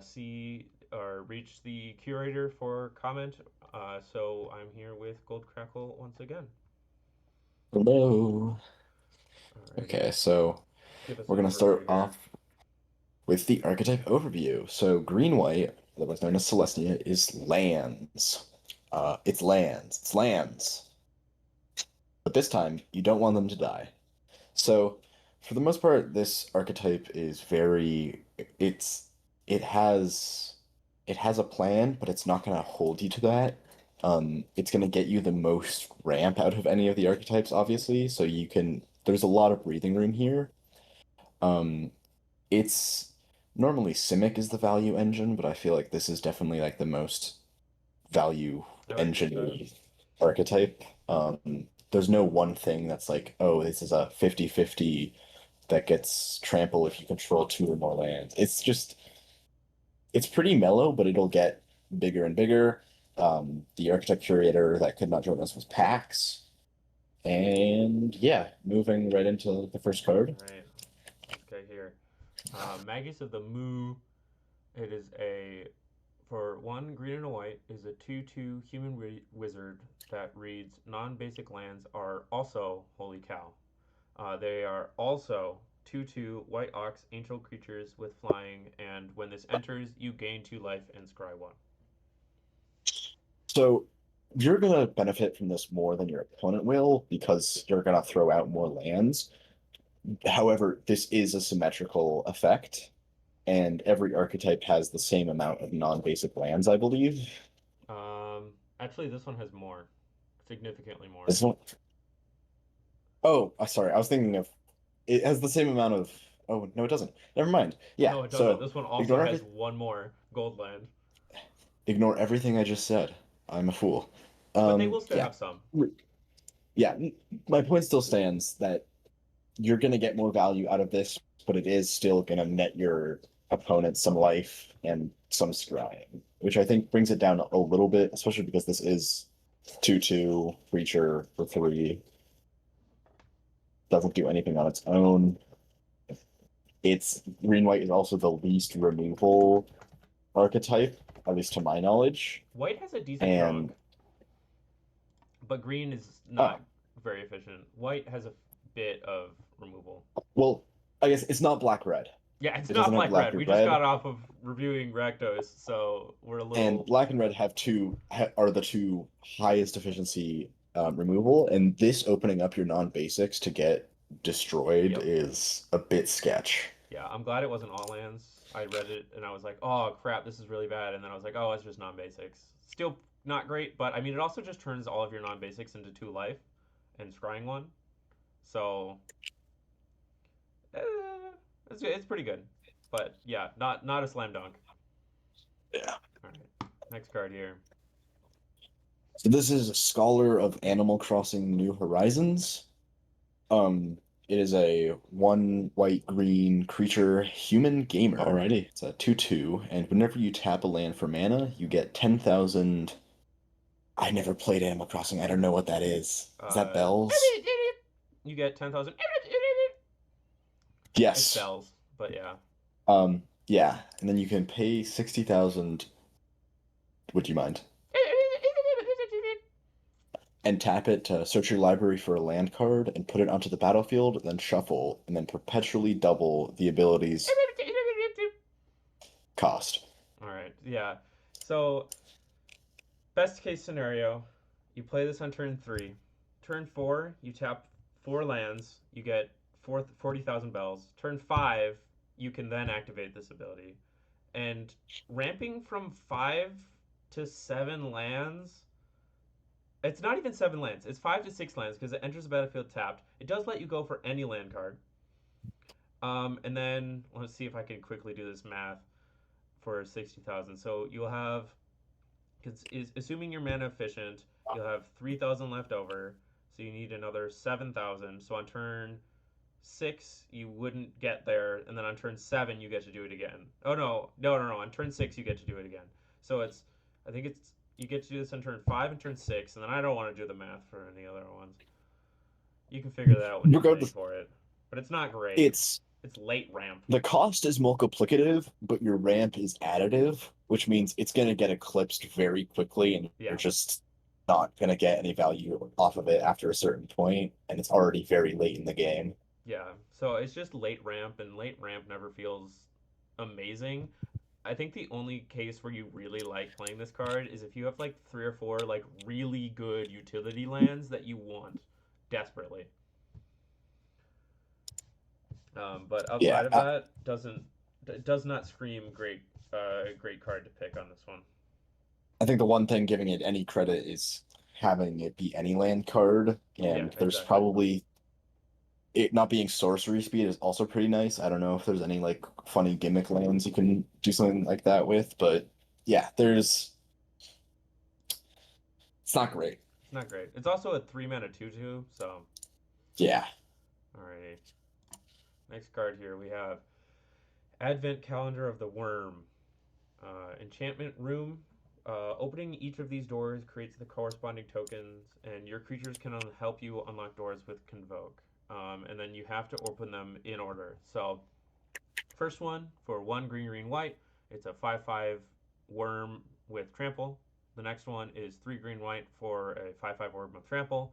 see or reach the curator for comment. So I'm here with Gold Crackle once again. Hello. Alrighty. Okay, so we're going to start off with the archetype overview. So green-white, otherwise known as Selesnya, is lands. It's lands. But this time, you don't want them to die. So, for the most part, this archetype is it has a plan, but it's not going to hold you to that. It's going to get you the most ramp out of any of the archetypes, obviously, so there's a lot of breathing room here. It's normally Simic is the value engine, but I feel like this is definitely like the most value engine archetype. There's no one thing that's like, oh, this is a 50-50 that gets trample if you control 2 or more lands. It's pretty mellow, but it'll get bigger and bigger. The archetype curator that could not join us was Pax. And yeah, moving right into the first card. All right. Okay, here. Magus of the Moo. It is for 1 green and a white, is a 2/2 human wizard that reads non-basic lands are also holy cow. They are also 2/2 white ox angel creatures with flying, and when this enters, you gain 2 life and scry 1. So you're gonna benefit from this more than your opponent will because you're gonna throw out more lands. However, this is a symmetrical effect, and every archetype has the same amount of non-basic lands, I believe. Actually, this one has more, significantly more. This one. Oh, sorry. I was thinking of. It has the same amount of. Oh no, it doesn't. Never mind. Yeah. No, it doesn't. So this one also has 1 more gold land. Ignore everything I just said. I'm a fool. But they will still have some. Yeah, my point still stands that you're going to get more value out of this, but it is still going to net your opponent some life and some scrying, which I think brings it down a little bit, especially because this is 2/2 creature for 3. Doesn't do anything on its own. It's green-white is also the least removal archetype, at least to my knowledge. White has a decent drug, but green is not very efficient. White has a bit of removal. Well, I guess it's not black-red. Yeah, it's not black-red. We just got off of reviewing Rakdos, so we're a And little. black and red are the two highest efficiency removal, and this opening up your non-basics to get destroyed Yep. is a bit sketch. Yeah, I'm glad it wasn't all lands. I read it and I was like, oh crap, this is really bad. And then I was like, oh, it's just non-basics. Still not great, but I mean, it also just turns all of your non-basics into 2 life and scrying 1. So eh, it's pretty good. But yeah, not a slam dunk. Yeah. All right, next card here. So this is a Scholar of Animal Crossing New Horizons. It is a 1 white green creature human gamer. Alrighty. It's a 2/2, and whenever you tap a land for mana, you get 10,000. I never played Animal Crossing. I don't know what that is. Is that bells? You get 10,000. Yes. It's bells, but yeah. Yeah, and then you can pay 60,000. Would you mind? And tap it to search your library for a land card and put it onto the battlefield, then shuffle, and then perpetually double the ability's cost. All right, yeah. So, best case scenario, you play this on turn 3. Turn 4, you tap 4 lands, you get 40,000 bells. Turn 5, you can then activate this ability. And ramping from 5 to 7 lands, it's not even 7 lands, it's 5 to 6 lands because it enters the battlefield tapped. It does let you go for any land card. And then, let's see if I can quickly do this math for 60,000. So you'll have, assuming you're mana efficient, you'll have 3,000 left over. So you need another 7,000. So on turn 6, you wouldn't get there, and then on turn 7, you get to do it again. Oh no. On turn 6, you get to do it again. So I think you get to do this on turn 5 and turn 6, and then I don't want to do the math for any other ones. You can figure that out when you're paying for it. But it's not great. It's late ramp. The cost is multiplicative, but your ramp is additive, which means it's going to get eclipsed very quickly, and you're just not going to get any value off of it after a certain point, and it's already very late in the game. Yeah, so it's just late ramp, and late ramp never feels amazing. I think the only case where you really like playing this card is if you have like 3 or 4 like really good utility lands that you want desperately. But outside of that, does not scream great card to pick on this one. I think the one thing giving it any credit is having it be any land card, and there's probably it not being sorcery speed is also pretty nice. I don't know if there's any like funny gimmick lands you can do something like that with, but yeah, it's not great. It's not great. It's also a 3 mana 2/2, so yeah. Alrighty. Next card here we have Advent Calendar of the Worm. Enchantment Room. Opening each of these doors creates the corresponding tokens, and your creatures can help you unlock doors with Convoke. And then you have to open them in order. So, first one for 1 green white, it's a 5/5 worm with trample. The next one is 3 green white for a 5/5 worm with trample.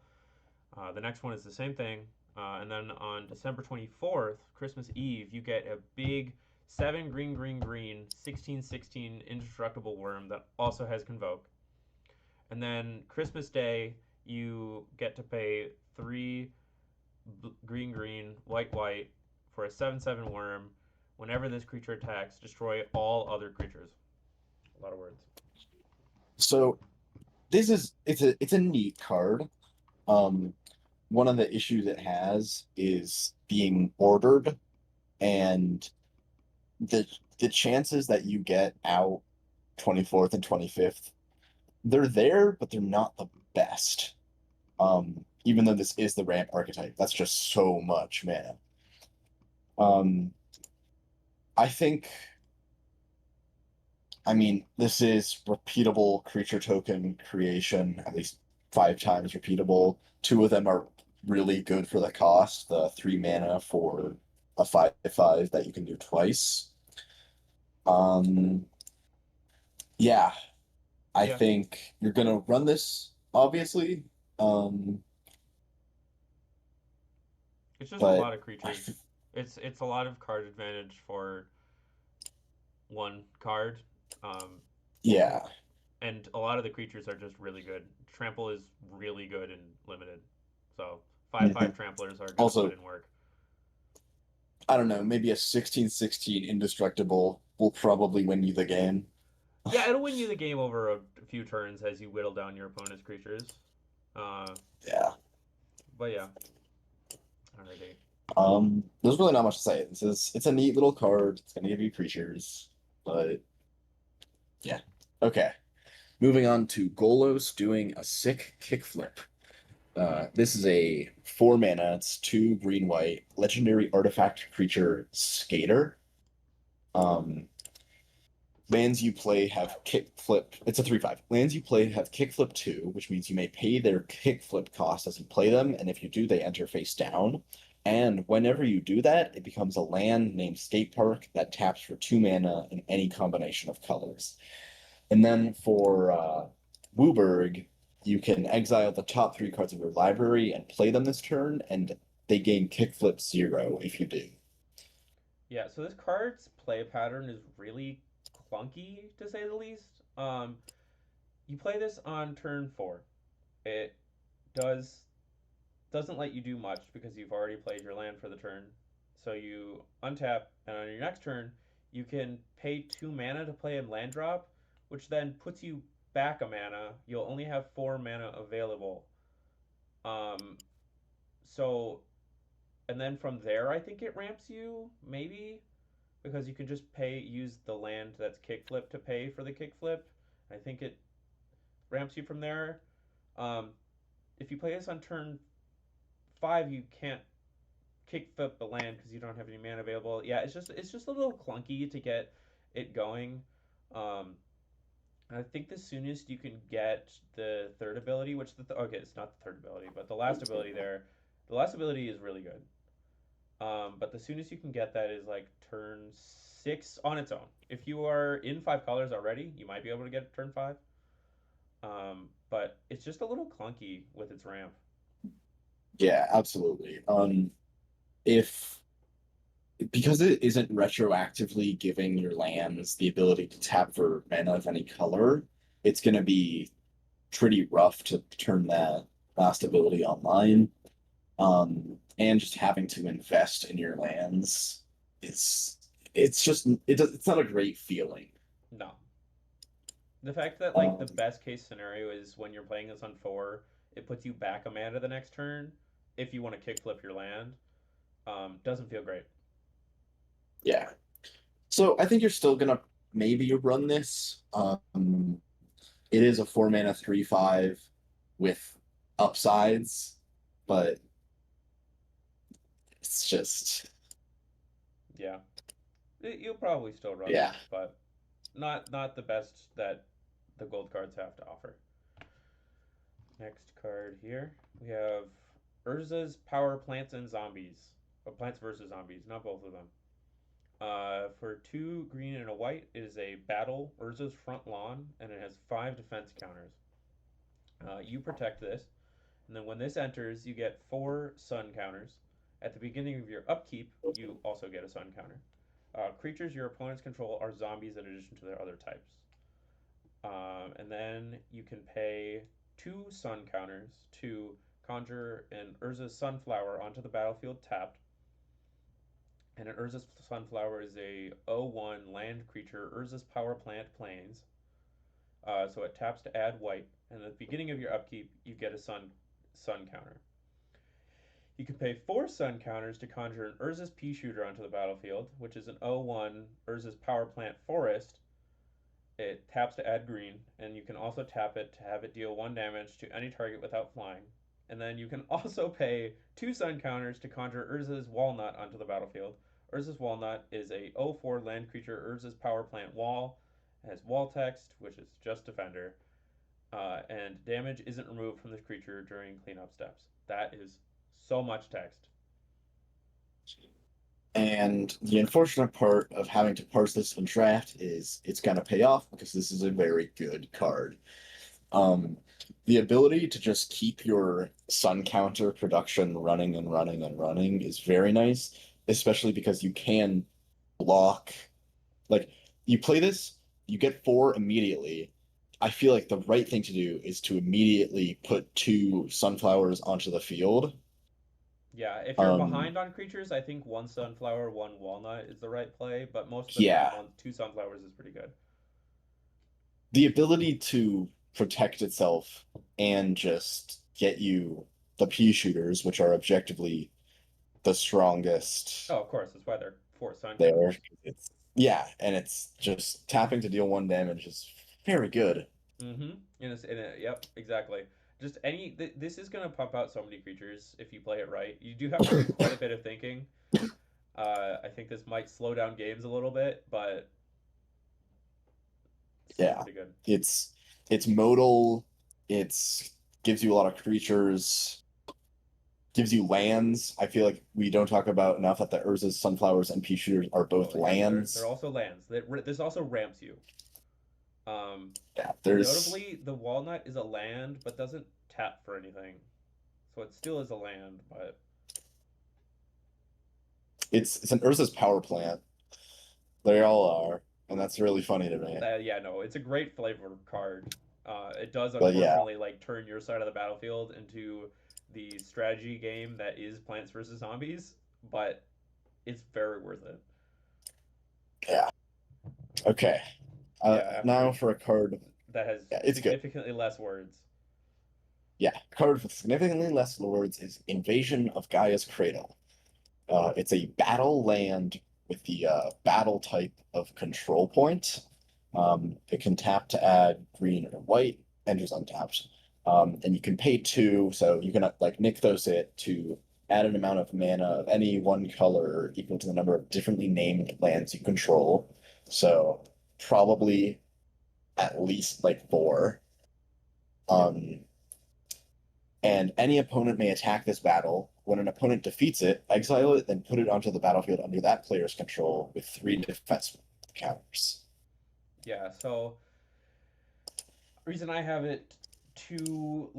The next one is the same thing. And then on December 24th, Christmas Eve, you get a big 7 green 16/16 indestructible worm that also has Convoke. And then Christmas Day, you get to pay 3 green white for a 7/7 worm. Whenever this creature attacks, destroy all other creatures. A lot of words. So it's a neat card. One of the issues it has is being ordered, and the chances that you get out 24th and 25th, they're there, but they're not the best. Even though this is the ramp archetype, that's just so much mana. I mean, this is repeatable creature token creation, at least 5 times repeatable. 2 of them are really good for the cost. The 3 mana for a 5/5 that you can do twice. Yeah, I think you're gonna run this, obviously. It's just a lot of creatures. It's a lot of card advantage for one card. Um, Yeah. and a lot of the creatures are just really good. Trample is really good in limited. So 5/5 tramplers are gonna Also, put in work. I don't know, maybe a 16/16 indestructible will probably win you the game. Yeah, it'll win you the game over a few turns as you whittle down your opponent's creatures. Uh, Yeah. but yeah. Alrighty. There's really not much to say. It's a neat little card. It's gonna give you creatures, but yeah. Okay. Moving on to Golos doing a sick kickflip. This is a 4 mana, it's 2 green white, legendary artifact creature Skater. Um, Lands you play have kickflip. It's a 3/5. Lands you play have kickflip 2, which means you may pay their kickflip cost as you play them, and if you do, they enter face down. And whenever you do that, it becomes a land named Skate Park that taps for 2 mana in any combination of colors. And then for Wooburg, you can exile the top 3 cards of your library and play them this turn, and they gain kickflip 0 if you do. Yeah, so this card's play pattern is really clunky to say the least. You play this on turn 4. It doesn't let you do much because you've already played your land for the turn. So you untap, and on your next turn, you can pay 2 mana to play a land drop, which then puts you back a mana. You'll only have 4 mana available. Um, so, and then from there, I think it ramps you, maybe, because you can just use the land that's kickflip to pay for the kickflip. I think it ramps you from there. Um, if you play this on turn 5, you can't kickflip the land because you don't have any mana available. Yeah, it's just a little clunky to get it going. Um, I think the soonest you can get the third ability, which okay, it's not the third ability, but the last ability there, the last ability is really good. But the soonest you can get that is like turn 6 on its own. If you are in 5 colors already, you might be able to get turn 5. But it's just a little clunky with its ramp. Yeah, absolutely. If because it isn't retroactively giving your lands the ability to tap for mana of any color, it's going to be pretty rough to turn that last ability online. And just having to invest in your lands, it's not a great feeling. No. The fact that like the best case scenario is when you're playing this on 4, it puts you back a mana the next turn if you want to kickflip your land. Doesn't feel great. Yeah. So I think you're still gonna maybe run this. It is a 4 mana 3/5 with upsides, but it's just Yeah. You'll probably still run yeah. it, but not the best that the gold cards have to offer. Next card here, we have Urza's Power Plants and Zombies. Plants versus Zombies, not both of them. For 2 green and a white, it is a battle Urza's Front Lawn, and it has 5 defense counters. You protect this, and then when this enters, you get 4 sun counters. At the beginning of your upkeep, you also get a sun counter. Creatures your opponents control are zombies in addition to their other types. And then you can pay 2 sun counters to conjure an Urza's Sunflower onto the battlefield tapped. And an Urza's Sunflower is a 0/1 land creature, Urza's Power Plant Plains. So it taps to add white, and at the beginning of your upkeep, you get a sun counter. You can pay 4 sun counters to conjure an Urza's Pea Shooter onto the battlefield, which is an 0/1 Urza's Power Plant Forest. It taps to add green, and you can also tap it to have it deal 1 damage to any target without flying. And then you can also pay 2 sun counters to conjure Urza's Walnut onto the battlefield. Urza's Walnut is a 0/4 land creature, Urza's Power Plant Wall. It has wall text, which is just defender. And damage isn't removed from this creature during cleanup steps. That is so much text. And the unfortunate part of having to parse this in draft is it's gonna pay off because this is a very good card. The ability to just keep your sun counter production running and running and running is very nice, especially because you can block, like you play this, you get 4 immediately. I feel like the right thing to do is to immediately put 2 sunflowers onto the field. Yeah, if you're Um, behind on creatures, I think one sunflower, one walnut is the right play, but most of the time, yeah, 2 sunflowers is pretty good. the ability to protect itself and just get you the pea shooters, which are objectively the strongest Oh, of course, that's why they're force on there. creatures. It's yeah, and it's just tapping to deal 1 damage is very good. Mm-hmm. Yep, exactly. Just this is gonna pump out so many creatures if you play it right. You do have to do quite a bit of thinking. I think this might slow down games a little bit, but still Yeah, pretty good. it's modal. It's gives you a lot of creatures. Gives you lands. I feel like we don't talk about enough that the Urza's sunflowers and pea shooters are both Oh yeah, they're lands. also lands. This also ramps you. Yeah, there's Notably, the walnut is a land, but doesn't tap for anything, so it still is a land. But it's an Urza's power plant. They all are, and that's really funny to me. yeah, no, it's a great flavor card. It does But yeah, unfortunately like turn your side of the battlefield into the strategy game that is Plants vs Zombies, but it's very worth it. yeah. Okay. Yeah, Now after for a card. that has Yeah, it's good. significantly less words. Yeah, a card with significantly less lords is Invasion of Gaia's Cradle. It's a battle land with the battle type of control point. It can tap to add green or white, enters untapped. And you can pay 2, so you can like Nykthos it to add an amount of mana of any one color equal to the number of differently named lands you control. So probably at least like 4. Um, and any opponent may attack this battle. When an opponent defeats it, exile it, then put it onto the battlefield under that player's control with 3 defense counters. Yeah, so reason I have it two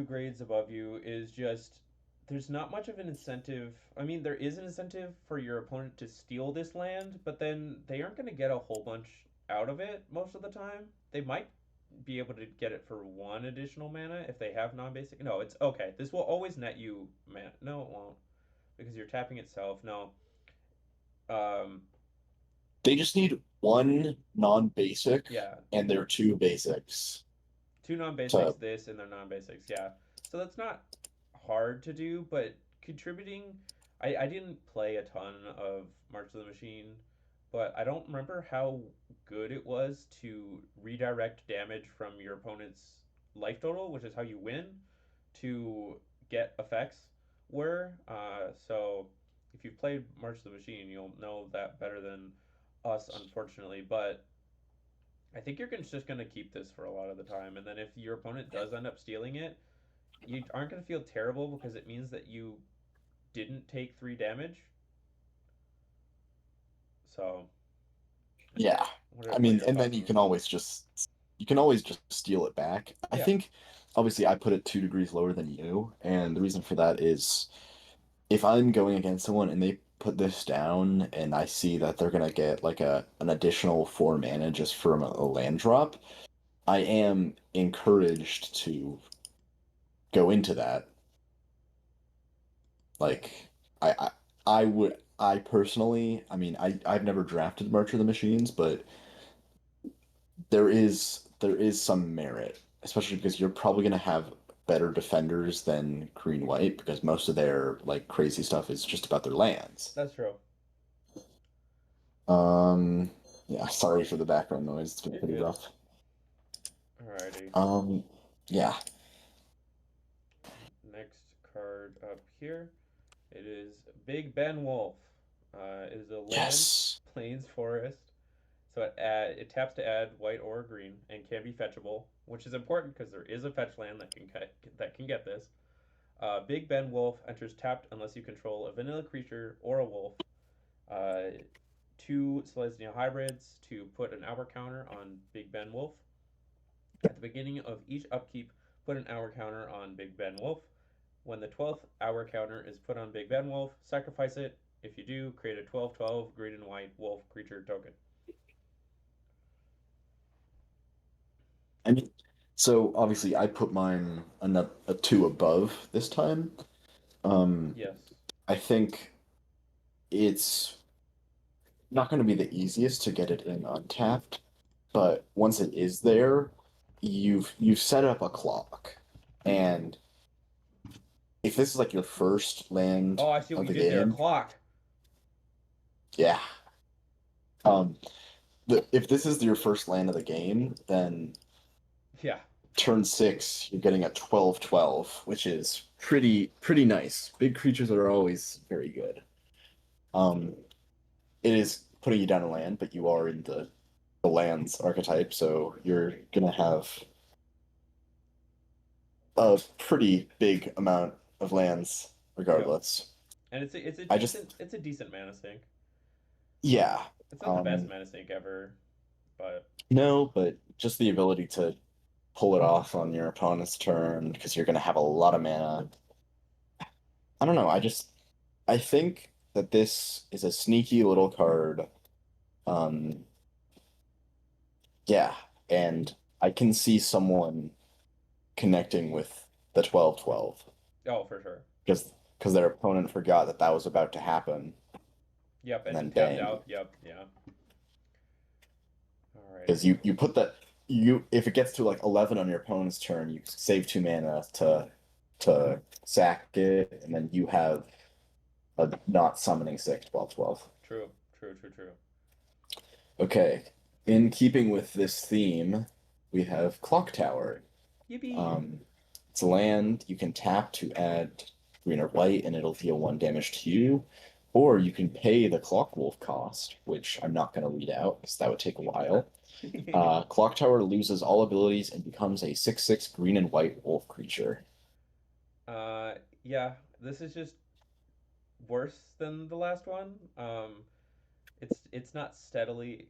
grades above you is just there's not much of an incentive. I mean, there is an incentive for your opponent to steal this land, but then they aren't going to get a whole bunch out of it most of the time. They might be able to get it for 1 additional mana if they have non-basic. No, it's okay. This will always net you mana. No, it won't because you're tapping itself. No. Um, They just need 1 non-basic yeah, and their 2 basics. 2 non-basics, To this and their non-basics, yeah. So that's not hard to do, but contributing. I didn't play a ton of March of the Machine, but I don't remember how good it was to redirect damage from your opponent's life total, which is how you win, to get effects. So if you've played March of the Machine, you'll know that better than us, unfortunately. But I think you're just going to keep this for a lot of the time, and then if your opponent does end up stealing it, you aren't going to feel terrible because it means that you didn't take 3 damage. So, yeah. I what are mean, your and thoughts then on this? you can always just steal it back. I Yeah, think obviously I put it 2 degrees lower than you, and the reason for that is if I'm going against someone and they put this down and I see that they're gonna get like an additional 4 mana just from a land drop, I am encouraged to go into that. Like I would I personally, I mean I've never drafted March of the Machines, but there is some merit, especially because you're probably gonna have better defenders than green white because most of their like crazy stuff is just about their lands. that's true. Um, yeah, sorry for the background noise. It's been You're pretty good. rough. Alrighty. Yeah. Next card up here. It is Big Ben Wolf. It is a land, Yes. plains forest. So it taps to add white or green and can be fetchable, which is important because there is a fetch land that can get this. Big Ben Wolf enters tapped unless you control a vanilla creature or a wolf. Uh, 2 Selesnya hybrids to put an hour counter on Big Ben Wolf. At the beginning of each upkeep, put an hour counter on Big Ben Wolf. When the 12th hour counter is put on Big Ben Wolf, sacrifice it. If you do, create a 12/12 green and white wolf creature token. I mean, so obviously I put mine a 2 above this time. Yes. I think it's not going to be the easiest to get it in untapped, but once it is there, you've set up a clock, and if this is like your first land Oh, I see what of you the did there. game, Clock. yeah. Um, if this is your first land of the game, then Yeah. turn 6, you're getting a 12/12, which is pretty nice. Big creatures are always very good. Um, it is putting you down a land, but you are in the lands archetype, so you're gonna have a pretty big amount of lands Yep. regardless. And it's a I just decent mana sink. yeah. It's not the best Um, mana sink ever, but no, but just the ability to pull it off on your opponent's turn because you're gonna have a lot of mana. I don't know, I think that this is a sneaky little card. Um, yeah, and I can see someone connecting with the 12/12 oh, for sure. because their opponent forgot that that was about to happen, Yep, and and then just tapped bang. out. Yep, yeah. Alrighty. Because you put that you if it gets to like 11 on your opponent's turn, you save 2 mana to sack it, and then you have a not summoning 6 12/12. True, true, true, true. Okay. In keeping with this theme, we have Clock Tower. Yippee! It's a land you can tap to add green or white, and it'll deal 1 damage to you. Or you can pay the Clock Wolf cost, which I'm not going to read out because that would take a while. Clock Tower loses all abilities and becomes a 6/6 green and white wolf creature. Yeah, this is just worse than the last one. It's not steadily.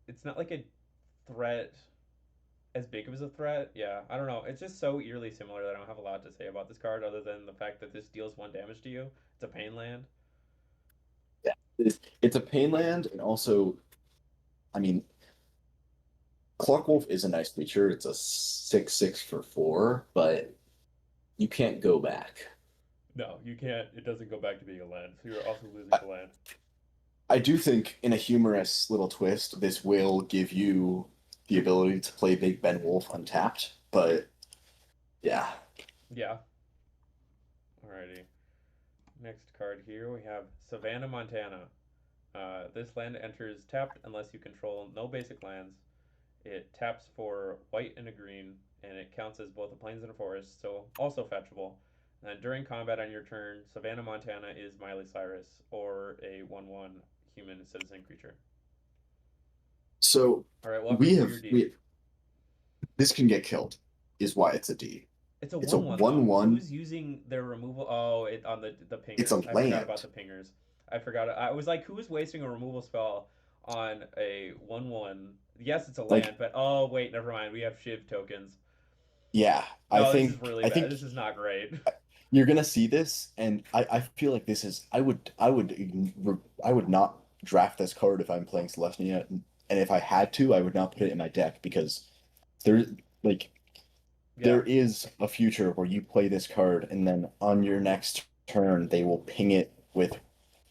It's not like a threat as big of as a threat. Yeah, I don't know. It's just so eerily similar that I don't have a lot to say about this card other than the fact that this deals 1 damage to you. It's a pain land. Yeah. It's a pain land, and also, I mean, Clock Wolf is a nice creature. It's a 6/6 for 4, but you can't go back. No, you can't. It doesn't go back to being a land, so you're also losing I, the land. I do think, in a humorous little twist, this will give you the ability to play Big Ben Wolf untapped, but yeah. Yeah. Alrighty. Next card here we have Savannah, Montana. This land enters tapped unless you control no basic lands. It taps for white and a green, and it counts as both a plains and a forest, so also fetchable. And during combat on your turn, Savannah, Montana is Miley Cyrus, or a 1/1 human citizen creature. So Alright, walk me we through have your D. we this can get killed, is why it's a D. It's a It's a 1/1 though. 1/1. Who's using their removal? Oh, it on the It's a pingers. I forgot about land. the pingers. I forgot. I was like, who's wasting a removal spell on a 1/1? Yes, it's a Like, land, but oh wait, never mind. We have Shiv tokens. yeah, No, this is really I bad. think This is not great. you're gonna see this, and I feel like this is I would not draft this card if I'm playing Celestia, and if I had to, I would not put it in my deck because there like Yeah. there is a future where you play this card, and then on your next turn they will ping it with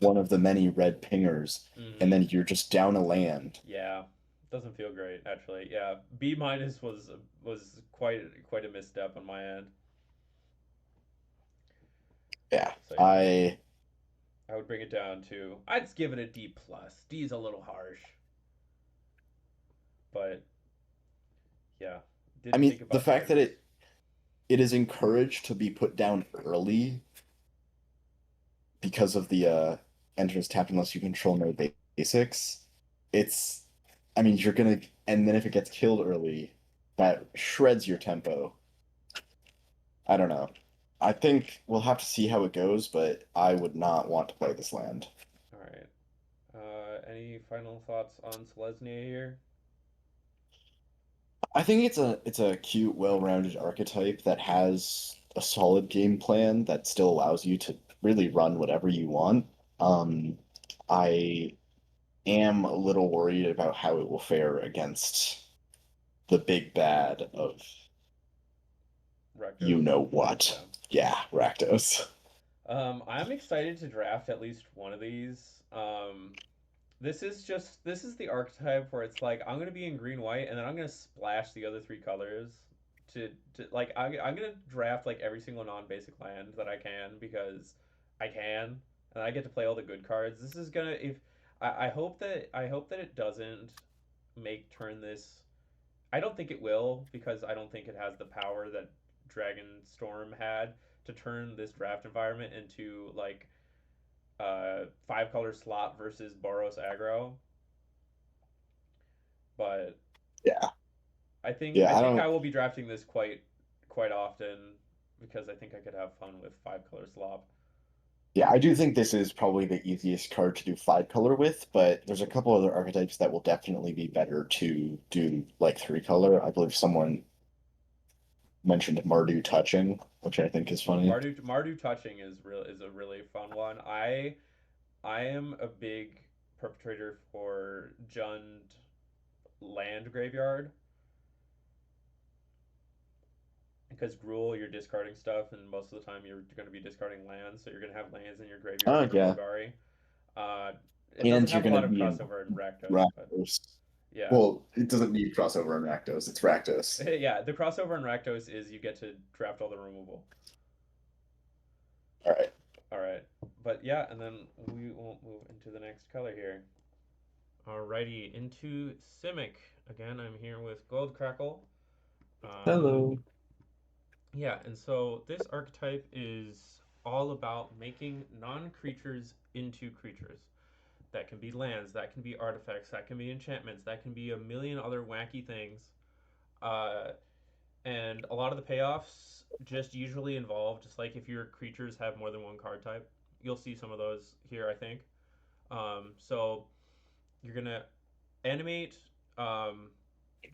one of the many red pingers, and Hmm. then you're just down a land. Yeah. Doesn't feel great actually. Yeah. B minus was quite a misstep on my end. Yeah, So yeah, I would bring it down to I'd just give it a D plus. D is a little harsh, but yeah, I didn't think mean the about fact that triggers. it is encouraged to be put down early because of the enters tapped unless you control no basics. It's, I mean, you're gonna, and then if it gets killed early, that shreds your tempo. I don't know. I think we'll have to see how it goes, but I would not want to play this land. All right. Any final thoughts on Selesnya here? I think it's a cute, well-rounded archetype that has a solid game plan that still allows you to really run whatever you want. I am a little worried about how it will fare against the big bad of Rectos. you know what. Yeah, Rakdos. I'm excited to draft at least one of these. This is the archetype where it's like I'm gonna be in green white and then I'm gonna splash the other three colors to like I'm gonna draft like every single non-basic land that I can because I can and I get to play all the good cards. This is gonna if I hope that it doesn't make turn this. I don't think it will because I don't think it has the power that Dragon Storm had to turn this draft environment into like 5 color slot versus Boros aggro. But Yeah. I Yeah, I think I don't. will be drafting this quite often because I think I could have fun with 5 color slop. Yeah, I do think this is probably the easiest card to do 5 color with, but there's a couple other archetypes that will definitely be better to do like 3 color. I believe someone mentioned Mardu touching, which I think is funny. Mardu touching is a really fun one. I am a big perpetrator for Jund land graveyard because Gruul you're discarding stuff and most of the time you're going to be discarding lands, so you're going to have lands in your graveyard Oh for yeah, Golgari. Uh, it doesn't and you're have a gonna lot of be in crossover in Rakdos, but Rakdos. yeah. Well, it doesn't need crossover in Rakdos. It's Rakdos. Yeah, the crossover in Rakdos is you get to draft all the removal. All right. All right, but yeah, and then we will move into the next color here. Alrighty, into Simic. Again, I'm here with Gold Crackle. Hello. Yeah, and so this archetype is all about making non-creatures into creatures. That can be lands, that can be artifacts, that can be enchantments, that can be a million other wacky things. Uh, and a lot of the payoffs just usually involve just like if your creatures have more than one card type. You'll see some of those here, I think. So you're gonna animate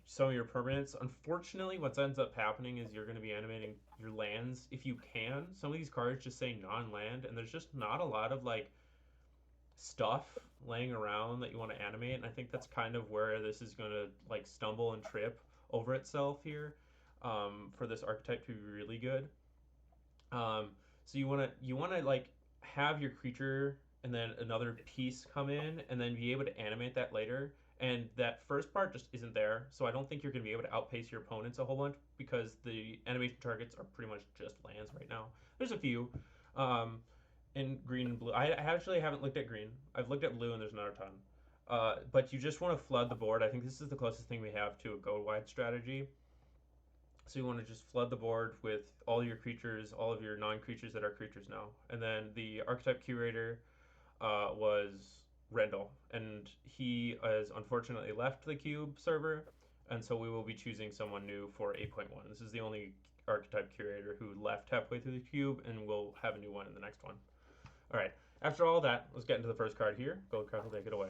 some of your permanents. Unfortunately, what ends up happening is you're going to be animating your lands if you can. Some of these cards just say non-land, and there's just not a lot of like stuff laying around that you want to animate. And I think that's kind of where this is going to like stumble and trip over itself here for this archetype to be really good. Um, so you want to like have your creature and then another piece come in and then be able to animate that later. And that first part just isn't there, so I don't think you're going to be able to outpace your opponents a whole bunch because the animation targets are pretty much just lands right now. There's a few um, in green and blue. I actually haven't looked at green. I've looked at blue and there's not a ton. But you just want to flood the board. I think this is the closest thing we have to a go wide strategy. So you want to just flood the board with all your creatures, all of your non-creatures that are creatures now. And then the archetype curator was Rendell, and he has unfortunately left the Cube server, and so we will be choosing someone new for 8.1. This is the only archetype curator who left halfway through the Cube, and we'll have a new one in the next one. All right. After all that, let's get into the first card here. Gold Crack will take it away.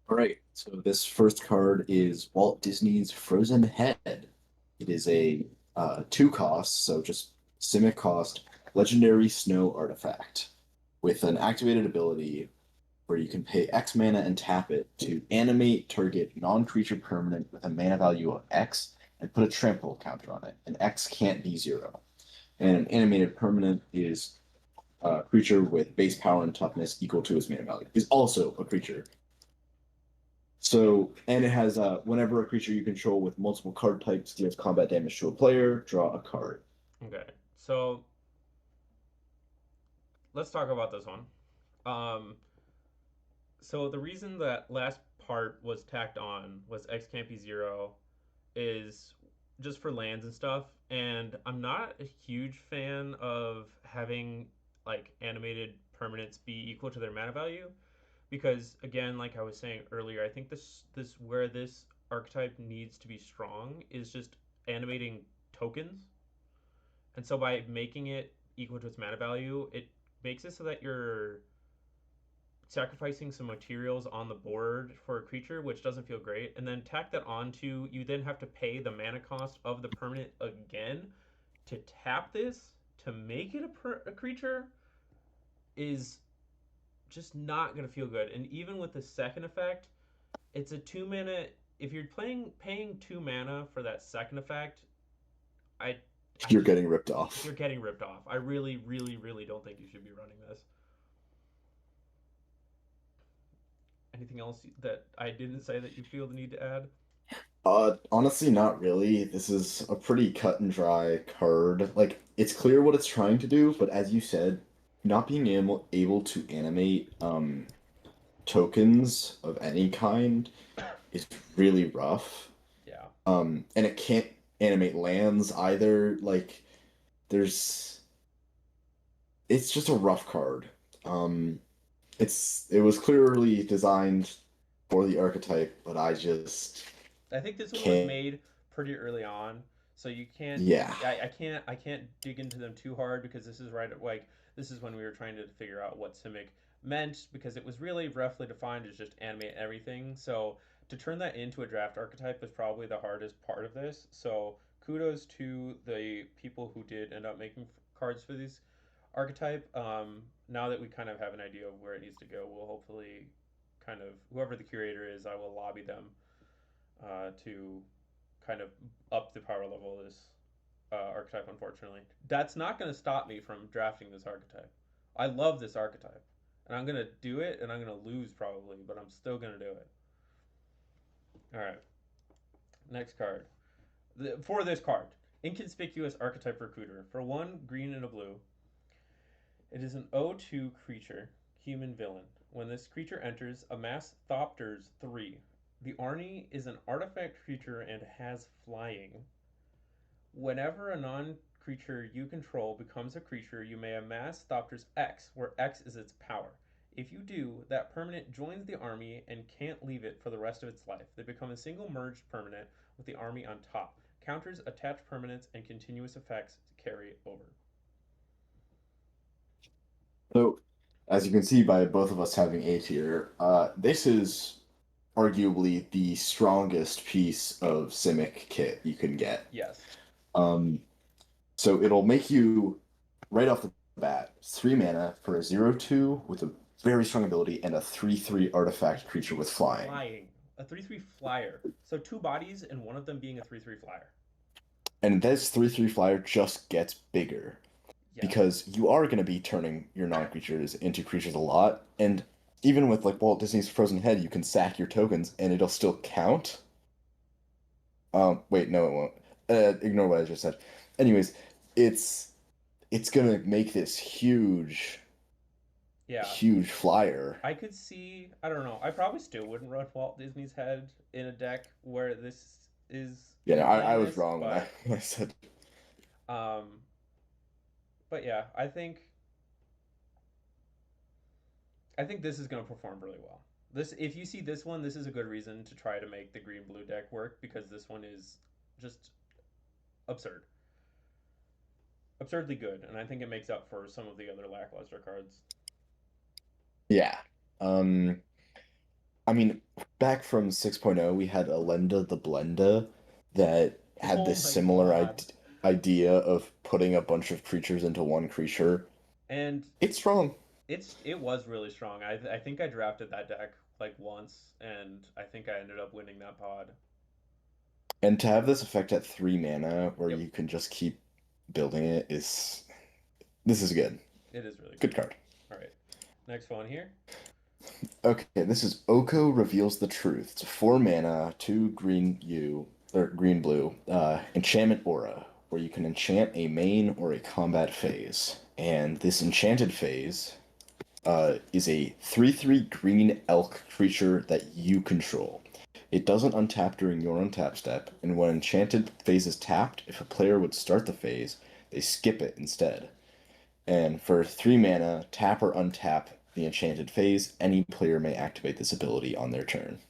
All right. So this first card is Walt Disney's Frozen Head. It is a 2 cost, so just Simic cost, legendary snow artifact with an activated ability where you can pay X mana and tap it to animate target non-creature permanent with a mana value of X and put a trample counter on it. And X can't be 0. And an animated permanent is a creature with base power and toughness equal to its mana value. Is also a creature. So, and it has whenever a creature you control with multiple card types deals combat damage to a player, draw a card. Okay. So let's talk about this one. So the reason that last part was tacked on was X can't be 0 is just for lands and stuff, and I'm not a huge fan of having like animated permanents be equal to their mana value because again, like I was saying earlier, I think this where this archetype needs to be strong is just animating tokens. And so by making it equal to its mana value, it makes it so that you're sacrificing some materials on the board for a creature, which doesn't feel great, and then tack that onto, you then have to pay the mana cost of the permanent again to tap this to make it a creature is just not going to feel good. And even with the second effect, it's a 2 mana if you're paying 2 mana for that second effect, I You're just, getting ripped off. you're getting ripped off. I really, really, really don't think you should be running this. Anything else that I didn't say that you feel the need to add? Honestly, not really. This is a pretty cut and dry card. Like, it's clear what it's trying to do, but as you said, not being able to animate tokens of any kind is really rough. Yeah. And it can't animate lands either. Like, it's just a rough card. It was clearly designed for the archetype, but I just I think this one was can't. made pretty early on, so you can't. Yeah. I can't dig into them too hard because this is right at like this is when we were trying to figure out what Simic meant because it was really roughly defined as just animate everything. So to turn that into a draft archetype was probably the hardest part of this. So kudos to the people who did end up making cards for these archetype. Now that we kind of have an idea of where it needs to go, we'll hopefully kind of whoever the curator is, I will lobby them to kind of up the power level of this archetype. Unfortunately, that's not going to stop me from drafting this archetype. I love this archetype, and I'm going to do it, and I'm going to lose probably, but I'm still going to do it. All right, next card. For this card, Inconspicuous Archetype Recruiter. For 1 green and a blue, it is an 0/2 creature, human villain. When this creature enters, amass Thopters 3. The Arnie is an artifact creature and has flying. Whenever a non-creature you control becomes a creature, you may amass Thopters X, where X is its power. If you do, that permanent joins the army and can't leave it for the rest of its life. They become a single merged permanent with the army on top. Counters attached permanents and continuous effects carry over. So, as you can see by both of us having A tier, this is arguably the strongest piece of Simic kit you can get. Yes. So it'll make you right off the bat 3 mana for a 0/2 with a very strong ability and a 3/3 artifact creature with flying. Flying. A 3/3 flyer. So 2 bodies and one of them being a 3/3 flyer. And this 3/3 flyer just gets bigger. Yes. Because you are going to be turning your non-creatures into creatures a lot, and even with like Walt Disney's Frozen Head, you can sack your tokens and it'll still count. Wait, no, it won't. Ignore what I just said. Anyways, it's gonna make this huge flyer. I could see. I don't know. I probably still wouldn't run Walt Disney's Head in a deck where this is. Yeah, no, I was wrong when I said. But yeah, I think this is going to perform really well. This, if you see this one, this is a good reason to try to make the green blue deck work because this one is just absurdly good, and I think it makes up for some of the other lackluster cards. Yeah. I mean, back from 6.0, we had Elenda the Blenda that had this similar idea of putting a bunch of creatures into one creature. And it's strong. It was really strong. I think I drafted that deck like once, and I think I ended up winning that pod. And to have this effect at 3 mana, where you can just keep building it, this is good. It is really good card. All right, next one here. Okay, this is Oko Reveals the Truth. It's 4 mana, 2 green blue, enchantment aura, where you can enchant a main or a combat phase. And this enchanted phase is a 3/3 green elk creature that you control. It doesn't untap during your untap step, and when enchanted phase is tapped, if a player would start the phase, they skip it instead. And for 3 mana, tap or untap the enchanted phase, any player may activate this ability on their turn.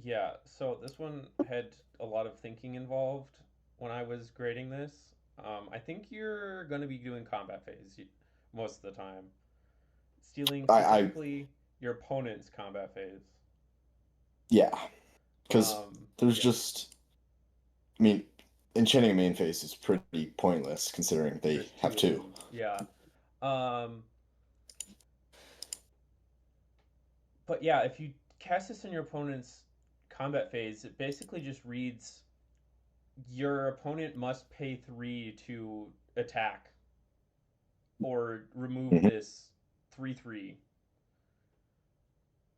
Yeah, so this one had a lot of thinking involved when I was grading this. I think you're going to be doing combat phase most of the time. Stealing specifically your opponent's combat phase. Yeah, because there's just... I mean, enchanting a main phase is pretty pointless considering they have 2. Yeah. But yeah, if you cast this in your opponent's combat phase, it basically just reads your opponent must pay 3 to attack or remove Mhm. this 3/3.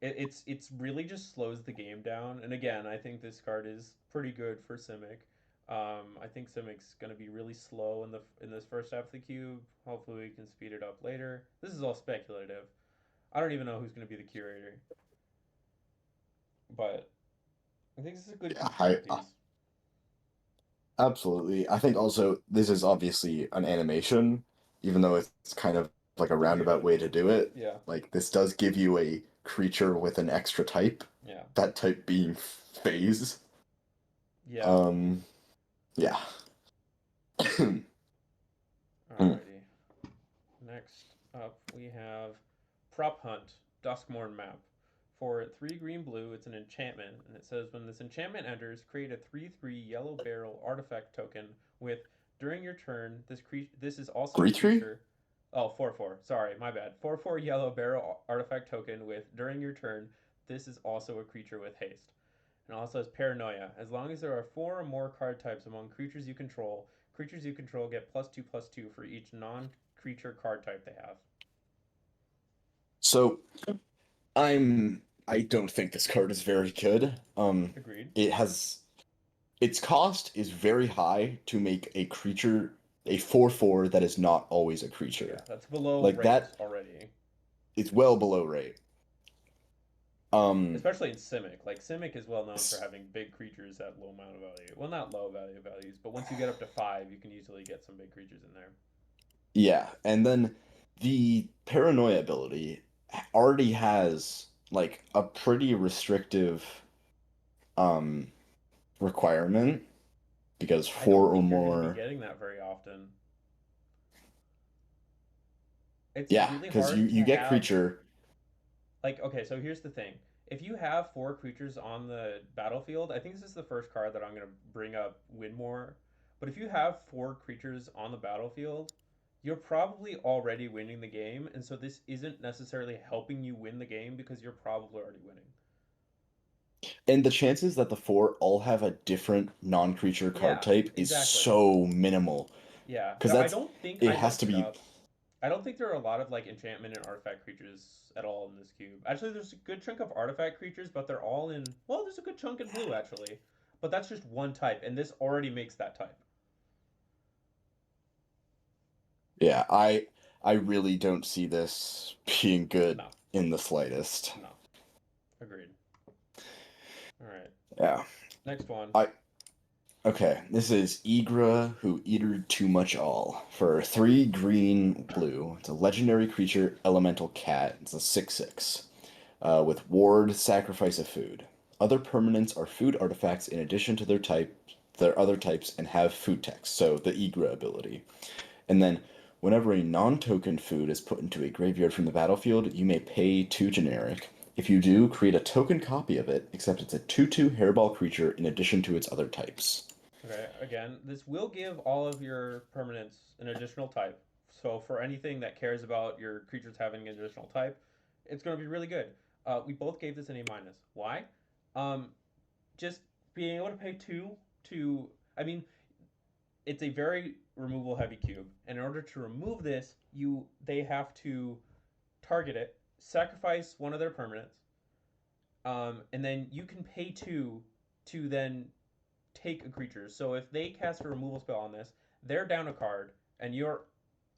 It's really just slows the game down. And again, I think this card is pretty good for Simic. I think Simic's going to be really slow in this first half of the cube. Hopefully, we can speed it up later. This is all speculative. I don't even know who's going to be the curator, but I think this is a good Yeah, control piece. absolutely. I think also this is obviously an animation, even though it's kind of like a roundabout way to do it. Yeah, Like this does give you a creature with an extra type, yeah, that type being phase. yeah. Yeah. Alrighty. Next up, we have Prop Hunt, Duskmorn map. For 3 green blue, it's an enchantment, and it says when this enchantment enters, create a 3/3 yellow barrel artifact token with during your turn. This is also a 3/3? creature. Oh, 4/4. Sorry, my bad. 4/4 yellow barrel artifact token with during your turn. This is also a creature with haste. And also has Paranoia. As long as there are 4 or more card types among creatures you control get +2/+2 for each non-creature card type they have. So I don't think this card is very good. Agreed. It has its cost is very high to make a creature a 4/4 that is not always a creature. Yeah, that's below Like rate that already. is well below rate. Especially in Simic. Like Simic is well known for having big creatures at low amount of value. Well, not low value values, but once you get up to 5, you can easily get some big creatures in there. Yeah, and then the paranoia ability already has like a pretty restrictive requirement because I don't 4 or think you're going to be more. getting that very often. It's Yeah, really because hard you to get have. creature. Like, okay, so here's the thing. If you have 4 creatures on the battlefield, I think this is the first card that I'm going to bring up Winmore. But if you have 4 creatures on the battlefield, you're probably already winning the game, and so this isn't necessarily helping you win the game because you're probably already winning. And the chances that the 4 all have a different non-creature card Yeah, type is exactly. so minimal. Yeah, Because I that's don't think it I has looked to it be. up. I don't think there are a lot of like enchantment and artifact creatures at all in this cube. Actually, there's a good chunk of artifact creatures, but they're all in. Well, there's a good chunk in blue actually, but that's just one type, and this already makes that type. Yeah, I really don't see this being good No, in the slightest. no, agreed. All right, Yeah. next one. Okay, this is Igra who eatered too much all. For 3 green blue, it's a legendary creature, elemental cat. It's a 6/6. With ward, sacrifice a food. Other permanents are food artifacts in addition to their other types, and have food text. So the Igra ability. And then, whenever a non-token food is put into a graveyard from the battlefield, you may pay 2 generic. If you do, create a token copy of it, except it's a 2/2 hairball creature in addition to its other types. Okay, again, this will give all of your permanents an additional type. So for anything that cares about your creatures having an additional type, it's going to be really good. We both gave this an A minus. Why? Um, just being able to pay 2 to, I mean, it's a very removal heavy cube. And in order to remove this, they have to target it, sacrifice one of their permanents, and then you can pay 2 to then take a creature. So if they cast a removal spell on this, they're down a card, and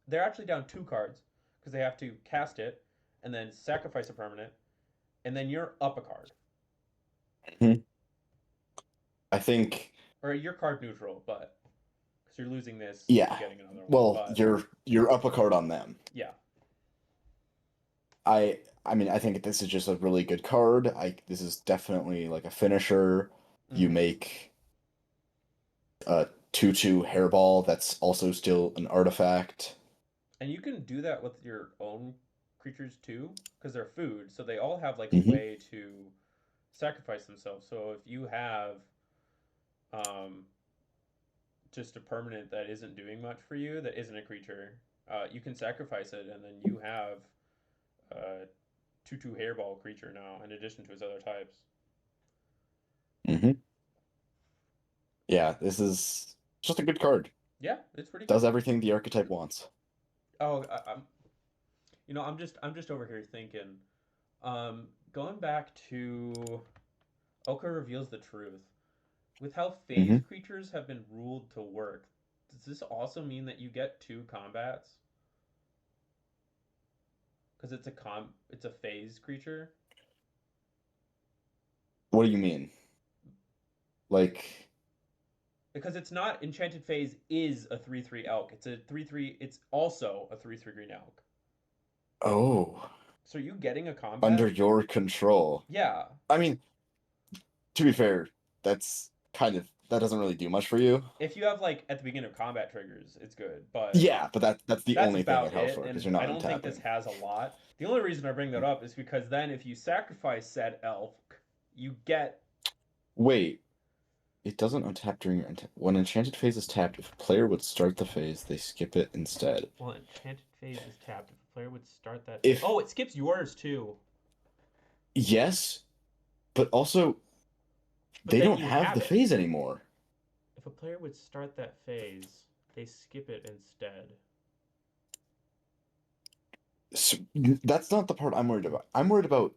they're actually down 2 cards because they have to cast it and then sacrifice a permanent, and then you're up a card. I think. Or you're card neutral, but because you're losing this, Yeah. you're getting another one. Well, But you're up a card on them. yeah. I mean, I think this is just a really good card. This is definitely like a finisher. You make a 2/2 hairball that's also still an artifact. And you can do that with your own creatures too, because they're food, so they all have like a Mhm. way to sacrifice themselves. So if you have just a permanent that isn't doing much for you, that isn't a creature, you can sacrifice it, and then you have 2/2 hairball creature now, in addition to his other types. Mm-hmm. Yeah, this is just a good card. Yeah, it's pretty Does good. everything the archetype wants. Oh, I'm just over here thinking, going back to Oka reveals the truth. With how phase Mm-hmm. creatures have been ruled to work, does this also mean that you get 2 combats? Because it's a phase creature. What do you mean? Like, Because it's not Enchanted Phase is a 3/3 elk. It's a 3/3. It's also a 3/3 green elk. oh, So are you getting a combat? under your control. Yeah. I mean, to be fair, that doesn't really do much for you. If you have like at the beginning of combat triggers, it's good. But Yeah, but that's the that's only thing about it helps it, for because and you're I not don't think this untapping. has a lot. The only reason I bring that up is because then if you sacrifice said elk, you get Wait, it doesn't untap during when Enchanted Phase is tapped. If a player would start the phase, they skip it instead. well, Enchanted Phase is tapped. If a player would start that, If oh, it skips yours too. yes, but also But they then don't you have the it. phase anymore. If a player would start that phase, they skip it instead. So, that's not the part I'm worried about. I'm worried about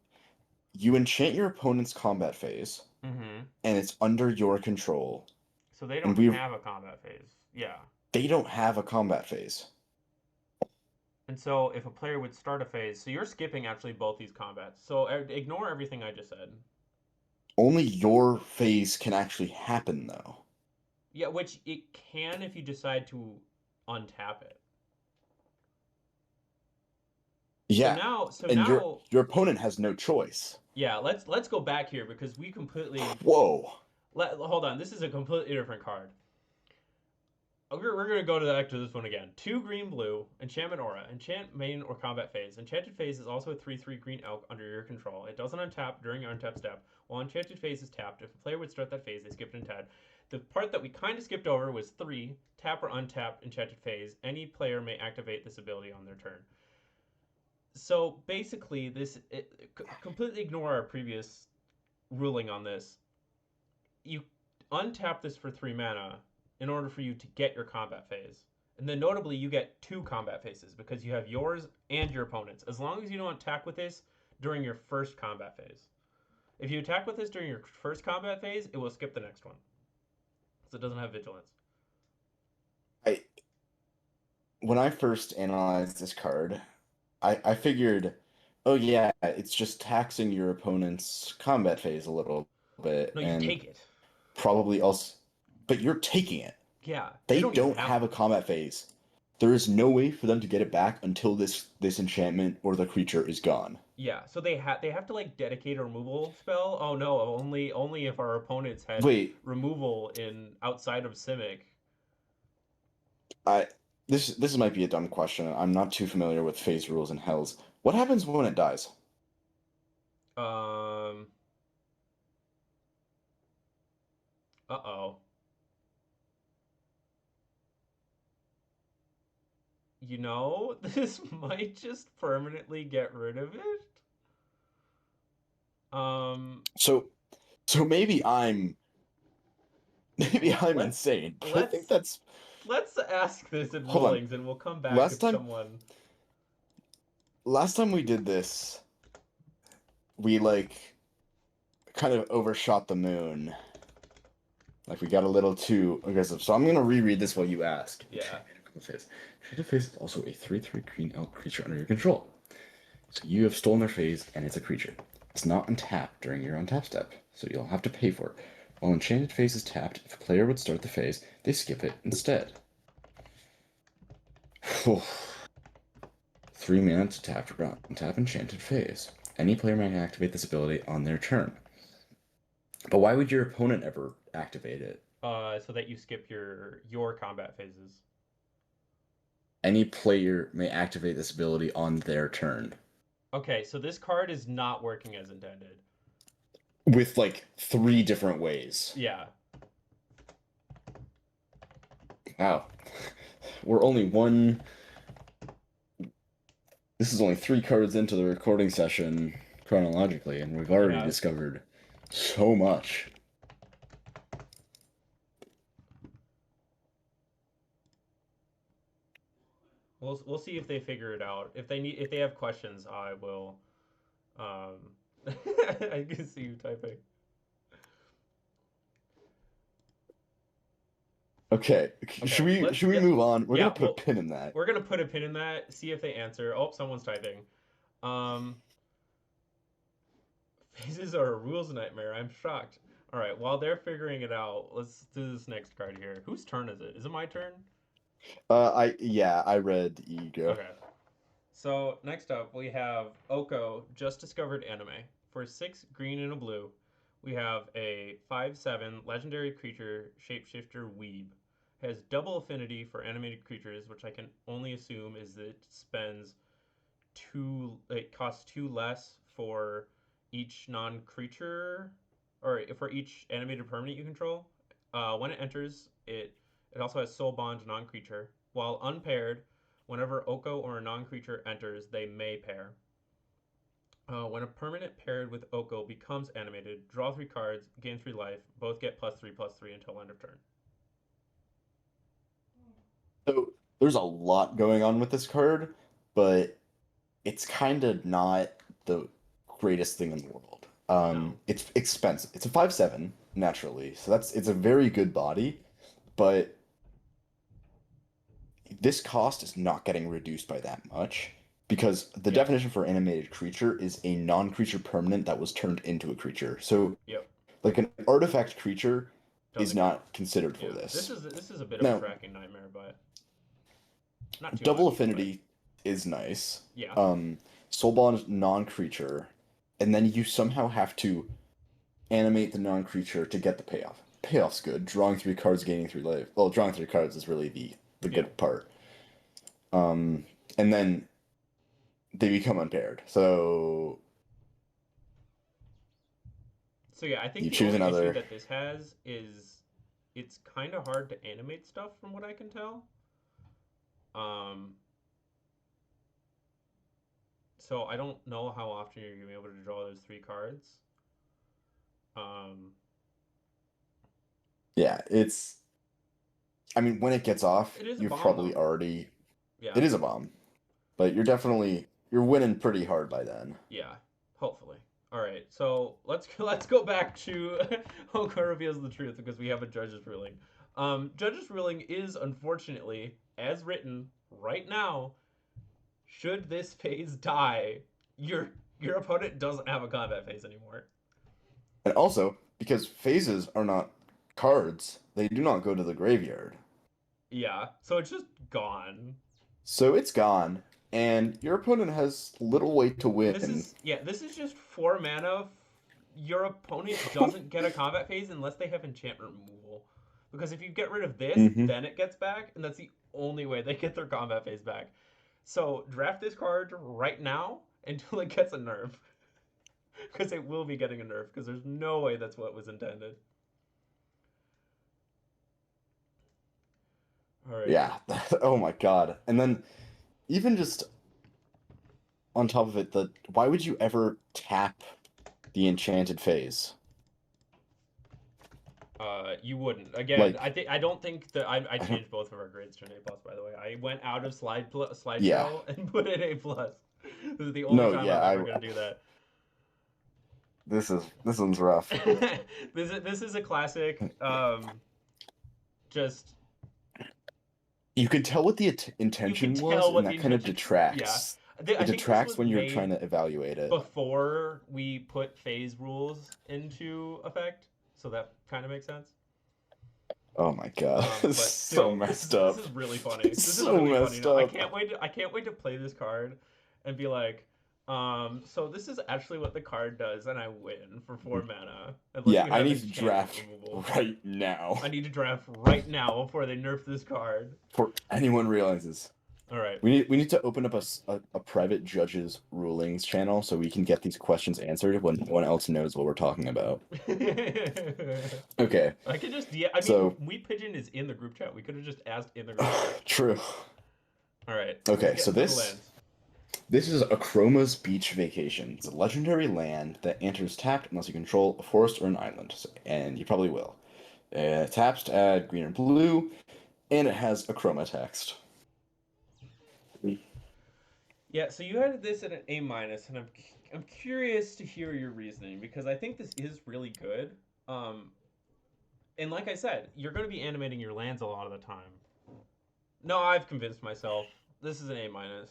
you enchant your opponent's combat phase, Mm-hmm. and it's under your control. So they And don't have a combat phase. Yeah. they don't have a combat phase. And so if a player would start a phase, so you're skipping actually both these combats. So ignore everything I just said. Only your phase can actually happen, though. Yeah, which it can if you decide to untap it. Yeah. So and now your opponent has no choice. yeah, let's go back here because we completely Whoa. hold on. This is a completely different card. We're gonna go back to this one again. 2 green blue, enchantment aura, enchant main or combat phase. Enchanted phase is also a 3/3 green elk under your control. It doesn't untap during your untap step. While enchanted phase is tapped, if a player would start that phase, they skip it instead. The part that we kind of skipped over was 3 tap or untap enchanted phase. Any player may activate this ability on their turn. So basically, completely ignore our previous ruling on this. You untap this for 3 mana in order for you to get your combat phase. And then notably, you get 2 combat phases because you have yours and your opponent's. As long as you don't attack with this during your first combat phase. If you attack with this during your first combat phase, it will skip the next one. So it doesn't have vigilance. When I first analyzed this card, I figured, oh yeah, it's just taxing your opponent's combat phase a little bit. No, you and take it. Probably else, but you're taking it. Yeah. They don't don't have a combat phase. There is no way for them to get it back until this enchantment or the creature is gone. Yeah, so they have to like dedicate a removal spell. Oh no, only if our opponents had Wait, removal in outside of Simic. This might be a dumb question. I'm not too familiar with phase rules in Hells. What happens when it dies? Uh-oh. You know, this might just permanently get rid of it. So maybe I'm insane, but I think that's. Let's ask this in Hold on. rulings, and we'll come back Last if time- someone. Last time we did this, we like kind of overshot the moon. Like we got a little too aggressive. So I'm gonna reread this while you ask. Yeah. Enchanted Phase is also a 3/3 green elk creature under your control. So you have stolen their phase, and it's a creature. It's not untapped during your untap step, so you'll have to pay for it. While Enchanted Phase is tapped, if a player would start the phase, they skip it instead. 3 mana to tap Enchanted Phase. Any player may activate this ability on their turn. But why would your opponent ever activate it? So that you skip your combat phases. Any player may activate this ability on their turn. Okay, so this card is not working as intended. With like 3 different ways. Yeah. Wow. We're only one This is only 3 cards into the recording session chronologically, and we've already Yeah. discovered so much. We'll see if they figure it out. If they have questions, I will. I can see you typing. Okay, should we move on? We're yeah, gonna put a pin in that. We're gonna put a pin in that. See if they answer. Oh, someone's typing. Phases are a rules nightmare. I'm shocked. All right, while they're figuring it out, let's do this next card here. Whose turn is it? Is it my turn? I read Ego. Okay. So next up we have Oko, just discovered anime. For 6 green and a blue, we have a 5/7 legendary creature shapeshifter weeb. Has double affinity for animated creatures, which I can only assume is that it spends 2. It costs 2 less for each non-creature, or for each animated permanent you control. When it enters, it also has soul bond non-creature. While unpaired, whenever Oko or a non-creature enters, they may pair. When a permanent paired with Oko becomes animated, draw 3 cards, gain 3 life. Both get +3/+3 until end of turn. So there's a lot going on with this card, but it's kind of not the greatest thing in the world. No. It's expensive. It's a 5/7 naturally, so it's a very good body, but this cost is not getting reduced by that much because the definition for animated creature is a non-creature permanent that was turned into a creature. So, like an artifact creature is not considered for this. This is a bit of a tracking nightmare, but not too double much, affinity is nice. Yeah. Soulbond non-creature, and then you somehow have to animate the non-creature to get the payoff. Payoff's good. Drawing 3 cards, gaining 3 life. Well, drawing 3 cards is really the good part. And then they become unpaired. So yeah, I think you the choose only another issue that this has is it's kind of hard to animate stuff from what I can tell. So I don't know how often you're gonna be able to draw those 3 cards. Yeah, it's. I mean, when it gets off, you've probably already. Yeah. It is a bomb, but you're winning pretty hard by then. Yeah, hopefully. All right, so let's go back to Oko reveals the truth because we have a judge's ruling. Judge's ruling is unfortunately, as written right now, should this phase die, your opponent doesn't have a combat phase anymore. And also, because phases are not cards, they do not go to the graveyard. Yeah, so it's just gone. So it's gone, and your opponent has little way to win. This is just 4 mana. Your opponent doesn't get a combat phase unless they have enchantment removal. Because if you get rid of this, then it gets back, and that's the only way they get their combat phase back. So draft this card right now until it gets a nerf. Because it will be getting a nerf, because there's no way that's what was intended. All right. Yeah. Oh my god. And then, even just on top of it, why would you ever tap the enchanted phase? You wouldn't. Again, I don't think that I changed both of our grades to an A+, by the way. I went out of slideshow and put in A+. This is the only time I'm ever going to do that. This one's rough. This is a classic. Just you can tell what the intention was, and that kind of detracts. Yeah. It detracts when you're trying to evaluate it. Before we put phase rules into effect, so that kind of makes sense. Oh my god, this is so messed up. This is really funny. This is so really messed funny. up. I can't wait to play this card and be like, so this is actually what the card does, and I win for 4 mana. Yeah, I need to draft right now. I need to draft right now before they nerf this card. Before anyone realizes. All right. We need to open up a private judges rulings channel so we can get these questions answered when no one else knows what we're talking about. Okay. I could just We Pigeon is in the group chat. We could have just asked in the group chat. True. All right. Okay, so This is Akroma's Beach Vacation. It's a legendary land that enters tapped unless you control a forest or an island, and you probably will. Taps to add green or blue, and it has Akroma text. Yeah, so you had this at an A minus, and I'm curious to hear your reasoning because I think this is really good. Um, and like I said, you're going to be animating your lands a lot of the time. No, I've convinced myself. This is an A minus.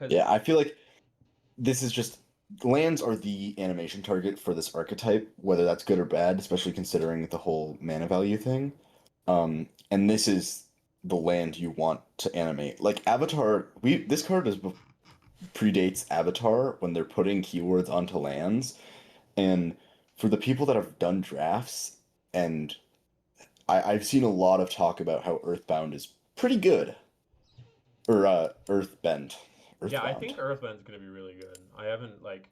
Yeah, I feel like this is just lands are the animation target for this archetype, whether that's good or bad, especially considering the whole mana value thing. And this is the land you want to animate. Like Avatar, this card predates Avatar when they're putting keywords onto lands, and for the people that have done drafts, and I've seen a lot of talk about how Earthbound is pretty good, or Earthbend. Yeah, I Earthbound. think Earthbend's going to be really good. I haven't like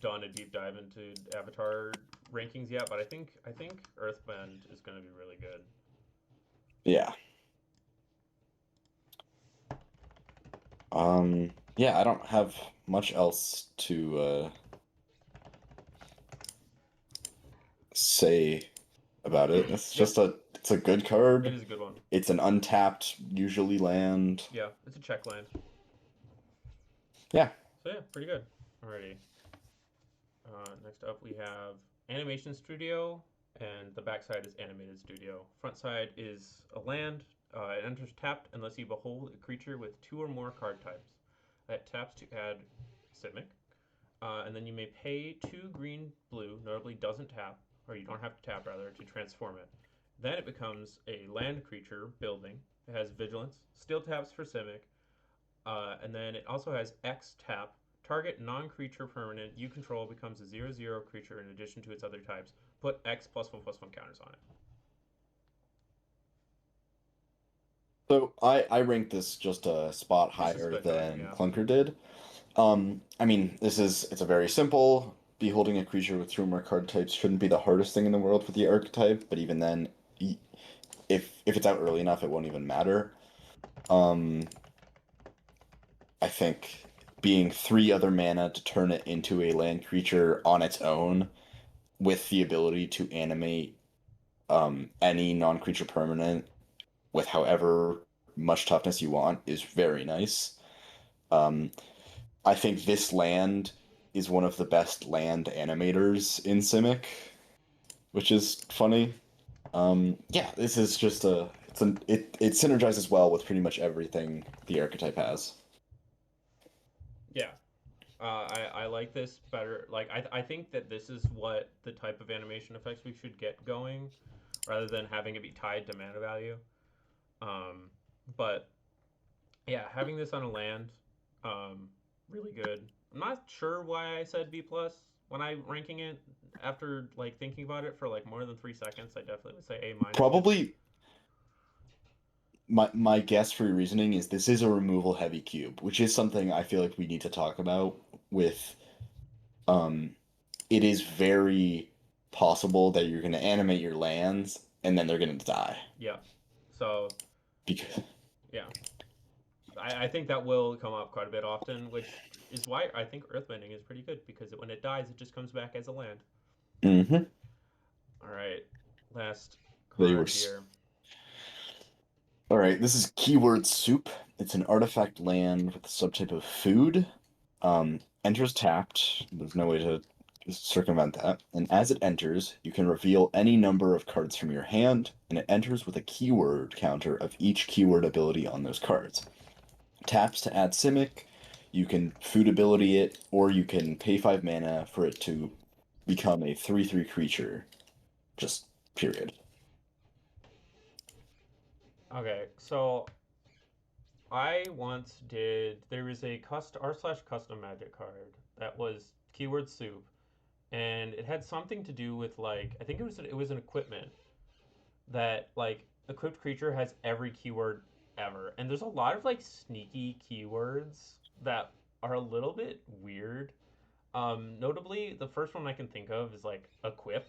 done a deep dive into Avatar rankings yet, but I think Earthbend is going to be really good. Yeah. Yeah, I don't have much else to say about it. It's just it's a good card. It is a good one. It's an untapped, usually land. Yeah, it's a check land. Yeah. So yeah, pretty good. Alrighty. Next up we have Animation Studio, and the backside is Animated Studio. Front side is a land. It enters tapped unless you behold a creature with 2 or more card types. That taps to add Simic. And then you may pay 2 green blue, notably doesn't tap, or you don't have to tap rather, to transform it. Then it becomes a land creature building. It has Vigilance, still taps for Simic, and then it also has X tap. Target non-creature permanent you control becomes a 0/0 creature in addition to its other types. Put X +1/+1 counters on it. So I ranked this just a spot This is higher good than value, yeah. Clunker did. I mean, it's a very simple. Beholding a creature with 2 or more card types shouldn't be the hardest thing in the world for the archetype, but even then, if it's out early enough, it won't even matter. I think being 3 other mana to turn it into a land creature on its own, with the ability to animate any non-creature permanent with however much toughness you want, is very nice. I think this land is one of the best land animators in Simic, which is funny. Yeah, this is just it synergizes well with pretty much everything the archetype has. Yeah. I like this better. Like I think that this is what the type of animation effects we should get going, rather than having it be tied to mana value. But yeah, having this on a land, really good. I'm not sure why I said B plus when I ranking it. After like thinking about it for like more than 3 seconds, I definitely would say A minus. Probably my guess for your reasoning is this is a removal heavy cube, which is something I feel like we need to talk about with it is very possible that you're going to animate your lands and then they're going to die. Yeah. So because yeah. I think that will come up quite a bit often, which is why I think Earthbending is pretty good, because when it dies, it just comes back as a land. Mm-hmm. All right, last card here. All right, this is Keyword Soup. It's an artifact land with the subtype of food. Enters tapped. There's no way to circumvent that. And as it enters, you can reveal any number of cards from your hand, and it enters with a keyword counter of each keyword ability on those cards. Taps to add Simic. You can food ability it, or you can pay 5 mana for it to become a 3/3 creature. Just period. Okay, so I once did. There was a r/custom magic card that was keyword soup, and it had something to do with like I think it was an equipment that like equipped creature has every keyword ever, and there's a lot of like sneaky keywords that are a little bit weird. Notably, the first one I can think of is like equip.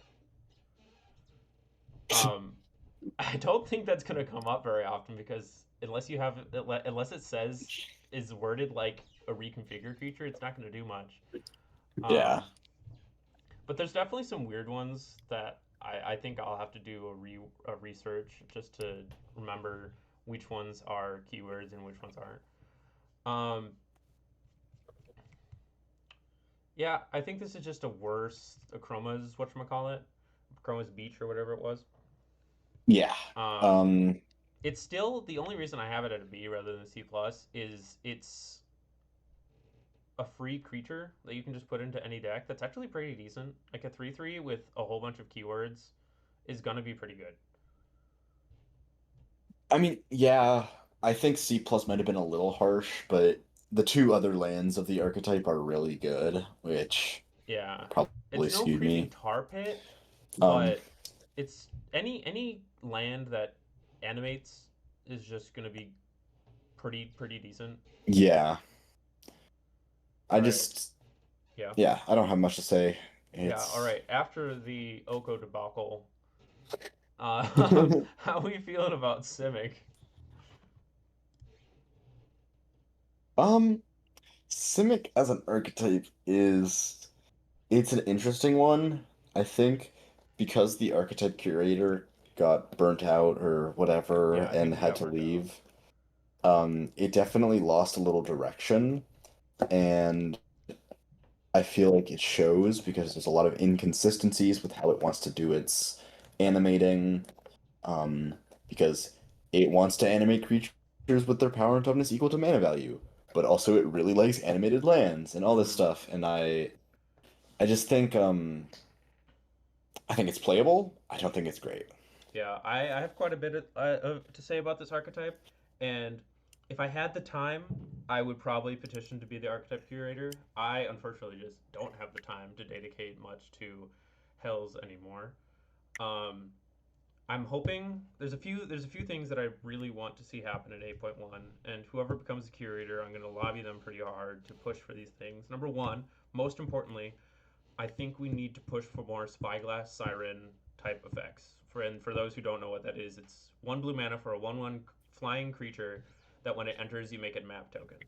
I don't think that's gonna come up very often because unless it says is worded like a reconfigure creature, it's not going to do much. Yeah. But there's definitely some weird ones that I think I'll have to do a research just to remember which ones are keywords and which ones aren't. Yeah, I think this is just a worse Chroma's whatchamacallit, Chroma's Beach or whatever it was. Yeah. It's still the only reason I have it at a B rather than a C plus is it's a free creature that you can just put into any deck. That's actually pretty decent. Like a 3/3 with a whole bunch of keywords is gonna be pretty good. I mean, yeah, I think C plus might have been a little harsh, but the two other lands of the archetype are really good, which Yeah, probably it's no skewed creeping me. tar pit, Um, but it's any land that animates is just gonna be pretty decent. yeah, I All right. just, Yeah. yeah, I don't have much to say. Yeah. It's All right. After the Oko debacle, how are we feeling about Simic? Simic as an archetype it's an interesting one, I think, because the archetype curator got burnt out or whatever Yeah, I and think he had got to burnt out. leave. It definitely lost a little direction, and I feel like it shows because there's a lot of inconsistencies with how it wants to do its animating. Um, because it wants to animate creatures with their power and toughness equal to mana value, but also it really likes animated lands and all this Mm. stuff. And I just think I think it's playable. I don't think it's great. Yeah, I have quite a bit to say about this archetype, and if I had the time, I would probably petition to be the archetype curator. I unfortunately just don't have the time to dedicate much to Hells anymore. Um, I'm hoping there's a few things that I really want to see happen at 8.1, and whoever becomes the curator, I'm going to lobby them pretty hard to push for these things. Number one, most importantly, I think we need to push for more Spyglass Siren type effects. For those who don't know what that is, it's 1 blue mana for a 1/1 flying creature that when it enters you make it map token.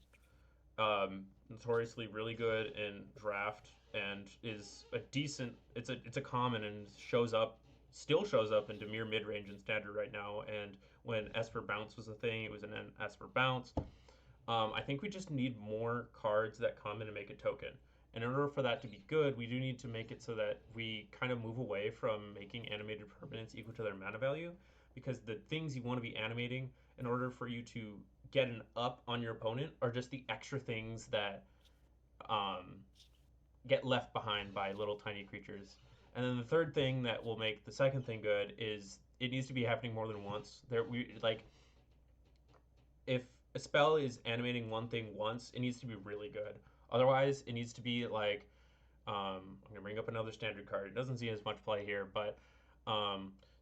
Notoriously really good in draft and is a decent. It's a common and still shows up in Demir mid range and standard right now. And when Esper Bounce was a thing, it was an Esper Bounce. I think we just need more cards that come in and make a token. And in order for that to be good, we do need to make it so that we kind of move away from making animated permanents equal to their mana value, because the things you want to be animating in order for you to get an up on your opponent are just the extra things that um, get left behind by little tiny creatures. And then the third thing that will make the second thing good is it needs to be happening more than once. If a spell is animating one thing once, it needs to be really good. Otherwise, it needs to be like I'm gonna bring up another standard card. It doesn't see as much play here, but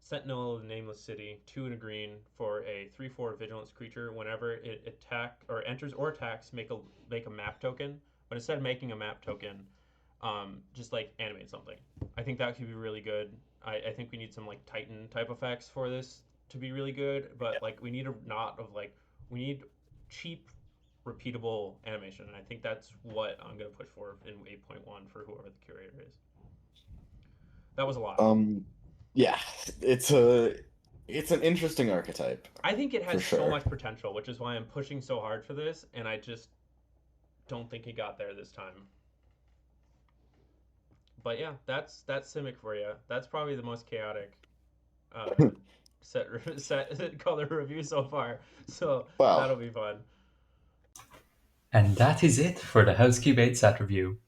Sentinel of the Nameless City, 2 and a green for a 3/4 vigilance creature. Whenever it enters or attacks, make a map token. But instead of making a map token, just like animate something. I think that could be really good. I think we need some like Titan type effects for this to be really good. But like we need we need cheap, repeatable animation, and I think that's what I'm gonna push for in 8.1 for whoever the curator is. That was a lot. Yeah, it's an interesting archetype. I think it has for so sure. much potential, which is why I'm pushing so hard for this, and I just don't think it got there this time. But yeah, that's Simic for you. That's probably the most chaotic set color review so far. So Wow. that'll be fun. And that is it for the Hellscube 8 set review.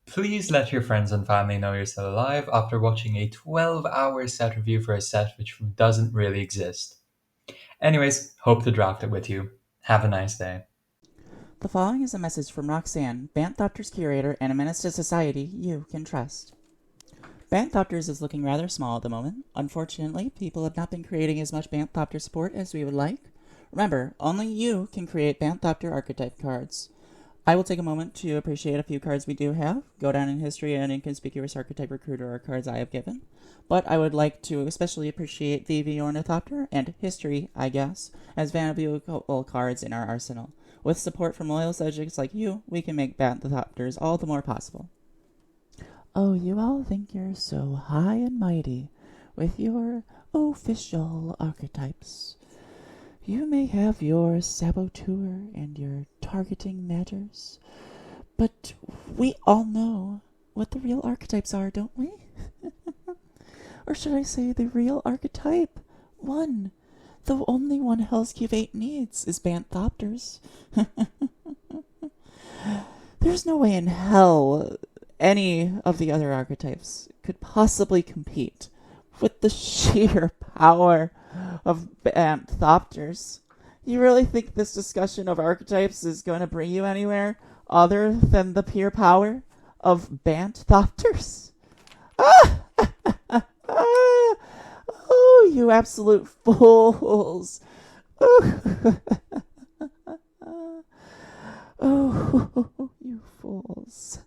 Please let your friends and family know you're still alive after watching a 12-hour set review for a set which doesn't really exist. Anyways, hope to draft it with you. Have a nice day. The following is a message from Roxanne, Banthopter's curator and a menace to society you can trust. Banthopters is looking rather small at the moment. Unfortunately, people have not been creating as much Banthopter support as we would like. Remember, only you can create Banthopter archetype cards. I will take a moment to appreciate a few cards we do have. Go Down in History and Inconspicuous Archetype Recruiter are cards I have given. But I would like to especially appreciate the V Ornithopter and History, I guess, as valuable cards in our arsenal. With support from loyal subjects like you, we can make Banthopters all the more possible. Oh, you all think you're so high and mighty with your official archetypes. You may have your saboteur and your targeting matters, but we all know what the real archetypes are, don't we? Or should I say the real archetype? One. The only one Hellscube 8 needs is Banthopters. There's no way in hell any of the other archetypes could possibly compete with the sheer power of Banthopters. You really think this discussion of archetypes is going to bring you anywhere other than the pure power of Banthopters? Oh, you absolute fools. Oh, you fools.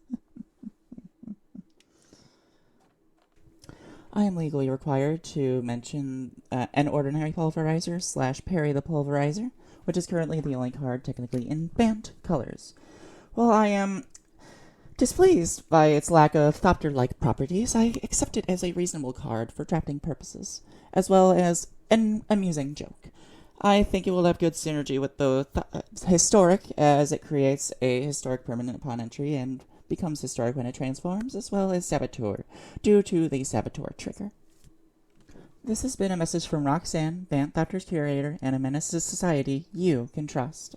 I am legally required to mention an ordinary pulverizer / parry the pulverizer, which is currently the only card technically in Bant colors. While I am displeased by its lack of Thopter-like properties, I accept it as a reasonable card for drafting purposes, as well as an amusing joke. I think it will have good synergy with both Historic, as it creates a Historic permanent upon entry and becomes Historic when it transforms, as well as Saboteur, due to the Saboteur trigger. This has been a message from Roxanne, Banthopter's curator, and a menace to society you can trust.